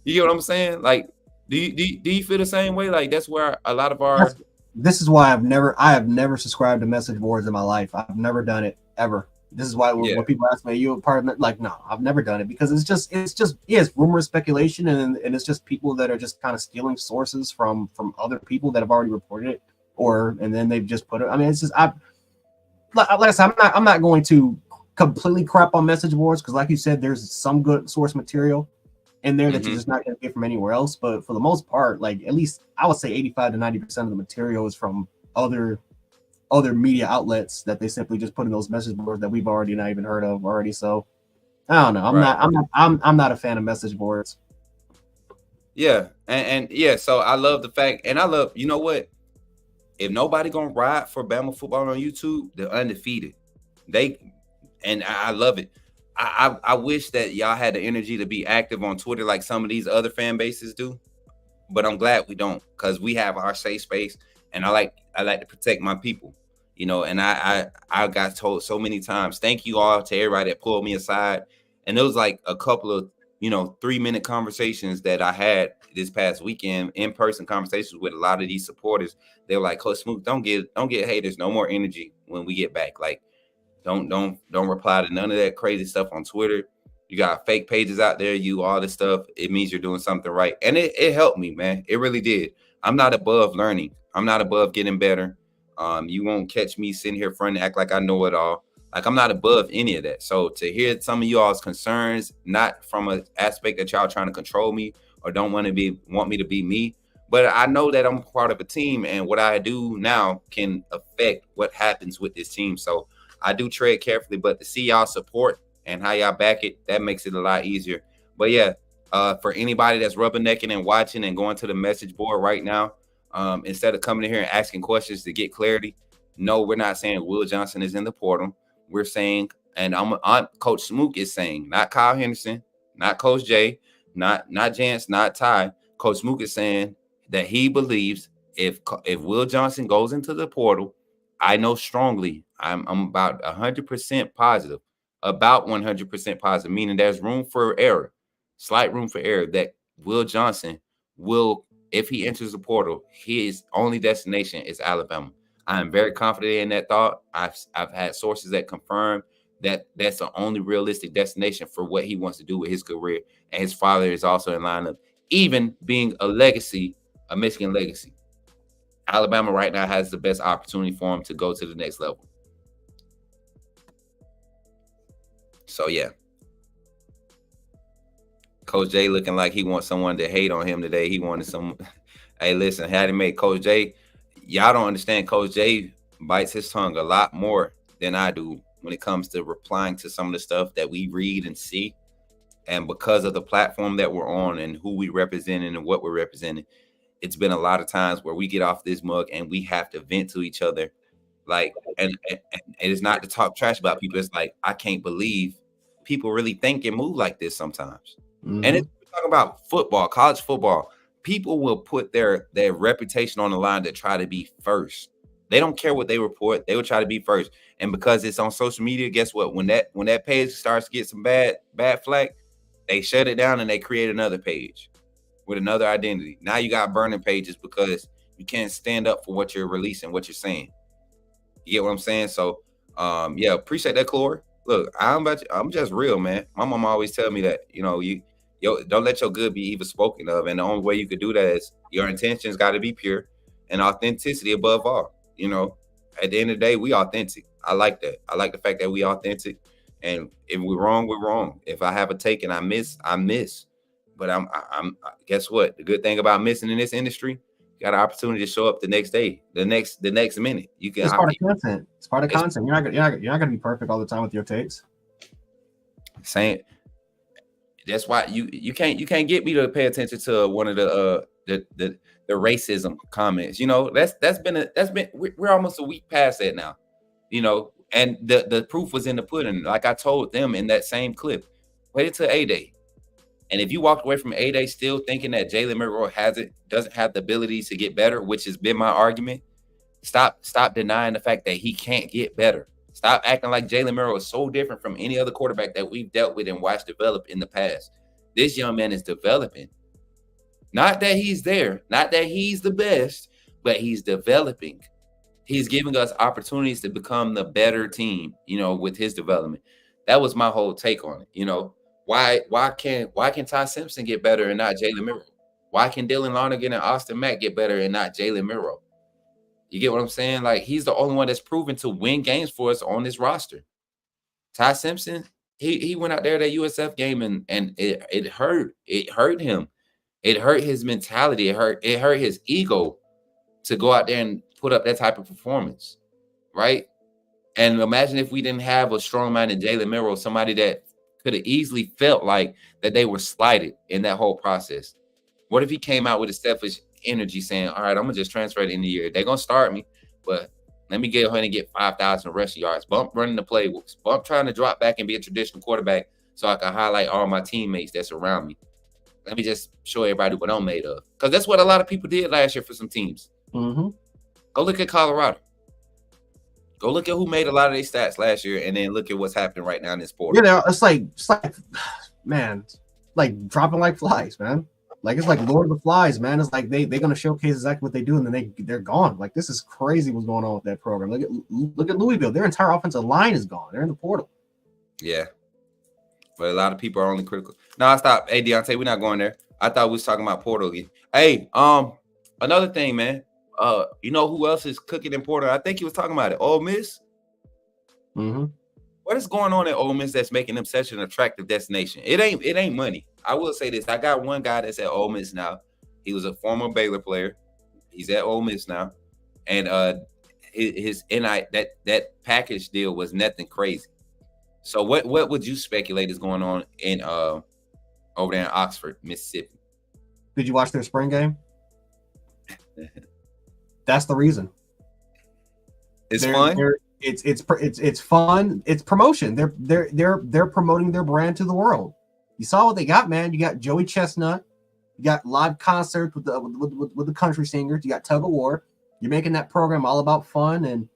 you know what I'm saying? Like, do you feel the same way? Like that's where a lot of our this is why I have never subscribed to message boards in my life. I've never done it ever. This is why when people ask me, are you a part of it? Like, no, I've never done it because it's rumor, speculation, and it's just people that are just kind of stealing sources from other people that have already reported it, and then they've just put it. I mean, it's just like I said, I'm not going to completely crap on message boards because, like you said, there's some good source material in there that you're just not going to get from anywhere else. But for the most part, like at least I would say 85 to 90% of the material is from other media outlets that they simply just put in those message boards that we've already not even heard of already. So I don't know. I'm not a fan of message boards. Yeah, and yeah. So I love the fact, and I love, you know what? If nobody gonna ride for Bama football on YouTube, they're undefeated. I love it. I wish that y'all had the energy to be active on Twitter like some of these other fan bases do, but I'm glad we don't because we have our safe space, and I like to protect my people, And I got told so many times, thank you all to everybody that pulled me aside, and it was like a couple of 3-minute conversations that I had this past weekend, in-person conversations with a lot of these supporters. They were like, Coach Smoot, don't get haters no more energy when we get back. Like, don't reply to none of that crazy stuff on Twitter. You got fake pages out there, all this stuff. It means you're doing something right. And it helped me, man. It really did. I'm not above learning. I'm not above getting better. You won't catch me sitting here front and act like I know it all. Like, I'm not above any of that. So to hear some of y'all's concerns, not from an aspect that y'all trying to control me or don't want me to be me, but I know that I'm part of a team, and what I do now can affect what happens with this team. So I do tread carefully, but to see y'all support and how y'all back it, that makes it a lot easier. But yeah, for anybody that's rubbernecking and watching and going to the message board right now, instead of coming in here and asking questions to get clarity, no, we're not saying Will Johnson is in the portal. We're saying, and Coach Smook is saying, not Kyle Henderson, not Coach Jay, not Jance, not Ty. Coach Smook is saying that he believes if Will Johnson goes into the portal, I know strongly, I'm about 100% positive, about 100% positive, meaning there's room for error, slight room for error, that Will Johnson will, if he enters the portal, his only destination is Alabama. I am very confident in that thought. I've had sources that confirm that that's the only realistic destination for what he wants to do with his career. And his father is also in lineup, even being a Michigan legacy. Alabama right now has the best opportunity for him to go to the next level. So, yeah. Coach Jay looking like he wants someone to hate on him today. He wanted some. Hey, listen, how to make Coach Jay. Y'all don't understand. Coach Jay bites his tongue a lot more than I do when it comes to replying to some of the stuff that we read and see. And because of the platform that we're on and who we representing and what we're representing, it's been a lot of times where we get off this mug and we have to vent to each other. Like, and it's not to talk trash about people. It's like, I can't believe people really think and move like this sometimes. Mm-hmm. And it's talking about football, college football. People will put their reputation on the line to try to be first. They don't care what they report. They will try to be first. And because it's on social media, guess what? When that page starts to get some bad flag, they shut it down and they create another page with another identity. Now you got burning pages because you can't stand up for what you're releasing, what you're saying. You get what I'm saying? So, yeah, appreciate that, Chloe. Look, I'm just real, man. My mom always tell me that, don't let your good be evil spoken of. And the only way you could do that is your intentions got to be pure and authenticity above all. At the end of the day, we authentic. I like that. I like the fact that we authentic. And if we're wrong, we're wrong. If I have a take and I miss. But I'm guess what? The good thing about missing in this industry, you got an opportunity to show up the next day, the next minute. You can. It's part of content. It's part of content. You're not gonna be perfect all the time with your takes. Saying, That's why you can't get me to pay attention to one of the racism comments. You know, we're almost a week past that now. You know, and the proof was in the pudding. Like I told them in that same clip, wait until A-Day. And if you walked away from A-Day still thinking that Jalen Milroe doesn't have the ability to get better, which has been my argument, stop denying the fact that he can't get better. Stop acting like Jalen Milroe is so different from any other quarterback that we've dealt with and watched develop in the past. This young man is developing. Not that he's there, not that he's the best, but he's developing. He's giving us opportunities to become the better team, you know, with his development. That was my whole take on it. You know, why can Ty Simpson get better and not Jalen Milroe? Why can Dylan Lonergan and Austin Mack get better and not Jalen Milroe? You get what I'm saying? Like, he's the only one that's proven to win games for us on this roster. Ty Simpson, he went out there that USF game and it hurt. It hurt him. It hurt his mentality. It hurt his ego to go out there and put up that type of performance, right? And imagine if we didn't have a strong-minded Jalen Milroe, somebody that could have easily felt like that they were slighted in that whole process. What if he came out with a selfish energy saying, all right, I'm going to just transfer it in the year. They're going to start me, but let me get ahead and get 5,000 rushing yards. Bump running the play. Bump trying to drop back and be a traditional quarterback so I can highlight all my teammates that's around me. Let me just show everybody what I'm made of. Because that's what a lot of people did last year for some teams. Mm-hmm. Go look at Colorado. Go look at who made a lot of these stats last year, and then look at what's happening right now in this sport. You know, it's like, man, like dropping like flies, man. Like, it's like Lord of the Flies, man. It's like they're gonna showcase exactly what they do, and then they're gone. Like, this is crazy what's going on with that program. Look at Louisville. Their entire offensive line is gone. They're in the portal. Yeah, but a lot of people are only critical. No, I stopped. Hey, Deontay, we're not going there. I thought we was talking about portal again. Hey, another thing, man. You know who else is cooking in Porter? I think he was talking about it. Ole Miss. Mm-hmm. What is going on at Ole Miss that's making them such an attractive destination? It ain't money. I will say this. I got one guy that's at Ole Miss now. He was a former Baylor player. He's at Ole Miss now. And his NI that package deal was nothing crazy. So what would you speculate is going on in over there in Oxford, Mississippi? Did you watch their spring game? That's the reason. It's fun. It's fun. It's promotion. They're promoting their brand to the world. You saw what they got, man. You got Joey Chestnut. You got live concerts with the country singers. You got tug of war. You're making that program all about fun and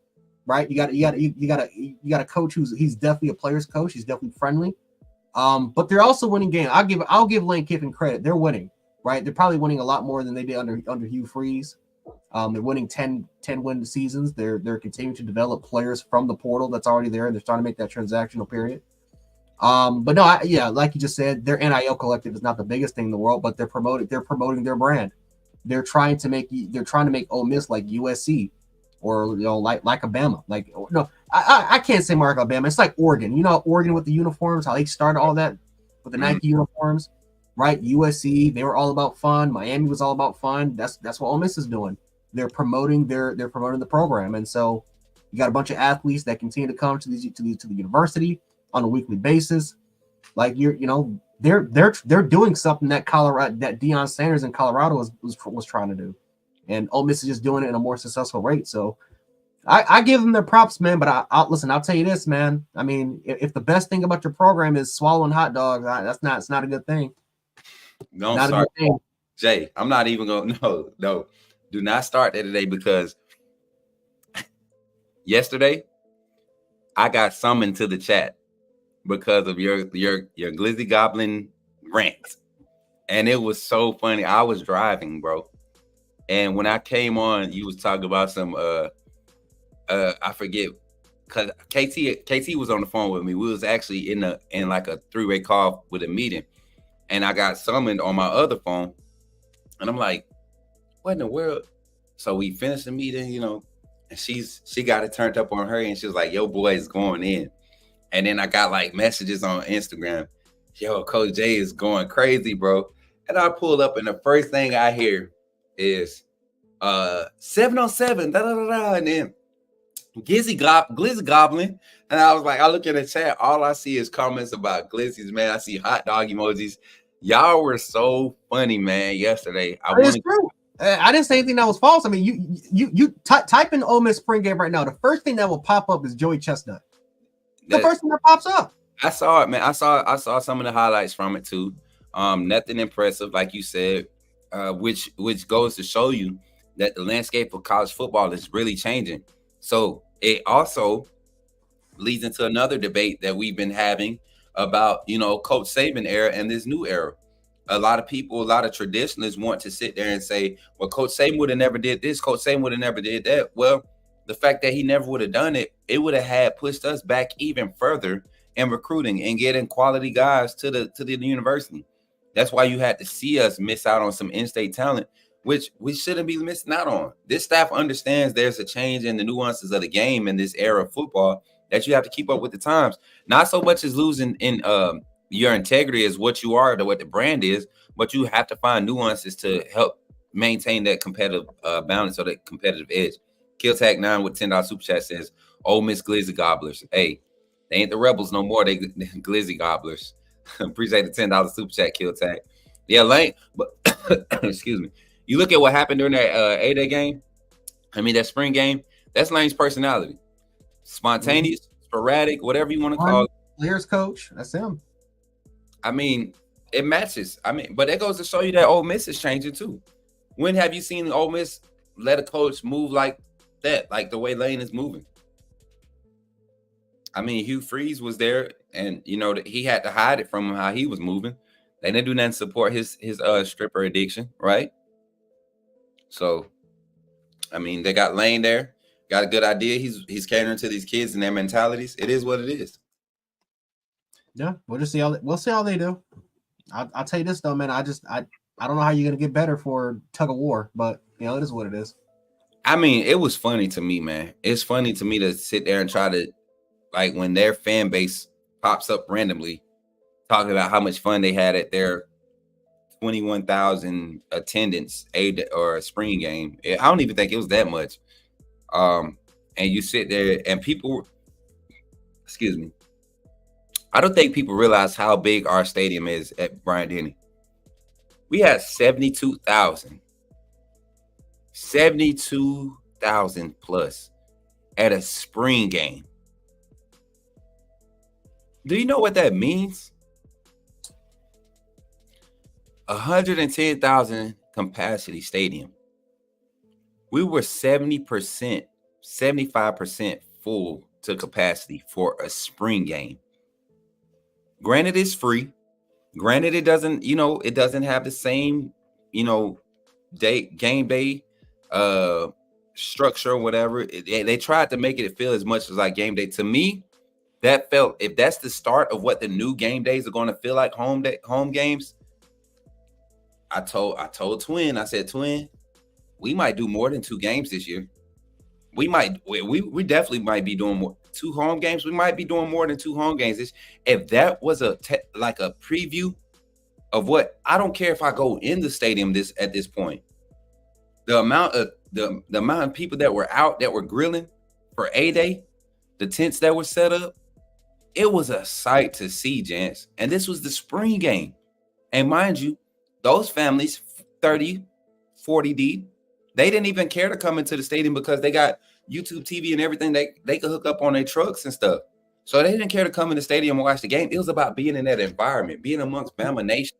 right. You got a coach he's definitely a player's coach. He's definitely friendly. But they're also winning games. I'll give Lane Kiffin credit. They're winning, right? They're probably winning a lot more than they did under Hugh Freeze. They're winning 10 win seasons. They're continuing to develop players from the portal that's already there, and they're starting to make that transactional period. But no, like you just said, their NIL collective is not the biggest thing in the world, but they're promoting their brand. They're trying to make Ole Miss like USC or like a Bama. Like no, I can't say Mark Alabama. It's like Oregon. You know, Oregon with the uniforms, how they started all that with the Nike uniforms, right? USC, they were all about fun. Miami was all about fun. That's what Ole Miss is doing. They're promoting the program, and so you got a bunch of athletes that continue to come to the university on a weekly basis. Like they're doing something that Deion Sanders in Colorado was trying to do, and Ole Miss is just doing it in a more successful rate. So I give them their props, man. But I'll tell you this, man. I mean, if the best thing about your program is swallowing hot dogs, it's not a good thing. No, I'm sorry, Jay. I'm not even going. No. Do not start that today because yesterday I got summoned to the chat because of your Glizzy Goblin rant. And it was so funny. I was driving, bro. And when I came on, you was talking about some I forget, because KT was on the phone with me. We was actually in like a three-way call with a meeting. And I got summoned on my other phone. And I'm like, what in the world? So we finished the meeting, and she got it turned up on her, and she was like, yo, boy is going in. And then I got like messages on Instagram, yo, Coach J is going crazy, bro. And I pull up, and the first thing I hear is 707, da da da da. And then Glizzy Goblin. And I was like, I look at the chat, all I see is comments about glizzies, man. I see hot dog emojis. Y'all were so funny, man, yesterday. It's true. I didn't say anything that was false. I mean, you type in Ole Miss spring game right now. The first thing that will pop up is Joey Chestnut. The first thing that pops up. I saw it, man. I saw some of the highlights from it too. Nothing impressive, like you said, which goes to show you that the landscape of college football is really changing. So it also leads into another debate that we've been having about, you know, Coach Saban era and this new era. A lot of people, a lot of traditionalists want to sit there and say, well, Coach Saban would have never did this. Coach Saban would have never did that. Well, the fact that he never would have done it, it would have had pushed us back even further in recruiting and getting quality guys to the university. That's why you had to see us miss out on some in-state talent, which we shouldn't be missing out on. This staff understands there's a change in the nuances of the game in this era of football that you have to keep up with the times. Not so much as losing in your integrity as what you are, what the brand is, but you have to find nuances to help maintain that competitive balance or that competitive edge. Kill Tag 9 with $10 super chat says, Ole Miss Glizzy Gobblers. Hey, they ain't the Rebels no more. They Glizzy Gobblers. Appreciate the $10 super chat, Kill Tag. Yeah, Lane, but excuse me. You look at what happened during that A-Day game. I mean, that spring game. That's Lane's personality. Spontaneous, sporadic, whatever you want to call it. Players coach. That's him. I mean, it matches. I mean, but it goes to show you that Ole Miss is changing too. When have you seen Ole Miss let a coach move like that, like the way Lane is moving? I mean, Hugh Freeze was there, and you know he had to hide it from him how he was moving. They didn't do nothing to support his stripper addiction, right? So, I mean, they got Lane there, got a good idea. He's catering to these kids and their mentalities. It is what it is. Yeah, we'll see how they do. I'll tell you this though, man. I don't know how you're gonna get better for tug of war, but you know it is what it is. I mean, it was funny to me, man. It's funny to me to sit there and try to, like, when their fan base pops up randomly, talking about how much fun they had at their 21,000 attendance or a spring game. I don't even think it was that much. And you sit there and people, excuse me. I don't think people realize how big our stadium is at Bryant-Denny. We had 72,000 plus at a spring game. Do you know what that means? 110,000 capacity stadium. We were 70%, 75% full to capacity for a spring game. Granted, it's free. Granted, it doesn't have the same, game day structure or whatever. They tried to make it feel as much as like game day. To me, that felt, if that's the start of what the new game days are going to feel like, home games. I told Twin, I said, Twin, we might do more than 2 games this year. We definitely might be doing more. 2 home games. We might be doing more than 2 home games. If that was like a preview of what, I don't care if I go in the stadium at this point. The amount of people that were out, that were grilling for A-Day, the tents that were set up, it was a sight to see, gents. And this was the spring game. And mind you, those families, 30, 40 deep, they didn't even care to come into the stadium because they got YouTube TV and everything. They could hook up on their trucks and stuff. So they didn't care to come in the stadium and watch the game. It was about being in that environment, being amongst Bama Nation.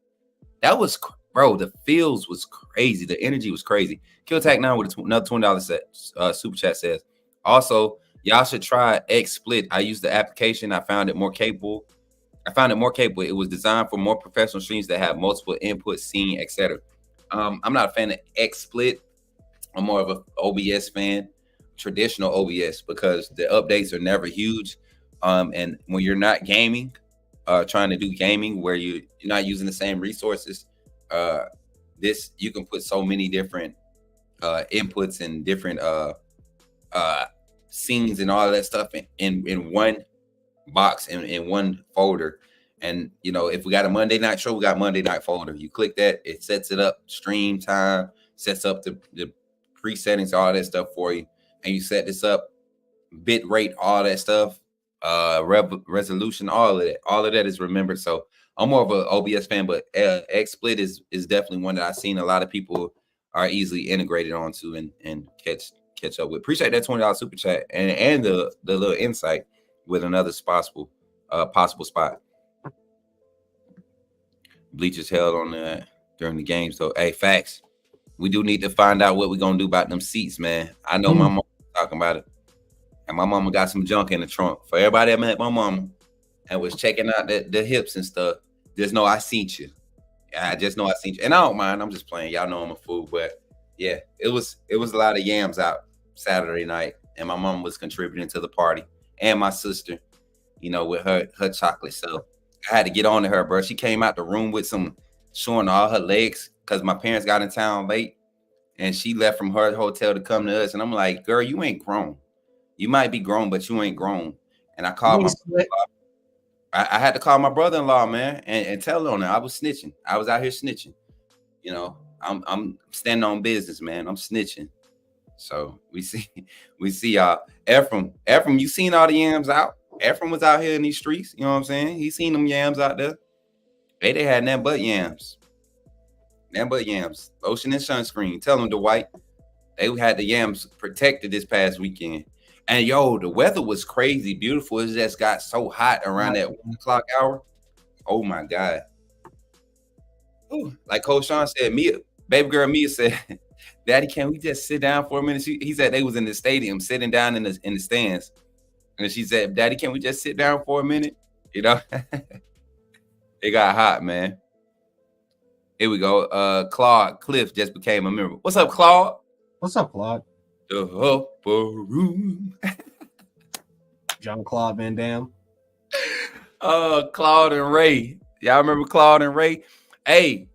That was, bro, the feels was crazy. The energy was crazy. Kill Tag 9 with another $20 super chat says, also, y'all should try XSplit. I used the application. I found it more capable. It was designed for more professional streams that have multiple inputs, scene, etc. I'm not a fan of XSplit. I'm more of an OBS fan, traditional OBS, because the updates are never huge. And when you're not gaming, trying to do gaming where you're not using the same resources, you can put so many different inputs and different scenes and all that stuff in one box, in one folder. And if we got a Monday night show, we got Monday night folder. You click that, it sets it up, stream time, sets up the pre-settings, all that stuff for you, and you set this up bit rate, all that stuff, resolution, all of that is remembered. So I'm more of an OBS fan, but XSplit is definitely one that I've seen a lot of people are easily integrated onto and catch up with. Appreciate that $20 super chat and the little insight with another possible spot. Bleachers held on that during the game. So hey, facts. We do need to find out what we're gonna do about them seats, man. I know my mom talking about it. And my mama got some junk in the trunk. For everybody that met my mama and was checking out the hips and stuff, just know I seen you. I just know I seen you. And I don't mind. I'm just playing. Y'all know I'm a fool. But yeah, it was a lot of yams out Saturday night. And my mom was contributing to the party. And my sister, with her chocolate. So I had to get on to her, bro. She came out the room with showing all her legs because my parents got in town late. And she left from her hotel to come to us. And I'm like, girl, you ain't grown. You might be grown, but you ain't grown. And I called I had to call my brother-in-law, man, and tell on her. I was snitching. I was out here snitching. I'm standing on business, man. I'm snitching. So we see y'all. Ephraim, you seen all the yams out? Ephraim was out here in these streets. You know what I'm saying? He seen them yams out there. They had nothing but yams. Nothing but yams. Lotion and sunscreen. Tell them, Dwight. They had the yams protected this past weekend. And the weather was crazy beautiful. It just got so hot around that 1 o'clock hour. Oh my God. Ooh, like Coach Sean said, baby girl Mia said, Daddy, can we just sit down for a minute? He said they was in the stadium sitting down in the stands. And she said, Daddy, can we just sit down for a minute? It got hot, man. Here we go. Claude Cliff just became a member. What's up, Claude? What's up, Claude? The upper room. John Claude Van Damme. Claude and Ray. Y'all remember Claude and Ray? Hey,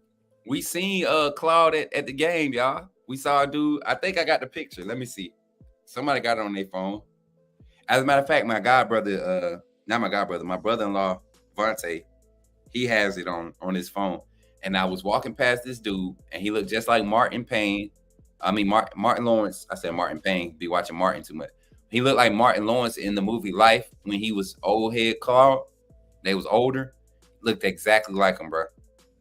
we seen Claude at the game, y'all. We saw a dude. I think I got the picture. Let me see. Somebody got it on their phone. As a matter of fact, my brother-in-law, Vontae, he has it on his phone. And I was walking past this dude, and he looked just like Martin Payne. I mean, Martin Lawrence. I said Martin Payne. Be watching Martin too much. He looked like Martin Lawrence in the movie Life when he was old head Claude. They was older. Looked exactly like him, bro.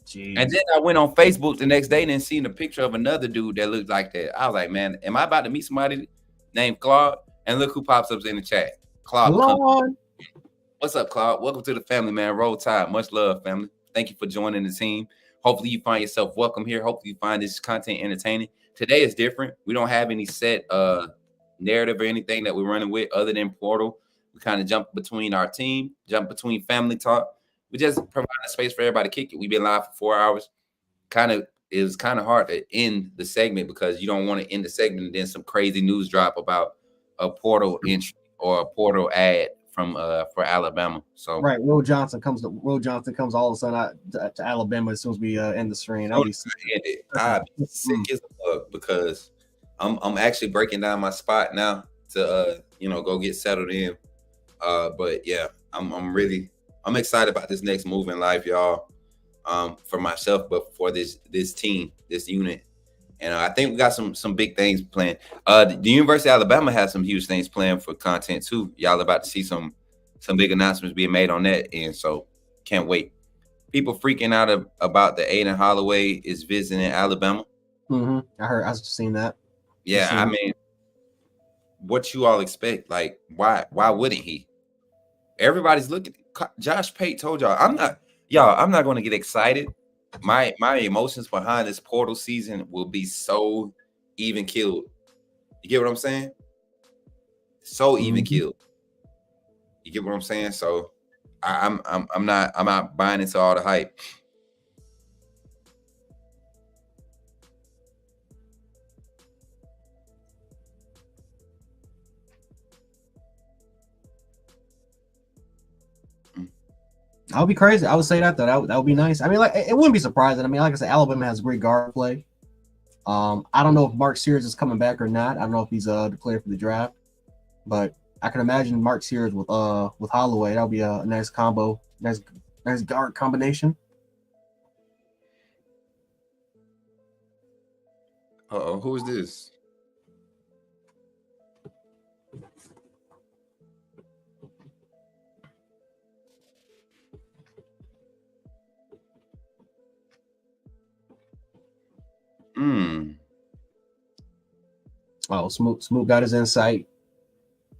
Jeez. And then I went on Facebook the next day and seen a picture of another dude that looked like that. I was like, man, am I about to meet somebody named Claude? And look who pops up in the chat. Claude. What's up, Claude? Welcome to the family, man. Roll Tide. Much love, family. Thank you for joining the team. Hopefully you find yourself welcome here. Hopefully you find this content entertaining. Today is different. We don't have any set narrative or anything that we're running with other than Portal. We kind of jump between our team, jump between family talk. We just provide a space for everybody to kick it. We've been live for 4 hours. It was kind of hard to end the segment because you don't want to end the segment and then some crazy news drop about a Portal entry or a Portal ad from for Alabama. So right, Will Johnson comes all of a sudden to Alabama as soon as we end the stream. I'll be sick as fuck because I'm actually breaking down my spot now to go get settled in. But yeah, I'm excited about this next move in life, y'all. For myself, but for this team, this unit. And I think we got some big things planned. The University of Alabama has some huge things planned for content too. Y'all about to see some big announcements being made on that, and so can't wait. People freaking out about the Aiden Holloway is visiting Alabama. Mm-hmm. I just seen that. Yeah, I mean, what you all expect? Like, why wouldn't he? Everybody's looking. Josh Pate told y'all, I'm not going to get excited. My emotions behind this portal season will be so even killed. You get what I'm saying? So even killed. You get what I'm saying? So I'm not buying into all the hype. That would be crazy. I would say that though. That would be nice. I mean, like it wouldn't be surprising. I mean, like I said, Alabama has great guard play. I don't know if Mark Sears is coming back or not. I don't know if he's declared for the draft, but I can imagine Mark Sears with Holloway. That would be a nice combo, nice guard combination. Uh-oh, who is this? Oh, Smoot got his insight.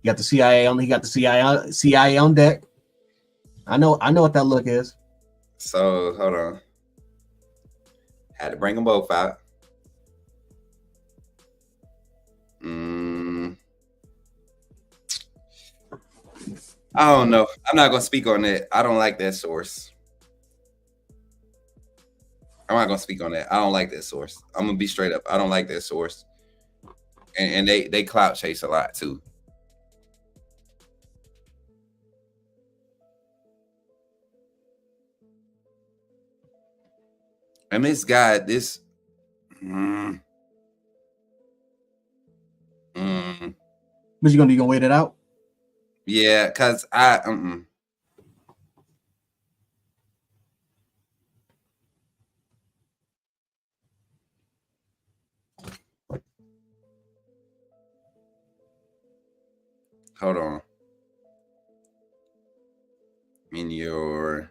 He got the CIA on. He got the CIA on deck. I know what that look is. So hold on. Had to bring them both out. I don't know. I'm not gonna speak on that. I don't like that source. I'm not gonna speak on that. I don't like that source. I'm gonna be straight up. I don't like that source. And they clout chase a lot too. And this guy, this What you gonna do? You gonna wait it out? Yeah, cause hold on. In your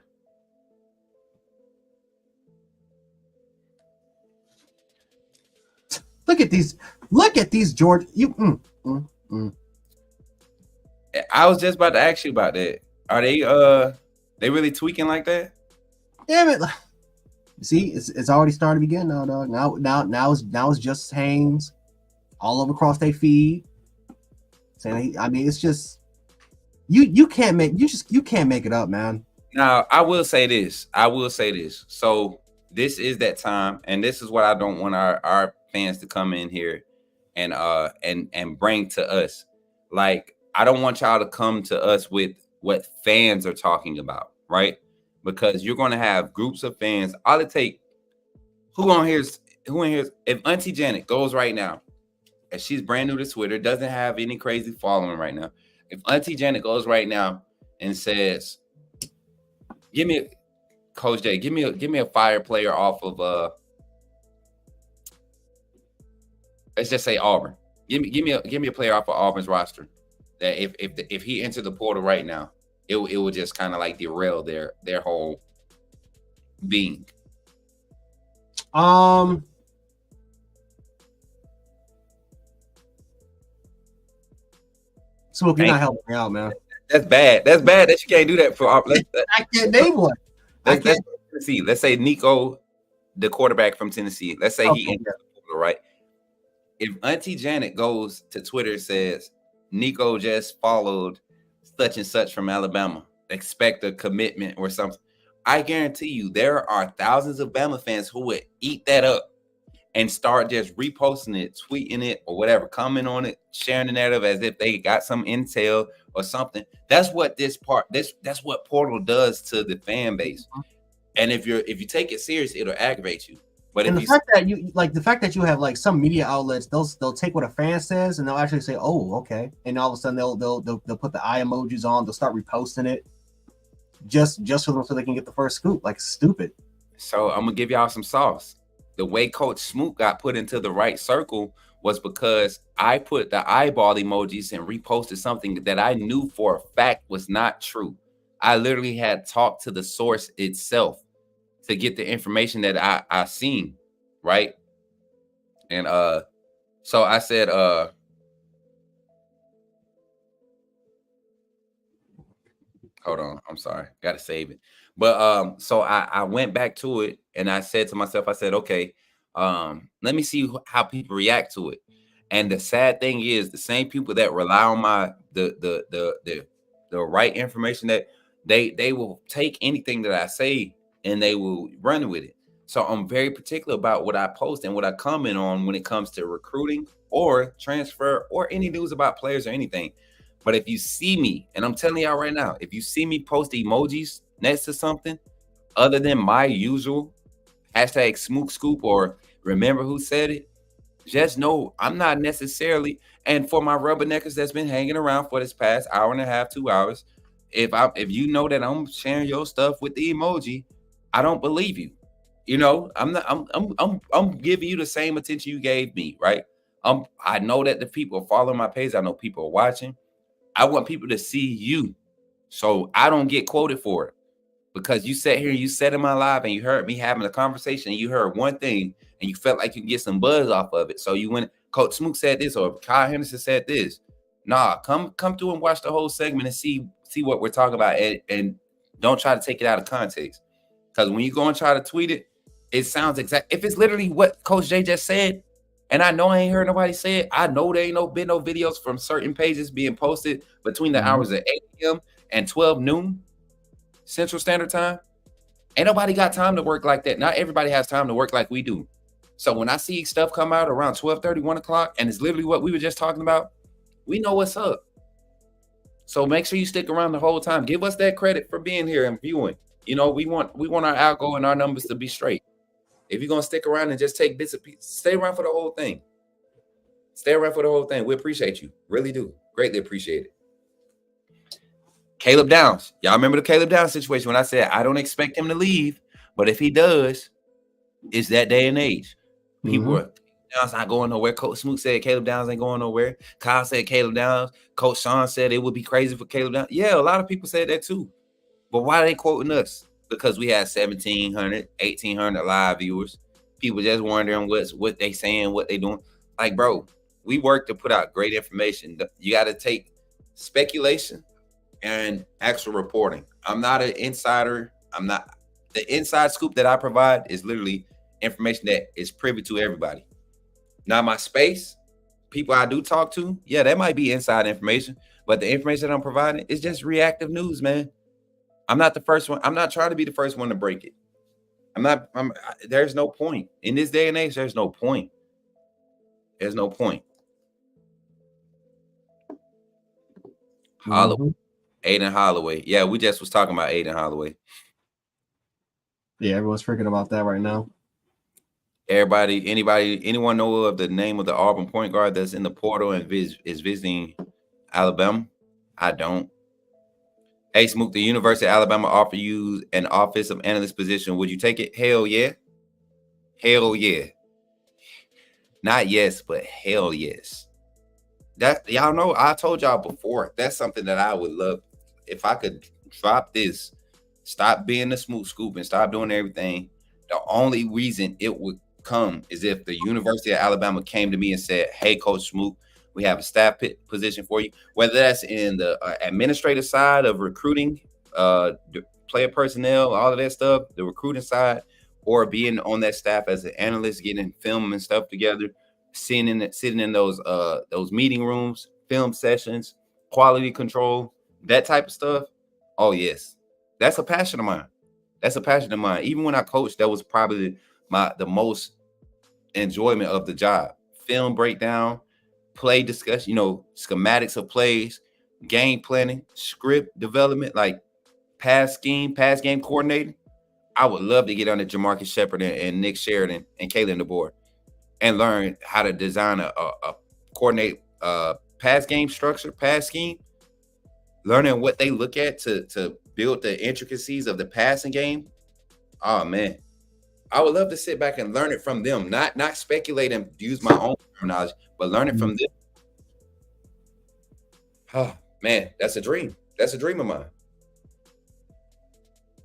Look at these, George. I was just about to ask you about that. Are they really tweaking like that? Damn it! See, it's already started again now, dog. Now it's just Haynes all over across their feed. Saying, I mean, it's just you can't make it up, man. Now, I will say this. So this is that time, and this is what I don't want our fans to come in here and bring to us. Like, I don't want y'all to come to us with what fans are talking about, right? Because you're going to have groups of fans. All it take, who in here's if Auntie Janet goes right now, and she's brand new to Twitter, doesn't have any crazy following right now. If Auntie Janet goes right now and says, Coach J, give me a fire player off of let's just say Auburn. Give me a player off of Auburn's roster that if he entered the portal right now, it would just kind of like derail their whole being. So you're not helping me out, man. That's bad. That's bad that you can't do that for Auburn. I can't name one. Let's see. Let's say Nico, the quarterback from Tennessee. Let's say he enters the portal, right? If Auntie Janet goes to Twitter and says, Nico just followed such and such from Alabama, expect a commitment or something, I guarantee you there are thousands of Bama fans who would eat that up and start just reposting it, tweeting it, or whatever, commenting on it, sharing the narrative as if they got some intel or something. That's what that's what portal does to the fan base. And if you take it serious, it'll aggravate you. But and the fact that you have like some media outlets, they'll take what a fan says and they'll actually say, "Oh, okay," and all of a sudden they'll put the eye emojis on, they'll start reposting it, just for them so they can get the first scoop. Like, stupid. So I'm gonna give y'all some sauce. The way Coach Smoot got put into the right circle was because I put the eyeball emojis and reposted something that I knew for a fact was not true. I literally had talked to the source itself to get the information that I seen, right? And so I said, hold on, I'm sorry, gotta save it. But so I went back to it and I said to myself, I said, okay, let me see how people react to it. And the sad thing is, the same people that rely on my the right information, that they will take anything that I say and they will run with it. So I'm very particular about what I post and what I comment on when it comes to recruiting or transfer or any news about players or anything. But if you see me, and I'm telling y'all right now, if you see me post emojis next to something other than my usual hashtag Smook Scoop or remember who said it, just know I'm not necessarily. And for my rubberneckers that's been hanging around for this past hour and a half, 2 hours, if you know that I'm sharing your stuff with the emoji, I don't believe you. You know, I'm giving you the same attention you gave me, right? I know that the people are following my page. I know people are watching. I want people to see you, so I don't get quoted for it. Because you sat here, you sat in my live, and you heard me having a conversation, and you heard one thing, and you felt like you can get some buzz off of it. So you went. Coach Smook said this, or Kyle Henderson said this. Nah, come through and watch the whole segment and see what we're talking about, and don't try to take it out of context. Because when you go and try to tweet it, it sounds exact. If it's literally what Coach J just said, and I know I ain't heard nobody say it, I know there ain't been no videos from certain pages being posted between the hours of 8 p.m. and 12 noon Central Standard Time. Ain't nobody got time to work like that. Not everybody has time to work like we do. So when I see stuff come out around 12:30, 1 o'clock, and it's literally what we were just talking about, we know what's up. So make sure you stick around the whole time. Give us that credit for being here and viewing. You know, we want our algo and our numbers to be straight. If you're gonna stick around and just take bits of pieces, stay around for the whole thing. Stay around for the whole thing. We appreciate you. Really do. Greatly appreciate it. Caleb Downs. Y'all remember the Caleb Downs situation when I said I don't expect him to leave, but if he does, it's that day and age. People are Downs not going nowhere. Coach Smoot said Caleb Downs ain't going nowhere. Kyle said Caleb Downs. Coach Sean said it would be crazy for Caleb Downs. Yeah, a lot of people said that too. But why are they quoting us? Because we had 1,700, 1,800 live viewers. People just wondering what they saying, what they doing. Like, bro, we work to put out great information. You got to take speculation and actual reporting. I'm not an insider. The inside scoop that I provide is literally information that is privy to everybody. Now, my space, people I do talk to, yeah, that might be inside information, but the information that I'm providing is just reactive news, man. I'm not the first one. I'm not trying to be the first one to break it. There's no point. In this day and age, there's no point. There's no point. Holloway. Aiden Holloway. Yeah, we just was talking about Aiden Holloway. Yeah, everyone's freaking about that right now. Anyone know of the name of the Auburn point guard that's in the portal and is visiting Alabama? I don't. Hey, Smook, the University of Alabama offer you an offensive analyst position. Would you take it? Hell yeah. Hell yeah. Not yes, but hell yes. That y'all know, I told y'all before, that's something that I would love. If I could drop this, stop being the Smook Scoop and stop doing everything, the only reason it would come is if the University of Alabama came to me and said, hey, Coach Smook, we have a staff position for you, whether that's in the administrative side of recruiting, player personnel, all of that stuff, the recruiting side, or being on that staff as an analyst, getting film and stuff together, sitting in those meeting rooms, film sessions, quality control, that type of stuff. Oh yes, that's a passion of mine. That's a passion of mine. Even when I coached, that was probably the most enjoyment of the job. Film breakdown, play discussion, schematics of plays, game planning, script development, like pass game coordinating. I would love to get under Jamarcus Shepard and Nick Sheridan and Kalen DeBoer and learn how to design a coordinate pass game structure, pass scheme, learning what they look at to build the intricacies of the passing game. Oh man, I would love to sit back and learn it from them, not speculate and use my own terminology, but learn it from them. Oh man, that's a dream. That's a dream of mine.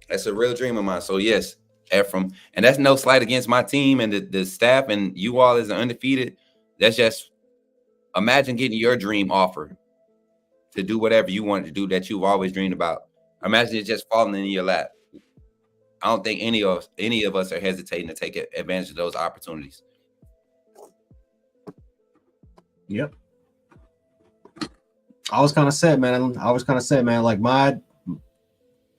That's a real dream of mine. So yes, Ephraim, and that's no slight against my team and the staff and you all as undefeated. That's just imagine getting your dream offer to do whatever you wanted to do that you've always dreamed about. Imagine it just falling in your lap. I don't think any of us are hesitating to take advantage of those opportunities. Yep. I was kind of sad, man. Like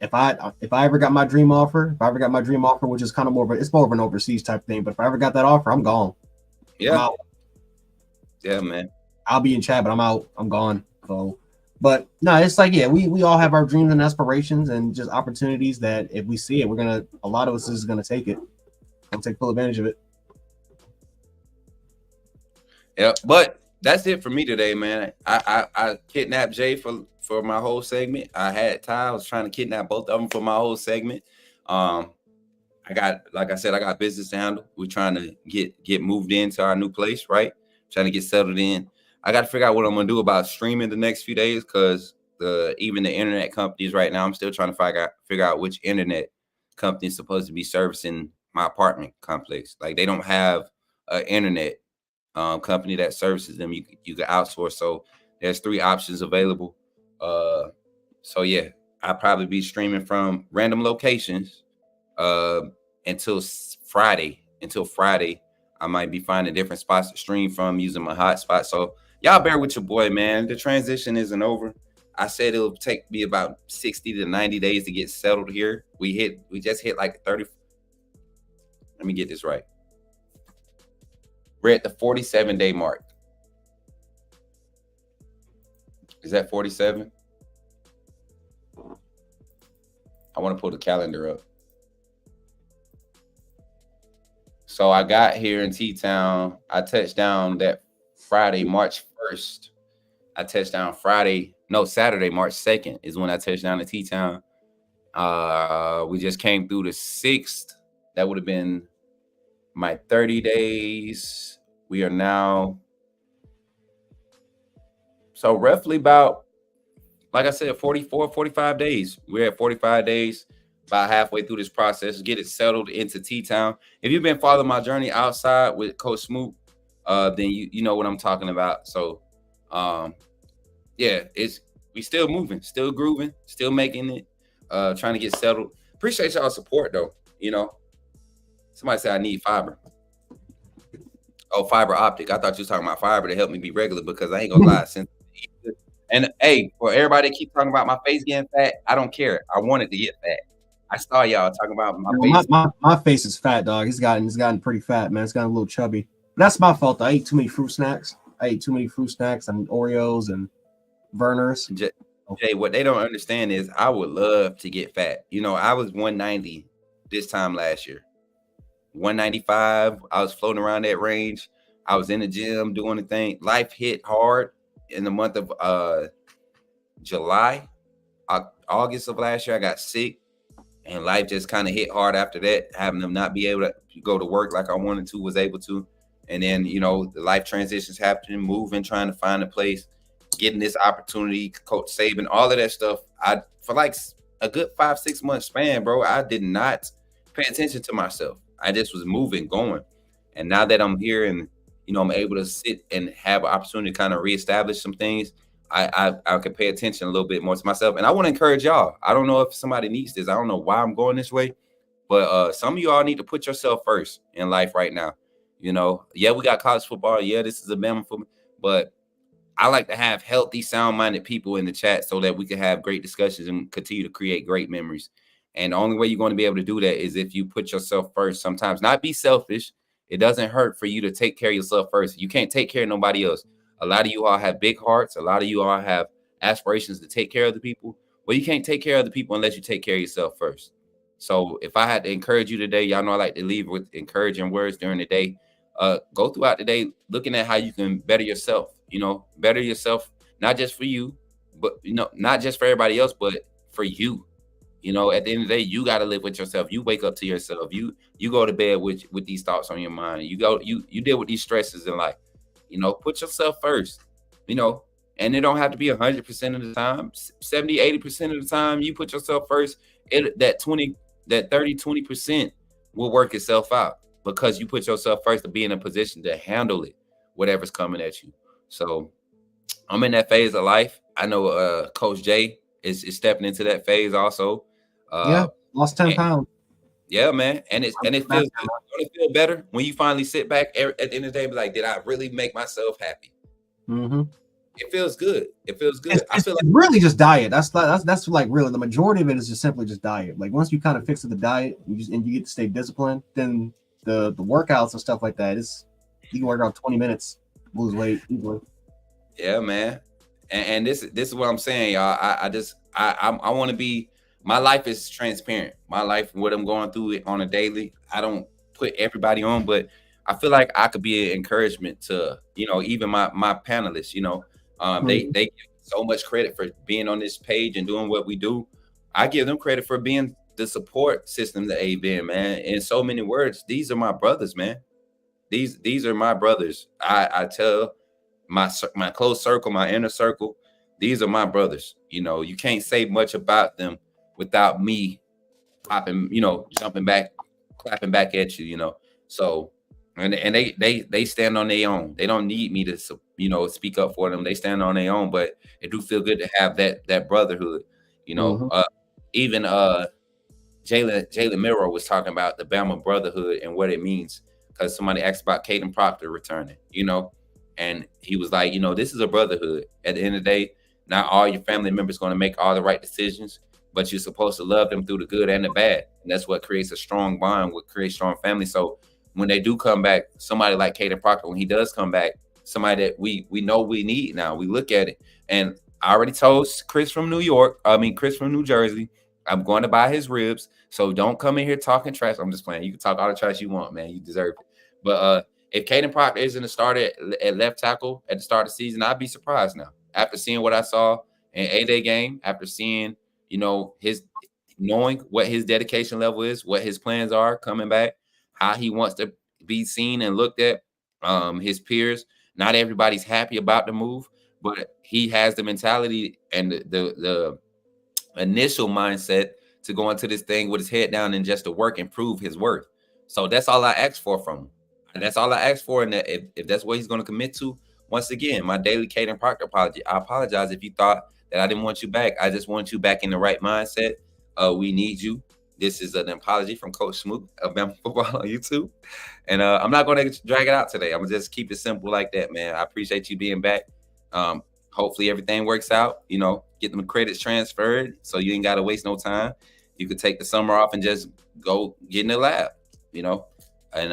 if I ever got my dream offer, which is kind of more of an overseas type thing, but if I ever got that offer, I'm gone. Yeah. Yeah, man. I'll be in chat, but I'm out. I'm gone. So, but no, it's like, yeah, we all have our dreams and aspirations and just opportunities that if we see it, a lot of us is gonna take it and take full advantage of it. Yeah, but that's it for me today, man. I kidnapped Jay for my whole segment. I had Ty. I was trying to kidnap both of them for my whole segment. I got business to handle. We're trying to get moved into our new place, right? Trying to get settled in. I got to figure out what I'm gonna do about streaming the next few days because even the internet companies right now, I'm still trying to figure out which internet company is supposed to be servicing my apartment complex. Like they don't have internet company that services them. You can outsource. So there's 3 options available. So yeah, I'll probably be streaming from random locations until Friday. Until Friday, I might be finding different spots to stream from using my hotspot. So y'all bear with your boy, man. The transition isn't over. I said it'll take me about 60 to 90 days to get settled here. We just hit like 30. Let me get this right. We're at the 47-day mark. Is that 47? I want to pull the calendar up. So I got here in T-Town. I touched down that Friday, March 1st. I touched down Saturday, March 2nd is when I touched down to T-Town. We just came through the 6th. That would have been my 30 days. We are now, so roughly about, like I said, 45 days. We're at 45 days, about halfway through this process, get it settled into T-Town. If you've been following my journey outside with Coach Smoot, then you know what I'm talking about. So, yeah, we still moving, still grooving, still making it, trying to get settled. Appreciate y'all's support, though. You know, somebody said I need fiber. Oh, fiber optic. I thought you was talking about fiber to help me be regular, because I ain't gonna lie. And hey, for everybody that keep talking about my face getting fat, I don't care. I wanted to get fat. I saw y'all talking about my face. My face is fat, dog. It's gotten pretty fat, man. It's gotten a little chubby. But that's my fault. I ate too many fruit snacks. And Oreos and Vernors. Jay, what they don't understand is I would love to get fat. You know, I was 190 this time last year. 195. I was floating around that range. I was in the gym doing the thing. Life hit hard in the month of July. August of last year, I got sick, and life just kind of hit hard after that, having them not be able to go to work like I wanted to, was able to. And then, you know, the life transitions happening, moving, trying to find a place, getting this opportunity, Coach Saban, all of that stuff. For like a good 5-6 month span, bro, I did not pay attention to myself. I just was moving, going. And now that I'm here and, you know, I'm able to sit and have an opportunity to kind of reestablish some things, I can pay attention a little bit more to myself. And I want to encourage y'all. I don't know if somebody needs this. I don't know why I'm going this way, but some of y'all need to put yourself first in life right now. You know, yeah, we got college football. Yeah, this is a Bama football, but I like to have healthy, sound-minded people in the chat so that we can have great discussions and continue to create great memories. And the only way you're going to be able to do that is if you put yourself first. Sometimes not be selfish. It doesn't hurt for you to take care of yourself first. You can't take care of nobody else. A lot of you all have big hearts. A lot of you all have aspirations to take care of the people. Well, you can't take care of the people unless you take care of yourself first. So if I had to encourage you today, y'all know I like to leave with encouraging words during the day. Go throughout the day looking at how you can better yourself, you know, better yourself, not just for you, but, you know, not just for everybody else, but for you. You know, at the end of the day, you got to live with yourself. You wake up to yourself. You go to bed with these thoughts on your mind. You deal with these stresses in life. You know, put yourself first, you know, and it don't have to be 100% of the time, 70, 80% of the time you put yourself first. That 30, 20% will work itself out because you put yourself first to be in a position to handle it, whatever's coming at you. So I'm in that phase of life. I know Coach Jay is stepping into that phase also. Lost 10 pounds. Yeah, man. And it feels good. It's gonna feel better when you finally sit back at the end of the day and be like, did I really make myself happy? Mm-hmm. It feels good. It feels good. I feel like it's really just diet. That's like really the majority of it is just simply just diet. Like once you kind of fix the diet and you get to stay disciplined, then the workouts and stuff like that is you can work out 20 minutes, lose weight easily. Yeah, man. And this is what I'm saying, y'all. I want to be. My life is transparent. My life, what I'm going through on a daily, I don't put everybody on, but I feel like I could be an encouragement to, you know, even my panelists, you know, they give so much credit for being on this page and doing what we do. I give them credit for being the support system that they've been, man. In so many words, these are my brothers, man. These are my brothers. I tell my close circle, my inner circle, these are my brothers. You know, you can't say much about them without me popping, you know, jumping back, clapping back at you, you know. So And they stand on their own. They don't need me to speak up for them. They stand on their own, but it do feel good to have that brotherhood. Mhm. Even Jalen Miro was talking about the Bama brotherhood and what it means, because somebody asked about Caden Proctor returning, and he was like, this is a brotherhood. At the end of the day, not all your family members going to make all the right decisions, but you're supposed to love them through the good and the bad, and that's what creates a strong bond, what creates strong family. So when they do come back, somebody like Caden Proctor, when he does come back, somebody that we know we need now. We look at it, and I already told Chris from New Jersey, I'm going to buy his ribs. So don't come in here talking trash. I'm just playing. You can talk all the trash you want, man. You deserve it. But if Caden Proctor isn't a starter at left tackle at the start of the season, I'd be surprised now. After seeing what I saw in A-Day game, after seeing, his knowing what his dedication level is, what his plans are coming back, how he wants to be seen and looked at, his peers. Not everybody's happy about the move, but he has the mentality and the initial mindset to go into this thing with his head down and just to work and prove his worth. So that's all I asked for from him. And that's all I asked for. And that if that's what he's going to commit to, once again, my daily Caden Proctor apology. I apologize if you thought that I didn't want you back. I just want you back in the right mindset. We need you. This is an apology from Coach Smoot of Bama Football on YouTube. And I'm not going to drag it out today. I'm going to just keep it simple like that, man. I appreciate you being back. Hopefully everything works out, get them credits transferred so you ain't got to waste no time. You could take the summer off and just go get in the lab, and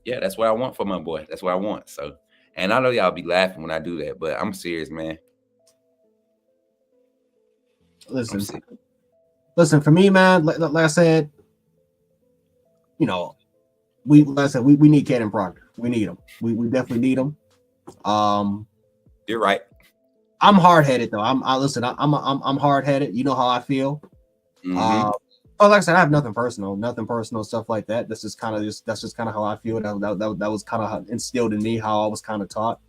yeah, that's what I want for my boy. That's what I want. So, and I know y'all be laughing when I do that, but I'm serious, man. Listen, for me, man, like I said, we need Caden Proctor. We need him. We definitely need him. You're right. I'm hard-headed though. I'm hard-headed. You know how I feel. Mm-hmm. Like I said, I have nothing personal, stuff like that. That's just kind of how I feel. That was kind of instilled in me, how I was kind of taught.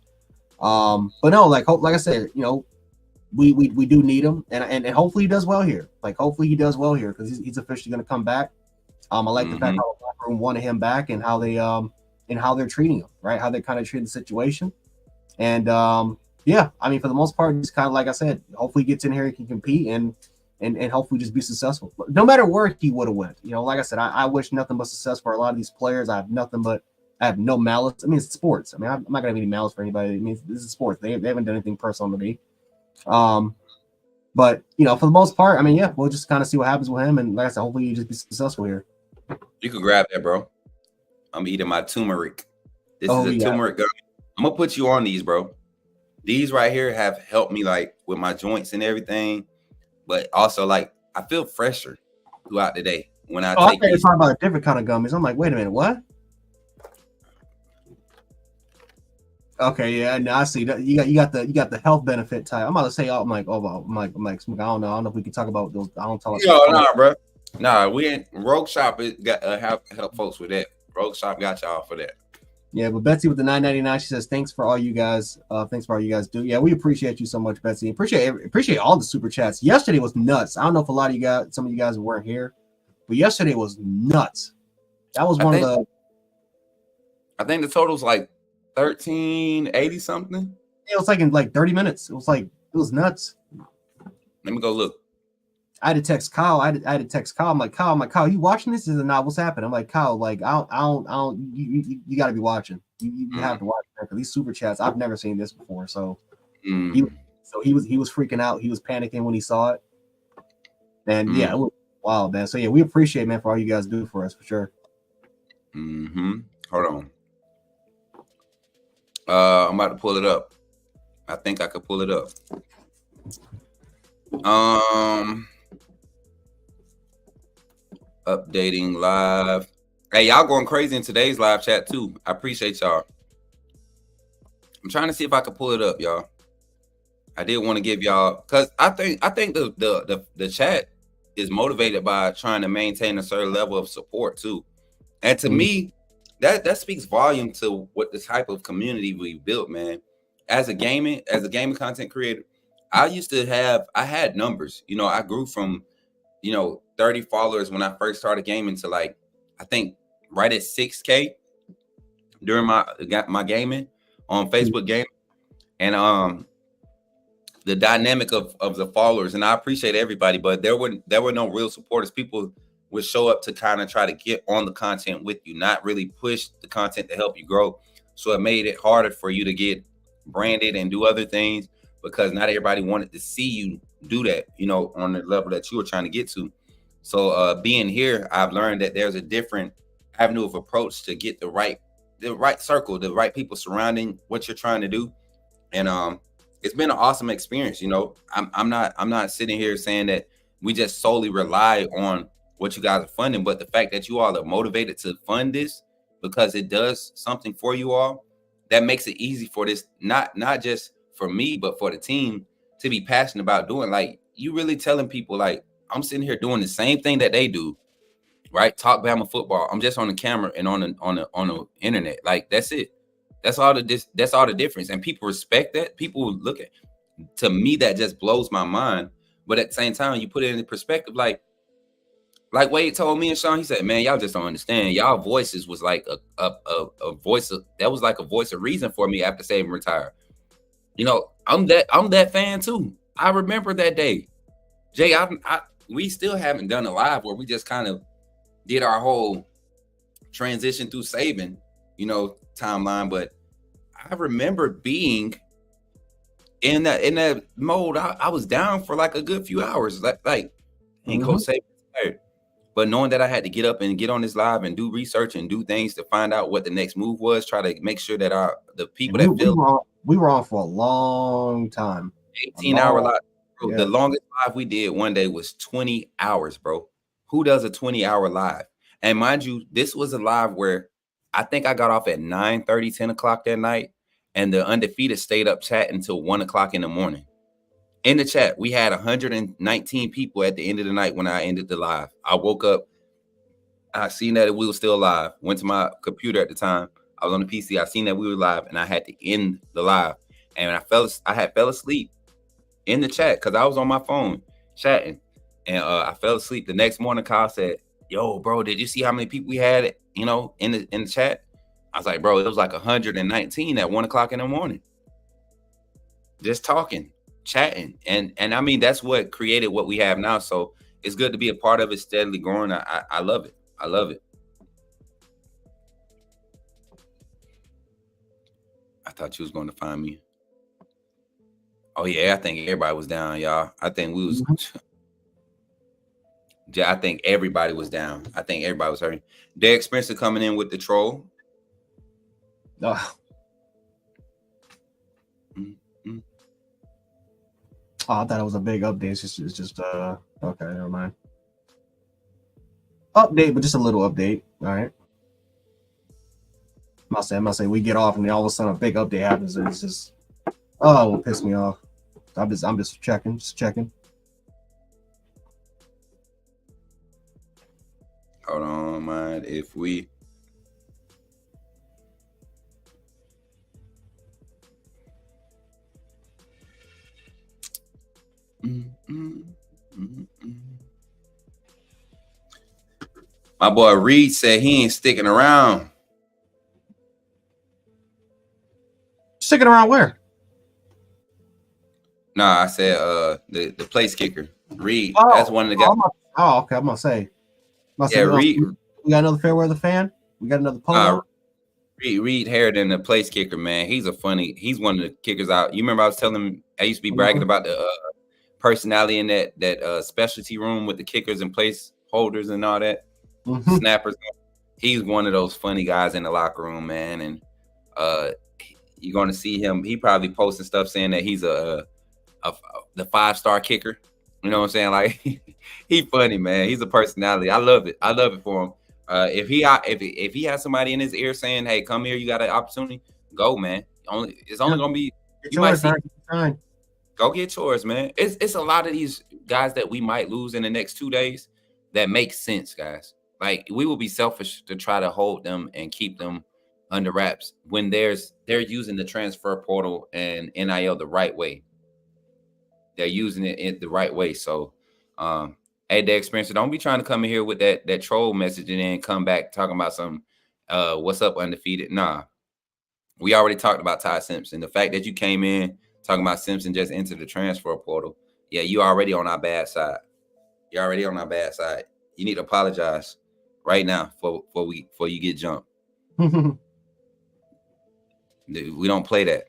But no, like I said, we do need him, and hopefully he does well here. Because he's officially going to come back. I like the fact how the locker room wanted him back and how they're treating him, right? How they're kind of treating the situation, and yeah, I mean, for the most part, it's kind of like I said. Hopefully, he gets in here, he can compete, and hopefully just be successful. But no matter where he would have went, like I said, I wish nothing but success for a lot of these players. I have no malice. I mean, it's sports. I mean, I'm not gonna have any malice for anybody. I mean, this is sports. They haven't done anything personal to me. But for the most part, I mean, yeah, we'll just kind of see what happens with him. And like I said, hopefully, you just be successful here. You can grab that, bro. I'm eating my turmeric. This is a turmeric gummy. I'm gonna put you on these, bro. These right here have helped me like with my joints and everything, but also like I feel fresher throughout the day when I take these. Talking about a different kind of gummies. I'm like, wait a minute, what? Okay, yeah, no, I see that you got the health benefit type. I'm about to say, I don't know if we can talk about those. I don't talk. Nah, bro. Nah, we ain't. Rogue Shop got help folks with that. Rogue Shop got y'all for that. Yeah, but Betsy with the $9.99, she says, thanks for all you guys. Thanks for all you guys do. Yeah, we appreciate you so much, Betsy. Appreciate all the super chats. Yesterday was nuts. I don't know if some of you guys weren't here, but yesterday was nuts. That was I think the total's like 1380 something. It was like in like 30 minutes. It was nuts. Let me go look. I had to text Kyle. I'm like, Kyle, you watching this? He said, nah, what's happening? I'm like, Kyle, like, I don't, you got to be watching. You have to watch, because these super chats, I've never seen this before. So, he was freaking out. He was panicking when he saw it. And yeah, it was wild, man. So yeah, we appreciate, man, for all you guys do for us, for sure. Hold on. I'm about to pull it up. I think I could pull it up. Updating live. Hey, y'all going crazy in today's live chat too. I appreciate y'all. I'm trying to see if I can pull it up, y'all. I did want to give y'all, because I think the chat is motivated by trying to maintain a certain level of support too. And to me, that speaks volume to what the type of community we built, man. As a gaming content creator, I had numbers. I grew from 30 followers when I first started gaming to like, I think right at 6K. during my gaming on Facebook gaming, and the dynamic of the followers, and I appreciate everybody, but there were no real supporters. People would show up to kind of try to get on the content with you, not really push the content to help you grow. So it made it harder for you to get branded and do other things, because not everybody wanted to see you do that, you know, on the level that you were trying to get to. So being here, I've learned that there's a different avenue of approach to get the right circle, the right people surrounding what you're trying to do. And it's been an awesome experience. You know, I'm not sitting here saying that we just solely rely on what you guys are funding, but the fact that you all are motivated to fund this because it does something for you all, that makes it easy for this, not just for me, but for the team to be passionate about doing. Like, you really telling people, like, I'm sitting here doing the same thing that they do, right? Talk Bama football. I'm just on the camera and on the internet. Like, that's it. That's all the difference. And people respect that. People look at, to me, that just blows my mind. But at the same time, you put it in perspective, like Wade told me and Sean, he said, man, y'all just don't understand. Y'all voices was like a voice of, that was like a voice of reason for me after Saban retired. You know, I'm that fan too. I remember that day. Jay, we still haven't done a live where we just kind of did our whole transition through Saban, you know, timeline. But I remember being in that mode. I was down for like a good few hours, like and Coach Saban retired. But knowing that I had to get up and get on this live and do research and do things to find out what the next move was, try to make sure that the people we were on for a long time. 18-hour live. Bro, yeah. The longest live we did one day was 20 hours, bro. Who does a 20-hour live? And mind you, this was a live where I think I got off at 9:30, 10 o'clock that night, and the Undefeated stayed up chatting until 1 o'clock in the morning. In the chat, we had 119 people at the end of the night when I ended the live. I woke up, I seen that we were still live, went to my computer at the time. I was on the PC. I seen that we were live, and I had to end the live. And I had fell asleep in the chat because I was on my phone chatting. And I fell asleep. The next morning, Kyle said, yo, bro, did you see how many people we had, you know, in the chat? I was like, bro, it was like 119 at 1 o'clock in the morning. Just talking, chatting. And I mean, that's what created what we have now. So it's good to be a part of it, steadily growing. I love it. I love it. I thought you was going to find me. Oh, yeah, I think everybody was down, y'all. I think we was... I think everybody was down. I think everybody was hurting. Derek Spencer coming in with the troll. Oh, I thought it was a big update. It's just okay, never mind. Update, but just a little update. All right. I'm not saying we get off and then all of a sudden a big update happens. And it's just, it will piss me off. I'm just checking. Hold on, mind if we... My boy Reed said he ain't sticking around. Sticking around where? Nah, I said the place kicker. Reed. That's one of the guys. Okay. I'm gonna say. Reed. We got another fair weather fan. We got another polo. Reed Harridan, the place kicker, man. He's one of the kickers out. You remember I was telling him I used to be bragging about the personality in that specialty room with the kickers and place holders and all that. Snappers. He's one of those funny guys in the locker room, man. And you're gonna see him. He probably posting stuff saying that he's the 5-star kicker. You know what I'm saying? Like, he funny, man. He's a personality. I love it. I love it for him. If he has somebody in his ear saying, "Hey, come here, you got an opportunity," go, man. It's only gonna be you might see. Go get yours, man. It's a lot of these guys that we might lose in the next 2 days that make sense, guys. Like, we will be selfish to try to hold them and keep them under wraps when they're using the transfer portal and NIL the right way. They're using it in the right way. So, hey, Derek Spencer, don't be trying to come in here with that troll message and then come back talking about some what's up undefeated. Nah, We already talked about Ty Simpson. The fact that you came in talking about Simpson just entered the transfer portal. Yeah, you already on our bad side. You're already on our bad side. You need to apologize right now before you get jumped. We don't play that.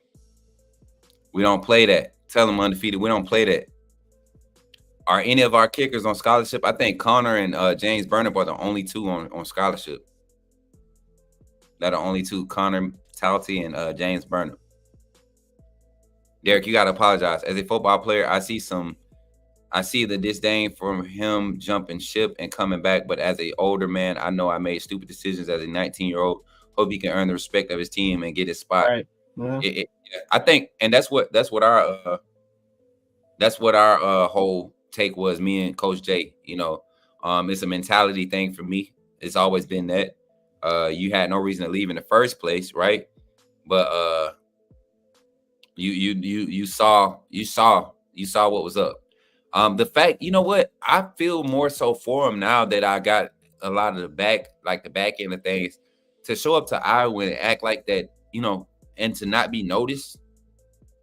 We don't play that. Tell them undefeated. We don't play that. Are any of our kickers on scholarship? I think Connor and James Burnap are the only two on scholarship. That are only two, Connor Talty and James Burnap. Derek, you got to apologize. As a football player, I see the disdain from him jumping ship and coming back. But as an older man, I know I made stupid decisions as a 19-year-old. Hope he can earn the respect of his team and get his spot. Right. Yeah. I think, and that's what our whole take was. Me and Coach Jay, it's a mentality thing for me. It's always been that you had no reason to leave in the first place, right? But you saw what was up. The fact, you know what, I feel more so for him now that I got a lot of the back end of things, to show up to Iowa and act like that, and to not be noticed.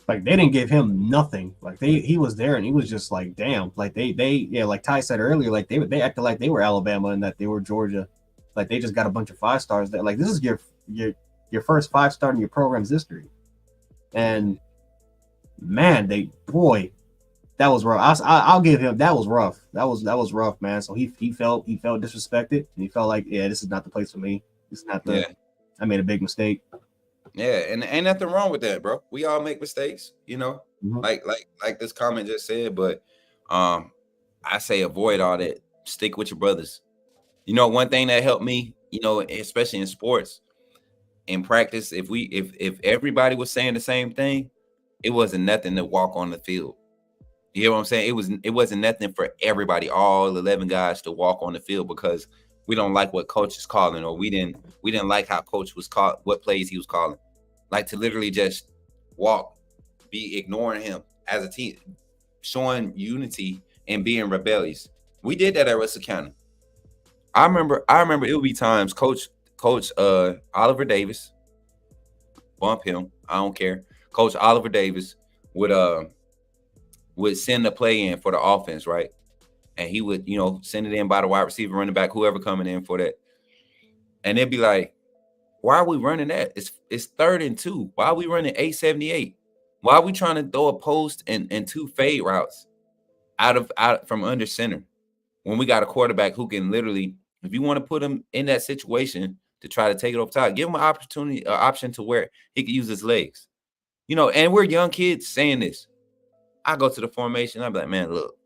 Like, they didn't give him nothing. Like, he was there and he was just like, damn. Like they like Ty said earlier, like they acted like they were Alabama and that they were Georgia. Like, they just got a bunch of 5 stars that, like, this is your first 5-star in your program's history. And man, that was rough. I'll give him, that was rough. That was rough, man. So he felt disrespected, and he felt like, yeah, this is not the place for me. This is not I made a big mistake. Yeah, and ain't nothing wrong with that, bro. We all make mistakes, like this comment just said. But I say avoid all that. Stick with your brothers. One thing that helped me, especially in sports, in practice, if everybody was saying the same thing, it wasn't nothing to walk on the field. You hear what I'm saying? It wasn't nothing for everybody, all 11 guys, to walk on the field because we don't like what coach is calling, or we didn't like how coach was called, what plays he was calling. Like, to literally just walk, be ignoring him as a team, showing unity and being rebellious. We did that at Russell County. I remember it would be times Coach Oliver Davis, bump him, I don't care. Coach Oliver Davis would send the play in for the offense, right? And he would, send it in by the wide receiver, running back, whoever coming in for that. And it'd be like, why are we running that? It's 3rd and 2. Why are we running 878? Why are we trying to throw a post and 2 fade routes out from under center when we got a quarterback who can literally, if you want to put him in that situation to try to take it over top, give him an option to where he could use his legs. And we're young kids saying this. I go to the formation, I'll be like, man, look,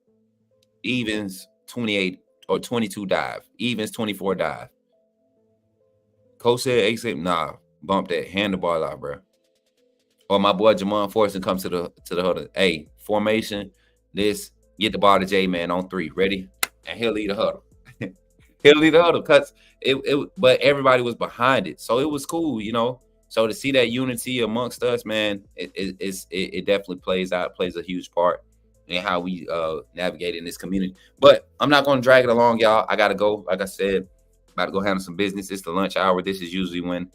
evens 28 or 22 dive, evens 24 dive. Coach said, exit, nah, bump that, hand the ball out, bro. Or my boy Jamon Forson comes to the huddle. Hey, formation, this, get the ball to J-Man on 3, ready? And he'll lead the huddle. He'll lead the huddle, but everybody was behind it, so it was cool, So to see that unity amongst us, man, it definitely plays a huge part in how we navigate in this community. But I'm not going to drag it along, y'all. I got to go. Like I said, about to go handle some business. It's the lunch hour. This is usually when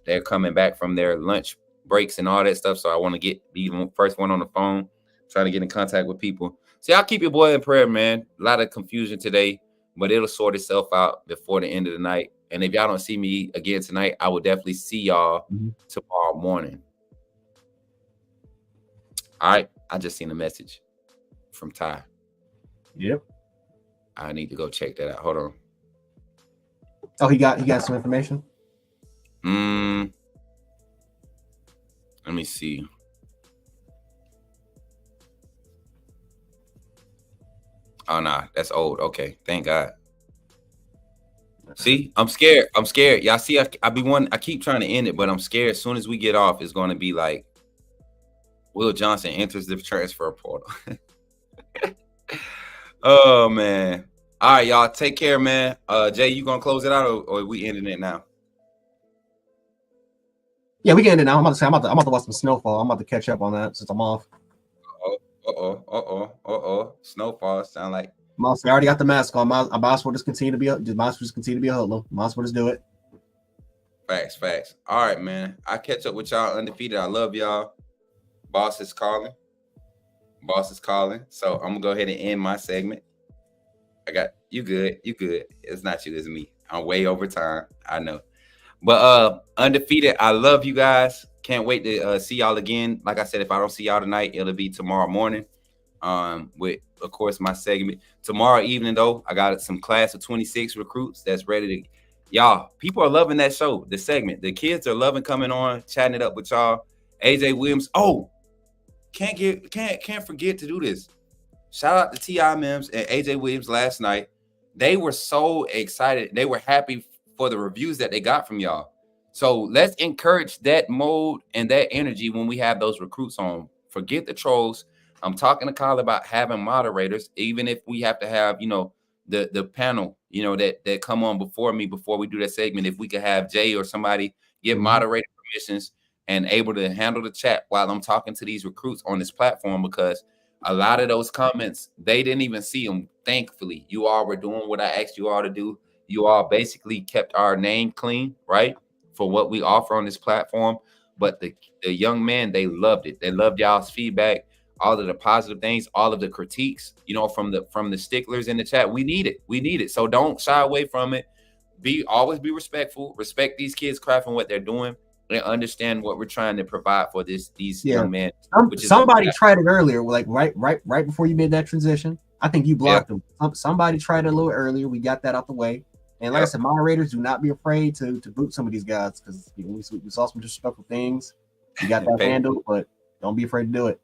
they're coming back from their lunch breaks and all that stuff. So I want to be the first one on the phone, trying to get in contact with people. So y'all keep your boy in prayer, man. A lot of confusion today, but it'll sort itself out before the end of the night. And if y'all don't see me again tonight, I will definitely see y'all tomorrow morning. All right. I just seen a message from Ty. Yep. I need to go check that out. Hold on. Oh, he got some information? Let me see. Oh, nah. That's old. Okay. Thank God. See, I'm scared. Y'all see, I keep trying to end it, but I'm scared. As soon as we get off, it's going to be like Will Johnson enters the transfer portal. Oh, man. All right, y'all. Take care, man. Jay, you going to close it out or are we ending it now? Yeah, we can end it now. I'm about to watch some snowfall. I'm about to catch up on that since I'm off. Snowfall sound like. I already got the mask on. I might as well just continue to be a hoodlum. Might as well just do it. Facts. All right, man. I catch up with y'all undefeated. I love y'all. Boss is calling. So I'm gonna go ahead and end my segment. I got you good. It's not you, it's me. I'm way over time. I know. But undefeated, I love you guys. Can't wait to see y'all again. Like I said, if I don't see y'all tonight, it'll be tomorrow morning. With of course my segment. Tomorrow evening, though, I got some class of 26 recruits that's ready to. Y'all, people are loving that show, the segment. The kids are loving coming on, chatting it up with y'all. AJ Williams. Oh, can't forget to do this. Shout out to T.I. Mims and AJ Williams last night. They were so excited. They were happy for the reviews that they got from y'all. So let's encourage that mode and that energy when we have those recruits on. Forget the trolls. I'm talking to Kyle about having moderators, even if we have to have, the panel, that come on before me, before we do that segment. If we could have Jay or somebody give moderator permissions and able to handle the chat while I'm talking to these recruits on this platform, because a lot of those comments, they didn't even see them. Thankfully, you all were doing what I asked you all to do. You all basically kept our name clean, right, for what we offer on this platform. But the young men, they loved it. They loved y'all's feedback, all of the positive things, all of the critiques, from the sticklers in the chat. We need it. So don't shy away from it. Always be respectful. Respect these kids crafting what they're doing and understand what we're trying to provide for these young men. Somebody tried it earlier, like right before you made that transition. I think you blocked them. Somebody tried it a little earlier. We got that out the way. And like I said, moderators, do not be afraid to boot some of these guys, because we saw some disrespectful things. You got that handled, but don't be afraid to do it.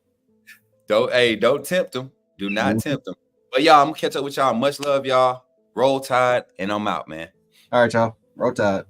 Don't tempt them. Do not tempt them. But y'all, I'm gonna catch up with y'all. Much love, y'all. Roll Tide, and I'm out, man. All right, y'all. Roll Tide.